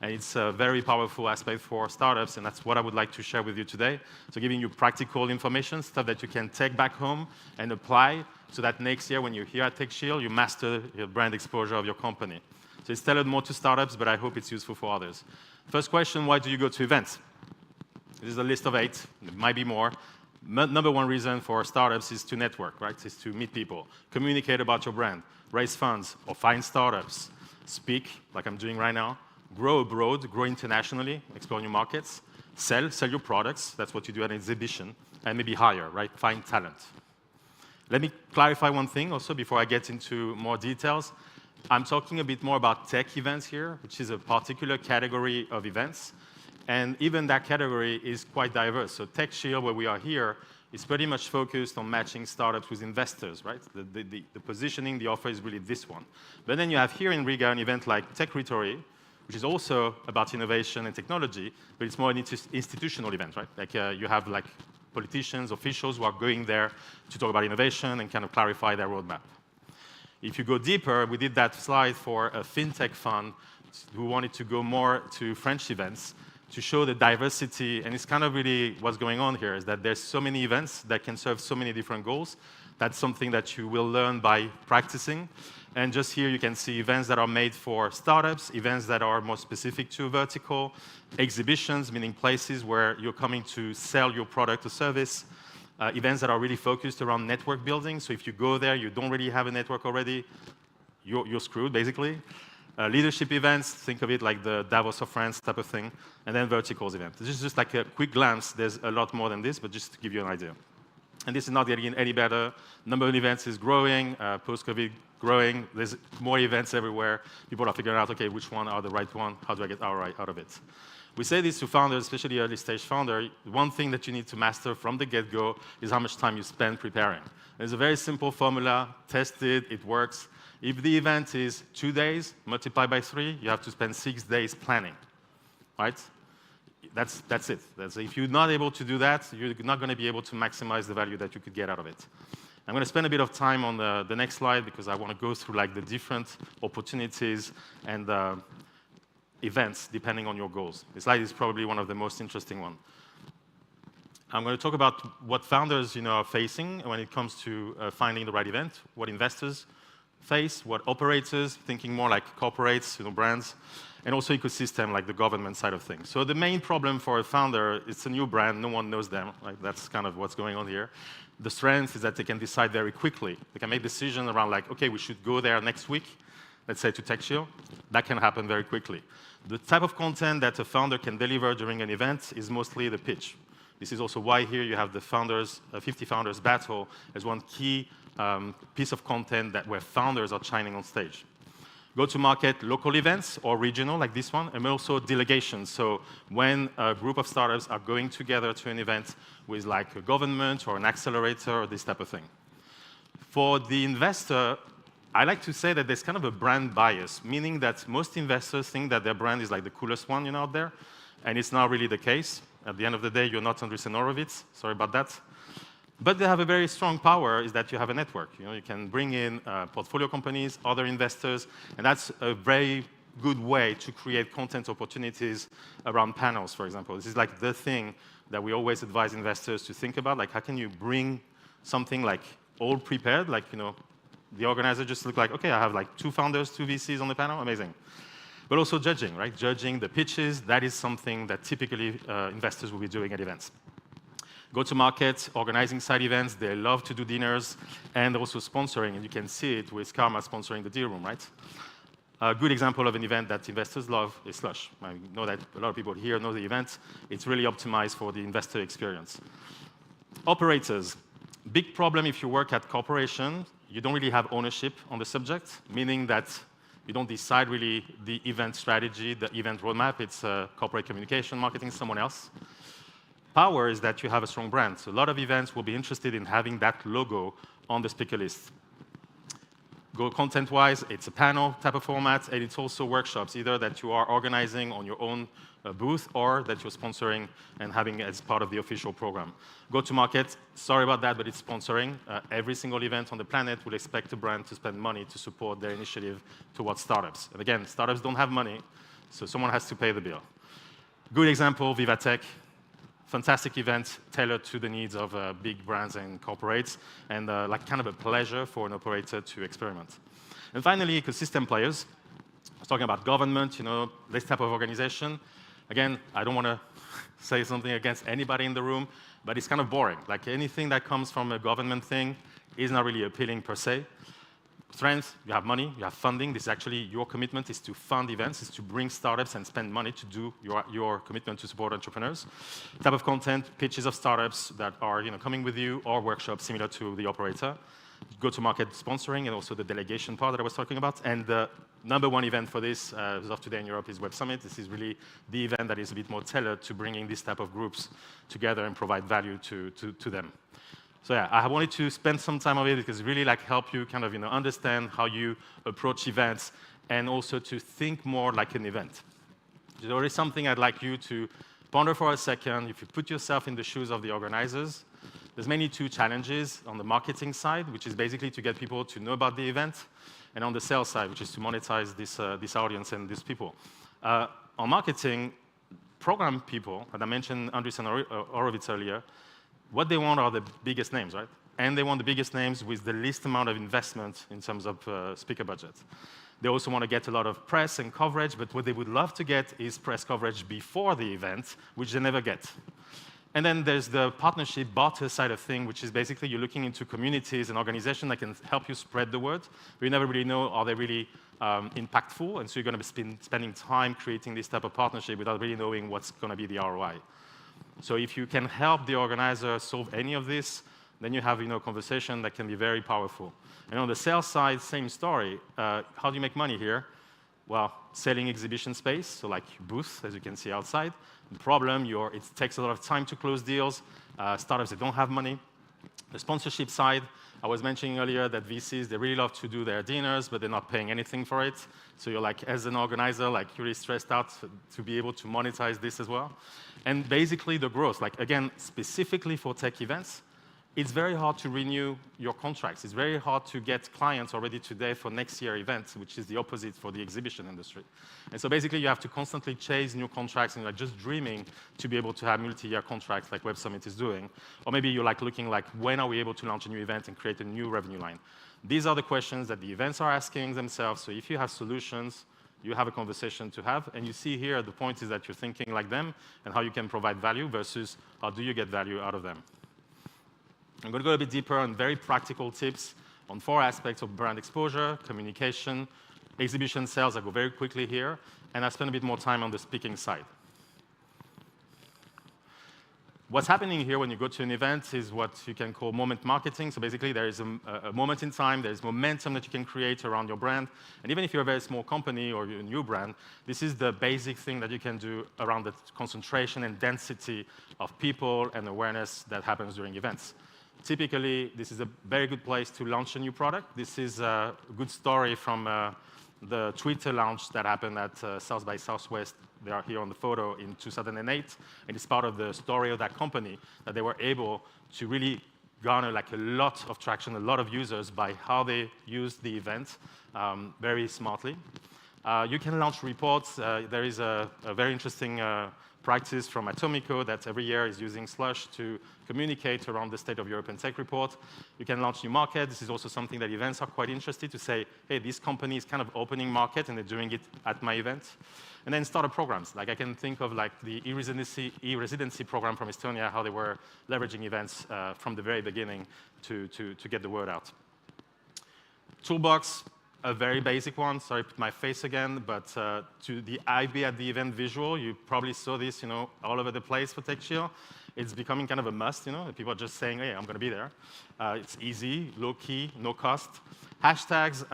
And it's a very powerful aspect for startups, and that's what I would like to share with you today. So giving you practical information, stuff that you can take back home and apply so that next year when you're here at TechChill, you master your brand exposure of your company. So it's tailored more to startups, but I hope it's useful for others. First question, why do you go to events? This is a list of 8. There might be more. Number one reason for startups is to network, right? Is to meet people, communicate about your brand, raise funds, or find startups, speak, like I'm doing right now, grow abroad, grow internationally, explore new markets, sell your products. That's what you do at an exhibition, and maybe hire, right? Find talent. Let me clarify one thing also before I get into more details. I'm talking a bit more about tech events here, which is a particular category of events. And even that category is quite diverse. So TechChill, where we are here, is pretty much focused on matching startups with investors, right? The positioning, the offer is really this one. But then you have here in Riga an event like TechRetory, which is also about innovation and technology, but it's more an institutional event, right? Like you have like politicians, officials who are going there to talk about innovation and kind of clarify their roadmap. If you go deeper, we did that slide for a fintech fund who wanted to go more to French events to show the diversity, and it's kind of really what's going on here, is that there's so many events that can serve so many different goals. That's something that you will learn by practicing. And just here you can see events that are made for startups, events that are more specific to vertical, exhibitions, meaning places where you're coming to sell your product or service, events that are really focused around network building. So if you go there, you don't really have a network already, you're screwed, basically. Leadership events, think of it like the Davos of France type of thing, and then verticals events. This is just like a quick glance. There's a lot more than this, but just to give you an idea. And this is not getting any better. Number of events is growing, post-COVID growing. There's more events everywhere. People are figuring out, OK, which one are the right one? How do I get ROI out of it? We say this to founders, especially early-stage founders. One thing that you need to master from the get-go is how much time you spend preparing. There's a very simple formula. Test it. It works. If the event is 2 days, multiplied by 3, you have to spend 6 days planning, right? That's it. If you're not able to do that, you're not going to be able to maximize the value that you could get out of it. I'm going to spend a bit of time on the next slide because I want to go through like the different opportunities and events depending on your goals. This slide is probably one of the most interesting ones. I'm going to talk about what founders are facing when it comes to finding the right event, what investors face, what operators, thinking more like corporates, brands, and also ecosystem, like the government side of things. So the main problem for a founder, it's a new brand, no one knows them. Like, that's kind of what's going on here. The strength is that they can decide very quickly. They can make decisions around like, okay, we should go there next week, let's say to TechChill. That can happen very quickly. The type of content that a founder can deliver during an event is mostly the pitch. This is also why here you have the founders, 50 founders battle as one key piece of content where founders are shining on stage. Go-to-market local events or regional, like this one, and also delegations. So when a group of startups are going together to an event with like a government or an accelerator or this type of thing. For the investor, I like to say that there's kind of a brand bias, meaning that most investors think that their brand is like the coolest one out there, and it's not really the case. At the end of the day, you're not Andreessen Horowitz. Sorry about that. But they have a very strong power, is that you have a network. You can bring in portfolio companies, other investors, and that's a very good way to create content opportunities around panels, for example. This is like the thing that we always advise investors to think about, like how can you bring something like all prepared, like the organizer just look like, okay, I have like 2 founders, 2 VCs on the panel, amazing. But also judging, right? Judging the pitches, that is something that typically investors will be doing at events. Go-to-market, organizing side events, they love to do dinners, and also sponsoring, and you can see it with Karma sponsoring the deal room, right? A good example of an event that investors love is Slush. I know that a lot of people here know the event. It's really optimized for the investor experience. Operators, big problem if you work at corporation, you don't really have ownership on the subject, meaning that you don't decide really the event strategy, the event roadmap. It's corporate communication, marketing, someone else. Power is that you have a strong brand. So a lot of events will be interested in having that logo on the speaker list. Go content-wise, it's a panel type of format, and it's also workshops, either that you are organizing on your own booth or that you're sponsoring and having as part of the official program. Go-to-market, sorry about that, but it's sponsoring. Every single event on the planet will expect a brand to spend money to support their initiative towards startups. And again, startups don't have money, so someone has to pay the bill. Good example, VivaTech. Fantastic event tailored to the needs of big brands and corporates, and like kind of a pleasure for an operator to experiment. And finally, ecosystem players. I was talking about government, this type of organization. Again, I don't want to say something against anybody in the room, but it's kind of boring. Like anything that comes from a government thing is not really appealing per se. Strength, you have money, you have funding. This is actually your commitment is to fund events, is to bring startups and spend money to do your commitment to support entrepreneurs. Type of content, pitches of startups that are coming with you, or workshops similar to the operator. Go-to-market sponsoring, and also the delegation part that I was talking about. And the #1 event for this, as of today in Europe, is Web Summit. This is really the event that is a bit more tailored to bringing this type of groups together and provide value to them. So yeah, I wanted to spend some time on it because it really help you kind of understand how you approach events and also to think more like an event. There is something I'd like you to ponder for a second. If you put yourself in the shoes of the organizers, there's mainly 2 challenges on the marketing side, which is basically to get people to know about the event, and on the sales side, which is to monetize this audience and these people. On marketing, program people, and I mentioned Andreessen Horowitz earlier, what they want are the biggest names, right? And they want the biggest names with the least amount of investment in terms of speaker budget. They also want to get a lot of press and coverage, but what they would love to get is press coverage before the event, which they never get. And then there's the partnership barter side of thing, which is basically you're looking into communities and organizations that can help you spread the word. But you never really know, are they really impactful? And so you're going to be spending time creating this type of partnership without really knowing what's going to be the ROI. So if you can help the organizer solve any of this, then you have a conversation that can be very powerful. And on the sales side, same story. How do you make money here? Well, selling exhibition space, so like booths, as you can see outside. The problem, it takes a lot of time to close deals. Startups that don't have money. The sponsorship side, I was mentioning earlier that VCs, they really love to do their dinners, but they're not paying anything for it. So you're as an organizer, you're really stressed out to be able to monetize this as well. And basically the growth, again, specifically for tech events, it's very hard to renew your contracts. It's very hard to get clients already today for next year events, which is the opposite for the exhibition industry. And so basically, you have to constantly chase new contracts, and you're just dreaming to be able to have multi-year contracts like Web Summit is doing. Or maybe you're like looking like, when are we able to launch a new event and create a new revenue line? These are the questions that the events are asking themselves. So if you have solutions, you have a conversation to have. And you see here, the point is that you're thinking like them and how you can provide value versus how do you get value out of them. I'm going to go a bit deeper on very practical tips on 4 aspects of brand exposure, communication, exhibition sales. I go very quickly here, and I spend a bit more time on the speaking side. What's happening here when you go to an event is what you can call moment marketing. So basically, there is a moment in time, there is momentum that you can create around your brand. And even if you're a very small company or you're a new brand, this is the basic thing that you can do around the concentration and density of people and awareness that happens during events. Typically, this is a very good place to launch a new product. This is a good story from the Twitter launch that happened at South by Southwest. They are here on the photo in 2008. And it's part of the story of that company that they were able to really garner like a lot of traction, a lot of users by how they used the event very smartly. You can launch reports. There is a very interesting practice from Atomico that every year is using Slush to communicate around the State of European Tech report. You can launch new market. This is also something that events are quite interested to say, hey, this company is kind of opening market and they're doing it at my event. And then startup programs. Like I can think of like the e-residency program from Estonia, how they were leveraging events from the very beginning to get the word out. Toolbox, a very basic one. Sorry, put my face again, but to the IB at the event visual, you probably saw this, all over the place for TechChill. It's becoming kind of a must, People are just saying, hey, I'm going to be there. It's easy, low key, no cost. Hashtags,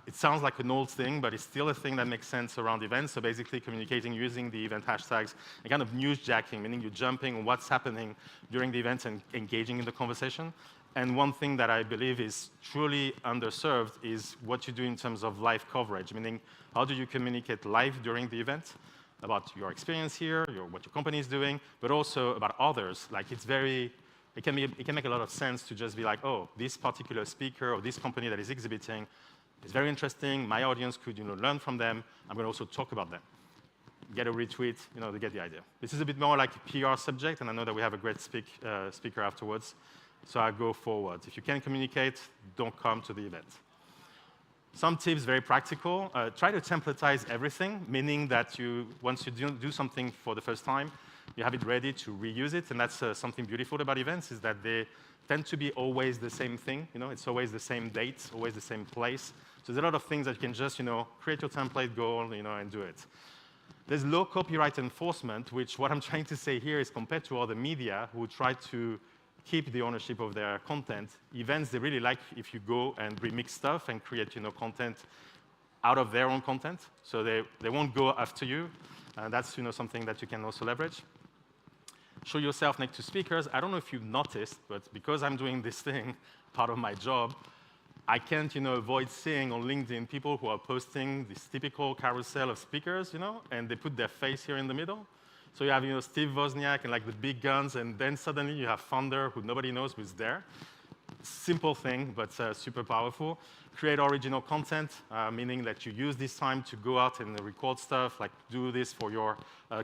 it sounds like an old thing, but it's still a thing that makes sense around events. So basically communicating using the event hashtags and kind of newsjacking, meaning you're jumping on what's happening during the event and engaging in the conversation. And one thing that I believe is truly underserved is what you do in terms of live coverage, meaning how do you communicate live during the event about your experience here, what your company is doing, but also about others. Like it can make a lot of sense to just be like, oh, this particular speaker or this company that is exhibiting is very interesting. My audience could learn from them. I'm going to also talk about them. Get a retweet, to get the idea. This is a bit more like a PR subject, and I know that we have a great speaker afterwards. So I go forward. If you can communicate, don't come to the event. Some tips, very practical. Try to templatize everything, meaning that once you do something for the first time, you have it ready to reuse it. And that's something beautiful about events, is that they tend to be always the same thing. It's always the same date, always the same place. So there's a lot of things that you can just create your template, go on, and do it. There's low copyright enforcement, which what I'm trying to say here is compared to other media who try to keep the ownership of their content. Events, they really like if you go and remix stuff and create content out of their own content. So they won't go after you. That's something that you can also leverage. Show yourself next to speakers. I don't know if you've noticed, but because I'm doing this thing, part of my job, I can't avoid seeing on LinkedIn people who are posting this typical carousel of speakers, and they put their face here in the middle. So you have Steve Wozniak and like the big guns, and then suddenly you have founder who nobody knows who's there. Simple thing, but super powerful. Create original content, meaning that you use this time to go out and record stuff, like do this for your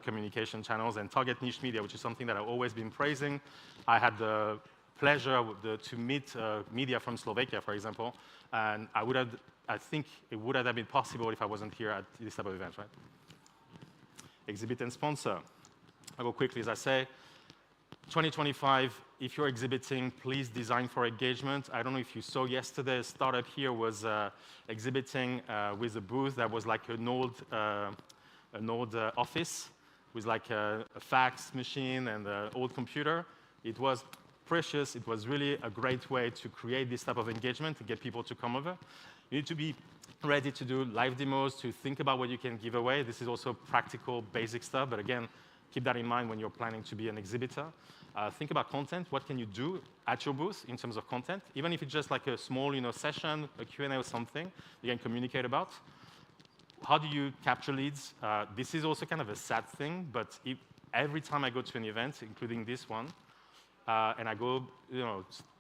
communication channels, and target niche media, which is something that I've always been praising. I had the pleasure to meet media from Slovakia, for example, and I think it would have been possible if I wasn't here at this type of event, right? Exhibit and sponsor. I'll go quickly, as I say. 2025, if you're exhibiting, please design for engagement. I don't know if you saw yesterday, a startup here was exhibiting with a booth that was like an old office with like a fax machine and an old computer. It was precious. It was really a great way to create this type of engagement and get people to come over. You need to be ready to do live demos, to think about what you can give away. This is also practical, basic stuff, but again, keep that in mind when you're planning to be an exhibitor. Think about content. What can you do at your booth in terms of content? Even if it's just like a small session, a Q&A or something, you can communicate about. How do you capture leads? This is also kind of a sad thing, but every time I go to an event, including this one, and I go,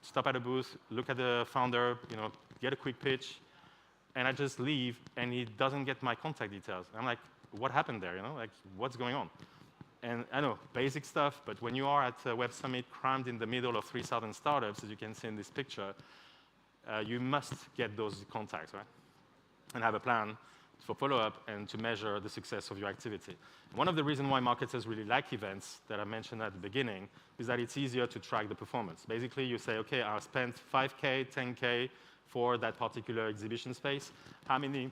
stop at a booth, look at the founder, get a quick pitch, and I just leave, and he doesn't get my contact details. I'm like, what happened there? Like, what's going on? And I know, basic stuff, but when you are at a Web Summit crammed in the middle of 3,000 startups, as you can see in this picture, you must get those contacts, right? And have a plan for follow-up and to measure the success of your activity. One of the reasons why marketers really like events that I mentioned at the beginning is that it's easier to track the performance. Basically, you say, okay, I spent 5K, 10K for that particular exhibition space. How many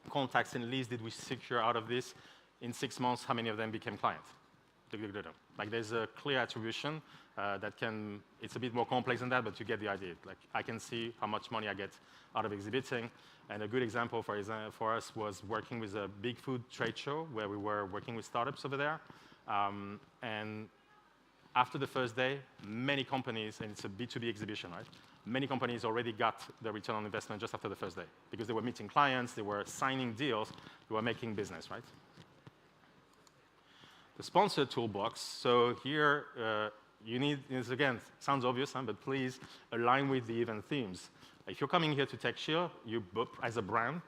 contacts and leads did we secure out of this? In 6 months, how many of them became clients? Like, there's a clear attribution that can, it's a bit more complex than that, but you get the idea. Like, I can see how much money I get out of exhibiting. And a good example for us was working with a big food trade show where we were working with startups over there. And after the first day, many companies, and it's a B2B exhibition, right? Many companies already got the return on investment just after the first day because they were meeting clients, they were signing deals, they were making business, right? The sponsor toolbox. So here, you need, again, sounds obvious, but please align with the event themes. If you're coming here to TechChill, as a brand,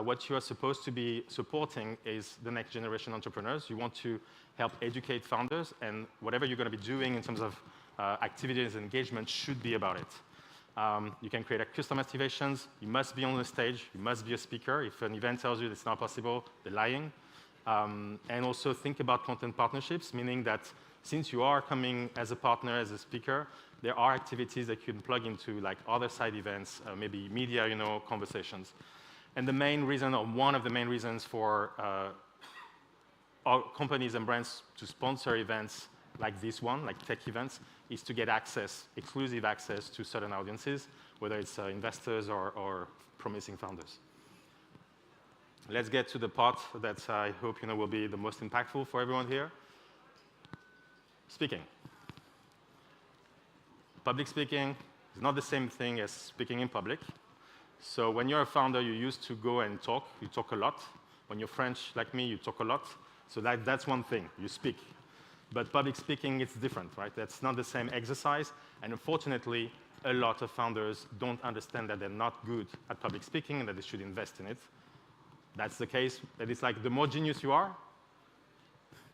what you are supposed to be supporting is the next generation entrepreneurs. You want to help educate founders, and whatever you're going to be doing in terms of activities and engagement should be about it. You can create custom activations. You must be on the stage. You must be a speaker. If an event tells you it's not possible, they're lying. And also think about content partnerships, meaning that since you are coming as a partner, as a speaker, there are activities that you can plug into, like other side events, maybe media, conversations. And the main reason, or one of the main reasons for our companies and brands to sponsor events like this one, like tech events, is to get access, exclusive access to certain audiences, whether it's investors or promising founders. Let's get to the part that I hope will be the most impactful for everyone here. Speaking. Public speaking is not the same thing as speaking in public. So when you're a founder, you used to go and talk. You talk a lot. When you're French, like me, you talk a lot. So that's one thing. You speak. But public speaking, it's different, right? That's not the same exercise. And unfortunately, a lot of founders don't understand that they're not good at public speaking and that they should invest in it. That's the case. That it's like the more genius you are,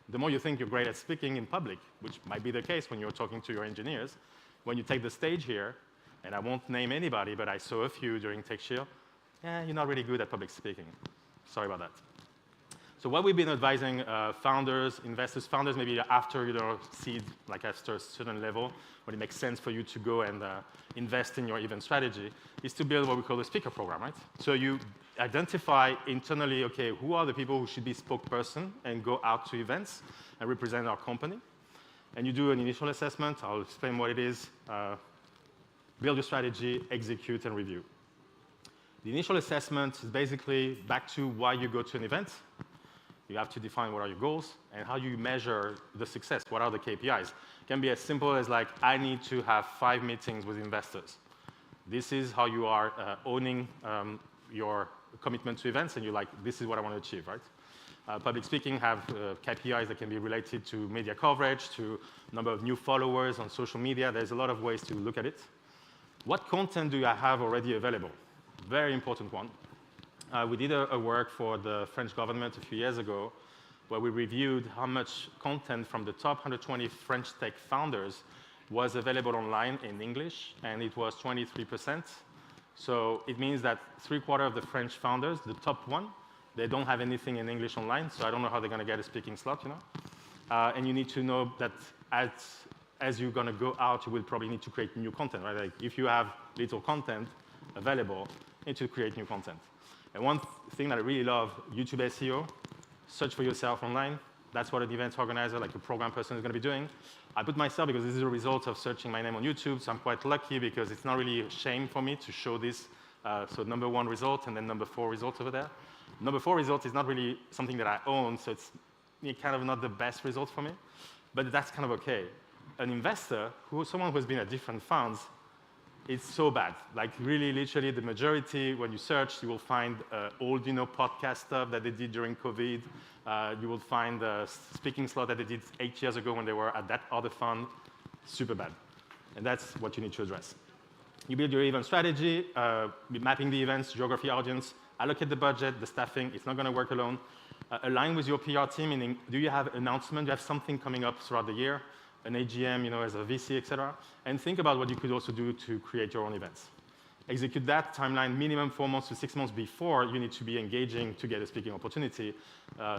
the more you think you're great at speaking in public, which might be the case when you're talking to your engineers. When you take the stage here, and I won't name anybody, but I saw a few during TechChill, you're not really good at public speaking. Sorry about that. So what we've been advising founders, investors, founders maybe after seed, like after a certain level, when it makes sense for you to go and invest in your event strategy, is to build what we call a speaker program, right? So you identify internally, okay, who are the people who should be spokesperson and go out to events and represent our company. And you do an initial assessment. I'll explain what it is. Build your strategy, execute, and review. The initial assessment is basically back to why you go to an event. You have to define what are your goals and how you measure the success. What are the KPIs? It can be as simple as like, I need to have 5 meetings with investors. This is how you are owning your commitment to events, and you're like, this is what I want to achieve, right? Public speaking have KPIs that can be related to media coverage, to number of new followers on social media. There's a lot of ways to look at it. What content do I have already available? Very important one. We did a work for the French government a few years ago where we reviewed how much content from the top 120 French tech founders was available online in English, and it was 23%. So it means that 3/4 of the French founders, the top one, they don't have anything in English online, so I don't know how they're going to get a speaking slot, And you need to know that as you're going to go out, you will probably need to create new content, right? Like if you have little content available, you need to create new content. And one thing that I really love, YouTube SEO, search for yourself online. That's what an event organizer, like a program person, is going to be doing. I put myself because this is a result of searching my name on YouTube, so I'm quite lucky because it's not really a shame for me to show this. So number 1 result and then number 4 result over there. Number 4 result is not really something that I own, so it's kind of not the best result for me, but that's kind of okay. An investor, someone who has been at different funds, it's so bad. Like really, literally, the majority, when you search, you will find old, podcast stuff that they did during COVID. You will find the speaking slot that they did 8 years ago when they were at that other fund. Super bad. And that's what you need to address. You build your event strategy, mapping the events, geography, audience, allocate the budget, the staffing. It's not going to work alone. Align with your PR team, meaning do you have announcement, do you have something coming up throughout the year, an AGM, as a VC, etc. And think about what you could also do to create your own events. Execute that timeline minimum 4 months to 6 months before you need to be engaging to get a speaking opportunity.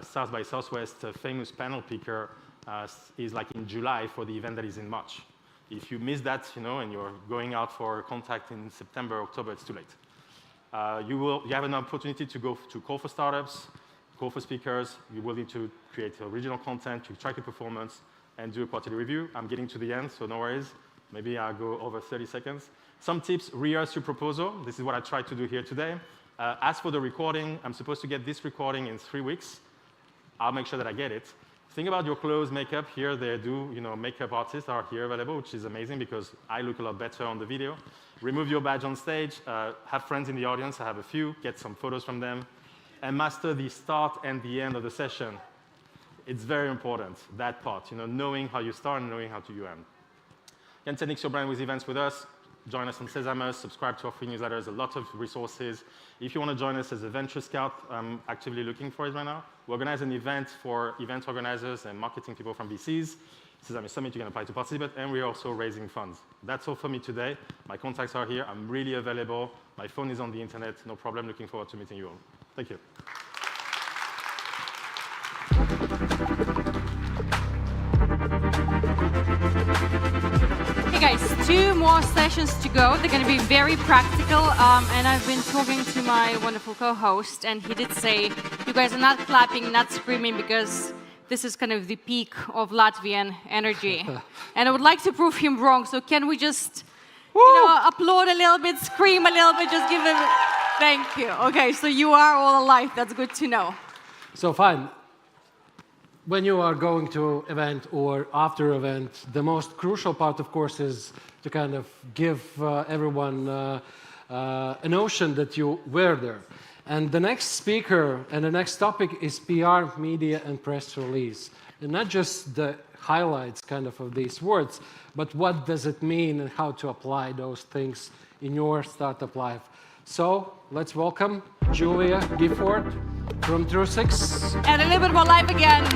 South by Southwest, a famous panel picker, is like in July for the event that is in March. If you miss that, and you're going out for contact in September, October, it's too late. You have an opportunity to go to call for startups, call for speakers. You will need to create original content to track your performance and do a quarterly review. I'm getting to the end, so no worries. Maybe I'll go over 30 seconds. Some tips, rehearse your proposal. This is what I tried to do here today. As for the recording, I'm supposed to get this recording in 3 weeks. I'll make sure that I get it. Think about your clothes, makeup. Here they do, makeup artists are here available, which is amazing because I look a lot better on the video. Remove your badge on stage. Have friends in the audience. I have a few. Get some photos from them. And master the start and the end of the session. It's very important, that part, knowing how you start and knowing how to end. You can 10x your brand with events with us. Join us on Sesame, subscribe to our free newsletters, a lot of resources. If you want to join us as a venture scout, I'm actively looking for it right now. We organize an event for event organizers and marketing people from VCs. Sesame Summit, you can apply to participate, and we're also raising funds. That's all for me today. My contacts are here. I'm really available. My phone is on the internet. No problem. Looking forward to meeting you all. Thank you. Hey guys, 2 more sessions to go. They're going to be very practical, and I've been talking to my wonderful co-host, and he did say, you guys are not clapping, not screaming, because this is kind of the peak of Latvian energy. And I would like to prove him wrong, so can we just, applaud a little bit, scream a little bit, just give him, thank you. Okay, so you are all alive, that's good to know. So fine. When you are going to event or after event, the most crucial part, of course, is to kind of give everyone a notion that you were there. And the next speaker and the next topic is PR, media, and press release. And not just the highlights kind of these words, but what does it mean and how to apply those things in your startup life. So let's welcome Julia Gifford from True6. And a little bit more live again.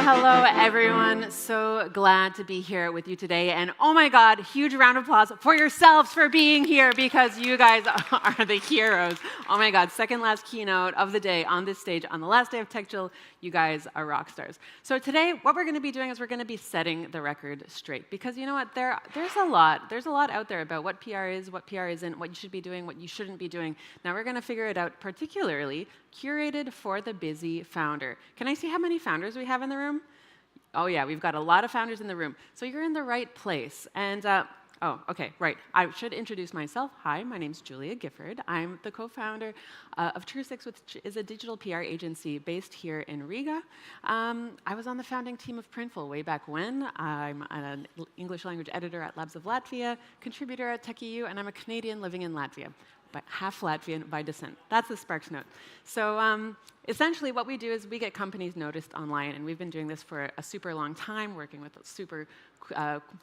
Hello, everyone. So glad to be here with you today. And oh my God, huge round of applause for yourselves for being here because you guys are the heroes. Oh my God, second last keynote of the day on this stage on the last day of TechChill. You guys are rock stars. So today, what we're going to be doing is we're going to be setting the record straight because you know what? There's a lot out there about what PR is, what PR isn't, what you should be doing, what you shouldn't be doing. Now we're going to figure it out, particularly curated for the busy founder. Can I see how many founders we have in the room? Oh yeah, we've got a lot of founders in the room. So you're in the right place. And oh, okay, right. I should introduce myself. Hi, my name's Julia Gifford. I'm the co-founder of True6, which is a digital PR agency based here in Riga. I was on the founding team of Printful way back when. I'm an English language editor at Labs of Latvia, contributor at TechEU, and I'm a Canadian living in Latvia, but half Latvian by descent. That's the Sparks note. So essentially what we do is we get companies noticed online, and we've been doing this for a super long time, working with super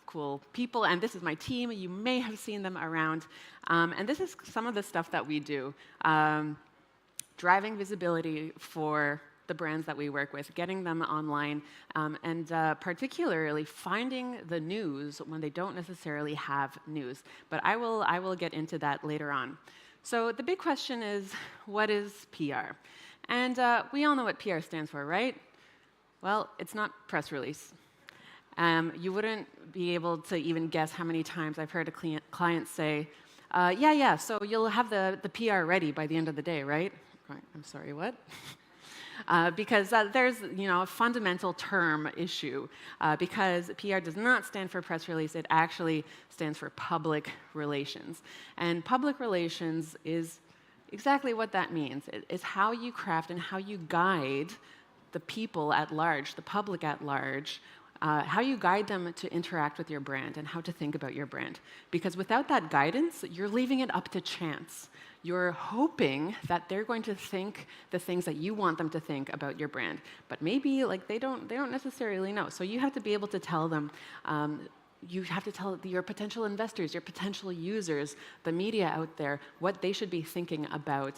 cool people, and this is my team. You may have seen them around, and this is some of the stuff that we do. Driving visibility for the brands that we work with, getting them online, and particularly finding the news when they don't necessarily have news. But I will get into that later on. So the big question is, what is PR? And we all know what PR stands for, right? Well, it's not press release. You wouldn't be able to even guess how many times I've heard a client say, yeah, so you'll have the PR ready by the end of the day, right? I'm sorry, what? Because there's a fundamental term issue. Because PR does not stand for press release, it actually stands for public relations. And public relations is exactly what that means. It's how you craft and how you guide the people at large, the public at large, how you guide them to interact with your brand and how to think about your brand. Because without that guidance, you're leaving it up to chance. you're hoping that they're going to think the things that you want them to think about your brand. But maybe like they don't necessarily know. So you have to be able to tell them, you have to tell your potential investors, your potential users, the media out there, what they should be thinking about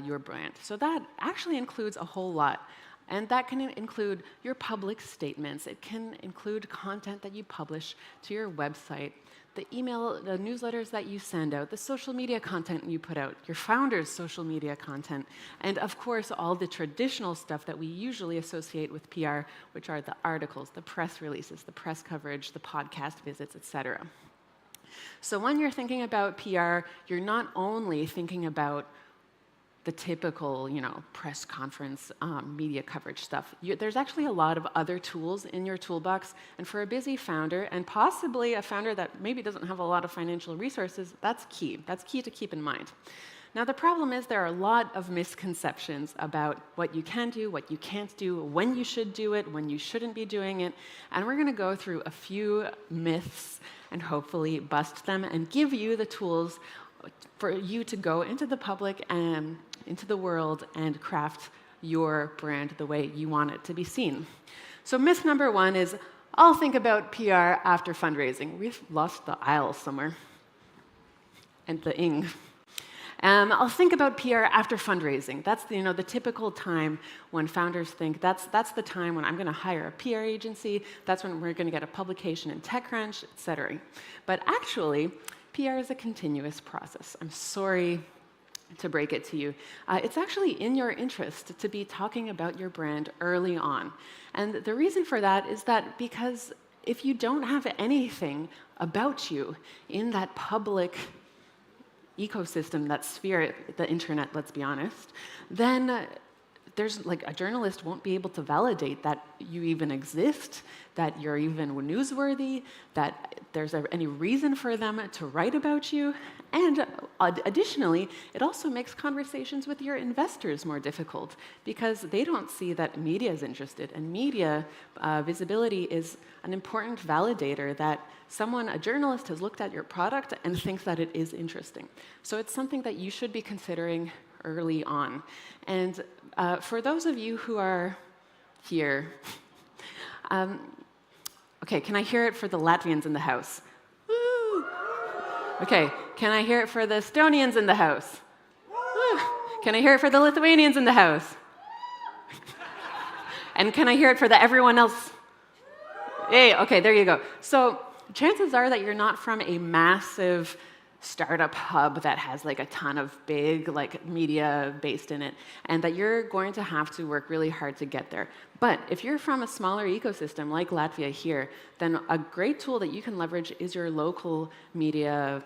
your brand. So that actually includes a whole lot. And that can include your public statements. It can include content that you publish to your website, the email, the newsletters that you send out, the social media content you put out, your founder's social media content, and of course, all the traditional stuff that we usually associate with PR, which are the articles, the press releases, the press coverage, the podcast visits, etc. So when you're thinking about PR, you're not only thinking about the typical, press conference, media coverage stuff. There's actually a lot of other tools in your toolbox, and for a busy founder, and possibly a founder that maybe doesn't have a lot of financial resources, that's key. That's key to keep in mind. Now, the problem is there are a lot of misconceptions about what you can do, what you can't do, when you should do it, when you shouldn't be doing it, and we're going to go through a few myths and hopefully bust them and give you the tools for you to go into the public and into the world and craft your brand the way you want it to be seen. So myth number one is, I'll think about PR after fundraising. We've lost the aisle somewhere. And the ing. I'll think about PR after fundraising. That's the typical time when founders think that's the time when I'm going to hire a PR agency. That's when we're going to get a publication in TechCrunch, etc. But actually, PR is a continuous process. I'm sorry to break it to you. It's actually in your interest to be talking about your brand early on. And the reason for that is that because if you don't have anything about you in that public ecosystem, that sphere, the internet, let's be honest, then there's a journalist won't be able to validate that you even exist, that you're even newsworthy, that there's any reason for them to write about you. And additionally, it also makes conversations with your investors more difficult because they don't see that media is interested. And media visibility is an important validator that a journalist has looked at your product and thinks that it is interesting. So it's something that you should be considering early on. And for those of you who are here, okay, can I hear it for the Latvians in the house? Woo! Okay, can I hear it for the Estonians in the house? Woo! Can I hear it for the Lithuanians in the house? And can I hear it for everyone else? Hey, okay, there you go. So chances are that you're not from a massive startup hub that has a ton of big media based in it, and that you're going to have to work really hard to get there. But if you're from a smaller ecosystem like Latvia here, then a great tool that you can leverage is your local media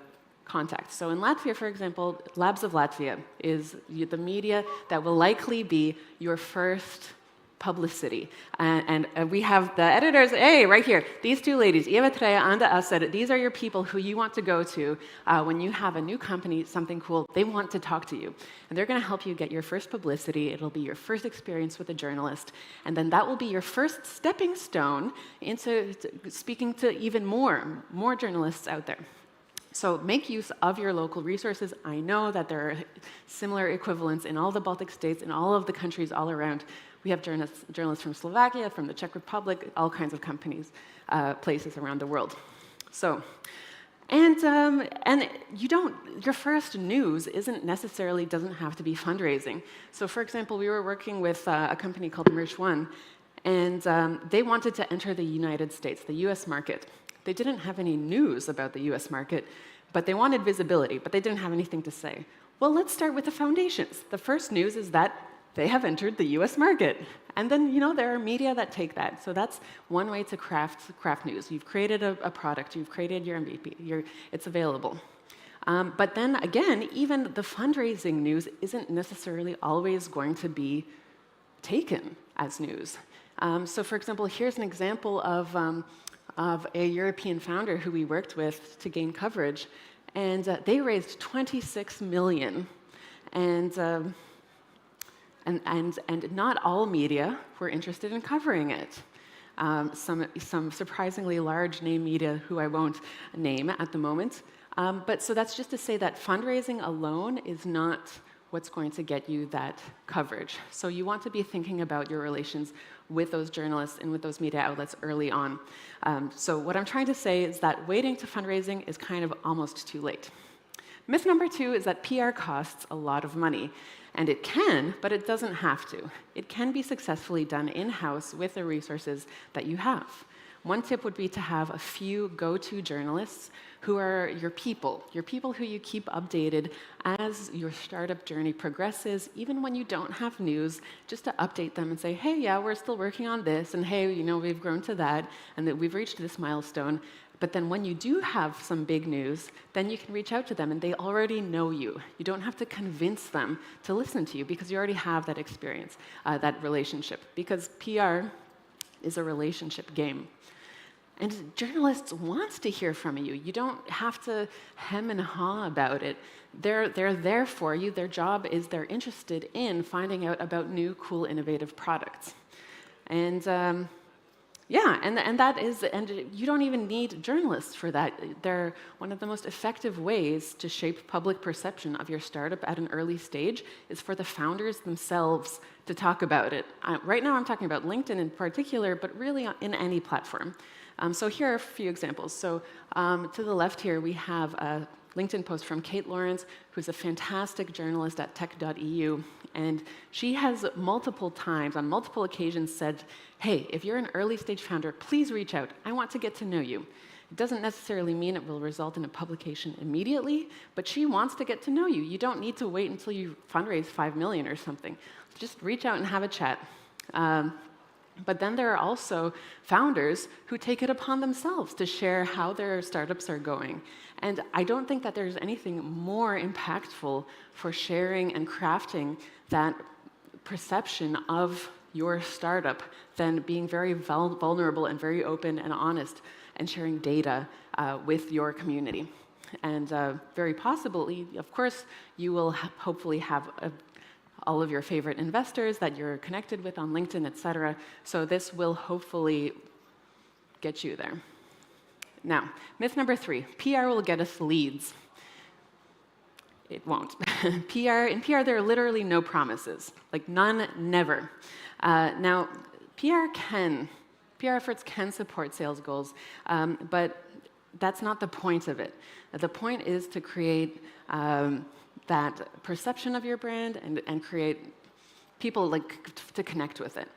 contacts. So in Latvia, for example, Labs of Latvia is the media that will likely be your first publicity. And we have the editors, hey, right here, these two ladies, Eva Treya and Asad, these are your people who you want to go to when you have a new company, something cool, they want to talk to you. And they're going to help you get your first publicity. It'll be your first experience with a journalist. And then that will be your first stepping stone into speaking to even more journalists out there. So make use of your local resources. I know that there are similar equivalents in all the Baltic states, in all of the countries all around. We have journalists from Slovakia, from the Czech Republic, all kinds of companies, places around the world. So, and your first news doesn't have to be fundraising. So for example, we were working with a company called Merch One, and they wanted to enter the United States, the US market. They didn't have any news about the US market, but they wanted visibility, but they didn't have anything to say. Well, let's start with the foundations. The first news is that they have entered the US market. And then, there are media that take that. So that's one way to craft news. You've created a product, you've created your MVP, it's available. But then again, even the fundraising news isn't necessarily always going to be taken as news. So for example, here's an example of a European founder who we worked with to gain coverage. And they raised 26 million. And not all media were interested in covering it. Some surprisingly large name media, who I won't name at the moment, So that's just to say that fundraising alone is not what's going to get you that coverage. So you want to be thinking about your relations with those journalists and with those media outlets early on. So what I'm trying to say is that waiting to fundraising is kind of almost too late. Myth number 2 is that PR costs a lot of money. And it can, but it doesn't have to. It can be successfully done in-house with the resources that you have. One tip would be to have a few go-to journalists who are your people who you keep updated as your startup journey progresses, even when you don't have news, just to update them and say, hey, yeah, we're still working on this, and hey, you know, we've grown to that, and that we've reached this milestone. But then when you do have some big news, then you can reach out to them, and they already know you. You don't have to convince them to listen to you because you already have that experience, that relationship. Because PR is a relationship game. And journalists want to hear from you. You don't have to hem and haw about it. They're there for you. Their job is they're interested in finding out about new, cool, innovative products. And yeah, and you don't even need journalists for that. They're one of the most effective ways to shape public perception of your startup at an early stage is for the founders themselves to talk about it. Right now I'm talking about LinkedIn in particular, but really in any platform. So here are a few examples. So to the left here, we have a LinkedIn post from Kate Lawrence, who's a fantastic journalist at tech.eu. And she has multiple times, on multiple occasions, said, hey, if you're an early stage founder, please reach out. I want to get to know you. It doesn't necessarily mean it will result in a publication immediately, but she wants to get to know you. You don't need to wait until you fundraise 5 million or something. Just reach out and have a chat. But then there are also founders who take it upon themselves to share how their startups are going. And I don't think that there's anything more impactful for sharing and crafting that perception of your startup than being very vulnerable and very open and honest and sharing data with your community. And very possibly, of course, you will hopefully have all of your favorite investors that you're connected with on LinkedIn, et cetera. So this will hopefully get you there. Now, myth number 3, PR will get us leads. It won't. In PR, there are literally no promises, like none, never. Now, PR efforts can support sales goals, but that's not the point of it. The point is to create that perception of your brand and create people to connect with it.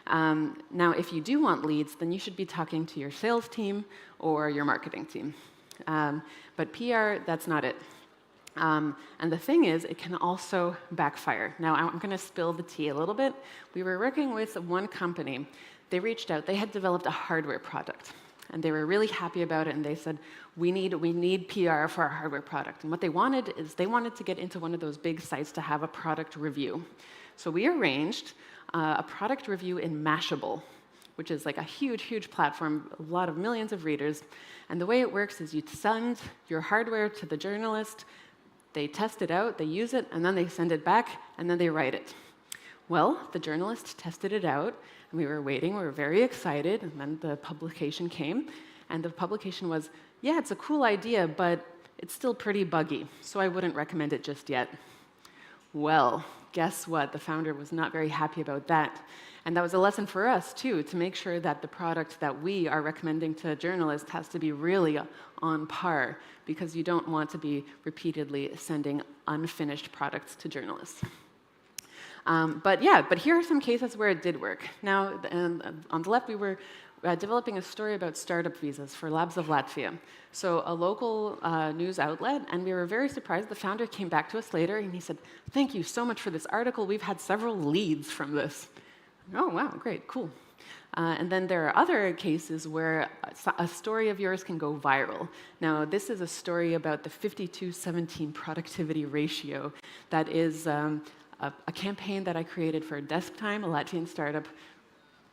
Now, if you do want leads, then you should be talking to your sales team or your marketing team. But PR, that's not it. And the thing is, it can also backfire. Now, I'm going to spill the tea a little bit. We were working with one company. They reached out. They had developed a hardware product. And they were really happy about it, and they said, we need PR for our hardware product. And what they wanted is they wanted to get into one of those big sites to have a product review. So we arranged a product review in Mashable, which is like a huge, huge platform, a lot of millions of readers. And the way it works is you send your hardware to the journalist, they test it out, they use it, and then they send it back, and then they write it. Well, the journalist tested it out, and we were waiting, we were very excited, and then the publication came, and the publication was, yeah, it's a cool idea, but it's still pretty buggy, so I wouldn't recommend it just yet. Well, guess what? The founder was not very happy about that. And that was a lesson for us, too, to make sure that the product that we are recommending to journalists has to be really on par, because you don't want to be repeatedly sending unfinished products to journalists. But here are some cases where it did work. Now, on the left, we were developing a story about startup visas for Labs of Latvia. So a local news outlet, and we were very surprised. The founder came back to us later, and he said, thank you so much for this article. We've had several leads from this. Oh, wow, great, cool. And then there are other cases where a story of yours can go viral. Now, this is a story about the 52-17 productivity ratio. That is a campaign that I created for Desktime, a Latvian startup,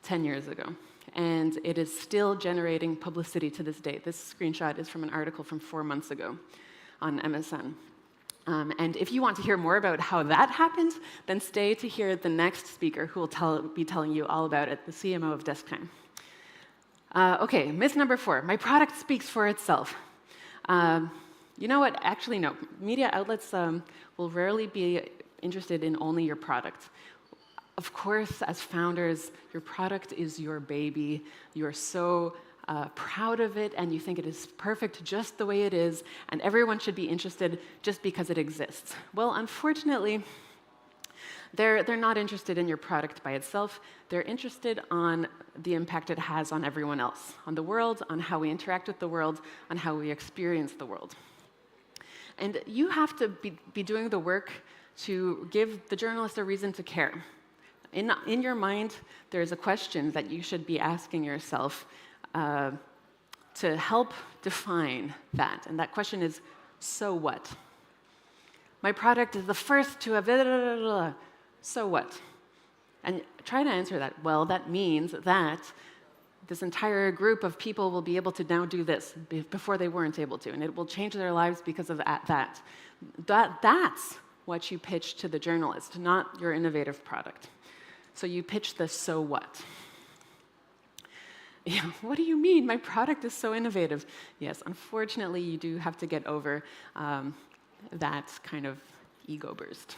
10 years ago. And it is still generating publicity to this day. This screenshot is from an article from 4 months ago on MSN. And if you want to hear more about how that happened, then stay to hear the next speaker who will be telling you all about it, the CMO of Desktime. Okay, myth number 4, my product speaks for itself. You know what? Actually, no. Media outlets will rarely be interested in only your product. Of course, as founders, your product is your baby. You're so proud of it, and you think it is perfect just the way it is, and everyone should be interested just because it exists. Well, unfortunately, they're not interested in your product by itself. They're interested on the impact it has on everyone else, on the world, on how we interact with the world, on how we experience the world. And you have to be doing the work to give the journalist a reason to care. In your mind, there's a question that you should be asking yourself to help define that. And that question is, so what? My product is the first to have so what? And try to answer that. Well, that means that this entire group of people will be able to now do this before they weren't able to, and it will change their lives because of that. That's what you pitch to the journalist, not your innovative product. So you pitch the so what. Yeah, what do you mean? My product is so innovative. Yes, unfortunately, you do have to get over that kind of ego burst.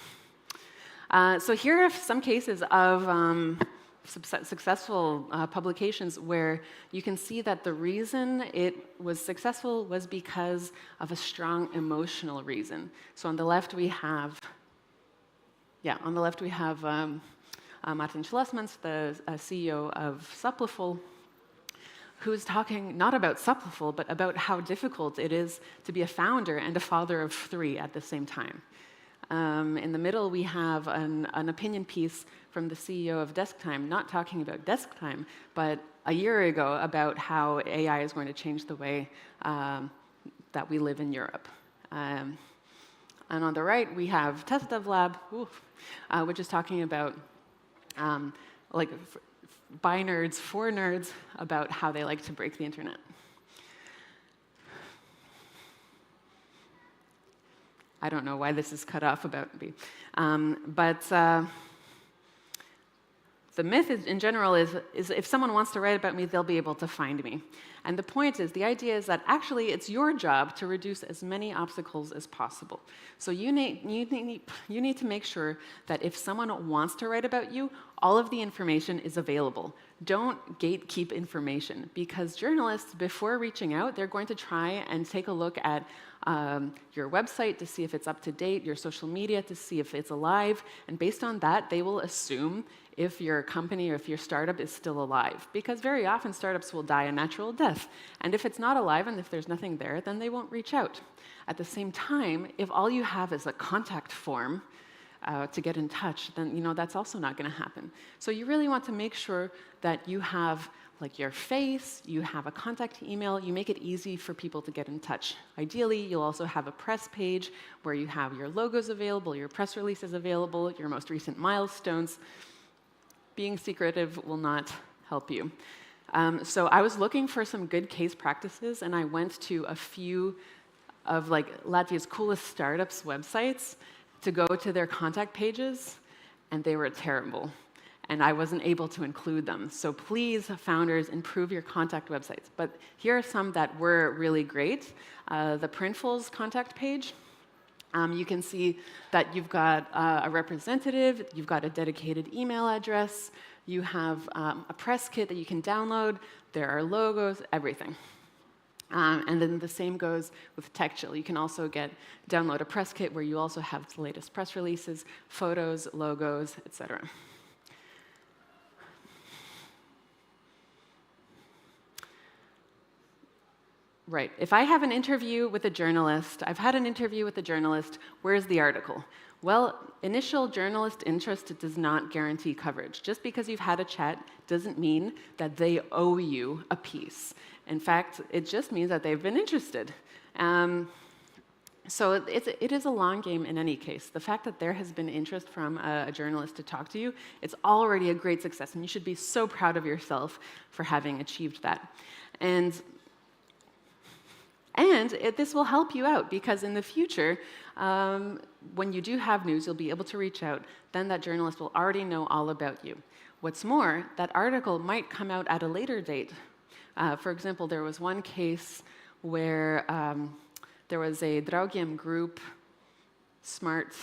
So here are some cases of successful publications where you can see that the reason it was successful was because of a strong emotional reason. So on the left we have, Martin Schlesmans, the CEO of Supplyful, who's talking not about Supplyful, but about how difficult it is to be a founder and a father of 3 at the same time. In the middle, we have an opinion piece from the CEO of DeskTime, not talking about DeskTime, but a year ago about how AI is going to change the way that we live in Europe. And on the right, we have TestDevLab, which is talking about by nerds, for nerds, about how they like to break the internet. I don't know why this is cut off about me. But the myth in general is if someone wants to write about me, they'll be able to find me. And the point is, the idea is that actually it's your job to reduce as many obstacles as possible. So you need to make sure that if someone wants to write about you, all of the information is available. Don't gatekeep information, because journalists, before reaching out, they're going to try and take a look at your website to see if it's up to date, your social media to see if it's alive, and based on that, they will assume if your company or if your startup is still alive, because very often startups will die a natural death, and if it's not alive and if there's nothing there, then they won't reach out. At the same time, if all you have is a contact form to get in touch, then that's also not going to happen. So you really want to make sure that you have your face, you have a contact email, you make it easy for people to get in touch. Ideally, you'll also have a press page where you have your logos available, your press releases available, your most recent milestones. Being secretive will not help you. So I was looking for some good case practices, and I went to a few of Latvia's coolest startups' websites to go to their contact pages, and they were terrible. And I wasn't able to include them. So please, founders, improve your contact websites. But here are some that were really great. The Printful's contact page. You can see that you've got a representative, you've got a dedicated email address, you have a press kit that you can download, there are logos, everything. And then the same goes with TechChill. You can also download a press kit where you also have the latest press releases, photos, logos, etc. Right. If I have an interview with a journalist, I've had an interview with a journalist, where's the article? Well, initial journalist interest does not guarantee coverage. Just because you've had a chat doesn't mean that they owe you a piece. In fact, it just means that they've been interested. So it is a long game in any case. The fact that there has been interest from a journalist to talk to you, it's already a great success, and you should be so proud of yourself for having achieved that. And this will help you out, because in the future, when you do have news, you'll be able to reach out. Then that journalist will already know all about you. What's more, that article might come out at a later date. For example, there was one case where There was a Draugiem Group smart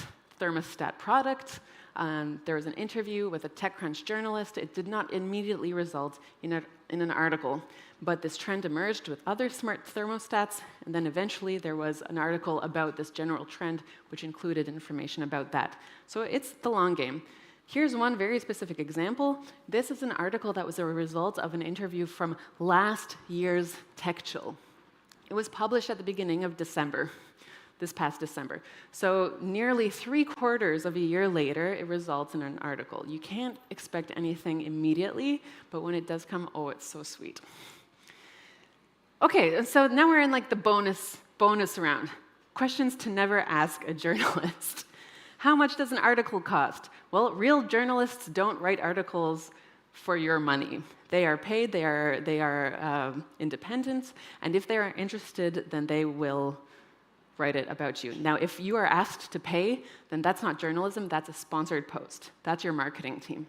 thermostat product. There was an interview with a TechCrunch journalist. It did not immediately result in an article, but this trend emerged with other smart thermostats, and then eventually there was an article about this general trend, which included information about that. So it's the long game. Here's one very specific example. This is an article that was a result of an interview from last year's TechChill. It was published at the beginning of December, this past December. So nearly 3/4 of a year later, it results in an article. You can't expect anything immediately, but when it does come, oh, it's so sweet. Okay, so now we're in like the bonus round. Questions to never ask a journalist. How much does an article cost? Well, real journalists don't write articles for your money. They are paid, they are independent, and if they are interested, then they will write it about you. Now, if you are asked to pay, then that's not journalism, that's a sponsored post. That's your marketing team,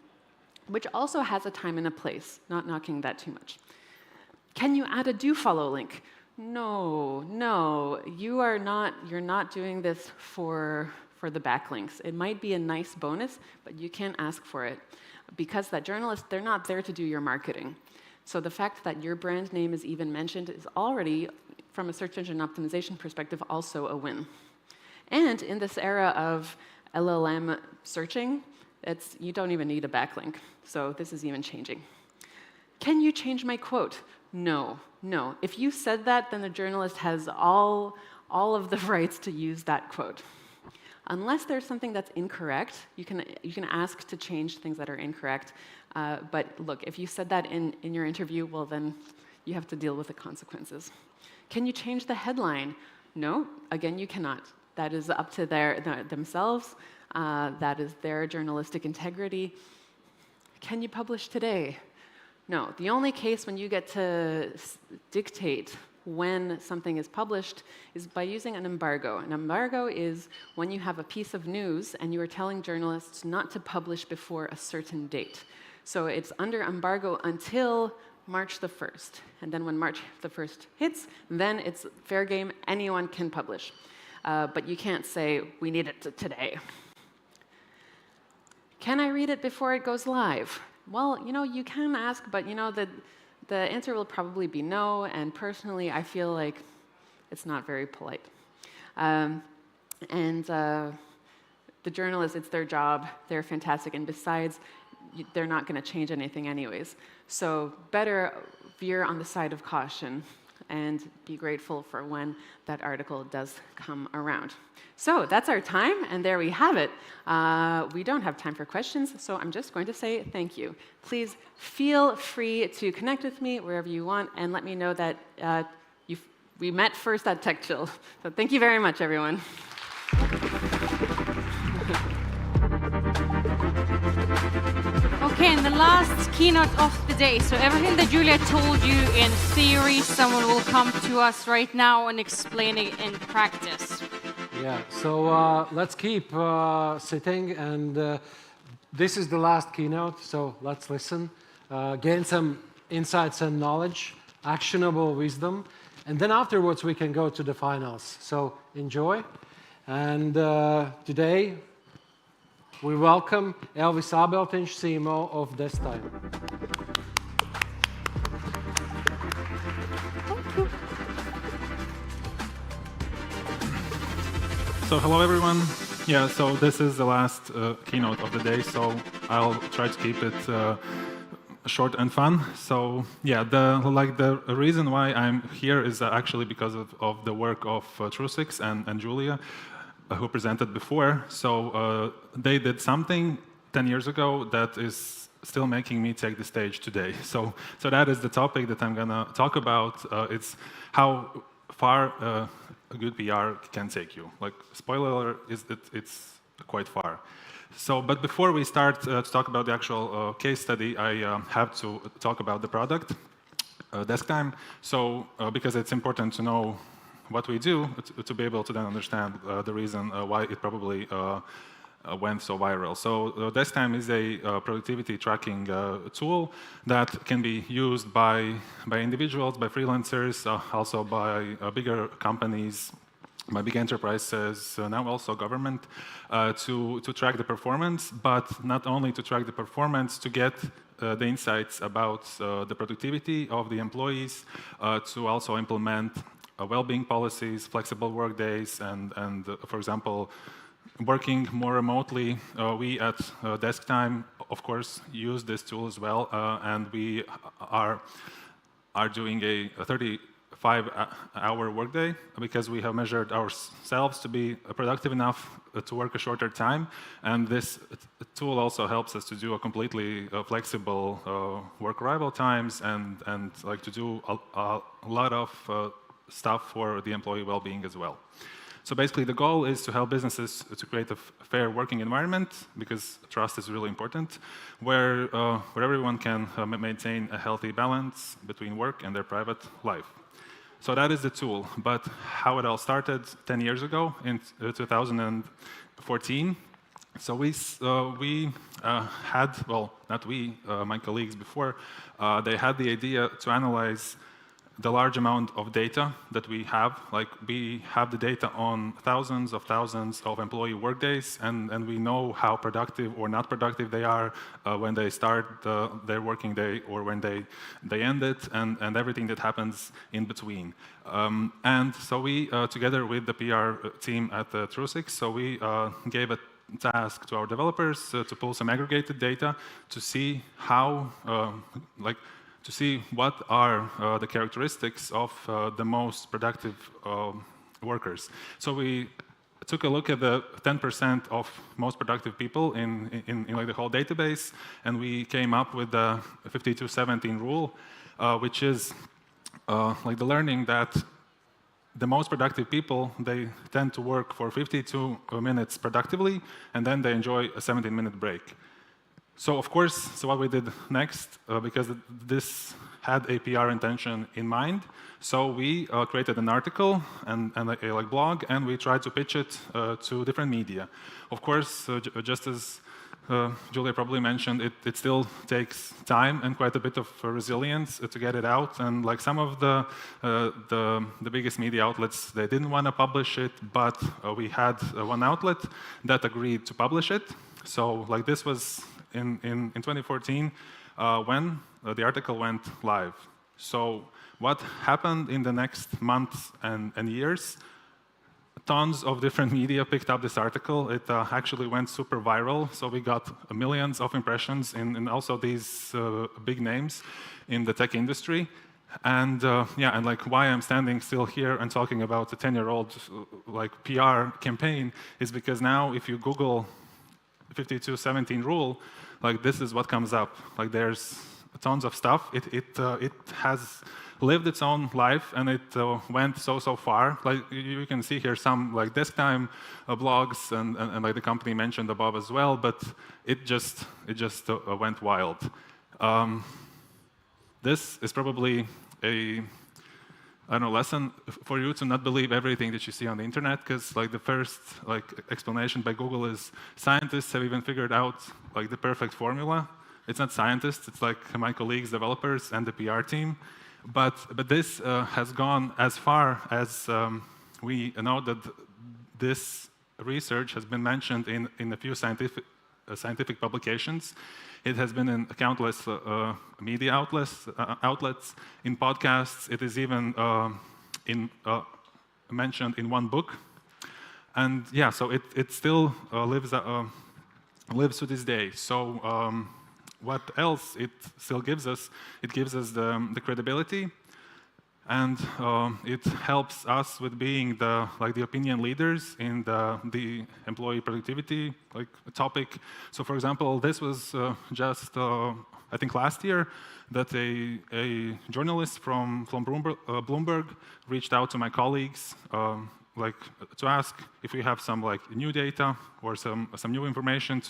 which also has a time and a place, not knocking that too much. Can you add a do follow link? No, you're not doing this for the backlinks. It might be a nice bonus, but you can't ask for it because that journalist, they're not there to do your marketing. So the fact that your brand name is even mentioned is already, from a search engine optimization perspective, also a win. And in this era of LLM searching, you don't even need a backlink. So this is even changing. Can you change my quote? No. If you said that, then the journalist has all of the rights to use that quote. Unless there's something that's incorrect, you can ask to change things that are incorrect. But look, if you said that in your interview, well, then you have to deal with the consequences. Can you change the headline? No, again, you cannot. That is up to themselves. That is their journalistic integrity. Can you publish today? No. The only case when you get to dictate when something is published is by using an embargo. An embargo is when you have a piece of news and you are telling journalists not to publish before a certain date. So it's under embargo until March the 1st. And then when March the 1st hits, then it's fair game. Anyone can publish. But you can't say, we need it today. Can I read it before it goes live? Well, you can ask, but the answer will probably be no, and personally, I feel like it's not very polite. The journalists, it's their job, they're fantastic, and besides, they're not going to change anything anyways. So better veer on the side of caution and be grateful for when that article does come around. So that's our time, and there we have it. We don't have time for questions, so I'm just going to say thank you. Please feel free to connect with me wherever you want, and let me know that we met first at TechChill. So thank you very much, everyone. Okay, and the last keynote of the day. So everything that Julia told you in theory, someone will come to us right now and explain it in practice. Yeah, so let's keep sitting, and this is the last keynote, so let's listen, gain some insights and knowledge, actionable wisdom, and then afterwards we can go to the finals. So enjoy, and today we welcome Elvis Abeltiņš, CMO of Destime. So hello everyone. Yeah, so this is the last keynote of the day, so I'll try to keep it short and fun. So yeah, the reason why I'm here is actually because of the work of Trusix and Julia, who presented before. So they did something 10 years ago that is still making me take the stage today. So that is the topic that I'm gonna talk about. It's how far a good PR can take you. Like, spoiler alert is that it's quite far. So, but before we start to talk about the actual case study, I have to talk about the product, Deskime. So, because it's important to know what we do to be able to then understand the reason why it probably went so viral. So Deskime is a productivity tracking tool that can be used by individuals, by freelancers, also by bigger companies, by big enterprises, now also government, to track the performance, but not only to track the performance, to get the insights about the productivity of the employees, to also implement well-being policies, flexible work days, and for example, working more remotely. We at Desk Time, of course, use this tool as well, and we are doing a 35-hour workday because we have measured ourselves to be productive enough to work a shorter time. And this tool also helps us to do a completely flexible work arrival times and like to do a lot of stuff for the employee well-being as well. So basically, the goal is to help businesses to create a fair working environment, because trust is really important, where everyone can maintain a healthy balance between work and their private life. So that is the tool. But how it all started 10 years ago in 2014. So we had, well, not we, my colleagues before, they had the idea to analyze the large amount of data that we have. Like, we have the data on thousands of employee workdays, and we know how productive or not productive they are when they start their working day or when they end it, and everything that happens in between. And so we, together with the PR team at Trusix, so we gave a task to our developers to pull some aggregated data to see how, to see what are the characteristics of the most productive workers. So we took a look at the 10% of most productive people in like the whole database, and we came up with the 52-17 rule, which is like the learning that the most productive people, they tend to work for 52 minutes productively, and then they enjoy a 17-minute break. So of course, so what we did next, because this had a PR intention in mind, so we created an article and a blog, and we tried to pitch it to different media. Of course, just as Julia probably mentioned, it still takes time and quite a bit of resilience to get it out. And like some of the biggest media outlets, they didn't want to publish it, but we had one outlet that agreed to publish it. So like this was in 2014 when the article went live. So what happened in the next months and years? Tons of different media picked up this article. It actually went super viral, so we got millions of impressions in also these big names in the tech industry. And yeah, and like why I'm standing still here and talking about a 10-year-old like PR campaign is because now if you Google 52-17 rule, like this is what comes up. Like there's tons of stuff. It has lived its own life, and it went so far. Like you can see here some like Desk Time blogs and like the company mentioned above as well, but it just went wild. This is probably a lesson for you to not believe everything that you see on the internet, because like the first like explanation by Google is scientists have even figured out like the perfect formula. It's not scientists, it's like my colleagues, developers, and the PR team. But this has gone as far as we know that this research has been mentioned in a few scientific publications. It has been in countless media outlets, in podcasts. It is even mentioned in one book. And yeah, so it still lives to this day. So what else it still gives us? It gives us the credibility, and it helps us with being the opinion leaders in the employee productivity topic. So for example, this was just I think last year that a journalist from Bloomberg reached out to my colleagues to ask if we have some new data or some new information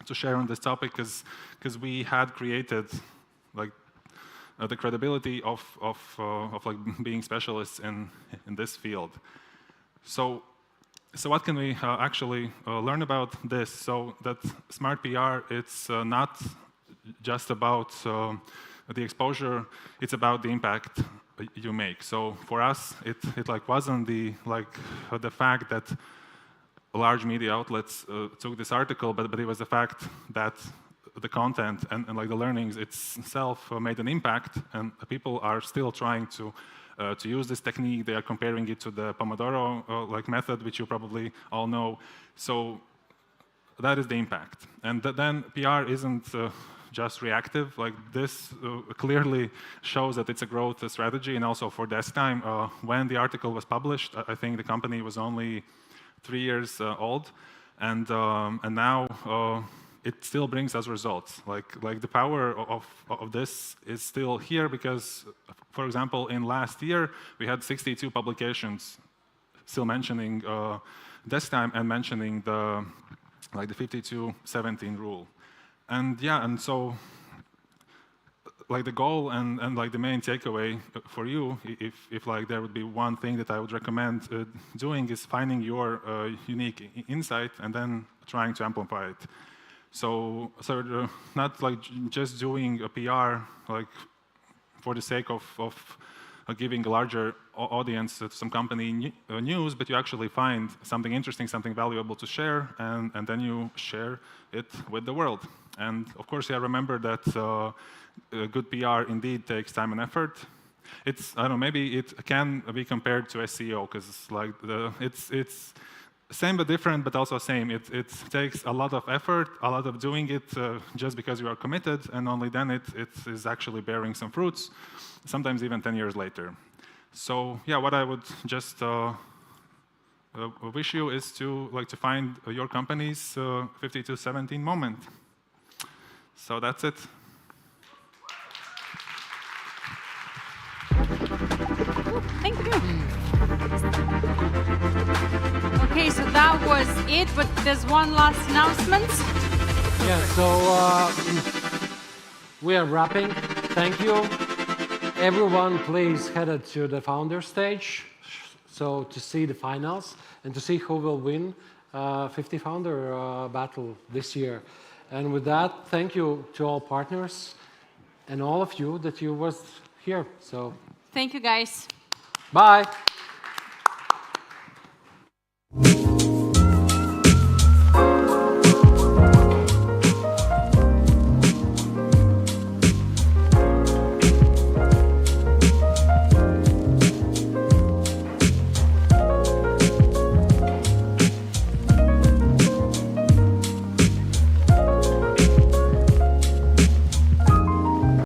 to share on this topic, because we had created the credibility of being specialists in this field. So what can we actually learn about this? So that smart PR, it's not just about the exposure, it's about the impact you make. So for us, it like wasn't the fact that large media outlets took this article, but it was the fact that the content and like the learnings itself made an impact, and people are still trying to use this technique. They are comparing it to the Pomodoro like method, which you probably all know. So that is the impact. And then PR isn't just reactive. Like this clearly shows that it's a growth strategy. And also for this time, when the article was published, I think the company was only 3 years old, and now it still brings us results. Like the power of this is still here because, for example, in last year we had 62 publications still mentioning this time and mentioning the 52-17 rule, and yeah, and so like the goal and like the main takeaway for you, if like there would be one thing that I would recommend doing, is finding your unique insight and then trying to amplify it. So not like just doing a PR like for the sake of giving a larger audience to some company news, but you actually find something interesting, something valuable to share, and then you share it with the world. And of course, yeah, remember that good PR indeed takes time and effort. It's, I don't know, maybe it can be compared to SEO, because like it's same but different, but also same. It takes a lot of effort, a lot of doing it just because you are committed, and only then it is actually bearing some fruits, sometimes even 10 years later. So yeah, what I would just wish you is to find your company's 52-17 moment. So that's it. Thank you. Okay, so that was it, but there's one last announcement. Yeah, so we are wrapping. Thank you. Everyone, please head to the founder stage so to see the finals and to see who will win 50 founder battle this year. And with that, thank you to all partners and all of you that you was here. So thank you, guys. Bye.